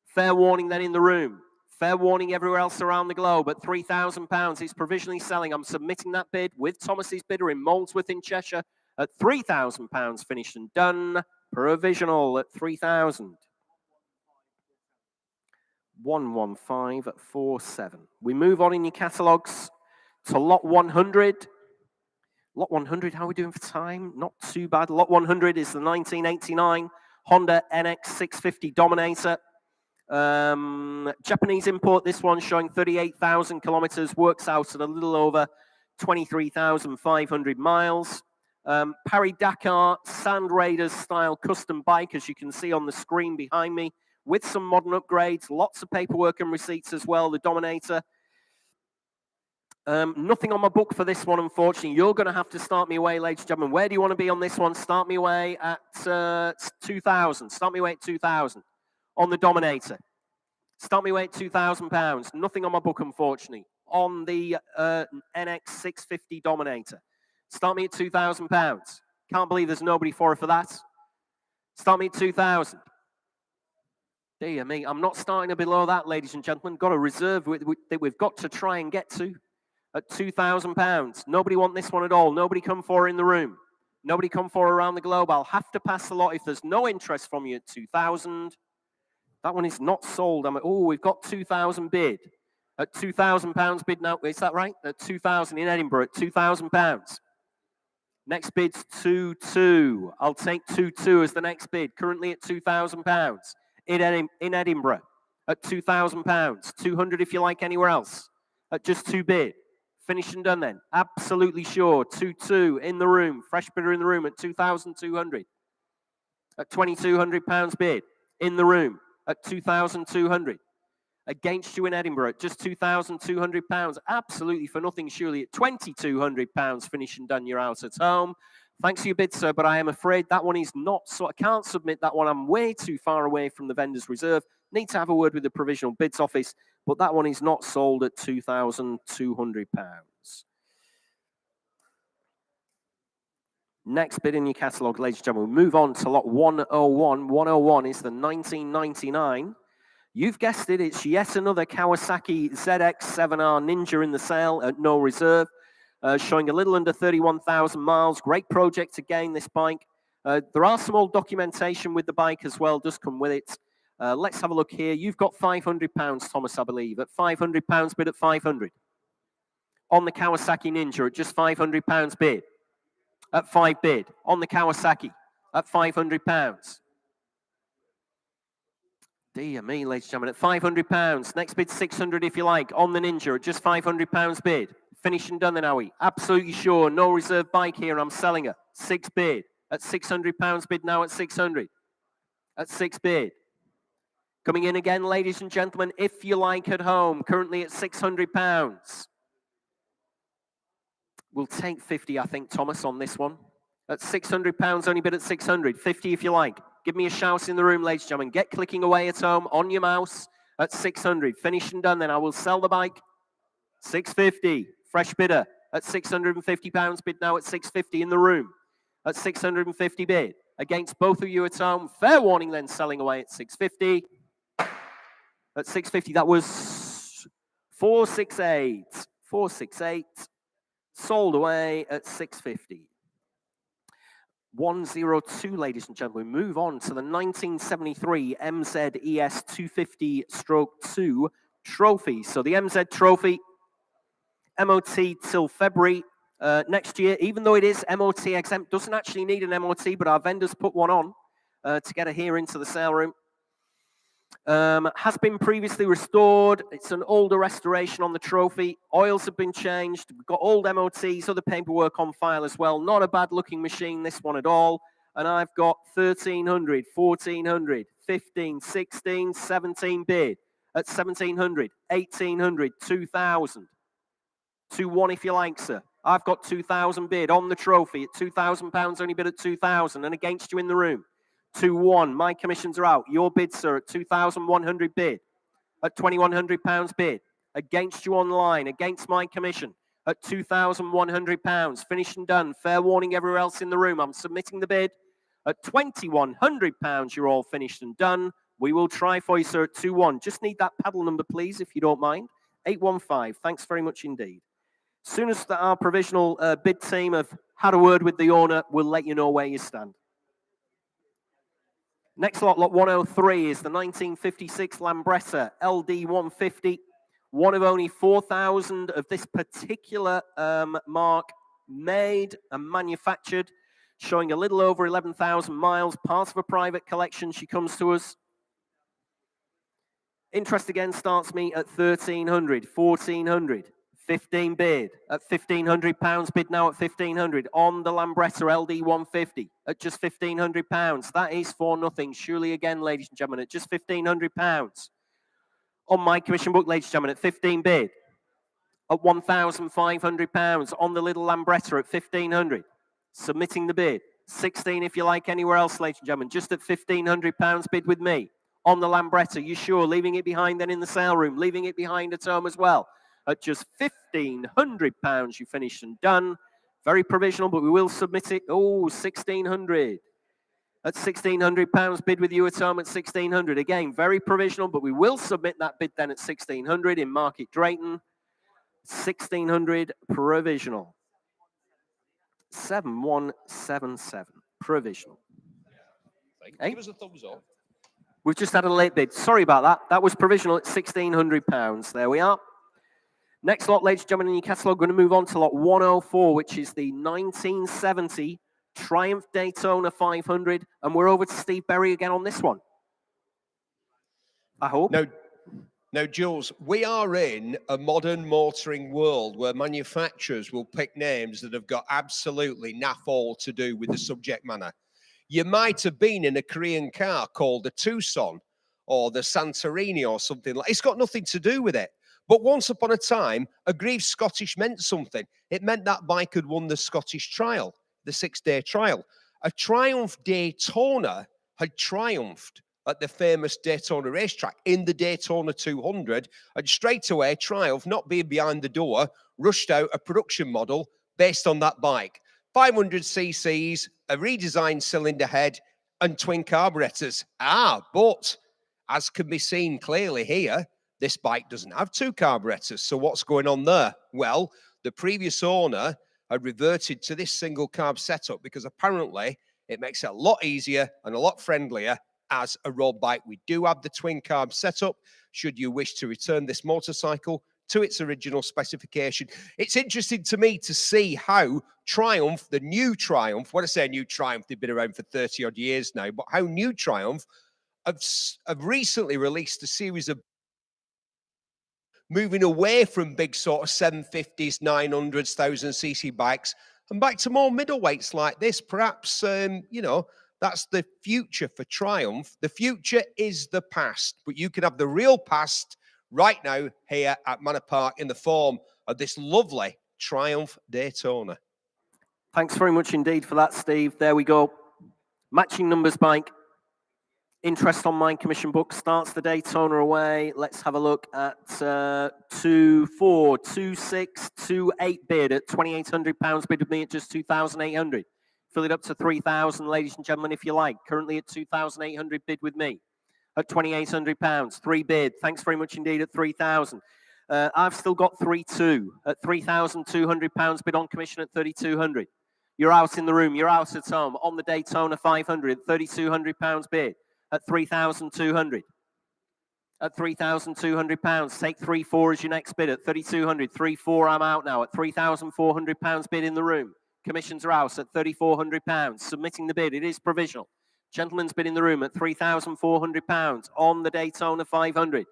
Fair warning then in the room. Fair warning everywhere else around the globe at £3,000. It's provisionally selling. I'm submitting that bid with Thomas's bidder in Molesworth in Cheshire at £3,000 finished and done. Provisional at 3,000. 11547. We move on in your catalogues to lot 100. Lot 100, how are we doing for time? Not too bad. Lot 100 is the 1989 Honda NX650 Dominator. Japanese import, this one showing 38,000 kilometers, works out at a little over 23,500 miles. Paris-Dakar Sand Raiders style custom bike, as you can see on the screen behind me, with some modern upgrades, lots of paperwork and receipts as well, the Dominator. Nothing on my book for this one, unfortunately. You're going to have to start me away, ladies and gentlemen. Where do you want to be on this one? Start me away at 2,000. Start me away at 2,000 on the Dominator. Start me away at £2,000. Nothing on my book, unfortunately. On the NX650 Dominator. Start me at £2,000. Can't believe there's nobody for that. Start me at 2,000. Dear me, I'm not starting below that, ladies and gentlemen. Got a reserve that we've got to try and get to at £2,000. Nobody want this one at all. Nobody come for in the room. Nobody come for around the globe. I'll have to pass the lot if there's no interest from you at 2,000. That one is not sold. Oh, we've got 2,000 bid. At £2,000 bid now. Is that right? At 2,000 in Edinburgh at £2,000. Next bid's 2.2. I'll take 2.2 as the next bid. Currently at £2,000. In Edinburgh at £2,000. 200 if you like anywhere else. At just 2 bid. Finished and done then. Absolutely sure. 2.2 in the room. Fresh bidder in the room at 2,200. At £2,200 bid. In the room at 2,200. Against you in Edinburgh at just £2,200. Absolutely for nothing, surely at £2,200. Finish and done. You're out at home. Thanks for your bid, sir, but I am afraid that one is not, so I can't submit that one. I'm way too far away from the vendor's reserve. Need to have a word with the provisional bids office, but that one is not sold at £2,200. Next bid in your catalogue, ladies and gentlemen. We move on to lot 101. 101 is the 1999. You've guessed it, it's yet another Kawasaki ZX7R Ninja in the sale at no reserve. Showing a little under 31,000 miles. Great project again, this bike. There are some old documentation with the bike as well, does come with it. Let's have a look here. You've got £500, Thomas, I believe. At £500 bid at 500. On the Kawasaki Ninja at just £500 bid. At 5 bid. On the Kawasaki at £500. Dear me, ladies and gentlemen, at £500. Next bid 600 if you like. On the Ninja at just £500 bid. Finished and done then, are we? Absolutely sure. No reserve bike here. I'm selling her. 6 bid. At £600 bid now at 600. At 6 bid. Coming in again, ladies and gentlemen, if you like at home. Currently at £600. We'll take 50, I think, Thomas, on this one. At £600, only bid at 600. 50 if you like. Give me a shout in the room, ladies and gentlemen. Get clicking away at home on your mouse at 600. Finished and done then. I will sell the bike. 650. Fresh bidder at £650 bid now at 650 in the room. At 650 bid. Against both of you at home. Fair warning then, selling away at 650. At 650, that was 468. 468. Sold away at 650. 102, ladies and gentlemen. We move on to the 1973 MZ ES 250/2 trophy. So the MZ trophy, MOT till February next year. Even though it is MOT exempt, doesn't actually need an MOT, but our vendors put one on to get her here into the sale room. Has been previously restored. It's an older restoration on the trophy. Oils have been changed. We've got old MOTs, other paperwork on file as well. Not a bad looking machine, this one at all. And I've got 1300, 1400, 15, 16, 17 bid at 1700, 1800, 2000. 2-1 if you like, sir. I've got 2,000 bid on the trophy at £2,000, only bid at 2,000 and against you in the room. 2-1, my commissions are out. Your bid, sir, at 2,100 bid, at £2,100 bid. Against you online, against my commission, at £2,100. Finished and done. Fair warning everywhere else in the room. I'm submitting the bid. At £2,100, you're all finished and done. We will try for you, sir, at 2-1. Just need that paddle number, please, if you don't mind. 815. Thanks very much indeed. As soon as our provisional bid team have had a word with the owner, we'll let you know where you stand. Next lot 103, is the 1956 Lambretta LD150. One of only 4,000 of this particular mark made and manufactured, showing a little over 11,000 miles, part of a private collection. She comes to us. Interest again starts me at 1,300, 1,400. 15 bid at £1,500 bid now at 1,500 on the Lambretta LD150 at just £1,500. That is for nothing. Surely again, ladies and gentlemen, at just £1,500 on my commission book, ladies and gentlemen, at 15 bid at £1,500 on the little Lambretta at 1,500. Submitting the bid 16 if you like anywhere else, ladies and gentlemen, just at £1,500 bid with me on the Lambretta. You sure? Leaving it behind then in the sale room, leaving it behind at home as well. At just £1,500, you finished and done. Very provisional, but we will submit it. Oh, 1,600. At £1,600 bid with you at home at 1,600. Again, very provisional, but we will submit that bid then at 1,600 in Market Drayton. 1,600 provisional. 7177 provisional. Hey? Give us a thumbs up. We've just had a late bid. Sorry about that. That was provisional at £1,600. There we are. Next lot, ladies and gentlemen, in your catalogue, going to move on to lot 104, which is the 1970 Triumph Daytona 500. And we're over to Steve Berry again on this one. I hope. Now, Jules, we are in a modern motoring world where manufacturers will pick names that have got absolutely naff all to do with the subject matter. You might have been in a Korean car called the Tucson or the Santorini or something like. It's got nothing to do with it. But once upon a time, aggrieved Scottish meant something. It meant that bike had won the Scottish trial, the 6-day trial. A Triumph Daytona had triumphed at the famous Daytona racetrack in the Daytona 200, and straight away, Triumph, not being behind the door, rushed out a production model based on that bike. 500 cc's, a redesigned cylinder head, and twin carburetors. But as can be seen clearly here, this bike doesn't have two carburetors. So what's going on there? Well, the previous owner had reverted to this single carb setup because apparently it makes it a lot easier and a lot friendlier as a road bike. We do have the twin carb setup should you wish to return this motorcycle to its original specification. It's interesting to me to see how Triumph, the new Triumph, when I say new Triumph, they've been around for 30 odd years now, but how new Triumph have recently released a series of moving away from big sort of 750s, 900s, 1000cc bikes and back to more middleweights like this. Perhaps, you know, that's the future for Triumph. The future is the past, but you can have the real past right now here at Manor Park in the form of this lovely Triumph Daytona. Thanks very much indeed for that, Steve. There we go. Matching numbers bike. Interest on my commission book starts the Daytona away. Let's have a look at 242628 bid at £2,800 bid with me at just 2,800. Fill it up to 3,000, ladies and gentlemen, if you like. Currently at 2,800 bid with me at £2,800. 3 bid. Thanks very much indeed at 3,000. I've still got 3-2 at £3,200 bid on commission at 3,200. You're out in the room. You're out at home on the Daytona 500 at £3,200 bid. At 3,200. At £3,200. Take 3-4 as your next bid at 3,200. 3-4, I'm out now at £3,400 bid in the room. Commissions are out at £3,400. Submitting the bid. It is provisional. Gentleman's bid in the room at £3,400 on the Daytona 500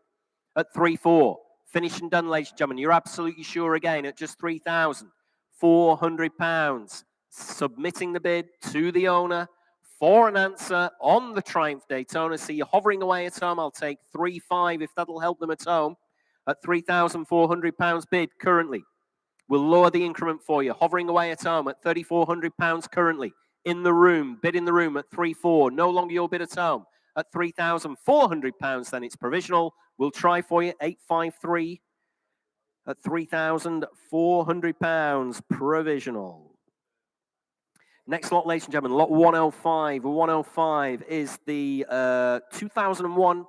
at 3.4. Finished and done, ladies and gentlemen. You're absolutely sure again at just £3,400. Submitting the bid to the owner for an answer on the Triumph Daytona. See you hovering away at home. I'll take 3.5 if that'll help them at home at £3,400 bid currently. We'll lower the increment for you. Hovering away at home at £3,400 currently. In the room, bid in the room at 3.4. No longer your bid at home at £3,400. Then it's provisional. We'll try for you 853 at £3,400 provisional. Next lot, ladies and gentlemen, lot 105. 105 is the 2001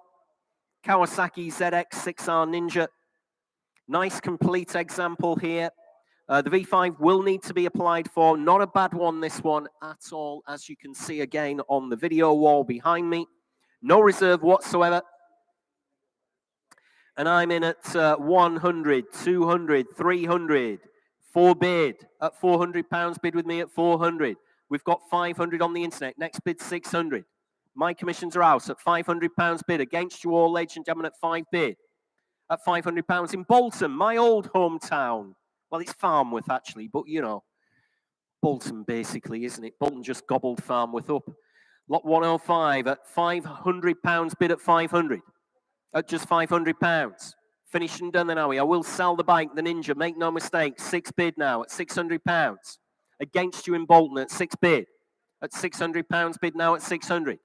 Kawasaki ZX6R Ninja. Nice complete example here. The V5 will need to be applied for. Not a bad one, this one, at all, as you can see again on the video wall behind me. No reserve whatsoever. And I'm in at 100, 200, 300. For bid at £400. Bid with me at 400. We've got 500 on the internet. Next bid 600. My commissions are out at £500 bid. Against you all, ladies and gentlemen, at 5 bid. At £500 in Bolton, my old hometown. Well, it's Farmworth, actually, but, you know, Bolton, basically, isn't it? Bolton just gobbled Farmworth up. Lot 105 at £500 bid at 500. At just £500. Finished and done then, are we? I will sell the bike, the Ninja, make no mistake. 6 bid now at £600. Against you in Bolton at 6 bid. At £600 bid now at 600.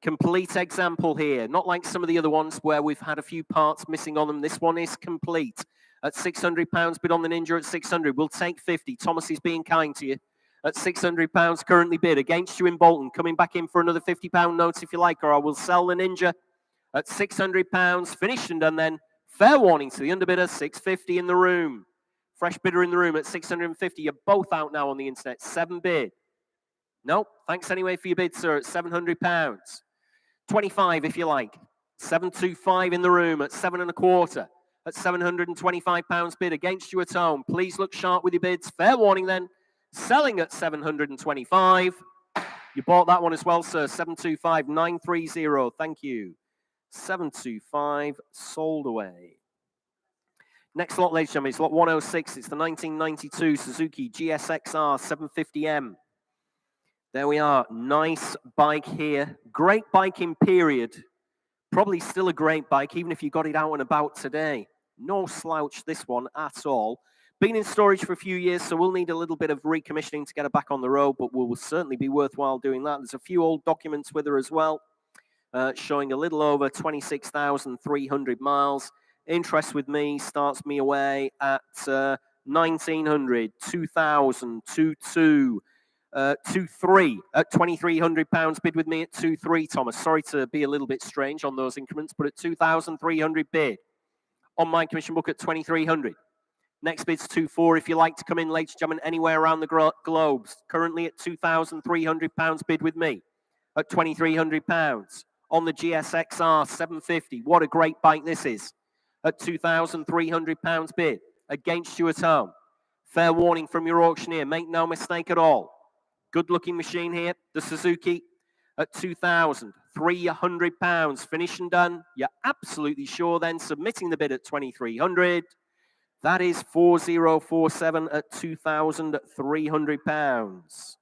Complete example here. Not like some of the other ones where we've had a few parts missing on them. This one is complete. At £600 bid on the Ninja at 600. We'll take 50. Thomas is being kind to you. At £600 currently bid. Against you in Bolton. Coming back in for another £50 note if you like, or I will sell the Ninja at £600. Finished and done then. Fair warning to the underbidder. 650 in the room. Fresh bidder in the room at 650. You're both out now on the internet. 7 bid. No, thanks anyway for your bid, sir, at £700. 25 if you like. 725 in the room at 7.25. At £725 bid. Against you at home. Please look sharp with your bids. Fair warning then. Selling at 725. You bought that one as well, sir. 725,930. Thank you. 725 sold away. Next lot, ladies and gentlemen, is lot 106. It's the 1992 Suzuki GSXR 750M. There we are. Nice bike here. Great bike in period. Probably still a great bike, even if you got it out and about today. No slouch, this one, at all. Been in storage for a few years, so we'll need a little bit of recommissioning to get it back on the road, but will certainly be worthwhile doing that. There's a few old documents with her as well, showing a little over 26,300 miles. Interest with me starts me away at 1,900, 2,000, 2,200. 2.3 at £2,300. Bid with me at 2.3, Thomas. Sorry to be a little bit strange on those increments, but at 2,300 bid. On my commission book at 2,300. Next bid's 2.4 if you like to come in, ladies and gentlemen, anywhere around the globe. Currently at £2,300 bid with me at £2,300. On the GSXR 750. What a great bike this is. At £2,300 bid. Against you at home. Fair warning from your auctioneer. Make no mistake at all. Good-looking machine here, the Suzuki at £2,300. Finished and done. You're absolutely sure then, submitting the bid at 2,300. That is 4047 at £2,300.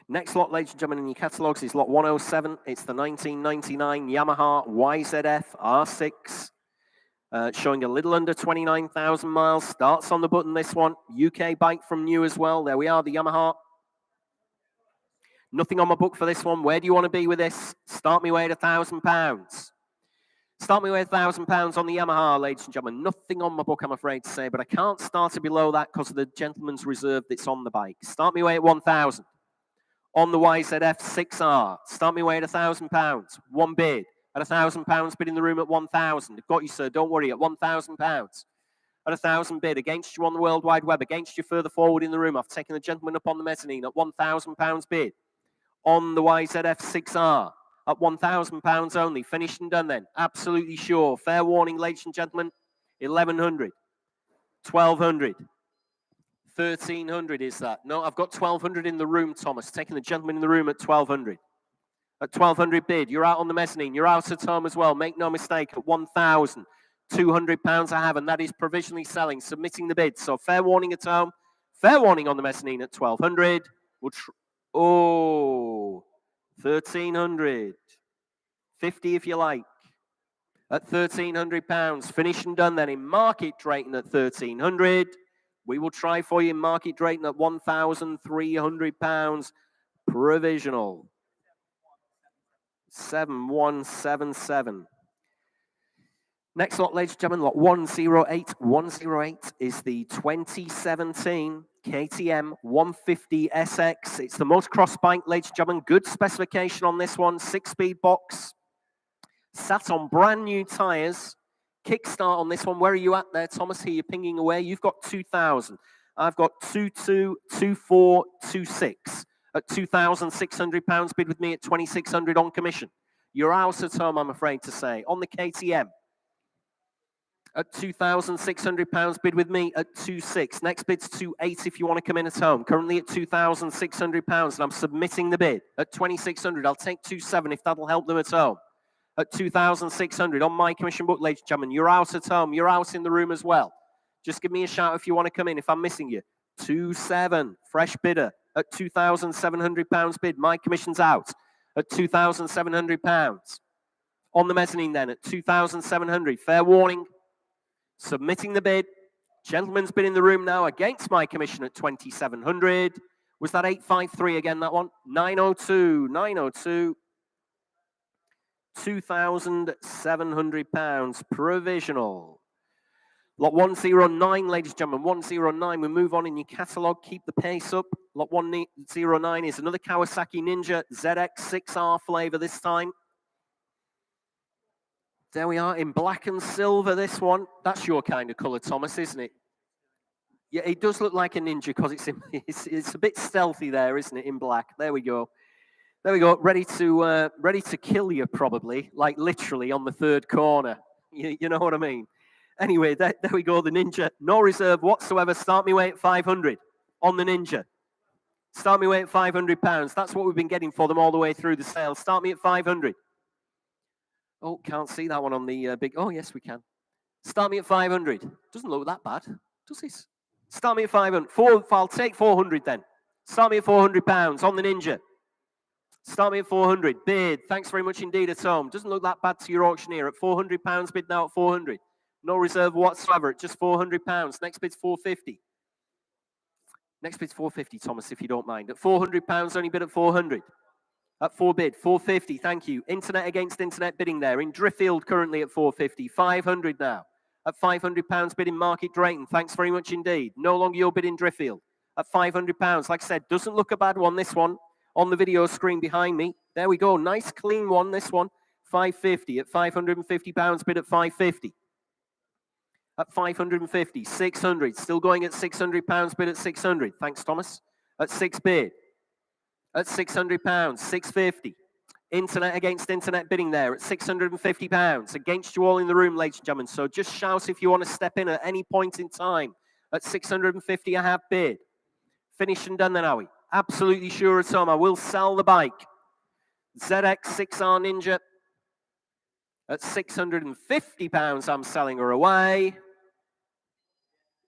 Next lot, ladies and gentlemen, in your catalogues is lot 107. It's the 1999 Yamaha YZF R6. Showing a little under 29,000 miles. Starts on the button, this one. UK bike from new as well. There we are, the Yamaha. Nothing on my book for this one. Where do you want to be with this? Start me away at £1,000. Start me away at £1,000 on the Yamaha, ladies and gentlemen. Nothing on my book, I'm afraid to say, but I can't start it below that because of the gentleman's reserve that's on the bike. Start me away at £1,000. On the YZF 6R. Start me away at £1,000. One bid. At £1,000 bid in the room at 1,000. Got you, sir. Don't worry. At £1,000. At 1,000 bid. Against you on the World Wide Web. Against you further forward in the room. I've taken the gentleman up on the mezzanine at £1,000 bid. On the YZF 6R. At £1,000 only. Finished and done then. Absolutely sure. Fair warning, ladies and gentlemen. 1,100. 1,200. 1300 is that? No, I've got 1200 in the room, Thomas. Taking the gentleman in the room at 1200. At 1200 bid, you're out on the mezzanine. You're out at home as well. Make no mistake, at £1,200 I have, and that is provisionally selling, submitting the bid. So fair warning at home, fair warning on the mezzanine at 1200. Oh, 1300. 50 if you like. At £1,300. Finished and done then in Market Drayton at 1300. We will try for you in Market Drayton at £1,300. Provisional. 7177. Next lot, ladies and gentlemen, lot 108. 108 is the 2017 KTM 150 SX. It's the motocross bike, ladies and gentlemen. Good specification on this one. 6-speed box. Sat on brand new tyres. Kickstart on this one. Where are you at there, Thomas? Here, you're pinging away. You've got 2,000. I've got 22, 24, 26. At £2,600 bid with me at 2,600 on commission. You're out at home, I'm afraid to say. On the KTM. At £2,600 bid with me at 2,600. Next bid's 2,800 if you want to come in at home. Currently at £2,600 and I'm submitting the bid at 2,600. I'll take 2,700 if that'll help them at home. At 2,600 on my commission book, ladies and gentlemen. You're out at home. You're out in the room as well. Just give me a shout if you want to come in if I'm missing you. 2,700. Fresh bidder at £2,700 bid. My commission's out at £2,700. On the mezzanine then at 2,700. Fair warning. Submitting the bid. Gentleman's bid in the room now against my commission at 2,700. Was that 853 again, that one? 902. 902. £2,700 provisional. Lot 109, ladies and gentlemen, 109. We move on in your catalogue. Keep the pace up. Lot 109 is another Kawasaki Ninja ZX6R flavour this time. There we are in black and silver, this one. That's your kind of colour, Thomas, isn't it? Yeah, it does look like a Ninja because it's a bit stealthy there, isn't it, in black? There we go. There we go. Ready to kill you, probably, like literally on the third corner. You know what I mean? Anyway, there we go, the Ninja. No reserve whatsoever. Start me away at 500 on the Ninja. Start me away at £500. That's what we've been getting for them all the way through the sale. Start me at 500. Oh, can't see that one on the big. Oh, yes, we can. Start me at 500. Doesn't look that bad, does this? Start me at 500. I'll take 400 then. Start me at £400 on the Ninja. Start me at 400. Bid. Thanks very much indeed at home. Doesn't look that bad to your auctioneer. At £400 bid now at 400. No reserve whatsoever at just £400. Next bid's 450. Next bid's 450, Thomas, if you don't mind. At £400, only bid at 400. At 4 bid, 450, thank you. Internet against internet bidding there. In Driffield currently at 450. 500 now. At £500 bid in Market Drayton. Thanks very much indeed. No longer your bid in Driffield. At £500. Like I said, doesn't look a bad one, this one. On the video screen behind me. There we go. Nice clean one, this one. 550 at £550 bid at 550. At 550, 600. Still going at £600 bid at 600. Thanks, Thomas. At 6 bid. At £600, 650. Internet against internet bidding there at £650. Against you all in the room, ladies and gentlemen. So just shout if you want to step in at any point in time. At 650, I have bid. Finished and done then, are we? Absolutely sure at home. I will sell the bike. ZX6R Ninja. At £650, I'm selling her away.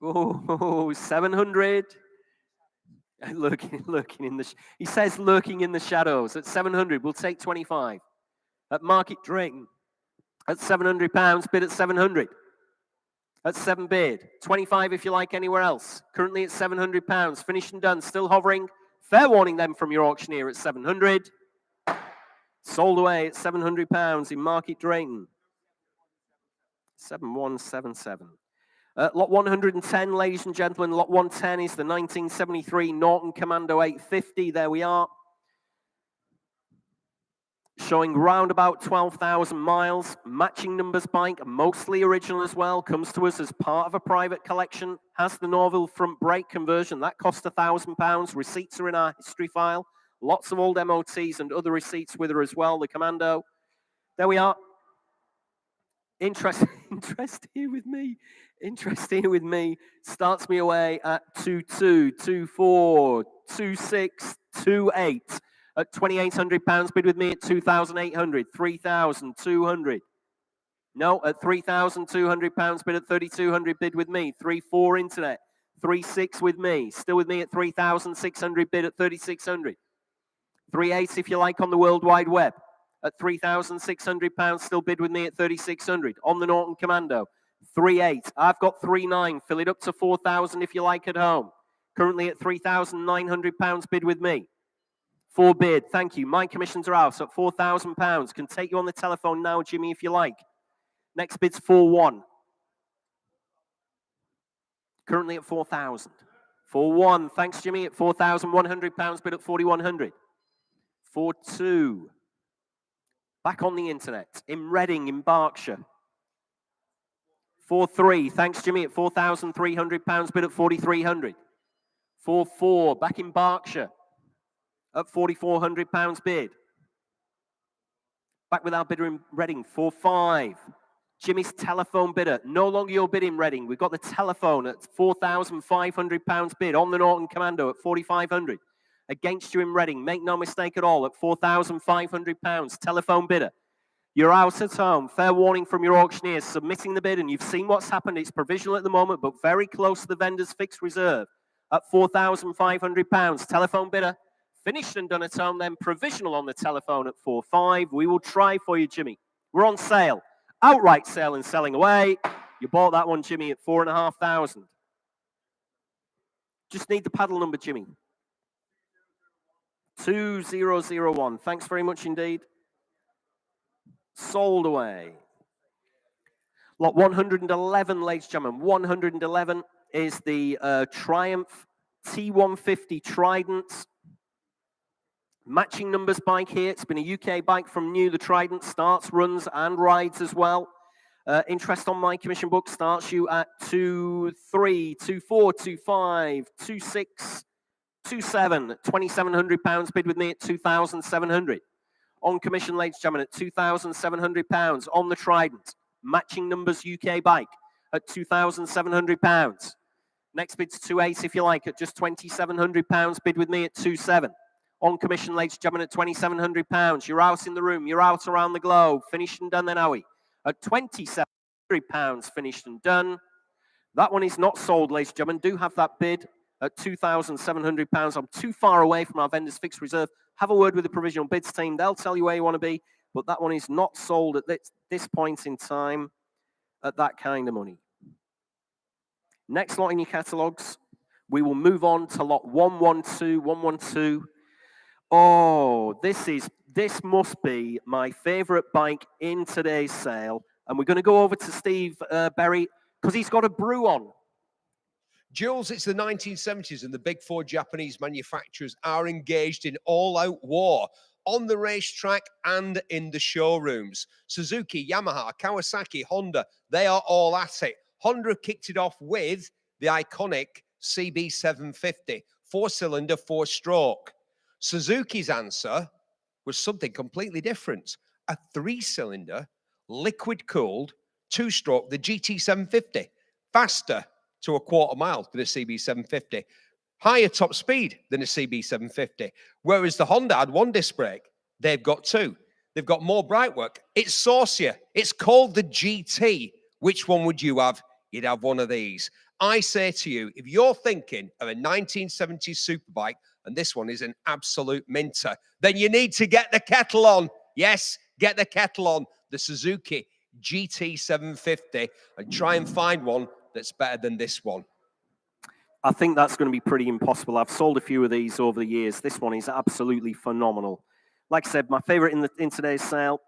Oh, 700. Lurking in the. He says lurking in the shadows. At 700, we'll take 25. At Market Drayton, at £700, bid at 700. At 7 bid, 25 if you like anywhere else. Currently at £700, finished and done. Still hovering. Fair warning then from your auctioneer at 700. Sold away at £700 in Market Drayton. 7177. Lot 110, ladies and gentlemen. Lot 110 is the 1973 Norton Commando 850. There we are. Showing round about 12,000 miles. Matching numbers bike, mostly original as well. Comes to us as part of a private collection. Has the Norville front brake conversion. That cost £1,000. Receipts are in our history file. Lots of old MOTs and other receipts with her as well, the Commando. There we are. Interest here with me. Interest here with me. Starts me away at 22, 24, 26, 28. At £2,800, bid with me at 2,800, 3,200. No, at £3,200, bid at 3,200, bid with me. 3,400 internet, 3,600 with me. Still with me at 3,600, bid at 3,600. 3,800 if you like on the World Wide Web. At £3,600, still bid with me at 3,600. On the Norton Commando, 3,800. I've got 3,900. Fill it up to 4,000 if you like at home. Currently at £3,900, bid with me. 4 bid, thank you. My commissions are out at £4,000. Can take you on the telephone now, Jimmy, if you like. Next bid's 4,100. Currently at 4,000. 4,100, thanks, Jimmy, at £4,100, bid at 4,100. 4,200. Back on the internet, in Reading, in Berkshire. 4,300, thanks, Jimmy, at £4,300, bid at 4,300. 4,400, back in Berkshire, at £4,400 bid. Back with our bidder in Reading, 4,500. Jimmy's telephone bidder, no longer your bid in Reading. We've got the telephone at £4,500 bid on the Norton Commando at 4,500. Against you in Reading, make no mistake at all, at £4,500, telephone bidder. You're out at home, fair warning from your auctioneer, submitting the bid, and you've seen what's happened. It's provisional at the moment, but very close to the vendor's fixed reserve at £4,500, telephone bidder. Finished and done at home, then provisional on the telephone at 4,500. We will try for you, Jimmy. We're on sale, outright sale and selling away. You bought that one, Jimmy, at 4,500. Just need the paddle number, Jimmy. 2001. Thanks very much indeed. Sold away. Lot 111, ladies and gentlemen. 111 is the Triumph T150 Trident. Matching numbers bike here. It's been a UK bike from new. The Trident starts, runs, and rides as well. Interest on my commission book starts you at 2,300, 2,400, 2,500, 2,600. 2,700, £2,700 bid with me at 2,700. On commission, ladies and gentlemen, at £2,700 on the Trident. Matching numbers UK bike at £2,700. Next bid's 2,800 if you like at just £2,700 bid with me at 2,700. On commission, ladies and gentlemen, at £2,700. You're out in the room, you're out around the globe. Finished and done then, are we? At £2,700 finished and done. That one is not sold, ladies and gentlemen. Do have that bid at £2,700. I'm too far away from our vendor's fixed reserve. Have a word with the provisional bids team. They'll tell you where you want to be, but that one is not sold at this point in time at that kind of money. Next lot in your catalogues, we will move on to lot 112. 112. Oh, this must be my favorite bike in today's sale. And we're going to go over to Steve Berry because he's got a brew on. Jules, it's the 1970s and the big four Japanese manufacturers are engaged in all-out war on the racetrack and in the showrooms. Suzuki, Yamaha, Kawasaki, Honda, they are all at it. Honda kicked it off with the iconic CB750, 4-cylinder, 4-stroke. Suzuki's answer was something completely different. A 3-cylinder, liquid-cooled, 2-stroke, the GT750, faster to a quarter mile than a CB750. Higher top speed than a CB750. Whereas the Honda had 1 disc brake, they've got 2. They've got more bright work. It's saucier. It's called the GT. Which one would you have? You'd have one of these. I say to you, if you're thinking of a 1970s superbike, and this one is an absolute minter, then you need to get the kettle on. Yes, get the kettle on. The Suzuki GT750 and try and find one that's better than this one. I think that's going to be pretty impossible. I've sold a few of these over the years. This one is absolutely phenomenal. Like I said, my favorite in today's sale,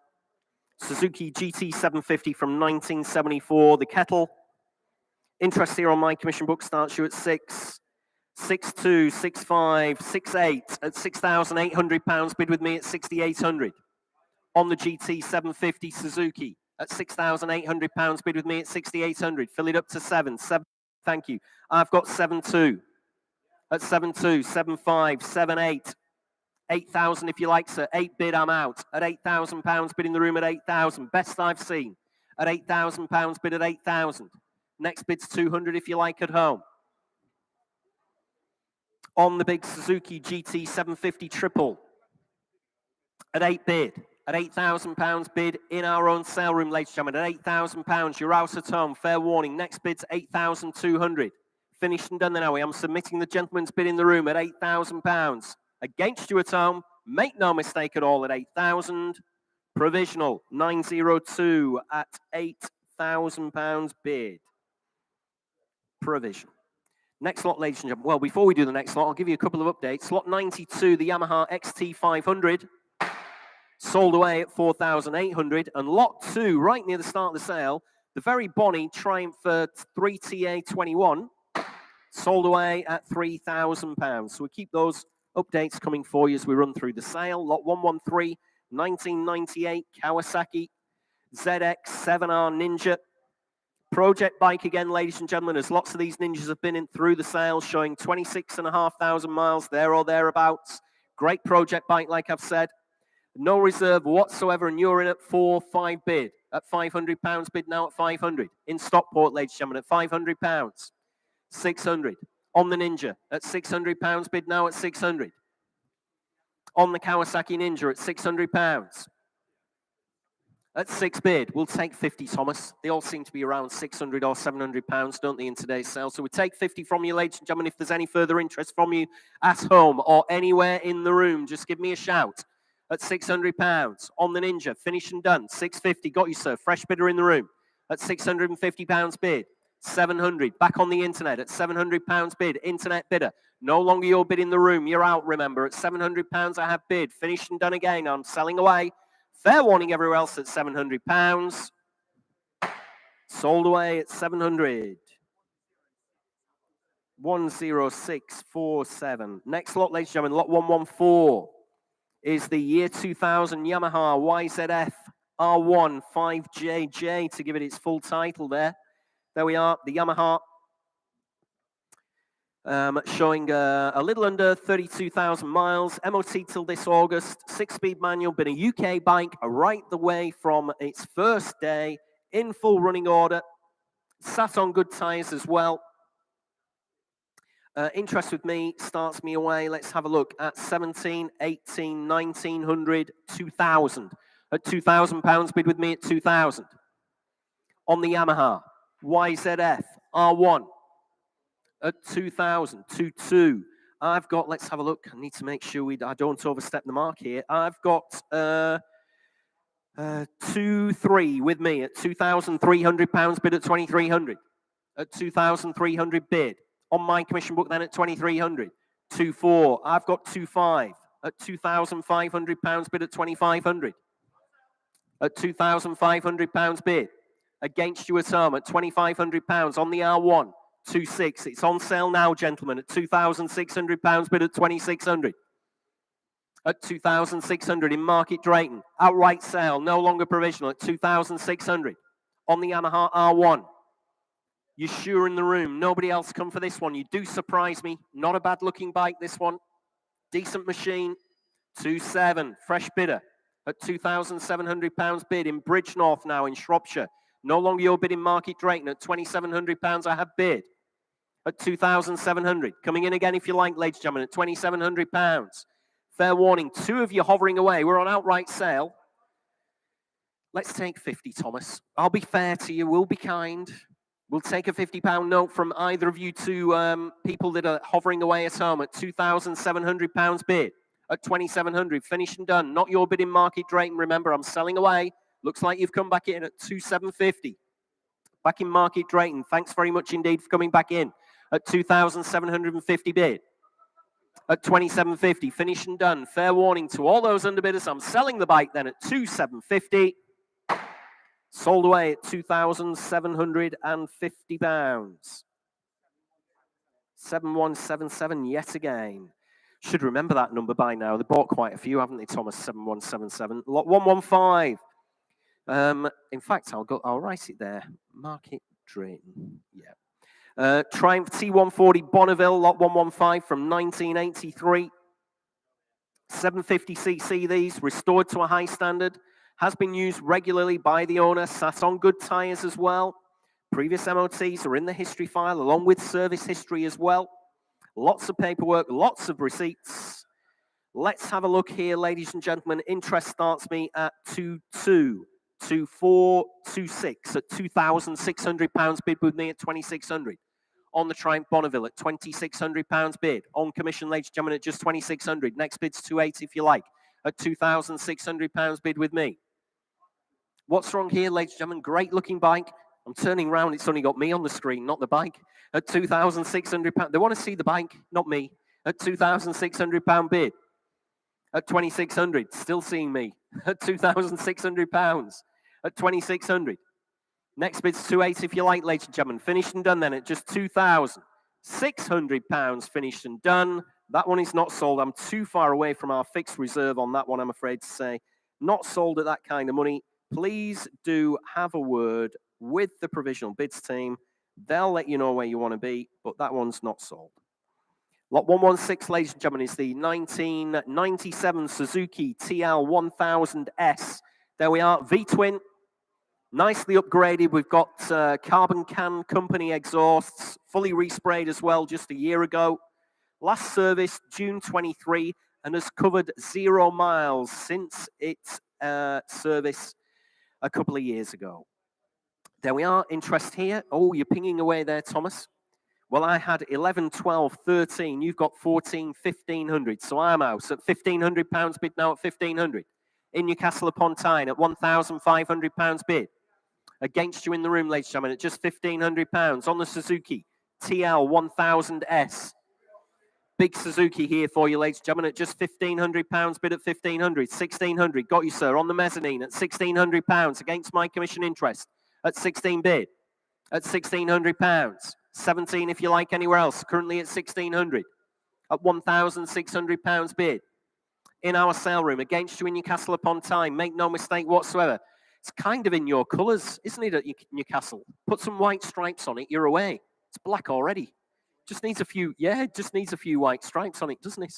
Suzuki GT750 from 1974, the kettle. Interest here on my commission book starts you at 6, 6,200, 6,500, 6,800 at £6,800. Bid with me at 6,800. On the GT750 Suzuki at £6,800. Bid with me at 6,800. Fill it up to 7. Thank you. I've got 7,200 at 7,200, 7,500, 7,800. 8,000 if you like, sir. 8 bid, I'm out. At £8,000, bid in the room at 8,000. Best I've seen. at £8,000, bid at 8,000. Next bid's 200 if you like at home. On the big Suzuki GT750 triple at 8 bid, at £8,000 bid in our own sale room, ladies and gentlemen, at £8,000. You're out at home, fair warning. Next bid's 8,200. Finished and done then, Howie. I'm submitting the gentleman's bid in the room at £8,000. Against you at home, make no mistake at all, at 8,000. Provisional 902 at £8,000 bid. Provisional. Next lot, ladies and gentlemen. Well, before we do the next lot, I'll give you a couple of updates. Lot 92, the Yamaha XT500, sold away at 4,800. And lot 2, right near the start of the sale, the very bonny Triumph 3TA21, sold away at £3,000. So we keep those updates coming for you as we run through the sale. Lot 113, 1998 Kawasaki ZX7R Ninja. Project bike again, ladies and gentlemen, as lots of these Ninjas have been in through the sale, showing 26,500 miles there or thereabouts. Great project bike, like I've said. No reserve whatsoever, and you're in at 4-5 bid. At £500 bid now at 500. In Stockport, ladies and gentlemen, at £500. 600. On the Ninja at £600 bid now at 600. On the Kawasaki Ninja at £600. At 6 bid, we'll take 50, Thomas. They all seem to be around 600 or £700, don't they, in today's sale? So we take 50 from you, ladies and gentlemen. If there's any further interest from you at home or anywhere in the room, just give me a shout. At £600. On the Ninja, finished and done. 650, got you, sir. Fresh bidder in the room. At £650 bid. 700. Back on the internet at £700 bid. Internet bidder. No longer your bid in the room. You're out, remember. At £700, I have bid. Finished and done again. I'm selling away. Fair warning everywhere else at £700. Sold away at 700. 10647. Next lot, ladies and gentlemen, lot 114 is the year 2000 Yamaha YZF R1 5JJ, to give it its full title there. There we are, the Yamaha, showing a little under 32,000 miles, MOT till this August, 6-speed manual, been a UK bike right the way from its first day, in full running order, sat on good tyres as well. Interest with me starts me away. Let's have a look at 17, 18, 1900, 2000. At £2,000 bid with me at 2000. On the Yamaha YZF R1 at 2000, 22. I've got, let's have a look. I need to make sure I don't overstep the mark here. I've got 2-3 with me at £2,300 bid at 2,300. At 2,300 bid. On my commission book then at 2,300. 2-4. I've got 2-5 at £2,500 bid at 2,500. At £2,500 bid. Against you at home at £2,500 on the R1. 2-6. It's on sale now, gentlemen, at £2,600 bid at 2,600. At 2,600 in Market Drayton. Outright sale, no longer provisional at 2,600. On the Yamaha R1. You're sure in the room. Nobody else come for this one. You do surprise me. Not a bad looking bike, this one. Decent machine. 2-7. Fresh bidder. At £2,700 bid in Bridgenorth now in Shropshire. No longer your bid in Market Drayton. At £2,700 I have bid. At 2,700. Coming in again if you like, ladies and gentlemen, at £2,700. Fair warning, 2 of you hovering away. We're on outright sale. Let's take 50, Thomas. I'll be fair to you. We'll be kind. We'll take a £50 note from either of you two people that are hovering away at home at £2,700 bid. At 2,700, finished and done. Not your bid in Market Drayton. Remember, I'm selling away. Looks like you've come back in at 2,750. Back in Market Drayton. Thanks very much indeed for coming back in. At 2,750 bid. At 2,750, finished and done. Fair warning to all those underbidders. I'm selling the bike then at 2,750. Sold away at £2,750. 7177 yet again. Should remember that number by now. They bought quite a few, haven't they, Thomas? 7177. Lot 115. In fact, I'll write it there. Market Drayton. Yeah. Triumph T140 Bonneville, lot 115 from 1983. 750cc these, restored to a high standard. Has been used regularly by the owner, sat on good tyres as well. Previous MOTs are in the history file, along with service history as well. Lots of paperwork, lots of receipts. Let's have a look here, ladies and gentlemen. Interest starts me at 22, 24, 26 at £2,600 bid with me at 2,600. On the Triumph Bonneville at £2,600 bid. On commission, ladies and gentlemen, at just 2,600. Next bid's 280 if you like, at £2,600 bid with me. What's wrong here, ladies and gentlemen? Great looking bike. I'm turning around, it's only got me on the screen, not the bike. At £2,600. They want to see the bike, not me. At £2,600 bid. At 2,600, still seeing me. At £2,600. At 2,600. Next bid's 280 if you like, ladies and gentlemen. Finished and done then at just £2,600 finished and done. That one is not sold. I'm too far away from our fixed reserve on that one, I'm afraid to say. Not sold at that kind of money. Please do have a word with the provisional bids team. They'll let you know where you want to be, but that one's not sold. Lot 116, ladies and gentlemen, is the 1997 Suzuki TL1000 S. There we are, V-twin, nicely upgraded. We've got carbon can company exhausts, fully resprayed as well just a year ago. Last service, June 23, and has covered 0 miles since its service a couple of years ago. There we are, interest here. Oh, you're pinging away there, Thomas. Well, I had 11, 12, 13. You've got 14, 1,500. So I'm out at £1,500 bid now at 1,500. In Newcastle upon Tyne at £1,500 bid. Against you in the room, ladies and gentlemen, at just £1,500 on the Suzuki TL1000 S. Big Suzuki here for you, ladies and gentlemen, at just £1,500 bid at 1,500. 1,600, got you, sir, on the mezzanine at £1,600 against my commission interest at 16 bid at £1,600. 17 if you like anywhere else, currently at 1,600 at £1,600 bid. In our sale room, against you in Newcastle upon Tyne, make no mistake whatsoever. It's kind of in your colours, isn't it, at Newcastle? Put some white stripes on it, you're away. It's black already. Just needs a few, yeah, it just needs a few white stripes on it, doesn't it?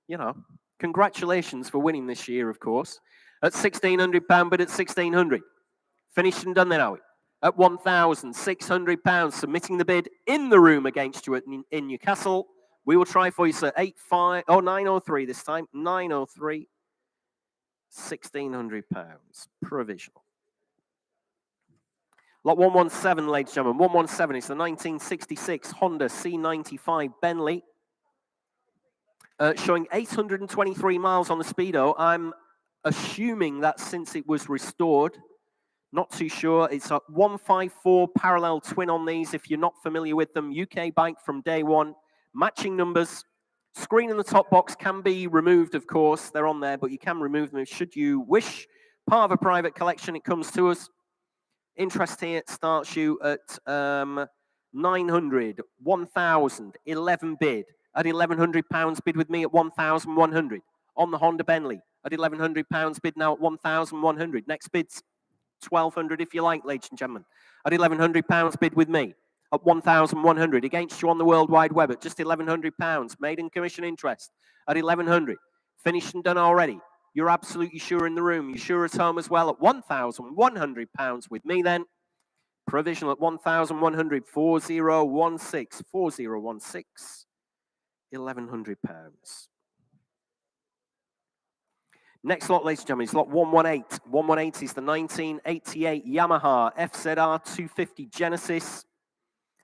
You know, congratulations for winning this year, of course. At £1,600 bid at 1,600. Finished and done then, are we? At £1,600, submitting the bid in the room against you in Newcastle. We will try for you, sir. 903 this time. 903. £1,600 provisional. Lot 117, ladies and gentlemen. 117 is the 1966 Honda C95 Benelli. Showing 823 miles on the speedo. I'm assuming that since it was restored. Not too sure. It's a 154 parallel twin on these, if you're not familiar with them. UK bike from day one. Matching numbers. Screen in the top box can be removed, of course. They're on there, but you can remove them should you wish. Part of a private collection, it comes to us. Interest here starts you at 900, 1,000, 11 bid. At £1,100 bid with me at 1,100. On the Honda Benelli at £1,100 bid now at 1,100. Next bid's 1,200 if you like, ladies and gentlemen. At £1,100 bid with me at 1,100. Against you on the World Wide Web at just £1,100. Maiden commission interest at 1,100. Finished and done already. You're absolutely sure in the room. You're sure at home as well at £1,100 with me then. Provisional at 1,100. 4016. 4016. £1,100. Next lot, ladies and gentlemen, is lot 118. 118 is the 1988 Yamaha FZR250 Genesis.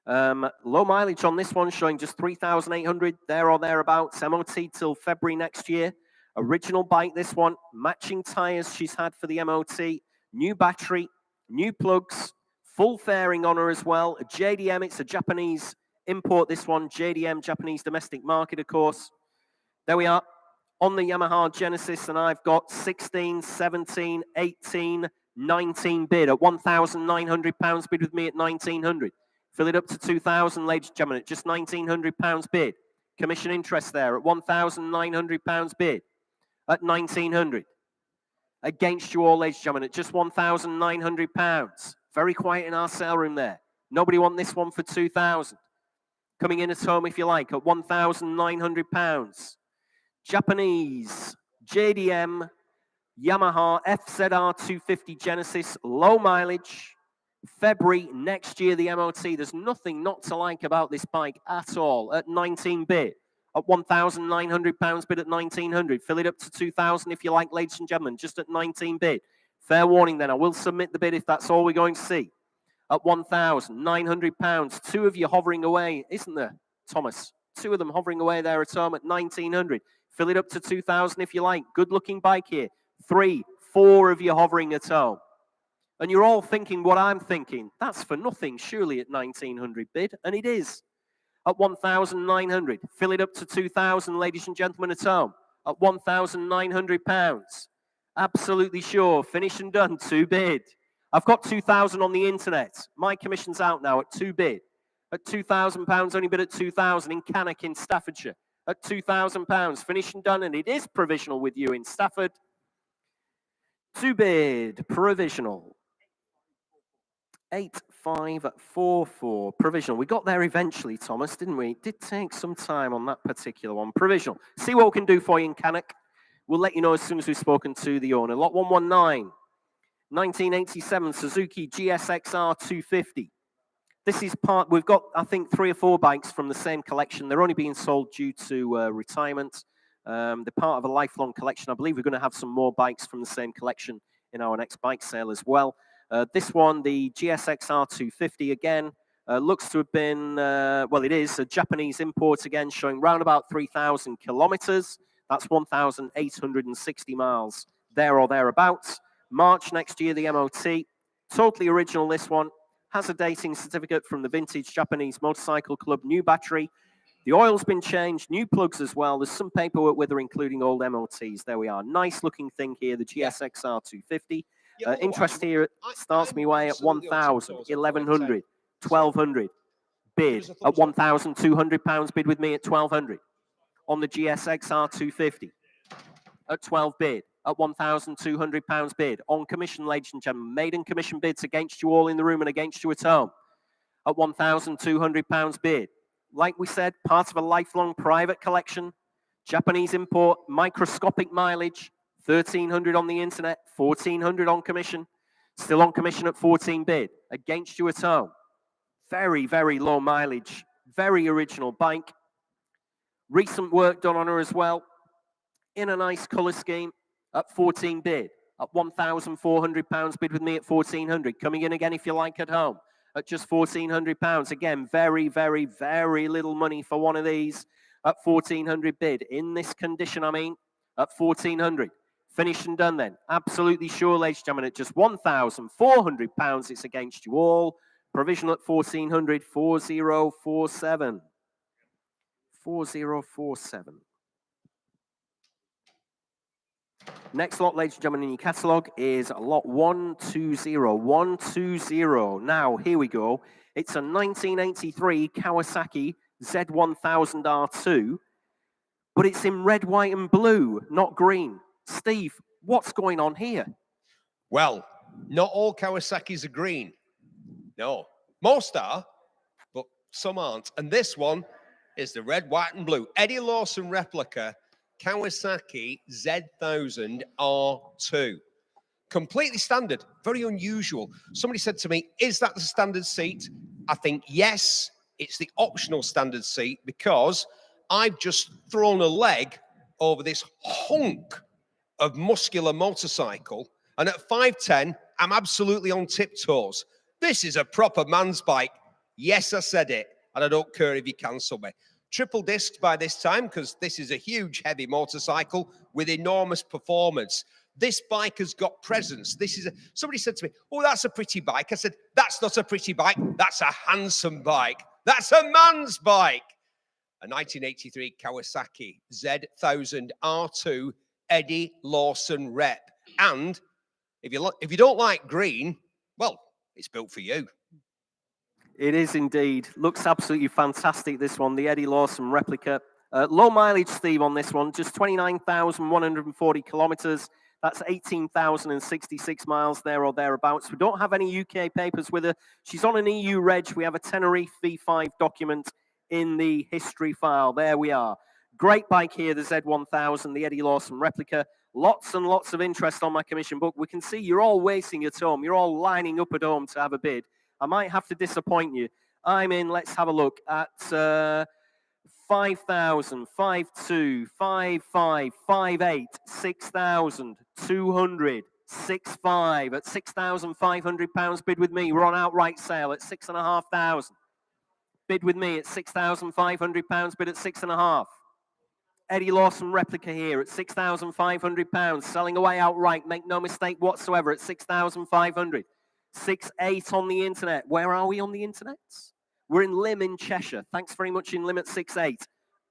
Low mileage on this one, showing just 3,800 there or thereabouts. MOT till February next year. Original bike, this one. Matching tyres she's had for the MOT. New battery, new plugs, full fairing on her as well. A JDM, it's a Japanese import, this one. JDM, Japanese domestic market, of course. There we are. On the Yamaha Genesis, and I've got 16, 17, 18, 19 bid at £1,900 bid with me at 1,900. Fill it up to 2,000, ladies and gentlemen, at just £1,900 bid. Commission interest there at £1,900 bid at 1,900. Against you all, ladies and gentlemen, at just £1,900. Very quiet in our sale room there. Nobody want this one for 2,000. Coming in at home, if you like, at £1,900. Japanese, JDM, Yamaha FZR250 Genesis, low mileage. February next year, the MOT. There's nothing not to like about this bike at all. At 19 bit, at £1,900 bid at 1900. Fill it up to 2,000 if you like, ladies and gentlemen, just at 19 bid. Fair warning then, I will submit the bid if that's all we're going to see. At £1,900, two of you hovering away, isn't there, Thomas? Two of them hovering away there at home at 1900. Fill it up to 2,000 if you like. Good looking bike here. 3, 4 of you hovering at home. And you're all thinking what I'm thinking. That's for nothing, surely, at 1900 bid. And it is. At 1,900. Fill it up to 2,000, ladies and gentlemen at home. At £1,900. Absolutely sure. Finish and done. 2 bid. I've got 2,000 on the internet. My commission's out now at 2 bid. At £2,000, only bid at 2,000 in Cannock in Staffordshire. At £2,000. Finish and done. And it is provisional with you in Stafford. 2 bid. Provisional. 8544 provisional. We got there eventually, Thomas, didn't we? It did take some time on that particular one. Provisional. See what we can do for you in Cannock. We'll let you know as soon as we've spoken to the owner. Lot 119, 1987 Suzuki GSXR250. This is part, we've got, I think, 3 or 4 bikes from the same collection. They're only being sold due to retirement. They're part of a lifelong collection. I believe we're going to have some more bikes from the same collection in our next bike sale as well. This one, the GSXR250 again, looks to have been, well, it is a Japanese import again, showing round about 3,000 kilometers. That's 1,860 miles there or thereabouts. March next year, the MOT. Totally original, this one. Has a dating certificate from the Vintage Japanese Motorcycle Club. New battery. The oil's been changed. New plugs as well. There's some paperwork with her, including old MOTs. There we are. Nice looking thing here, the GSXR250. Interest here starts me way at 1,000, 1,100, 1,200. Bid at £1,200. Bid with me at 1,200 on the GSXR250. At 12 bid at £1,200 bid on commission, ladies and gentlemen. Maiden commission bids against you all in the room and against you at home. At £1,200 bid. Like we said, part of a lifelong private collection. Japanese import, microscopic mileage. 1,300 on the internet, 1,400 on commission. Still on commission at 14 bid. Against you at home. Very, very low mileage. Very original bike. Recent work done on her as well. In a nice colour scheme at 14 bid. At £1,400 bid with me at 1,400. Coming in again if you like at home. At just £1,400. Again, very, very, very little money for one of these. At 1,400 bid. In this condition, I mean. At 1,400. Finished and done then. Absolutely sure, ladies and gentlemen, at just £1,400, it's against you all. Provisional at 1,400, 4047. 4047. Next lot, ladies and gentlemen, in your catalogue is lot 120. 120. Now, here we go. It's a 1983 Kawasaki Z1000R2, but it's in red, white, and blue, not green. Steve, what's going on here? Well, not all Kawasaki's are green. No, most are, but some aren't. And this one is the red, white, and blue Eddie Lawson replica Kawasaki Z1000R2. Completely standard, very unusual. Somebody said to me, is that the standard seat? I think yes, it's the optional standard seat because I've just thrown a leg over this hunk of muscular motorcycle, and at 5'10", I'm absolutely on tiptoes. This is a proper man's bike. Yes, I said it, and I don't care if you cancel me. Triple discs by this time, because this is a huge, heavy motorcycle with enormous performance. This bike has got presence. Somebody said to me, oh, that's a pretty bike. I said, that's not a pretty bike. That's a handsome bike. That's a man's bike. A 1983 Kawasaki Z1000R2 Eddie Lawson rep. And if you don't like green, well, it's built for you. It is indeed. Looks absolutely fantastic, this one, the Eddie Lawson replica. Low mileage, Steve, on this one, just 29,140 kilometers. That's 18,066 miles there or thereabouts. We don't have any UK papers with her. She's on an EU reg. We have a Tenerife V5 document in the history file. There we are. Great bike here, the Z1000, the Eddie Lawson replica. Lots and lots of interest on my commission book. We can see you're all waiting at home. You're all lining up at home to have a bid. I might have to disappoint you. I'm in, let's have a look, at 5,000, 5,2, 5,5, 5,8, 6,000, 200, 6,5. At £6,500 bid with me. We're on outright sale at 6,500. Bid with me at £6,500, bid at 6,5. Eddie Lawson replica here at £6,500, selling away outright. Make no mistake whatsoever at 6,500. 6.8 on the internet. Where are we on the internet? We're in Lim in Cheshire. Thanks very much in Lim at 6.8.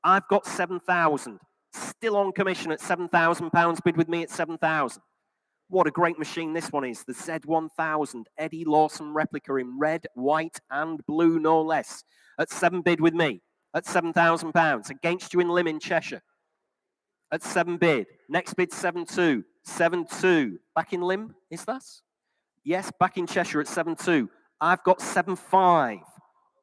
I've got 7,000. Still on commission at £7,000. Bid with me at 7,000. What a great machine this one is. The Z1000 Eddie Lawson replica in red, white, and blue, no less. At 7 bid with me. At £7,000. Against you in Lim in Cheshire. At 7 bid. Next bid 7.2. 7.2. Back in Lim, is that? Yes, back in Cheshire at 7.2. I've got 7.5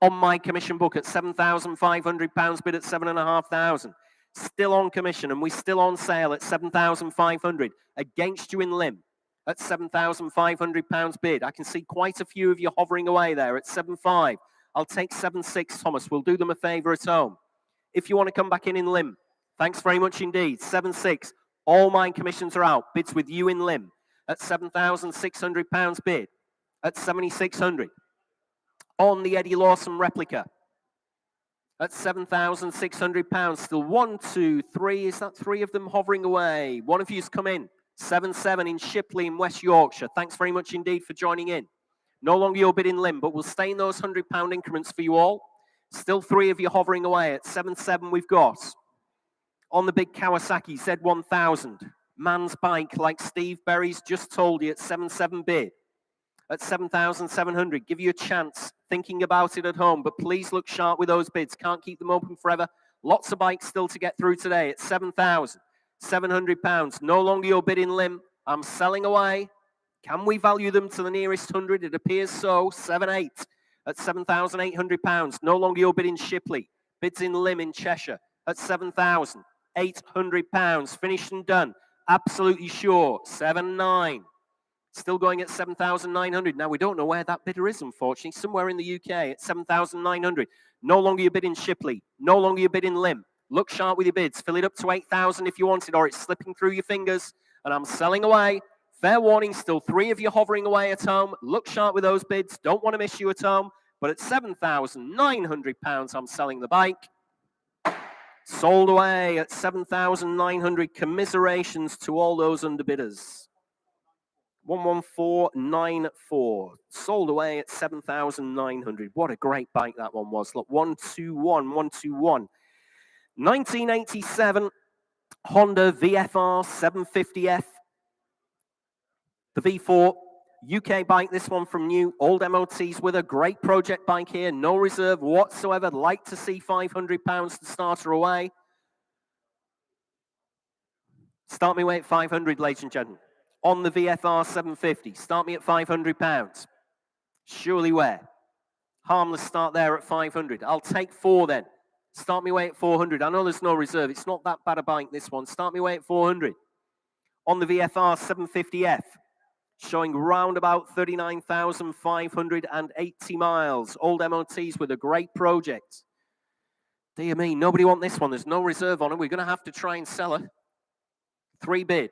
on my commission book at £7,500. Bid at 7,500. Still on commission, and we're still on sale at 7,500. Against you in Lim at £7,500 bid. I can see quite a few of you hovering away there at 7.5. I'll take 7.6, Thomas. We'll do them a favour at home. If you want to come back in Lim, thanks very much indeed. 7.6. All my commissions are out. Bids with you in Lim at £7,600 bid at 7,600. On the Eddie Lawson replica at £7,600. Still 1, 2, 3. Is that 3 of them hovering away? One of you's come in. 7.7 in Shipley in West Yorkshire. Thanks very much indeed for joining in. No longer your bid in Lim, but we'll stay in those £100 increments for you all. Still 3 of you hovering away at 7.7 we've got. On the big Kawasaki Z1000. Man's bike, like Steve Berry's just told you, at 7.7 bid. At 7,700. Give you a chance thinking about it at home, but please look sharp with those bids. Can't keep them open forever. Lots of bikes still to get through today at £7,700. No longer your bid in Lim. I'm selling away. Can we value them to the nearest 100? It appears so. 7.8 at £7,800. No longer your bid in Shipley. Bids in Lim in Cheshire at £7,800. Finished and done. Absolutely sure. 7.9. Still going at 7,900. Now, we don't know where that bidder is, unfortunately. Somewhere in the UK at 7,900. No longer your bid in Shipley. No longer your bid in Lim. Look sharp with your bids. Fill it up to 8,000 if you want it, or it's slipping through your fingers. And I'm selling away. Fair warning, still 3 of you hovering away at home. Look sharp with those bids. Don't want to miss you at home. But at £7,900, I'm selling the bike. Sold away at 7,900. Commiserations to all those underbidders. 11494. Sold away at 7,900. What a great bike that one was. Look, 121, 121. 1987 Honda VFR 750F. The V4 UK bike, this one from new, old MOTs with a great project bike here, no reserve whatsoever. Like to see £500 to start her away. Start me away at 500, ladies and gentlemen. On the VFR 750, start me at £500. Surely where? Harmless start there at 500. I'll take 4 then. Start me away at 400. I know there's no reserve. It's not that bad a bike, this one. Start me away at 400. On the VFR 750F. Showing round about 39,580 miles. Old MOTs with a great project. Dear me, nobody want this one. There's no reserve on it. We're going to have to try and sell her. 3 bid.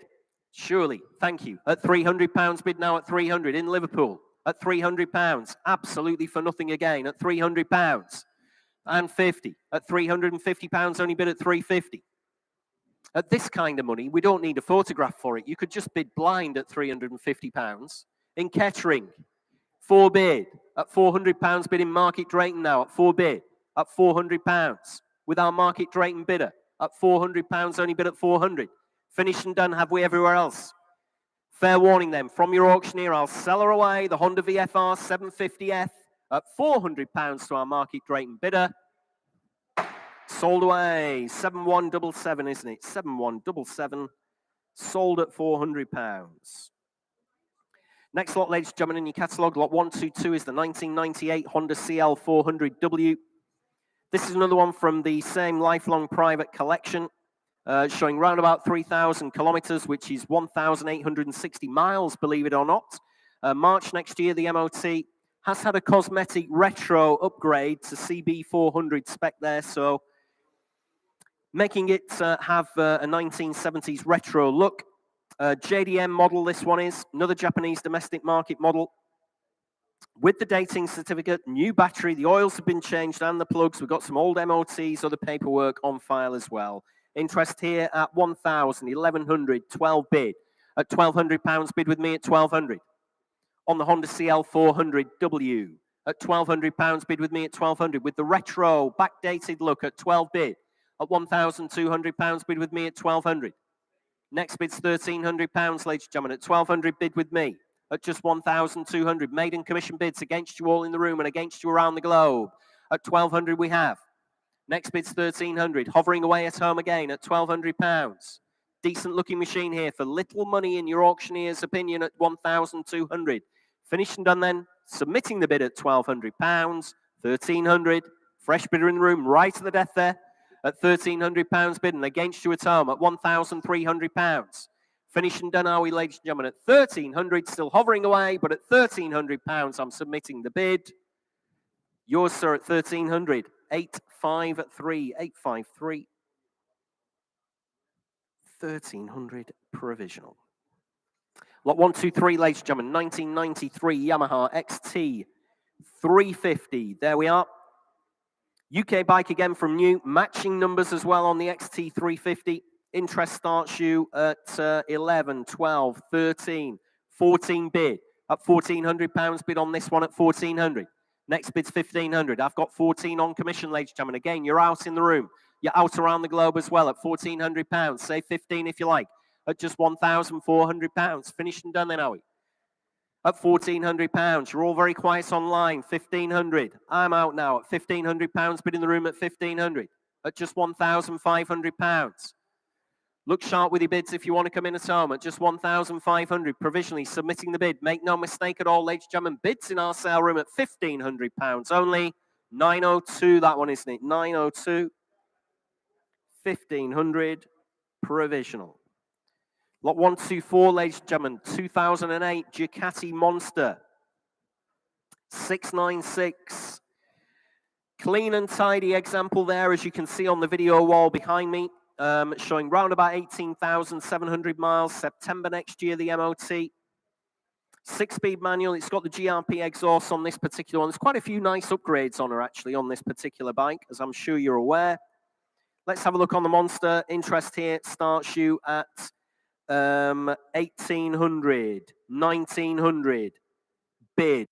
Surely. Thank you. At £300 bid now at 300 in Liverpool. At £300. Absolutely for nothing again. At £300. And 50. At £350 only bid at 350. At this kind of money, we don't need a photograph for it. You could just bid blind at £350. In Kettering, 4 bid. At £400 bid in Market Drayton now, at 4 bid. At £400. With our Market Drayton bidder, at £400 only bid at 400. Finished and done, have we everywhere else? Fair warning then, from your auctioneer, I'll sell her away, the Honda VFR 750F, at £400 to our Market Drayton bidder. Sold away, 7177, isn't it? 7177, sold at £400. Next lot, ladies and gentlemen, in your catalogue, lot 122 is the 1998 Honda CL400W. This is another one from the same lifelong private collection. showing round about 3,000 kilometers, which is 1,860 miles, believe it or not. March next year, the MOT has had a cosmetic retro upgrade to CB400 spec there, so making it have a 1970s retro look. JDM model, this one is another Japanese domestic market model. With the dating certificate, new battery, the oils have been changed and the plugs. We've got some old MOTs, other paperwork on file as well. Interest here at 1,000, 1,100, 12 bid. At £1,200 bid with me at 1,200. On the Honda CL400W at £1,200 bid with me at 1,200. With the retro backdated look at 12 bid. At £1,200 bid with me at 1,200. Next bid's £1,300, ladies and gentlemen, at 1,200 bid with me. At just 1,200. Maiden commission bids against you all in the room and against you around the globe. At 1,200 we have. Next bid's 1,300. Hovering away at home again at £1,200. Decent looking machine here for little money in your auctioneer's opinion at 1,200. Finished and done then. Submitting the bid at £1,200. 1,300. Fresh bidder in the room right to the death there. At £1,300 bid and against you at home at £1,300. Finished and done are we, ladies and gentlemen, at 1,300, still hovering away, but at £1,300, I'm submitting the bid. Yours, sir, at 1,300, 853, 853. 1,300 provisional. Lot 123, ladies and gentlemen, 1993 Yamaha XT350. There we are. UK bike again from new, matching numbers as well on the XT350. Interest starts you at 11, 12, 13, 14 bid. At £1,400 bid on this one at 1,400. Next bid's 1,500. I've got 14 on commission, ladies and gentlemen. Again, you're out in the room. You're out around the globe as well at £1,400. Say 15 if you like. At just £1,400. Finished and done then, are we? At £1,400. You're all very quiet online. 1,500. I'm out now at £1,500. Bid in the room at 1,500. At just £1,500. Look sharp with your bids if you want to come in at home at just 1,500. Provisionally submitting the bid. Make no mistake at all, ladies and gentlemen. Bids in our sale room at £1,500 only. 902, that one, isn't it? 902. 1,500 provisional. Lot 124, ladies and gentlemen. 2008 Ducati Monster. 696. Clean and tidy example there, as you can see on the video wall behind me. Showing round about 18,700 miles. September next year, the MOT. 6-speed manual. It's got the GRP exhaust on this particular one. There's quite a few nice upgrades on her, actually, on this particular bike, as I'm sure you're aware. Let's have a look on the Monster. Interest here starts you at 1,800, 1,900 bid.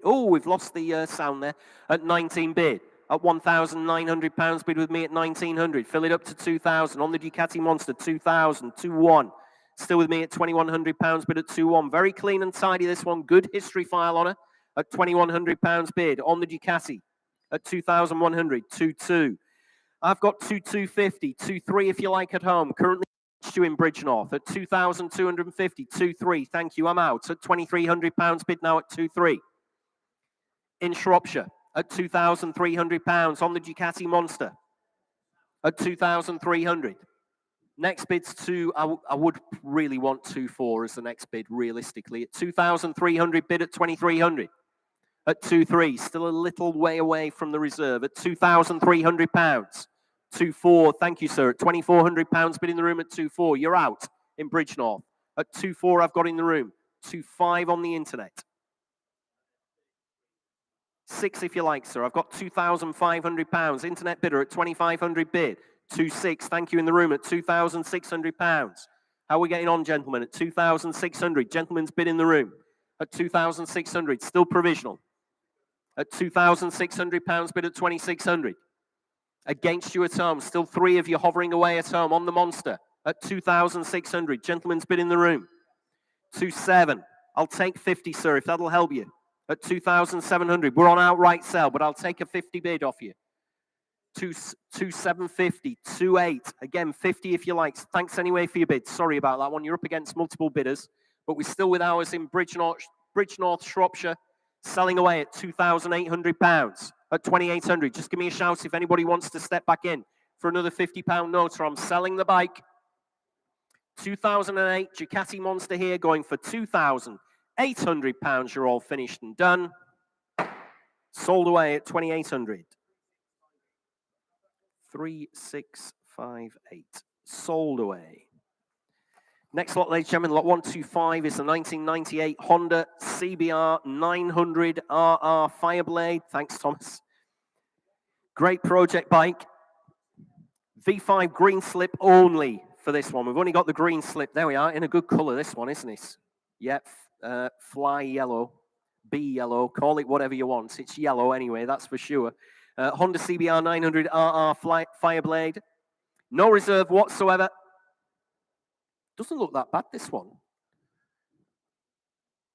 Oh, we've lost the sound there. At 19 bid. At £1,900 bid with me at 1,900. Fill it up to 2,000 on the Ducati Monster. 2,000, 2-1. Still with me at £2,100 bid at 2-1. Very clean and tidy, this one. Good history file on her. At £2,100 bid on the Ducati. At 2,100, 2-2. I've got 2,250, 2-3 if you like at home. Currently in Bridgenorth at 2,250, 2-3. Thank you, I'm out. At £2,300 bid now at 2-3. In Shropshire. At £2,300 on the Ducati Monster. At 2,300. Next bid's I would really want 2-4 as the next bid, realistically. At 2,300 bid at 2,300. At 2-3, still a little way away from the reserve. At £2,300. 2-4, thank you, sir. At £2,400 bid in the room at 2-4. You're out in Bridgenorth. At 2-4, I've got in the room. 2-5 on the internet. 6 if you like, sir. I've got £2,500. Internet bidder at 2,500 bid. 2-6, thank you, in the room at £2,600. How are we getting on, gentlemen? At 2,600. Gentleman's bid in the room at 2,600. Still provisional. At £2,600 bid at 2,600. Against you at home. Still 3 of you hovering away at home on the Monster at 2,600. Gentleman's bid in the room. 2-7. I'll take 50, sir, if that'll help you. At 2,700. We're on outright sale, but I'll take a 50 bid off you. 2,750, 2-8. Again, 50 if you like. Thanks anyway for your bid. Sorry about that one. You're up against multiple bidders, but we're still with ours in Bridgenorth, Shropshire, selling away at £2,800. At 2,800. Just give me a shout if anybody wants to step back in. for another £50 note, or I'm selling the bike. 2008 Ducati Monster here, going for £2,800. You're all finished and done. Sold away at 2,800. 3658. Sold away. Next lot, ladies and gentlemen, lot 125 is the 1998 Honda CBR900RR Fireblade. Thanks, Thomas. Great project bike. V5 green slip only for this one. We've only got the green slip. There we are, in a good color, this one, isn't it? Yep, fly yellow, B yellow, call it whatever you want. It's yellow anyway, that's for sure. Honda CBR900RR Fireblade. No reserve whatsoever. Doesn't look that bad, this one.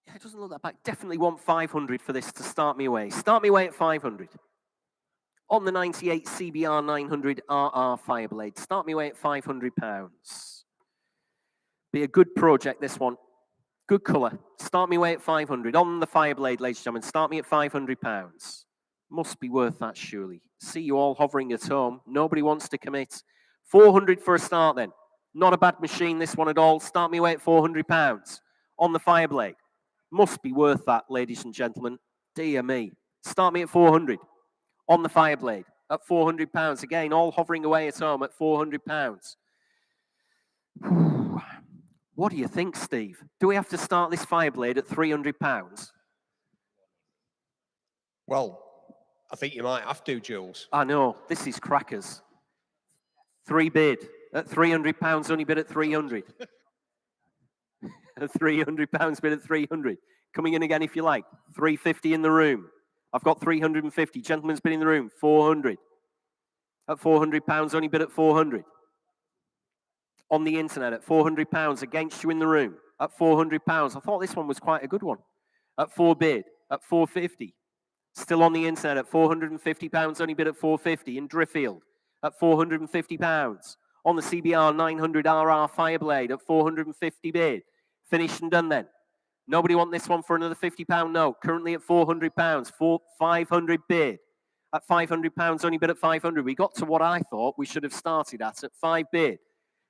Yeah, it doesn't look that bad. Definitely want 500 for this to start me away. Start me away at 500. On the 98 CBR900RR Fireblade. Start me away at £500. Be a good project, this one. Good colour. Start me away at 500. On the Fireblade, ladies and gentlemen. Start me at £500. Must be worth that, surely. See you all hovering at home. Nobody wants to commit. 400 for a start, then. Not a bad machine, this one at all. Start me away at £400 on the Fireblade. Must be worth that, ladies and gentlemen. Dear me. Start me at 400 on the Fireblade at £400. Again, all hovering away at home at £400. What do you think, Steve? Do we have to start this Fireblade at £300? Well, I think you might have to, Jules. I know. This is crackers. 3 bid. At £300, only bid at 300. At £300, bid at 300. Coming in again if you like. 350 in the room. I've got 350. Gentlemen's bid in the room. 400. At £400, only bid at 400. On the internet at £400 against you in the room. At £400. I thought this one was quite a good one. At 4 bid. At 450. Still on the internet at £450, only bid at 450 in Driffield. At £450. On the CBR900RR Fireblade at 450 bid. Finished and done then. Nobody want this one for another £50 note. Currently at £400. 500 bid. At £500, only bid at 500. We got to what I thought we should have started at 5 bid.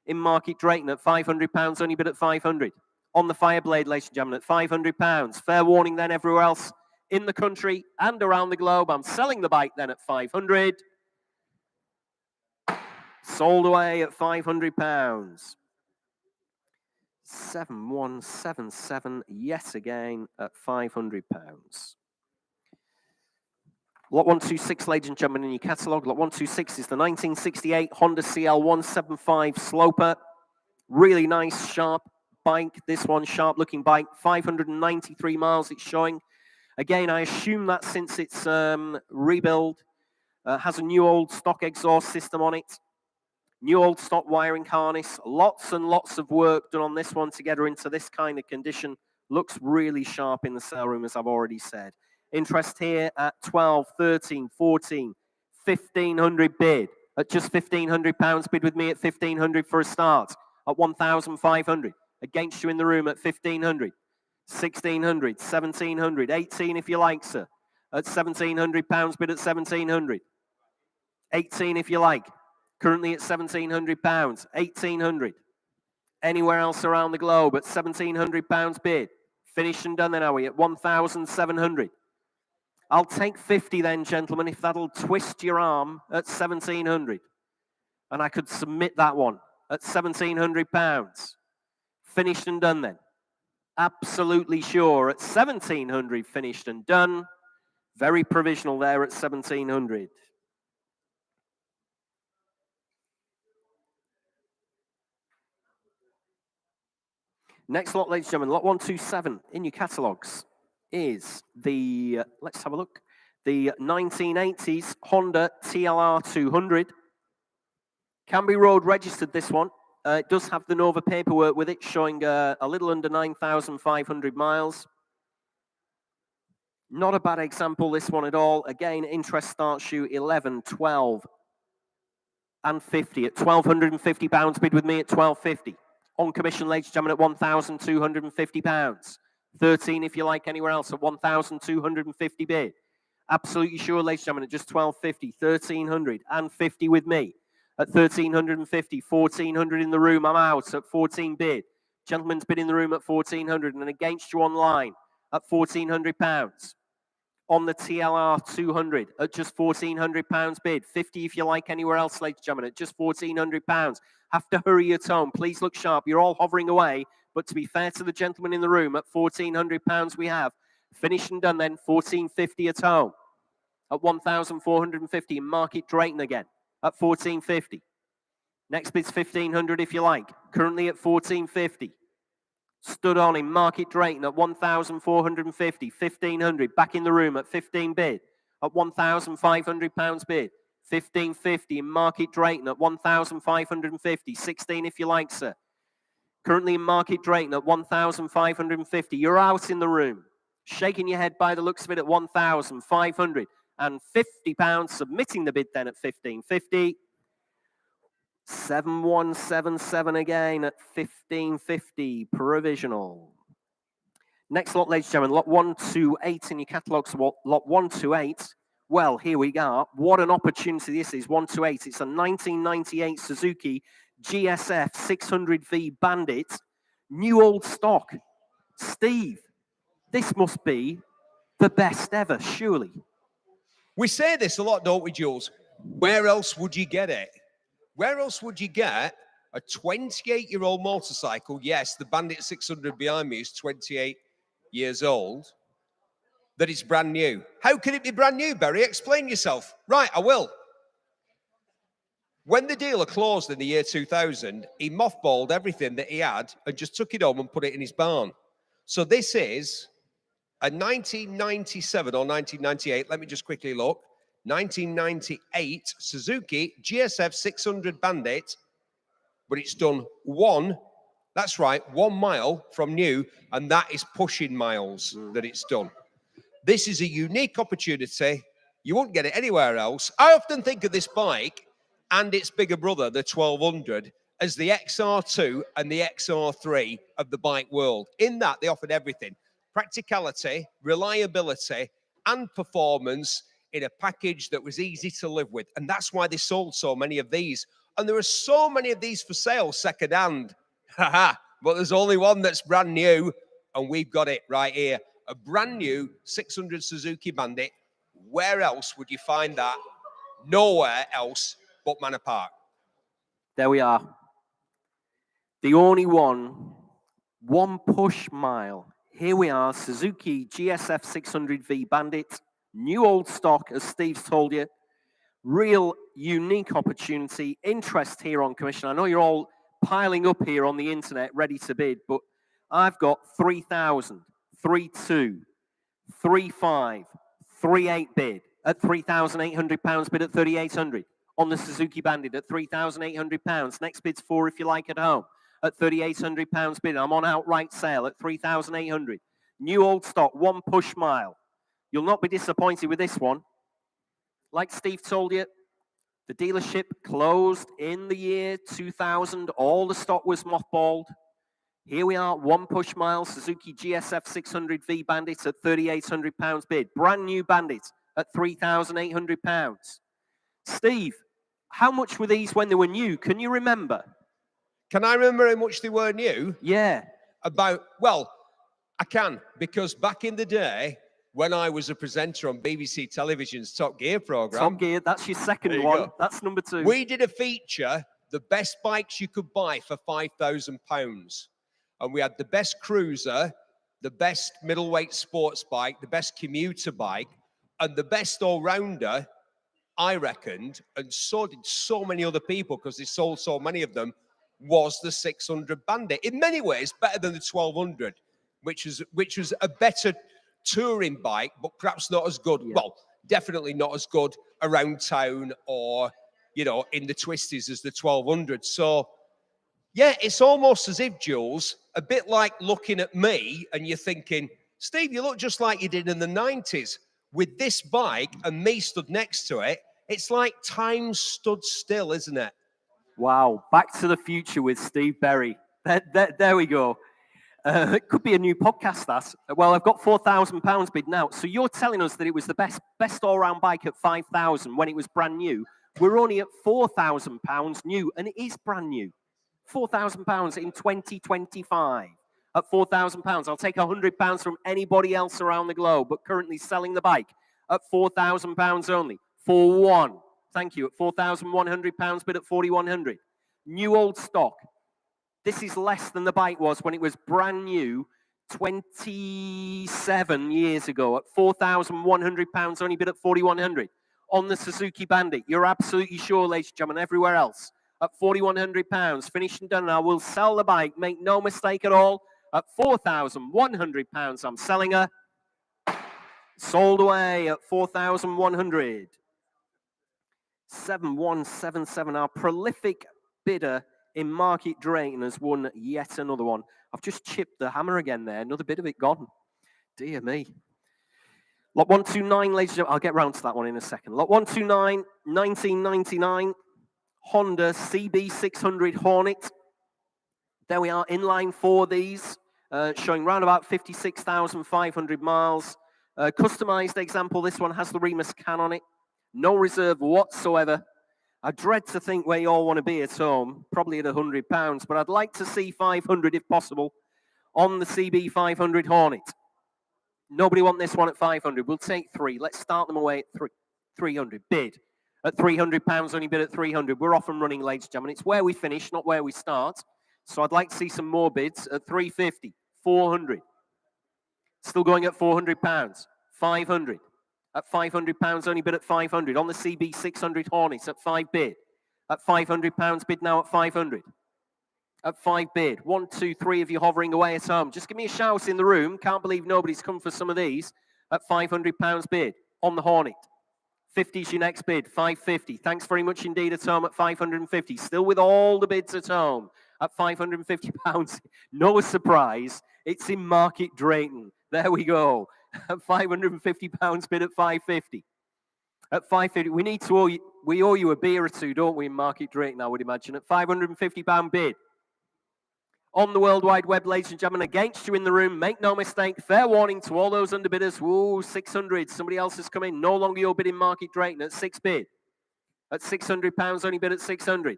In Market Drayton at £500, only bid at 500. On the Fireblade, ladies and gentlemen, at £500. Fair warning then everywhere else in the country and around the globe. I'm selling the bike then at 500. Sold away at £500. 7177 yet again at £500. Lot 126, ladies and gentlemen, in your catalogue. Lot 126 is the 1968 Honda CL175 Sloper. Really nice, sharp bike. This one, sharp-looking bike. 593 miles it's showing. Again, I assume that since it's rebuild, has a new old stock exhaust system on it. New old stock wiring harness, lots and lots of work done on this one to get her into this kind of condition. Looks really sharp in the sale room, as I've already said. Interest here at 12, 13, 14, 1,500 bid. At just £1,500 bid with me at 1,500 for a start. At 1,500. Against you in the room at 1,500. 1,600, 1,700, 18 if you like, sir. At £1,700 bid at 1,700. 18 if you like. Currently at £1,700, 1,800. Anywhere else around the globe at £1,700 bid. Finished and done then, are we? At 1,700. I'll take 50 then, gentlemen, if that'll twist your arm at 1,700. And I could submit that one at £1,700. Finished and done then. Absolutely sure at 1,700 finished and done. Very provisional there at 1,700. Next lot, ladies and gentlemen, lot 127 in your catalogues is the, let's have a look, the 1980s Honda TZR250. Can be road registered, this one. It does have the Nova paperwork with it, showing a little under 9,500 miles. Not a bad example, this one at all. Again, interest starts you 11, 12, and 50. At £1,250 bid with me at 1,250. On commission, ladies and gentlemen, at £1,250. 13 if you like anywhere else at 1,250 bid. Absolutely sure, ladies and gentlemen, at just 1,250, 1,350 with me. at 1,350. 1,400 in the room. I'm out at 14 bid. Gentleman's bid in the room at 1,400 and against you online at £1,400. On the TLR 200 at just £1,400 bid. 50 if you like anywhere else, ladies and gentlemen, at just £1,400. Have to hurry your tone. Please look sharp. You're all hovering away. But to be fair to the gentleman in the room, at £1,400 we have. Finished and done then, £1,450 at home. At 1,450 in Market Drayton again at 1,450. Next bid's 1,500 if you like. Currently at 1,450. Stood on in Market Drayton at 1,450. 1,500 back in the room at 15 bid. At £1,500 bid. 1,550 in Market Drayton at 1,550. 16 if you like, sir. Currently in Market Drayton at 1,550. You're out in the room. Shaking your head by the looks of it at 1,500. And £50 submitting the bid then at 1,550. 7177 again at 1,550 provisional. Next lot, ladies and gentlemen, lot 128 in your catalogue. So lot 128. Well, here we go. What an opportunity this is. 128. It's a 1998 Suzuki GSF600V Bandit. New old stock. Steve, this must be the best ever, surely. We say this a lot, don't we, Jules? Where else would you get it? Where else would you get a 28-year-old motorcycle? Yes, the Bandit 600 behind me is 28 years old. That is brand new. How can it be brand new, Barry? Explain yourself. Right, I will. When the dealer closed in the year 2000, he mothballed everything that he had and just took it home and put it in his barn. So this is a 1997 or 1998, let me just quickly look, 1998 Suzuki GSF600 Bandit, but it's done that's right, 1 mile from new, and that is pushing miles that it's done. This is a unique opportunity. You won't get it anywhere else. I often think of this bike and its bigger brother, the 1200, as the XR2 and the XR3 of the bike world. In that, they offered everything. Practicality, reliability, and performance in a package that was easy to live with. And that's why they sold so many of these. And there are so many of these for sale secondhand. Haha, but there's only one that's brand new, and we've got it right here. A brand new 600 Suzuki Bandit. Where else would you find that? Nowhere else but Manor Park. There we are. The only one push mile. Here we are, Suzuki GSF600V Bandit. New old stock, as Steve's told you. Real unique opportunity. Interest here on commission. I know you're all piling up here on the internet, ready to bid, but I've got 3,000, 3,2, 3,5, 3,8 bid at £3,800 bid at 3,800. On the Suzuki Bandit at £3,800. Next bid's 4 if you like at home at £3,800 bid. I'm on outright sale at 3,800. New old stock, one push mile. You'll not be disappointed with this one. Like Steve told you, the dealership closed in the year 2000. All the stock was mothballed. Here we are, one push mile, Suzuki GSF600V Bandit at £3,800 bid. Brand new Bandit at £3,800. Steve, how much were these when they were new? Can you remember? Can I remember how much they were new? Yeah. Well, I can, because back in the day, when I was a presenter on BBC Television's Top Gear program. Top Gear, that's your second one. That's number 2. We did a feature, the best bikes you could buy for £5,000. And we had the best cruiser, the best middleweight sports bike, the best commuter bike, and the best all-rounder, I reckoned, and so did so many other people because they sold so many of them, was the 600 Bandit. In many ways, better than the 1200, which was a better touring bike, but perhaps not as good. Yeah. Well, definitely not as good around town or, in the twisties as the 1200. So, yeah, it's almost as if, Jules, a bit like looking at me and you're thinking, Steve, you look just like you did in the 90s. With this bike and me stood next to it, it's like time stood still, isn't it? Wow. Back to the Future with Steve Berry. There we go. It could be a new podcast, that. Well, I've got £4,000 bid now. So you're telling us that it was the best all-round bike at 5,000 when it was brand new, We're only at £4,000 new, and it is brand new. £4,000 in 2025. At £4,000, I'll take £100 from anybody else around the globe, but currently selling the bike at £4,000 only. For one. Thank you. At £4,100, bid at 4,100. New old stock. This is less than the bike was when it was brand new 27 years ago. At £4,100, only bid at 4,100. On the Suzuki Bandit, you're absolutely sure, ladies and gentlemen, everywhere else. At £4,100, finished and done. I will sell the bike, make no mistake at all. At £4,100, I'm selling her. Sold away at 4,100. 7177, our prolific bidder in Market Drayton has won yet another one. I've just chipped the hammer again there. Another bit of it gone. Dear me. Lot 129, ladies and gentlemen. I'll get round to that one in a second. Lot 129, 1999. Honda CB600 Hornet. There we are, in line for these. Showing round about 56,500 miles. Customized example, this one has the Remus can on it. No reserve whatsoever. I dread to think where you all want to be at home, probably at £100, but I'd like to see 500 if possible on the CB500 Hornet. Nobody want this one at 500. We'll take three. Let's start them away at 300. Bid at £300, only bid at 300. We're off and running, ladies and gentlemen. It's where we finish, not where we start. So I'd like to see some more bids at 350, 400. Still going at £400, 500. At £500, only bid at 500. On the CB600 Hornets at 5 bid. At £500, bid now at 500. At 5 bid. 1, 2, 3 of you hovering away at home. Just give me a shout in the room. Can't believe nobody's come for some of these. At £500 bid. On the Hornet. 50 is your next bid. 550. Thanks very much indeed at home at 550. Still with all the bids at home. At £550. No surprise. It's in Market Drayton. There we go. At £550 bid at 550. At 550, we owe you a beer or two, don't we, in Market Drayton, I would imagine. At £550 bid. On the World Wide Web, ladies and gentlemen, against you in the room, make no mistake, fair warning to all those underbidders. Whoa, 600, somebody else has come in. No longer your bid in Market Drayton at 6 bid. At £600, only bid at 600.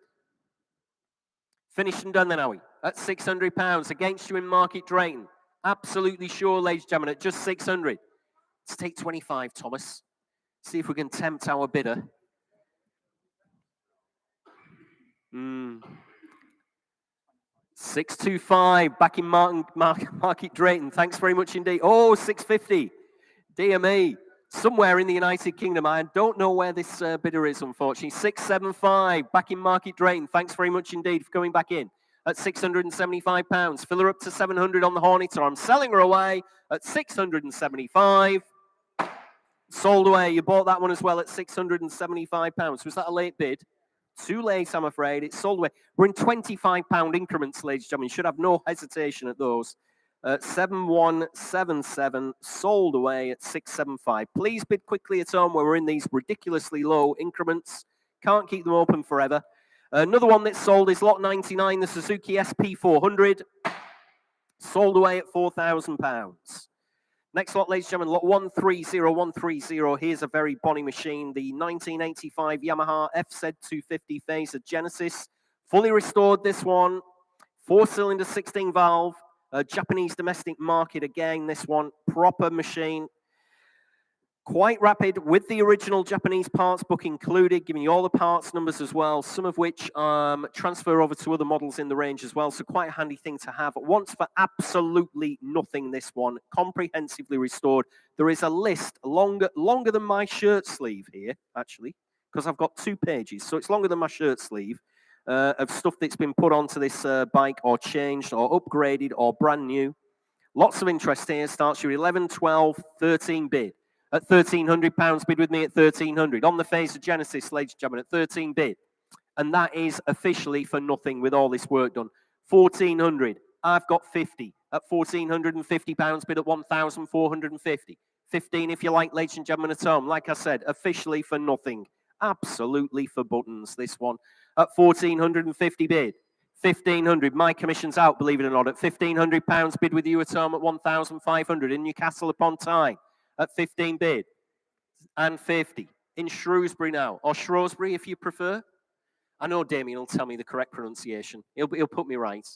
Finished and done then, are we? At £600, against you in Market Drayton. Absolutely sure, ladies and gentlemen, at just 600. Let's take 25, Thomas. See if we can tempt our bidder. 625, back in Market Drayton. Thanks very much indeed. Oh, 650. Dear me. Somewhere in the United Kingdom. I don't know where this bidder is, unfortunately. 675, back in Market Drayton. Thanks very much indeed for coming back in. At £675. Fill her up to 700 on the Hornet, or I'm selling her away at 675. Sold away. You bought that one as well at £675. Was that a late bid? Too late, I'm afraid. It's sold away. We're in £25 increments, ladies and gentlemen. You should have no hesitation at those. 7177, sold away at 675. Please bid quickly at home where we're in these ridiculously low increments. Can't keep them open forever. Another one that's sold is lot 99, the Suzuki SP400. Sold away at £4,000. Next lot, ladies and gentlemen, lot 130130. Here's a very bonny machine. The 1985 Yamaha FZ250 Phaser Genesis. Fully restored, this one. 4-cylinder, 16-valve. Japanese domestic market again, this one. Proper machine. Quite rapid with the original Japanese parts book included, giving you all the parts numbers as well, some of which transfer over to other models in the range as well. So quite a handy thing to have. Once for absolutely nothing, this one. Comprehensively restored. There is a list longer than my shirt sleeve here, actually, because I've got 2 pages. So it's longer than my shirt sleeve of stuff that's been put onto this bike or changed or upgraded or brand new. Lots of interest here. Starts your 11, 12, 13 bid. At £1,300, bid with me at 1,300. On the Phaser Genesis, ladies and gentlemen, at 13 bid. And that is officially for nothing with all this work done. 1,400. I've got 50. At £1,450, bid at 1,450. 15 if you like, ladies and gentlemen at home. Like I said, officially for nothing. Absolutely for buttons, this one. At 1,450 bid. 1,500. My commission's out, believe it or not. At £1,500, bid with you at home at 1,500 in Newcastle upon Tyne. At 15 bid and 50. in Shrewsbury now, or Shrewsbury if you prefer. I know Damien will tell me the correct pronunciation. He'll put me right.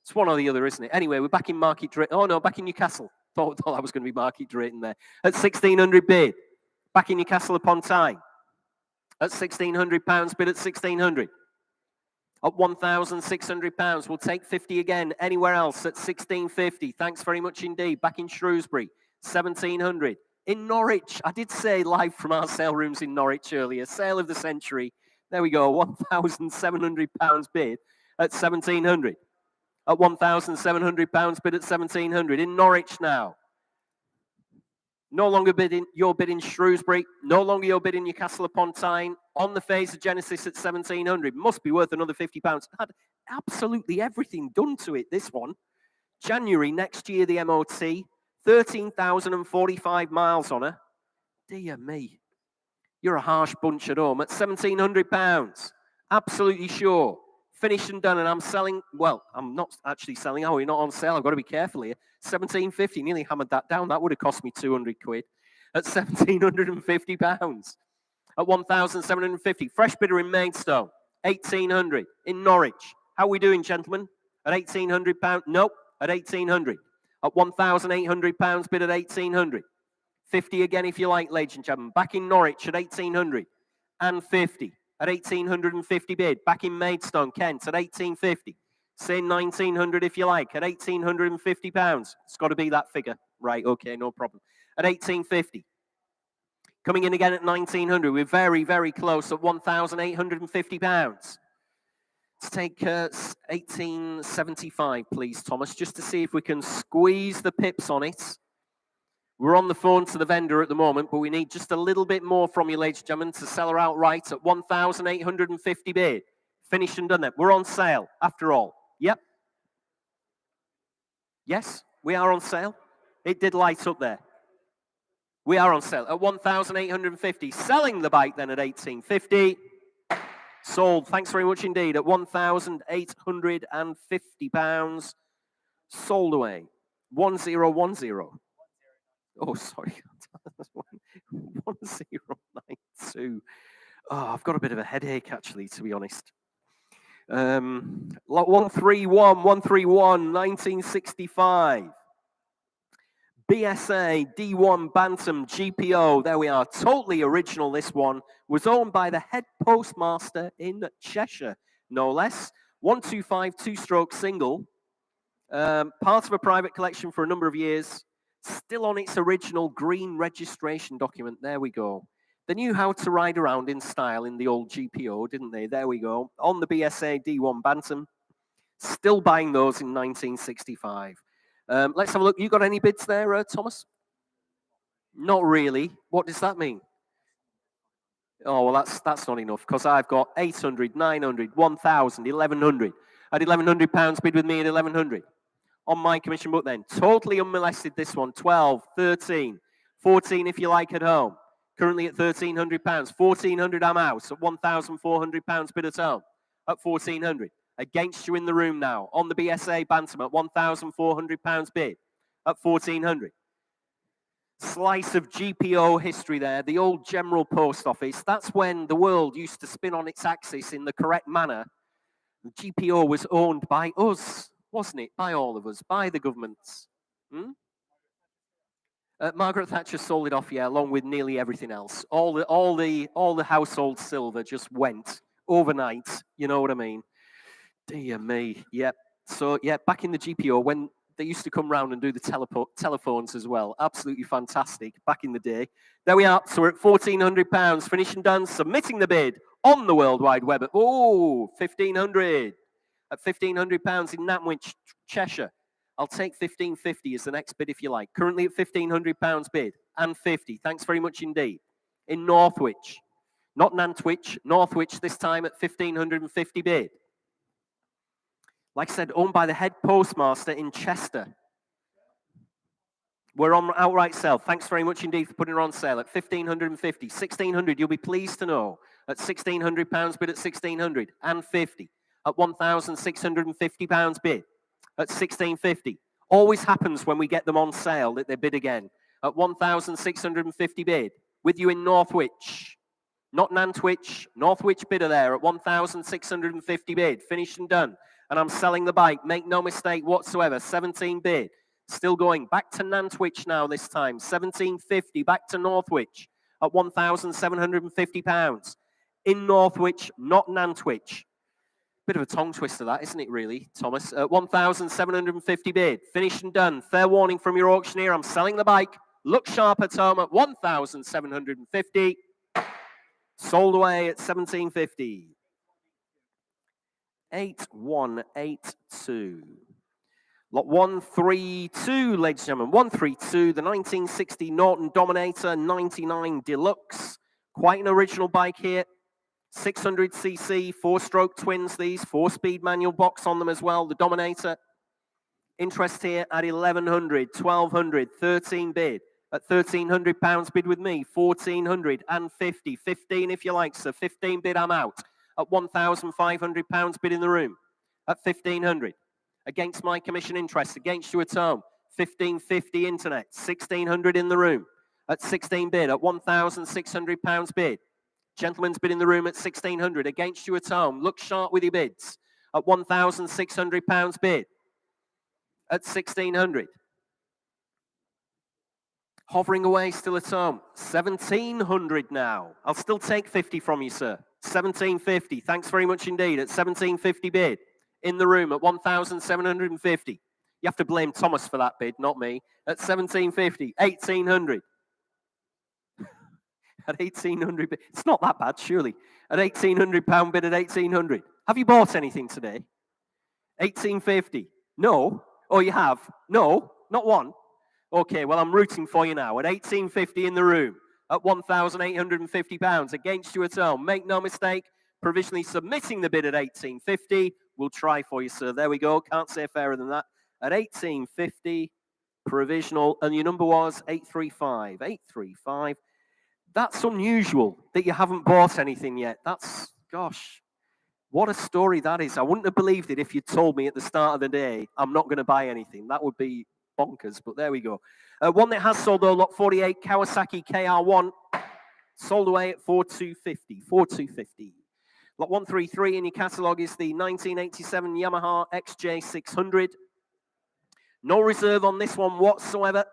It's one or the other, isn't it? Anyway, we're back in Market Drayton. Oh, no, back in Newcastle. Thought that was going to be Market Drayton there. At 1,600 bid. Back in Newcastle upon Tyne. At £1,600 bid at 1,600. At £1,600. We'll take 50 again. Anywhere else at 1,650. Thanks very much indeed. Back in Shrewsbury. 1,700. In Norwich. I did say live from our sale rooms in Norwich earlier. Sale of the century. There we go. £1,700 bid at 1,700. At £1,700 bid at 1,700. In Norwich now. No longer bidding your bid in Shrewsbury. No longer your bid in Newcastle upon Tyne. On the Phaser Genesis at 1,700. Must be worth another £50. Had absolutely everything done to it, this one. January next year, the MOT. 13,045 miles on her. Dear me. You're a harsh bunch at home. At £1,700. Absolutely sure. Finished and done, and I'm selling, well, I'm not actually selling. Oh, you're not on sale. I've got to be careful here. 1,750, nearly hammered that down. That would have cost me 200 quid. At £1,750. At 1,750. Fresh bidder in Maidstone. 1,800. In Norwich. How are we doing, gentlemen? At £1,800? Nope. At 1,800. At £1,800 bid at 1,800. 50 again if you like, ladies and gentlemen. Back in Norwich at 1,800 and 50. At 1,850 bid. Back in Maidstone, Kent, at 1,850. Say 1,900 if you like, at £1,850. It's got to be that figure. Right, okay, no problem. At 1,850. Coming in again at 1,900. We're very, very close at £1,850. Let's take 1,875, please, Thomas, just to see if we can squeeze the pips on it. We're on the phone to the vendor at the moment, but we need just a little bit more from you, ladies and gentlemen, to sell her outright at 1,850 bid. Finished and done that. We're on sale, after all. Yep. Yes, we are on sale. It did light up there. We are on sale at 1,850. Selling the bike then at 1,850. Sold. Thanks very much indeed at £1,850. Sold away. 1010. Oh, sorry. 1092. Oh, I've got a bit of a headache, actually, to be honest. 131, 1965. BSA D1 Bantam GPO. There we are. Totally original, this one. Was owned by the head postmaster in Cheshire, no less. 125 two-stroke single. Part of a private collection for a number of years. Still on its original green registration document. There we go. They knew how to ride around in style in the old GPO, didn't they? There we go. On the BSA D1 Bantam. Still buying those in 1965. Let's have a look. You got any bids there, Thomas? Not really. What does that mean? Oh, well, that's not enough, because I've got 800, 900, 1,000, 1,100. At £1,100 bid with me at 1,100. On my commission book then. Totally unmolested, this one. 12, 13, 14 if you like at home. Currently at £1,300. 1,400 I'm out at £1,400 bid at home. At 1,400. Against you in the room now. On the BSA Bantam at £1,400 bid. At 1,400. Slice of GPO history there. The old General Post Office. That's when the world used to spin on its axis in the correct manner. The GPO was owned by us. Wasn't it? By all of us, by the governments. Margaret Thatcher sold it off, yeah, along with nearly everything else. All the household silver just went overnight. You know what I mean? Dear me. Yep. So yeah, back in the GPO when they used to come round and do the telephones as well. Absolutely fantastic. Back in the day. There we are. So we're at £1,400. Finished and done. Submitting the bid on the World Wide Web. Oh, 1,500. At £1,500 in Nantwich, Cheshire. I'll take 1,550 as the next bid if you like. Currently at £1,500 bid and 50. Thanks very much indeed. In Northwich, not Nantwich, Northwich this time at 1,550 bid. Like I said, owned by the head postmaster in Chester. We're on outright sale. Thanks very much indeed for putting her on sale at 1,550. 1,600, you'll be pleased to know. At £1,600 bid at 1,600 and 50. At £1,650 bid at 1,650. Always happens when we get them on sale that they bid again. At 1,650 bid. With you in Northwich. not Nantwich, Northwich bidder there at 1,650 bid, finished and done. And I'm selling the bike, make no mistake whatsoever, 17 bid. Still going, back to Nantwich now this time, 1,750, back to Northwich at £1,750. In Northwich, not Nantwich. Bit of a tongue twister that, isn't it really, Thomas? At 1,750 bid, finished and done. Fair warning from your auctioneer, I'm selling the bike. Look sharp at home at 1,750. Sold away at 1,750. 8182. Lot 132, ladies and gentlemen. 132, the 1960 Norton Dominator 99 Deluxe. Quite an original bike here. 600cc, 4-stroke twins, these. 4-speed manual box on them as well, the Dominator. Interest here at 1,100, 1,200, 13 bid. At £1,300 bid with me, 1,450, 15 if you like, sir. 15 bid, I'm out. At £1,500 bid in the room. At 1,500. Against my commission interest, against you at home. 1,550 internet, 1,600 in the room. At 16 bid, at £1,600 bid. Gentleman's bid in the room at 1,600. Against you at home. Look sharp with your bids. At £1,600 bid. At 1,600. Hovering away still at home. 1,700 now. I'll still take 50 from you, sir. 1,750. Thanks very much indeed. At 1,750 bid. In the room at 1,750. You have to blame Thomas for that bid, not me. At 1,750. 1,800. At 1,800 bid. It's not that bad, surely. At £1,800 bid at 1,800. Have you bought anything today? 1,850. No. Oh, you have? No. Not one. Okay, well, I'm rooting for you now. At 1,850 in the room, at £1,850 against you at home. Make no mistake, provisionally submitting the bid at 1,850. We'll try for you, sir. There we go. Can't say fairer than that. At 1,850, provisional, and your number was 835. 835. That's unusual that you haven't bought anything yet. That's, gosh, what a story that is. I wouldn't have believed it if you told me at the start of the day, I'm not going to buy anything. That would be bonkers, but there we go. One that has sold, though, lot 48, Kawasaki KR1, sold away at 4,250. 4,250. Lot 133 in your catalogue is the 1987 Yamaha XJ600. No reserve on this one whatsoever.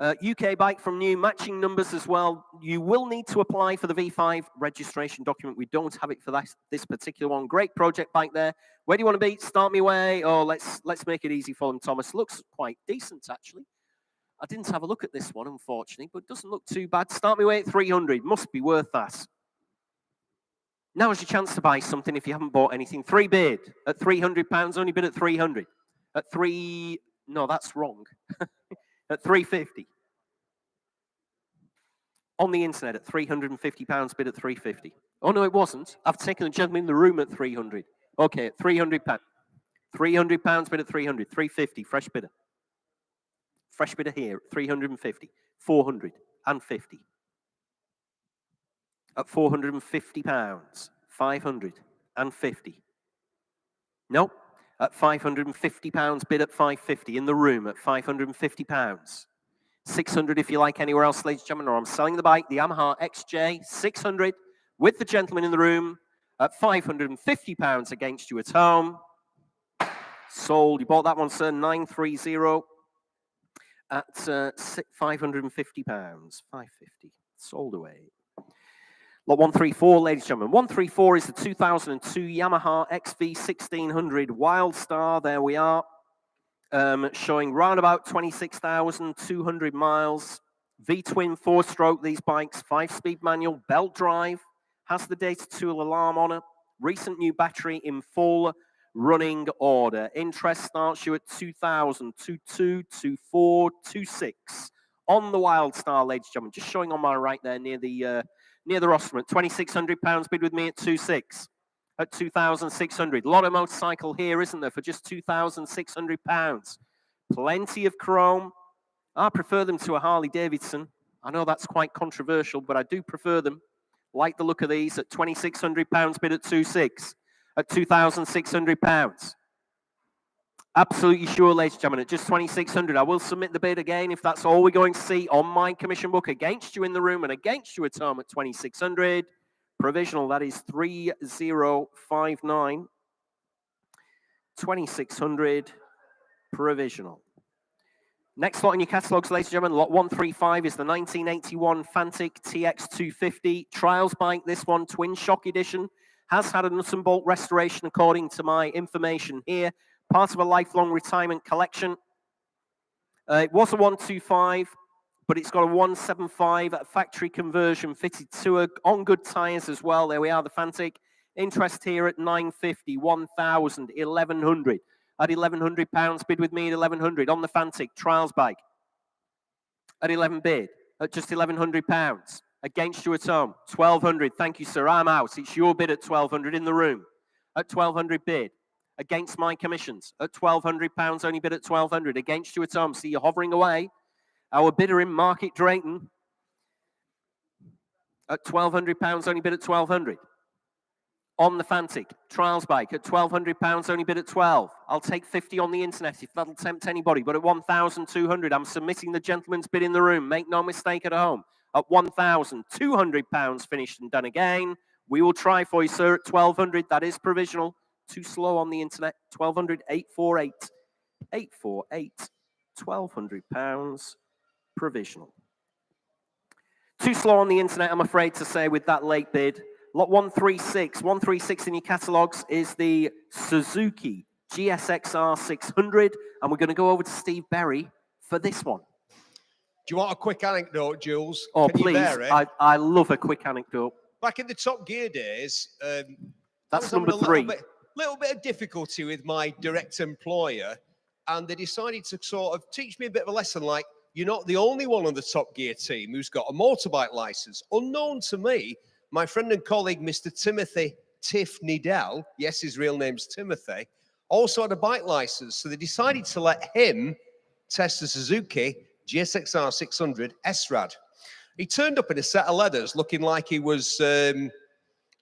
UK bike from new, matching numbers as well. You will need to apply for the V5 registration document. We don't have it for this particular one. Great project bike there. Where do you want to be? Start me away. Oh, let's make it easy for them, Thomas. Looks quite decent, actually. I didn't have a look at this one, unfortunately, but it doesn't look too bad. Start me away at 300. Must be worth that. Now's your chance to buy something if you haven't bought anything. 3 bid at £300. Only bid at 300. At 3... No, that's wrong. At 350. On the internet at £350, bid at 350. Oh, no, it wasn't. I've taken the gentleman in the room at 300. Okay, at £300. £300, bid at 300. 350, fresh bidder. Fresh bidder here at 350. 450. At £450. 550. Nope. At £550, bid at 550 in the room at £550. 600 if you like anywhere else, ladies and gentlemen, or I'm selling the bike, the Yamaha XJ600 with the gentleman in the room at £550 against you at home. Sold. You bought that one, sir, 930 at £550. 550. Sold away. Lot 134, ladies and gentlemen. 134 is the 2002 Yamaha XV1600 Wildstar. There we are. Showing round about 26,200 miles. V-twin 4-stroke, these bikes. 5-speed manual, belt drive. Has the data tool alarm on it. Recent new battery in full running order. Interest starts you at 2,000, 22, 24, 26. On the Wildstar, ladies and gentlemen. Just showing on my right there near the rostrum. £2,600 bid with me at 2,600. At 2,600. A lot of motorcycle here, isn't there, for just £2,600. Plenty of chrome. I prefer them to a Harley-Davidson. I know that's quite controversial, but I do prefer them. Like the look of these at £2,600 bid at 2,600. At £2,600. Absolutely sure, ladies and gentlemen, at just 2,600. I will submit the bid again if that's all we're going to see on my commission book against you in the room and against you at home at 2,600. Provisional, that is 3059. 2,600 provisional. Next lot in your catalogues, ladies and gentlemen, lot 135 is the 1981 Fantic TX250 Trials bike. This one, twin shock edition, has had a nut and bolt restoration according to my information here. Part of a lifelong retirement collection. It was a 125, but it's got a 175 factory conversion fitted to it on good tires as well. There we are, the Fantic. Interest here at 950, 1,000, 1,100. At £1,100, bid with me at 1,100 on the Fantic Trials bike. At 11 bid, at just £1,100. Against you at home, 1,200. Thank you, sir. I'm out. It's your bid at 1,200 in the room. At 1,200 bid. Against my commissions at £1,200, only bid at 1,200. Against you at home. See you hovering away. Our bidder in Market Drayton at £1,200, only bid at 1,200. On the Fantic Trials bike at £1,200, only bid at 12. I'll take 50 on the internet if that'll tempt anybody. But at 1,200, I'm submitting the gentleman's bid in the room. Make no mistake at home. At £1,200, finished and done again. We will try for you, sir, at 1,200. That is provisional. Too slow on the internet. 1,200, 848. 848. £1,200 provisional. Too slow on the internet, I'm afraid to say, with that late bid. Lot 136. 136 in your catalogues is the Suzuki GSXR600. And we're going to go over to Steve Berry for this one. Do you want a quick anecdote, Jules? Oh, Can please. I love a quick anecdote. Back in the Top Gear days, that's number 3. Little bit of difficulty with my direct employer, and they decided to sort of teach me a bit of a lesson, like, you're not the only one on the Top Gear team who's got a motorbike license. Unknown to me, my friend and colleague, Mr. Timothy Tiff Needell, yes, his real name's Timothy, also had a bike license. So they decided to let him test the Suzuki GSXR600 SRAD. He turned up in a set of leathers looking like he was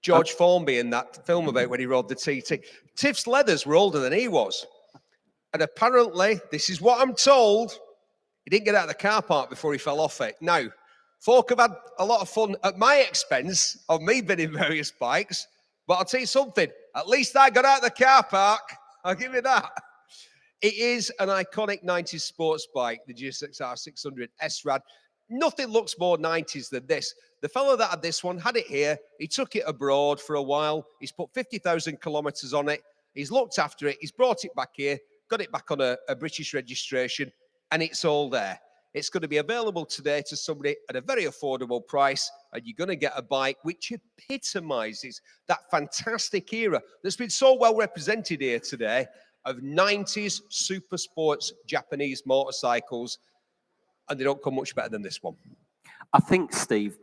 George Formby in that film about when he rode the TT. Tiff's leathers were older than he was. And apparently, this is what I'm told, he didn't get out of the car park before he fell off it. Now, folk have had a lot of fun at my expense of me bidding various bikes, but I'll tell you something, at least I got out of the car park. I'll give you that. It is an iconic 90s sports bike, the GSXR600 SRAD. Nothing looks more 90s than this. The fellow that had this one had it here. He took it abroad for a while. He's put 50,000 kilometers on it. He's looked after it. He's brought it back here, got it back on a British registration, and it's all there. It's going to be available today to somebody at a very affordable price, and you're going to get a bike which epitomizes that fantastic era that's been so well represented here today of 90s super sports Japanese motorcycles, and they don't come much better than this one. I think, Steve,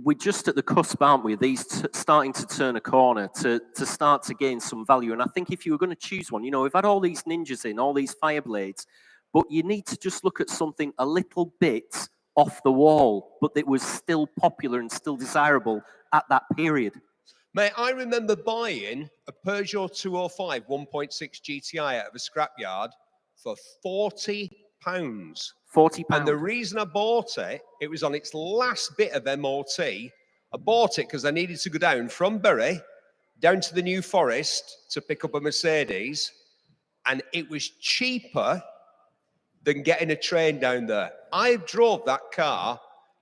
we're just at the cusp, aren't we? These starting to turn a corner to start to gain some value. And I think if you were going to choose one, you know, we've had all these Ninjas in, all these Fireblades, but you need to just look at something a little bit off the wall, but that was still popular and still desirable at that period. Mate, I remember buying a Peugeot 205 1.6 GTI out of a scrapyard for £40. £40. And the reason I bought it, it was on its last bit of MOT. I bought it because I needed to go down from Bury down to the New Forest to pick up a Mercedes, and it was cheaper than getting a train down there. I drove that car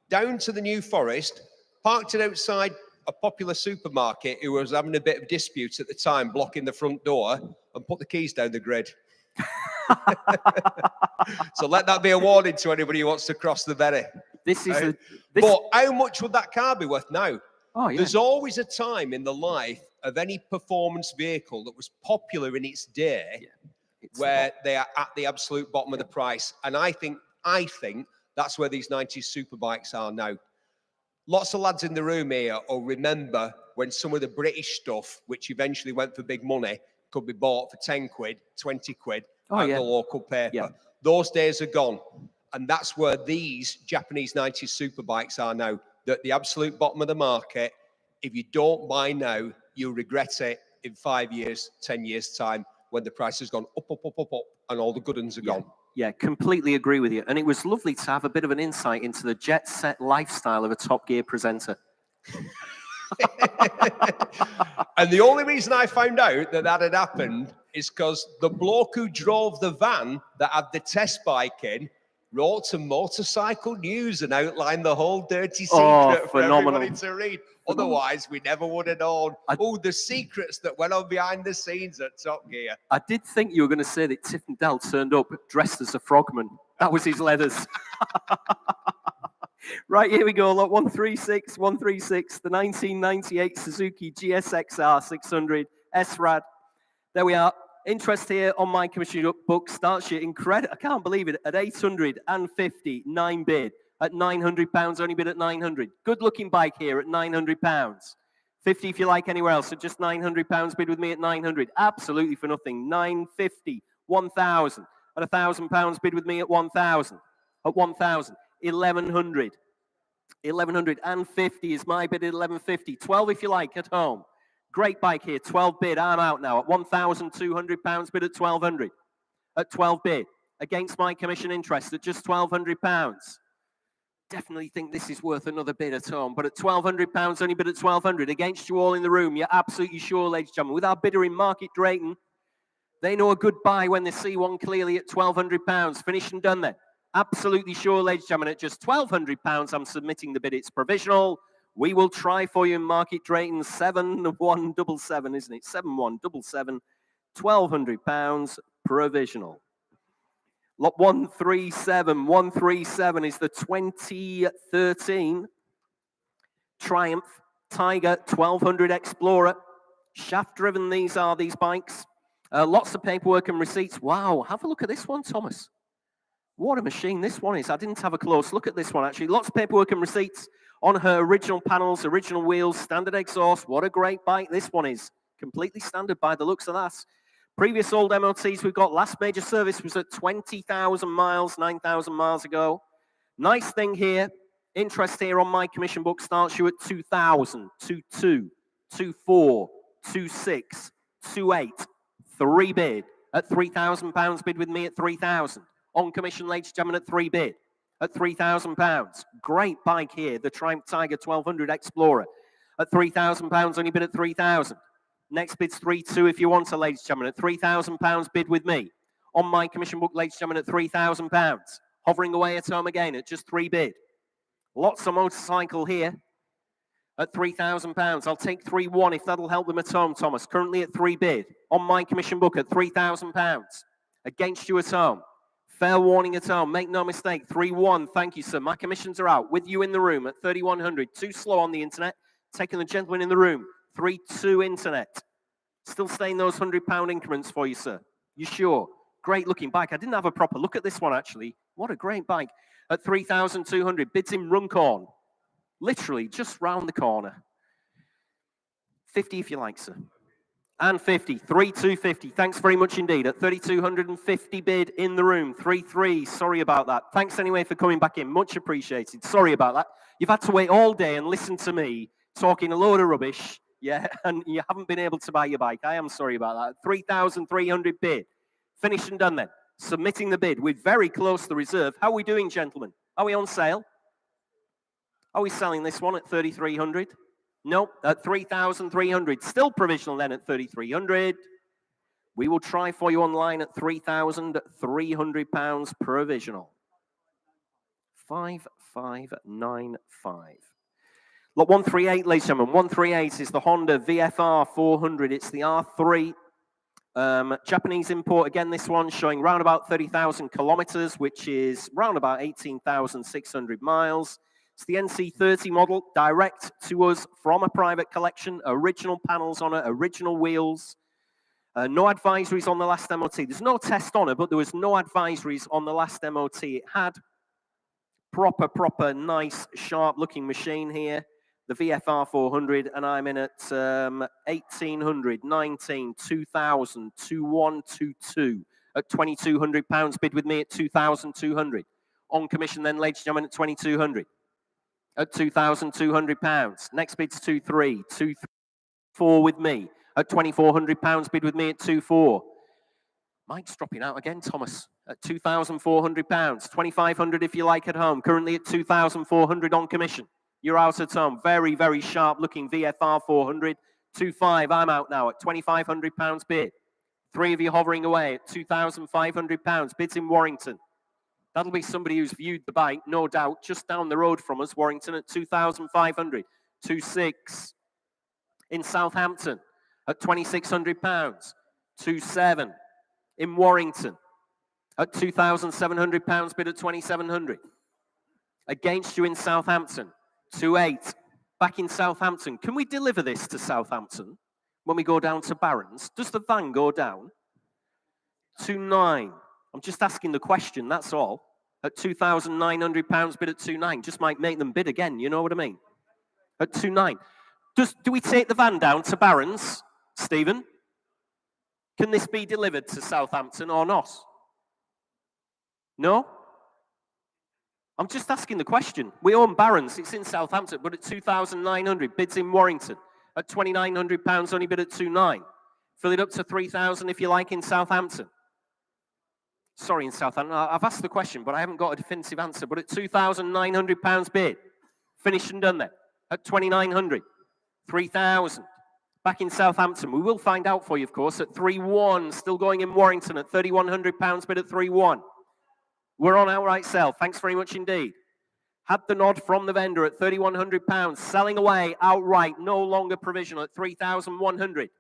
down to the New Forest, parked it outside a popular supermarket who was having a bit of dispute at the time, blocking the front door, and put the keys down the grid. So let that be a warning to anybody who wants to cross the Bury. But how much would that car be worth now? Oh, yeah. There's always a time in the life of any performance vehicle that was popular in its day, where they are at the absolute bottom of the price. And I think that's where these 90s superbikes are now. Lots of lads in the room here will remember when some of the British stuff, which eventually went for big money, could be bought for 10 quid, 20 quid at the local paper. Yeah. Those days are gone. And that's where these Japanese 90s superbikes are now. They're at the absolute bottom of the market. If you don't buy now, you'll regret it in 5 years, 10 years' time, when the price has gone up, up, up, up, up. and all the good ones are gone. Yeah, completely agree with you. And it was lovely to have a bit of an insight into the jet set lifestyle of a Top Gear presenter. And the only reason I found out that that had happened is because the bloke who drove the van that had the test bike in wrote to Motorcycle News and outlined the whole dirty secret for everybody to read. Otherwise, we never would have known the secrets that went on behind the scenes at Top Gear. I did think you were going to say that Tiff and Dell turned up dressed as a frogman. That was his leathers. Right, here we go. Lot 136, the 1998 Suzuki GSXR600 SRAD. There we are. Interest here on my commission book starts you incredible. I can't believe it, at 850, 9 bid. At £900, only bid at 900. Good looking bike here at £900. 50 if you like anywhere else, at just £900, bid with me at 900. Absolutely for nothing. 950, 1,000. At £1,000, bid with me at 1,000. At 1,000. 1,100. 1,150 is my bid at 1,150. 12 if you like at home. Great bike here, 12 bid. I'm out now at £1,200, bid at 1,200. At 12 bid. Against my commission interest at just £1,200. Definitely think this is worth another bid at home. But at £1,200, only bid at 1,200. Against you all in the room, you're absolutely sure, ladies and gentlemen. With our bidder in Market Drayton, they know a good buy when they see one clearly at £1,200. Finished and done then. Absolutely sure, ladies and gentlemen, at just £1,200, I'm submitting the bid. It's provisional. We will try for you in Market Drayton 7177, isn't it? 7177, £1,200 provisional. Lot 137 is the 2013 Triumph Tiger 1200 Explorer. Shaft driven, these bikes. Lots of paperwork and receipts. Wow, have a look at this one, Thomas. What a machine this one is. I didn't have a close look at this one, actually. Lots of paperwork and receipts on her original panels, original wheels, standard exhaust. What a great bike this one is. Completely standard by the looks of that. Previous old MOTs we've got. Last major service was at 20,000 miles, 9,000 miles ago. Nice thing here. Interest here on my commission book starts you at 2,000, 22, 24, 26, 28, 3 bid. At £3,000 bid with me at 3,000. On commission, ladies and gentlemen, at 3 bid. At £3,000. Great bike here, the Triumph Tiger 1200 Explorer. At £3,000, only bid at 3,000. Next bid's 3,200 if you want to, ladies and gentlemen. At £3,000 bid with me. On my commission book, ladies and gentlemen, at £3,000. Hovering away at home again at just 3 bid. Lots of motorcycle here at £3,000. I'll take 3,100 if that'll help them at home, Thomas. Currently at 3 bid. On my commission book at £3,000. Against you at home. Fair warning at home. Make no mistake. 3,100. Thank you, sir. My commissions are out. With you in the room at 3,100. Too slow on the internet. Taking the gentleman in the room. 3,200 internet. Still staying those £100 increments for you, sir. You sure? Great looking bike. I didn't have a proper look at this one, actually. What a great bike. At 3,200. Bids in Runcorn. Literally just round the corner. 50 if you like, sir. And 50, 3,250. Thanks very much indeed. At 3,250 bid in the room. 3,300. Sorry about that. Thanks anyway for coming back in. Much appreciated. Sorry about that. You've had to wait all day and listen to me talking a load of rubbish. Yeah, and you haven't been able to buy your bike. I am sorry about that. 3,300 bid. Finished and done then. Submitting the bid. We're very close to the reserve. How are we doing, gentlemen? Are we on sale? Are we selling this one at 3,300? Nope, at 3,300. Still provisional then at 3,300. We will try for you online at £3,300 provisional. 5,595. Lot 138, ladies and gentlemen. 138 is the Honda VFR 400. It's the R3. Japanese import again, this one showing round about 30,000 kilometers, which is round about 18,600 miles. It's the NC30 model, direct to us from a private collection, original panels on it, original wheels. No advisories on the last MOT. There's no test on it, but there was no advisories on the last MOT. It had proper, nice, sharp-looking machine here, the VFR 400, and I'm in at 1,800, 19, 2,000, 2,122 at £2,200. Bid with me at 2,200. On commission then, ladies and gentlemen, at 2,200. At £2,200. Next bid's 2,300, 2,400 with me. At £2,400, bid with me at 2,400. Mike's dropping out again, Thomas, at £2,400. £2,500 if you like at home. Currently at £2,400 on commission. You're out at home. Very, very sharp looking VFR 400. 2.5, I'm out now at £2,500 bid. 3 of you hovering away at £2,500. Bids in Warrington. That'll be somebody who's viewed the bike, no doubt, just down the road from us, Warrington at £2,500. 2.6 in Southampton at £2,600. 2.7 in Warrington at £2,700, bid at £2,700. Against you in Southampton, 2.8 back in Southampton. Can we deliver this to Southampton when we go down to Barron's? Does the van go down? 2.9. I'm just asking the question, that's all. At £2,900, bid at 2.9. Just might make them bid again, you know what I mean? At 2.9. Do we take the van down to Barron's, Stephen? Can this be delivered to Southampton or not? No? I'm just asking the question. We own Barron's, it's in Southampton, but at 2,900, bids in Warrington. At £2,900, only bid at 2.9. Fill it up to 3,000 if you like in Southampton. Sorry, in Southampton. I've asked the question, but I haven't got a definitive answer. But at £2,900 bid, finished and done then. At 2,900, 3,000. Back in Southampton, we will find out for you, of course, at 3.1. Still going in Warrington at £3,100 bid at 3.1. We're on outright sale. Thanks very much indeed. Had the nod from the vendor at £3,100. Selling away outright, no longer provisional at 3,100.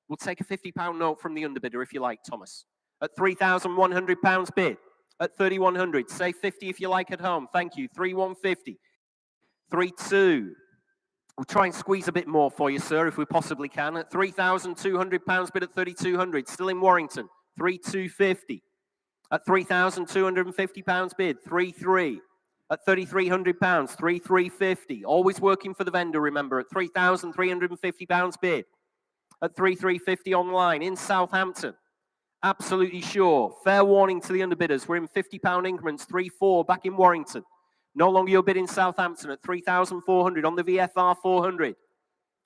We'll take a £50 note from the underbidder if you like, Thomas. At £3,100 bid. At 3,100. Say 50 if you like at home. Thank you. 3,150. 3.2. We'll try and squeeze a bit more for you, sir, if we possibly can. At £3,200 bid at 3,200. Still in Warrington. 3,250. At £3,250 bid. 3.3. At £3,300. 3,350. Always working for the vendor, remember. At £3,350 bid. At 3,350 online in Southampton. Absolutely sure. Fair warning to the underbidders. We're in £50 increments. 3.4 back in Warrington. No longer your bid in Southampton at 3,400 on the VFR 400.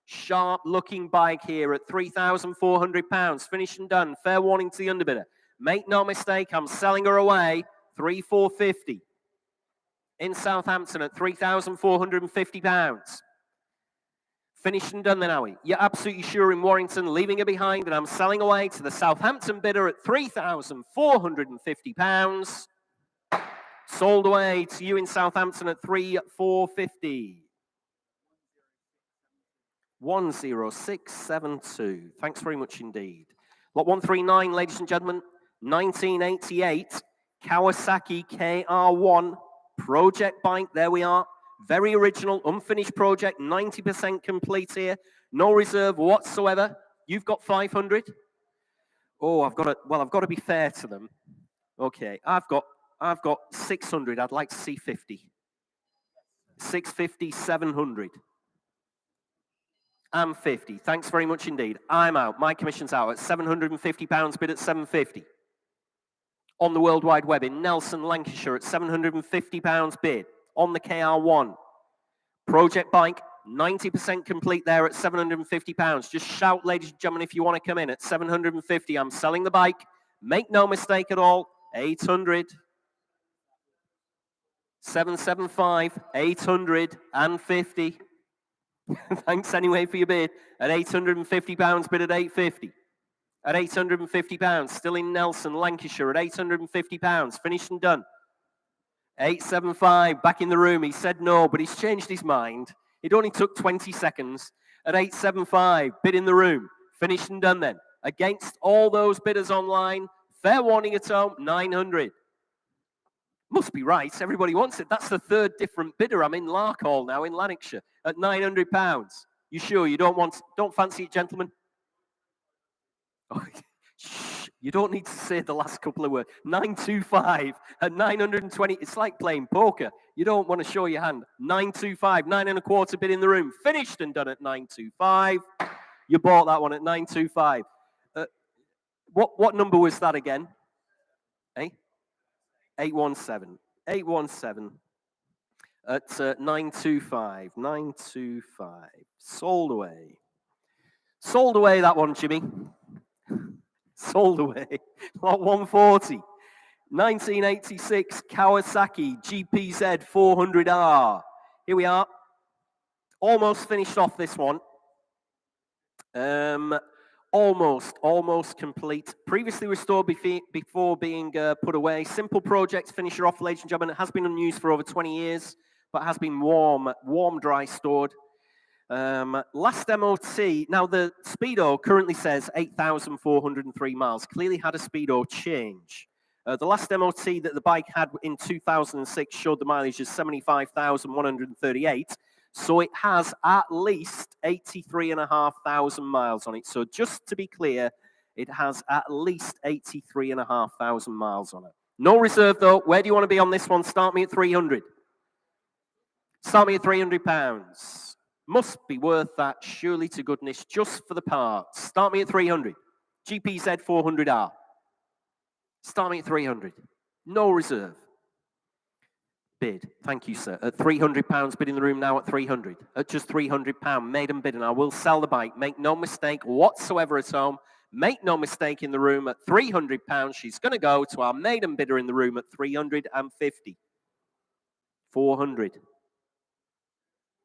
Sharp looking bike here at £3,400. Finished and done. Fair warning to the underbidder. Make no mistake, I'm selling her away. 3,450 in Southampton at £3,450. Finished and done then, are we? You're absolutely sure in Warrington, leaving her behind, and I'm selling away to the Southampton bidder at £3,450. Sold away to you in Southampton at 3,450. 10672. Thanks very much indeed. Lot 139, ladies and gentlemen. 1988 Kawasaki KR1 project bike. There we are. Very original, unfinished project. 90% complete here. No reserve whatsoever. You've got 500. Oh, I've got to be fair to them. Okay, I've got 600. I'd like to see 50. 650, 700. And 50. Thanks very much indeed. I'm out. My commission's out at £750 bid at 750. On the World Wide Web in Nelson, Lancashire at £750 bid. On the KR1. Project bike, 90% complete there at £750. Just shout, ladies and gentlemen, if you want to come in at 750. I'm selling the bike. Make no mistake at all. 800. 775. 850. Thanks anyway for your bid. At £850 bid at 850. At £850. Still in Nelson, Lancashire at £850. Finished and done. 875, back in the room. He said no, but he's changed his mind. It only took 20 seconds. At 875, bid in the room. Finished and done then. Against all those bidders online, fair warning at home, 900. Must be right. Everybody wants it. That's the third different bidder. I'm in Larkhall now in Lanarkshire at £900. You sure you don't fancy it, gentlemen? Oh, shh, you don't need to say the last couple of words. 925 at 920. It's like playing poker. You don't want to show your hand. 925, 9.25 bid in the room. Finished and done at 925. You bought that one at 925. What number was that again? Eh? 817. 817 at 925. 925. Sold away. Sold away that one, Jimmy. Sold away. Lot 140. 1986 Kawasaki GPZ400R. Here we are. Almost finished off this one. Almost complete. Previously restored before being put away. Simple project, finish her off, ladies and gentlemen. It has been unused for over 20 years, but has been warm, dry stored. Last MOT, now the speedo currently says 8,403 miles. Clearly had a speedo change. The last MOT that the bike had in 2006 showed the mileage as 75,138. So it has at least 83,500 miles on it. So just to be clear, it has at least 83,500 miles on it. No reserve though. Where do you want to be on this one? Start me at 300. Start me at £300. Must be worth that, surely to goodness, just for the parts. Start me at 300. GPZ400R. Start me at 300. No reserve. Bid. Thank you, sir. At £300, bid in the room now at 300. At just £300, maiden bid, and I will sell the bike. Make no mistake whatsoever at home. Make no mistake in the room at £300. She's going to go to our maiden bidder in the room at 350. 400.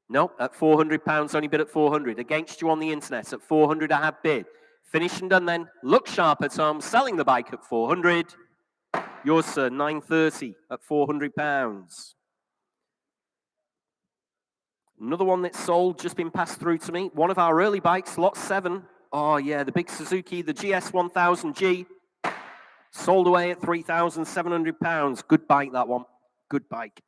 No, at £400, only bid at 400. Against you on the internet at 400, I have bid. Finished and done then. Look sharp at home. Selling the bike at 400. Yours, sir, 930 at £400. Another one that's sold, just been passed through to me. One of our early bikes, lot 7. Oh, yeah, the big Suzuki, the GS1000G. Sold away at £3,700. Good bike, that one. Good bike.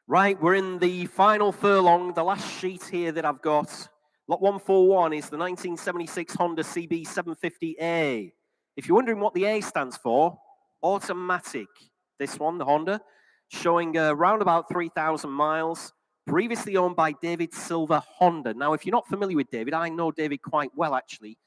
Right, we're in the final furlong, the last sheet here that I've got. Lot 141 is the 1976 Honda CB750A. If you're wondering what the A stands for, automatic. This one, the Honda, showing around about 3,000 miles. Previously owned by David Silver Honda. Now, if you're not familiar with David, I know David quite well, actually,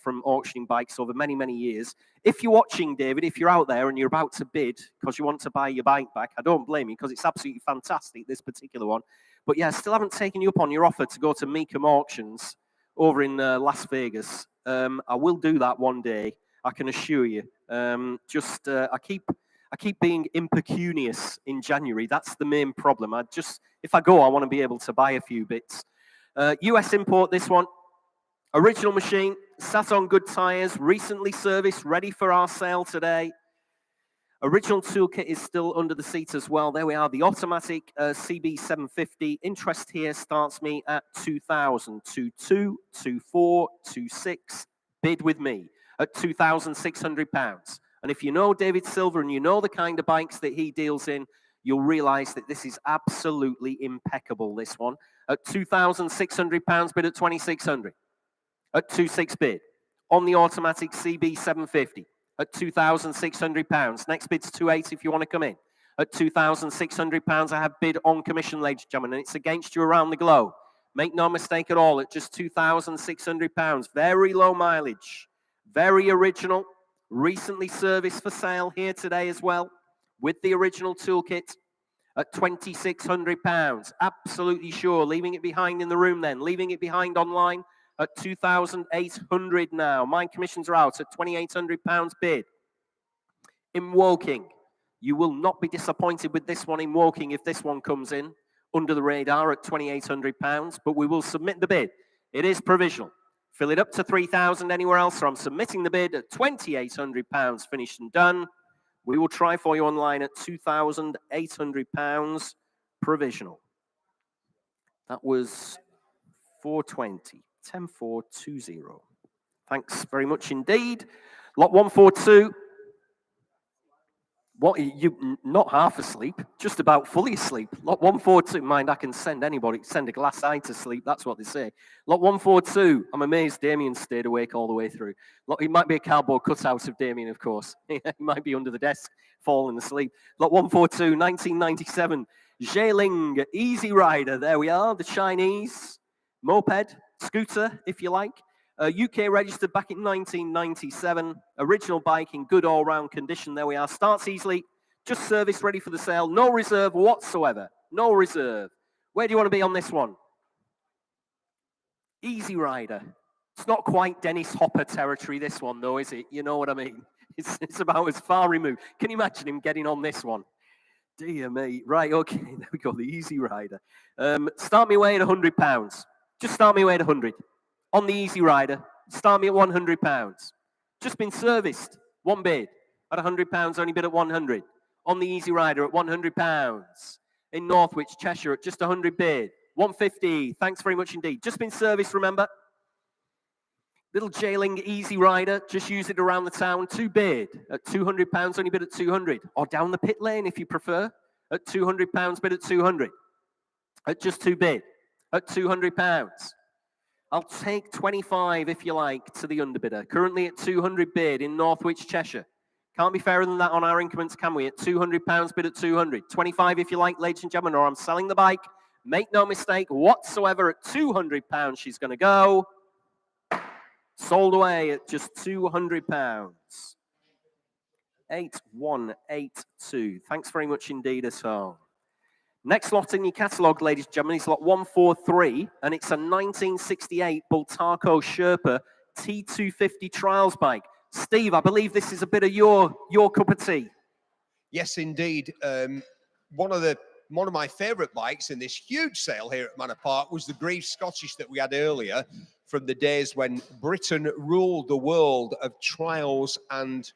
from auctioning bikes over many, many years. If you're watching, David, if you're out there and you're about to bid because you want to buy your bike back, I don't blame you because it's absolutely fantastic, this particular one. But yeah, I still haven't taken you up on your offer to go to Mecum Auctions over in Las Vegas. I will do that one day, I can assure you. I keep being impecunious in January. That's the main problem. If I go, I want to be able to buy a few bits. US import, this one. Original machine, sat on good tires, recently serviced, ready for our sale today. Original toolkit is still under the seat as well. There we are, the automatic CB750. Interest here starts me at 2,000, 22, 24, 26. Bid with me at £2,600. And if you know David Silver and you know the kind of bikes that he deals in, you'll realize that this is absolutely impeccable, this one. At £2,600, bid at 2,600. At 2,600 bid on the automatic CB750 at £2,600. Next bid's 280 if you want to come in. At £2,600, I have bid on commission, ladies and gentlemen, and it's against you around the globe. Make no mistake at all, at just £2,600. Very low mileage, very original, recently serviced for sale here today as well, with the original toolkit at £2,600. Absolutely sure, leaving it behind in the room then, leaving it behind online. At 2,800 now. My commissions are out at £2,800 bid. In Woking, you will not be disappointed with this one in Woking if this one comes in under the radar at £2,800, but we will submit the bid. It is provisional. Fill it up to 3,000 anywhere else, so I'm submitting the bid at £2,800 finished and done. We will try for you online at £2,800 provisional. That was 420. 10420. Thanks very much indeed. Lot 142. What, you not half asleep, just about fully asleep. Lot 142. Mind, I can send anybody, send a glass eye to sleep. That's what they say. Lot 142. I'm amazed Damien stayed awake all the way through. It might be a cardboard cutout of Damien, of course. He might be under the desk, falling asleep. Lot 142, 1997. Zheling Easy Rider. There we are. The Chinese moped. Scooter, if you like. UK registered back in 1997. Original bike in good all-round condition. There we are. Starts easily. Just service ready for the sale. No reserve whatsoever. No reserve. Where do you want to be on this one? Easy Rider. It's not quite Dennis Hopper territory, this one, though, is it? You know what I mean? It's about as far removed. Can you imagine him getting on this one? Dear me. Right, okay, there we go, the Easy Rider. Start me away at £100. Just start me away at 100. On the Easy Rider, start me at £100. Just been serviced, one bid. At £100, only bid at 100. On the Easy Rider at £100. In Northwich, Cheshire at just 100 bid. 150, thanks very much indeed. Just been serviced, remember? Little jailing Easy Rider, just use it around the town, 2 bid. At £200, only bid at 200. Or down the pit lane if you prefer. At £200, bid at 200. At just 2 bid. At £200. I'll take 25 if you like to the underbidder. Currently at 200 bid in Northwich, Cheshire. Can't be fairer than that on our increments, can we? At £200 bid at 200. 25 if you like, ladies and gentlemen, or I'm selling the bike. Make no mistake whatsoever, at £200 she's going to go. Sold away at just £200. 8182. Thanks very much indeed, as well. Next lot in your catalogue, ladies and gentlemen, is lot 143, and it's a 1968 Bultaco Sherpa T250 trials bike. Steve, I believe this is a bit of your cup of tea. Yes, indeed. One of my favourite bikes in this huge sale here at Manor Park was the Grief Scottish that we had earlier, from the days when Britain ruled the world of trials and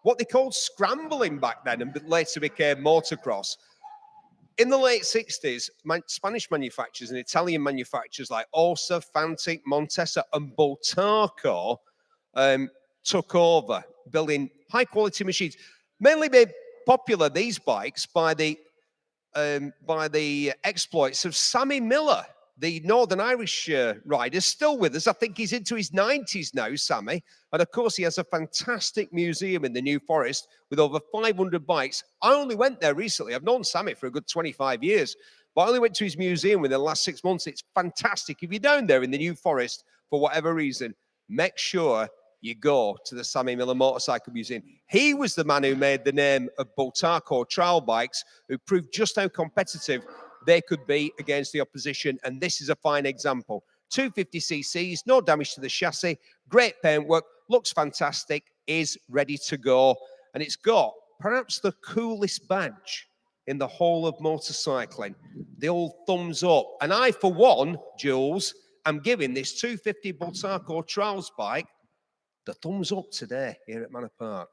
what they called scrambling back then, and later became motocross. In the late 60s, Spanish manufacturers and Italian manufacturers like Orsa, Fantic, Montesa, and Bultaco took over, building high-quality machines. Mainly made popular, these bikes, by the exploits of Sammy Miller, the Northern Irish rider, still with us. I think he's into his 90s now, Sammy. And of course, he has a fantastic museum in the New Forest with over 500 bikes. I only went there recently. I've known Sammy for a good 25 years, but I only went to his museum within the last 6 months. It's fantastic. If you're down there in the New Forest, for whatever reason, make sure you go to the Sammy Miller Motorcycle Museum. He was the man who made the name of Bultaco trial bikes, who proved just how competitive they could be against the opposition, and this is a fine example. 250 cc's, no damage to the chassis, great paintwork, looks fantastic, is ready to go, and it's got perhaps the coolest badge in the whole of motorcycling, the old thumbs up. And I, for one, Jules, am giving this 250 Bultaco trials bike the thumbs up today here at Manor Park.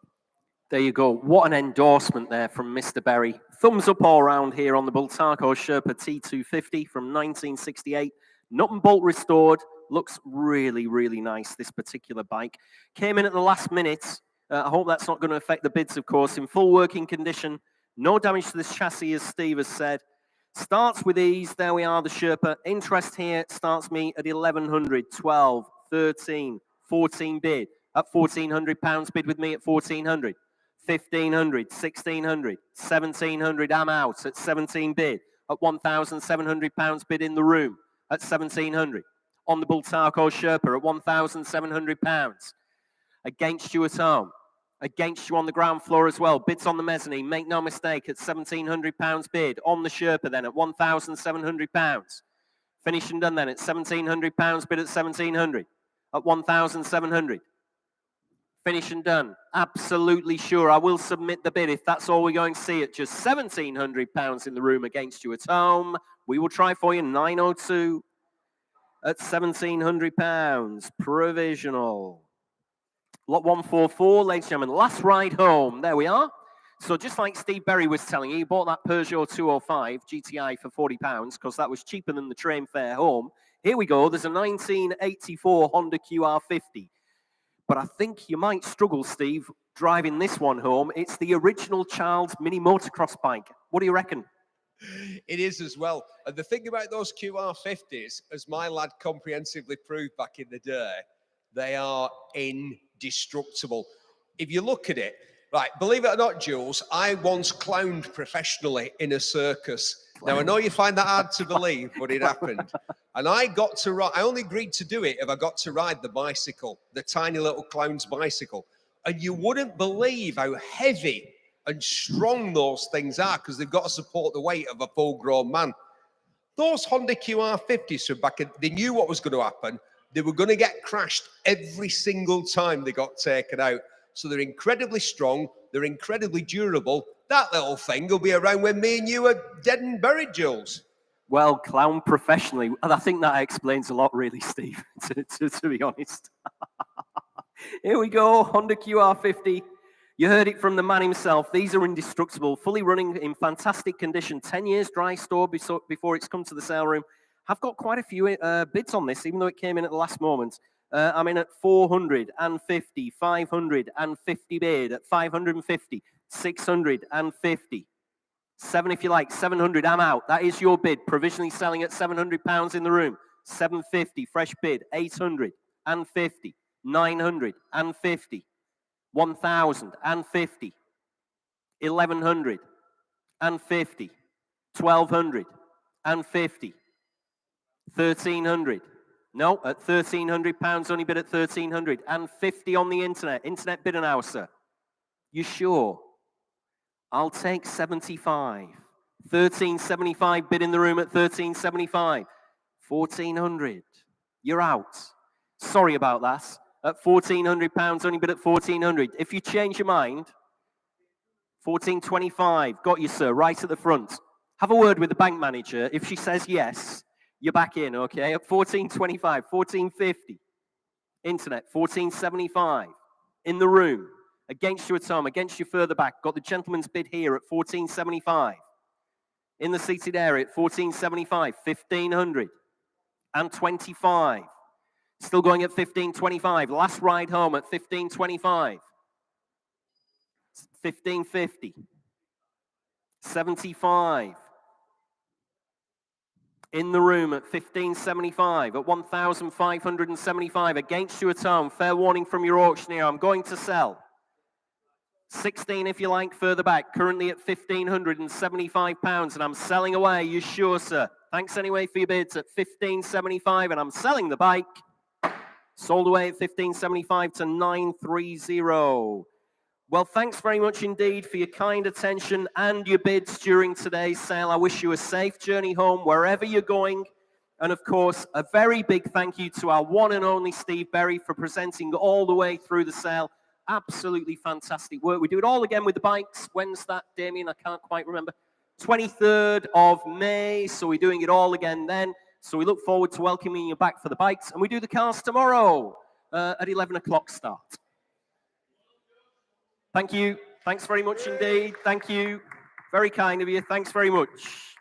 There you go. What an endorsement there from Mr. Berry. Thumbs up all round here on the Bultaco Sherpa T250 from 1968. Nut and bolt restored. Looks really, really nice, this particular bike. Came in at the last minute. I hope that's not going to affect the bids, of course. In full working condition. No damage to this chassis, as Steve has said. Starts with ease. There we are, the Sherpa. Interest here starts me at 1,100, 12, 13, 14 bid. At £1,400 bid with me at 1,400. 1,500, 1,600, 1,700, I'm out at 17 bid. At £1,700 bid in the room at 1,700. On the Bultaco Sherpa at £1,700. Against you at home. Against you on the ground floor as well. Bids on the mezzanine, make no mistake, at £1,700 bid. On the Sherpa then at £1,700. Finished and done then at £1,700 bid at 1,700. At 1,700. Finish and done. Absolutely sure. I will submit the bid if that's all we're going to see at just £1,700 in the room against you at home. We will try for you 902 at £1,700. Provisional. Lot 144, ladies and gentlemen. Last ride home. There we are. So just like Steve Berry was telling you, he bought that Peugeot 205 GTI for £40 because that was cheaper than the train fare home. Here we go. There's a 1984 Honda QR50. But I think you might struggle, Steve, driving this one home. It's the original child's mini motocross bike. What do you reckon? It is as well. And the thing about those QR50s, as my lad comprehensively proved back in the day, they are indestructible. If you look at it, right, believe it or not, Jules, I once clowned professionally in a circus. Now, I know you find that hard to believe, but it happened. And I got to ride, I only agreed to do it if I got to ride the bicycle, the tiny little clown's bicycle. And you wouldn't believe how heavy and strong those things are because they've got to support the weight of a full-grown man. Those Honda QR50s from back in, they knew what was going to happen. They were going to get crashed every single time they got taken out. So they're incredibly strong. They're incredibly durable. That little thing will be around when me and you are dead and buried, Jules. Well, clown professionally, and I think that explains a lot, really, Steve, to be honest. Here we go, Honda QR50. You heard it from the man himself. These are indestructible, fully running in fantastic condition. 10 years dry store before it's come to the sale room. I've got quite a few bids on this, even though it came in at the last moment. I'm in at 450, 550 bid at 550, 650. 7 if you like, 700, I'm out. That is your bid. Provisionally selling at £700 in the room. 750, fresh bid, 850, 950, 1,050, 1,100, 1,250, 1,300. No, at £1,300, only bid at 1,300, and 50 on the internet. Internet bidder now, sir. You sure? I'll take 75. 1,375 bid in the room at 1,375. 1,400. You're out. Sorry about that. At £1,400, only bid at 1,400. If you change your mind, 1,425. Got you, sir, right at the front. Have a word with the bank manager. If she says yes, you're back in, okay? At 1,425, 1,450. Internet, 1,475. In the room. Against you at home, against you further back. Got the gentleman's bid here at 1,475. In the seated area at 1,475, 1,500 and 25. Still going at 1,525. Last ride home at 1,525. 1,550. 75. In the room at 1,575, at 1,575. Against you at home. Fair warning from your auctioneer. I'm going to sell. 16 if you like, further back, currently at £1,575, and I'm selling away. You sure, sir? Thanks anyway for your bids at £1,575, and I'm selling the bike. Sold away at £1,575 to 930. Well, thanks very much indeed for your kind attention and your bids during today's sale. I wish you a safe journey home wherever you're going. And of course, a very big thank you to our one and only Steve Berry for presenting all the way through the sale. Absolutely fantastic work. We do it all again with the bikes. When's that, Damien? I can't quite remember. 23rd of May. So we're doing it all again then. So we look forward to welcoming you back for the bikes. And we do the cars tomorrow at 11 o'clock start. Thank you. Thanks very much indeed. Thank you. Very kind of you. Thanks very much.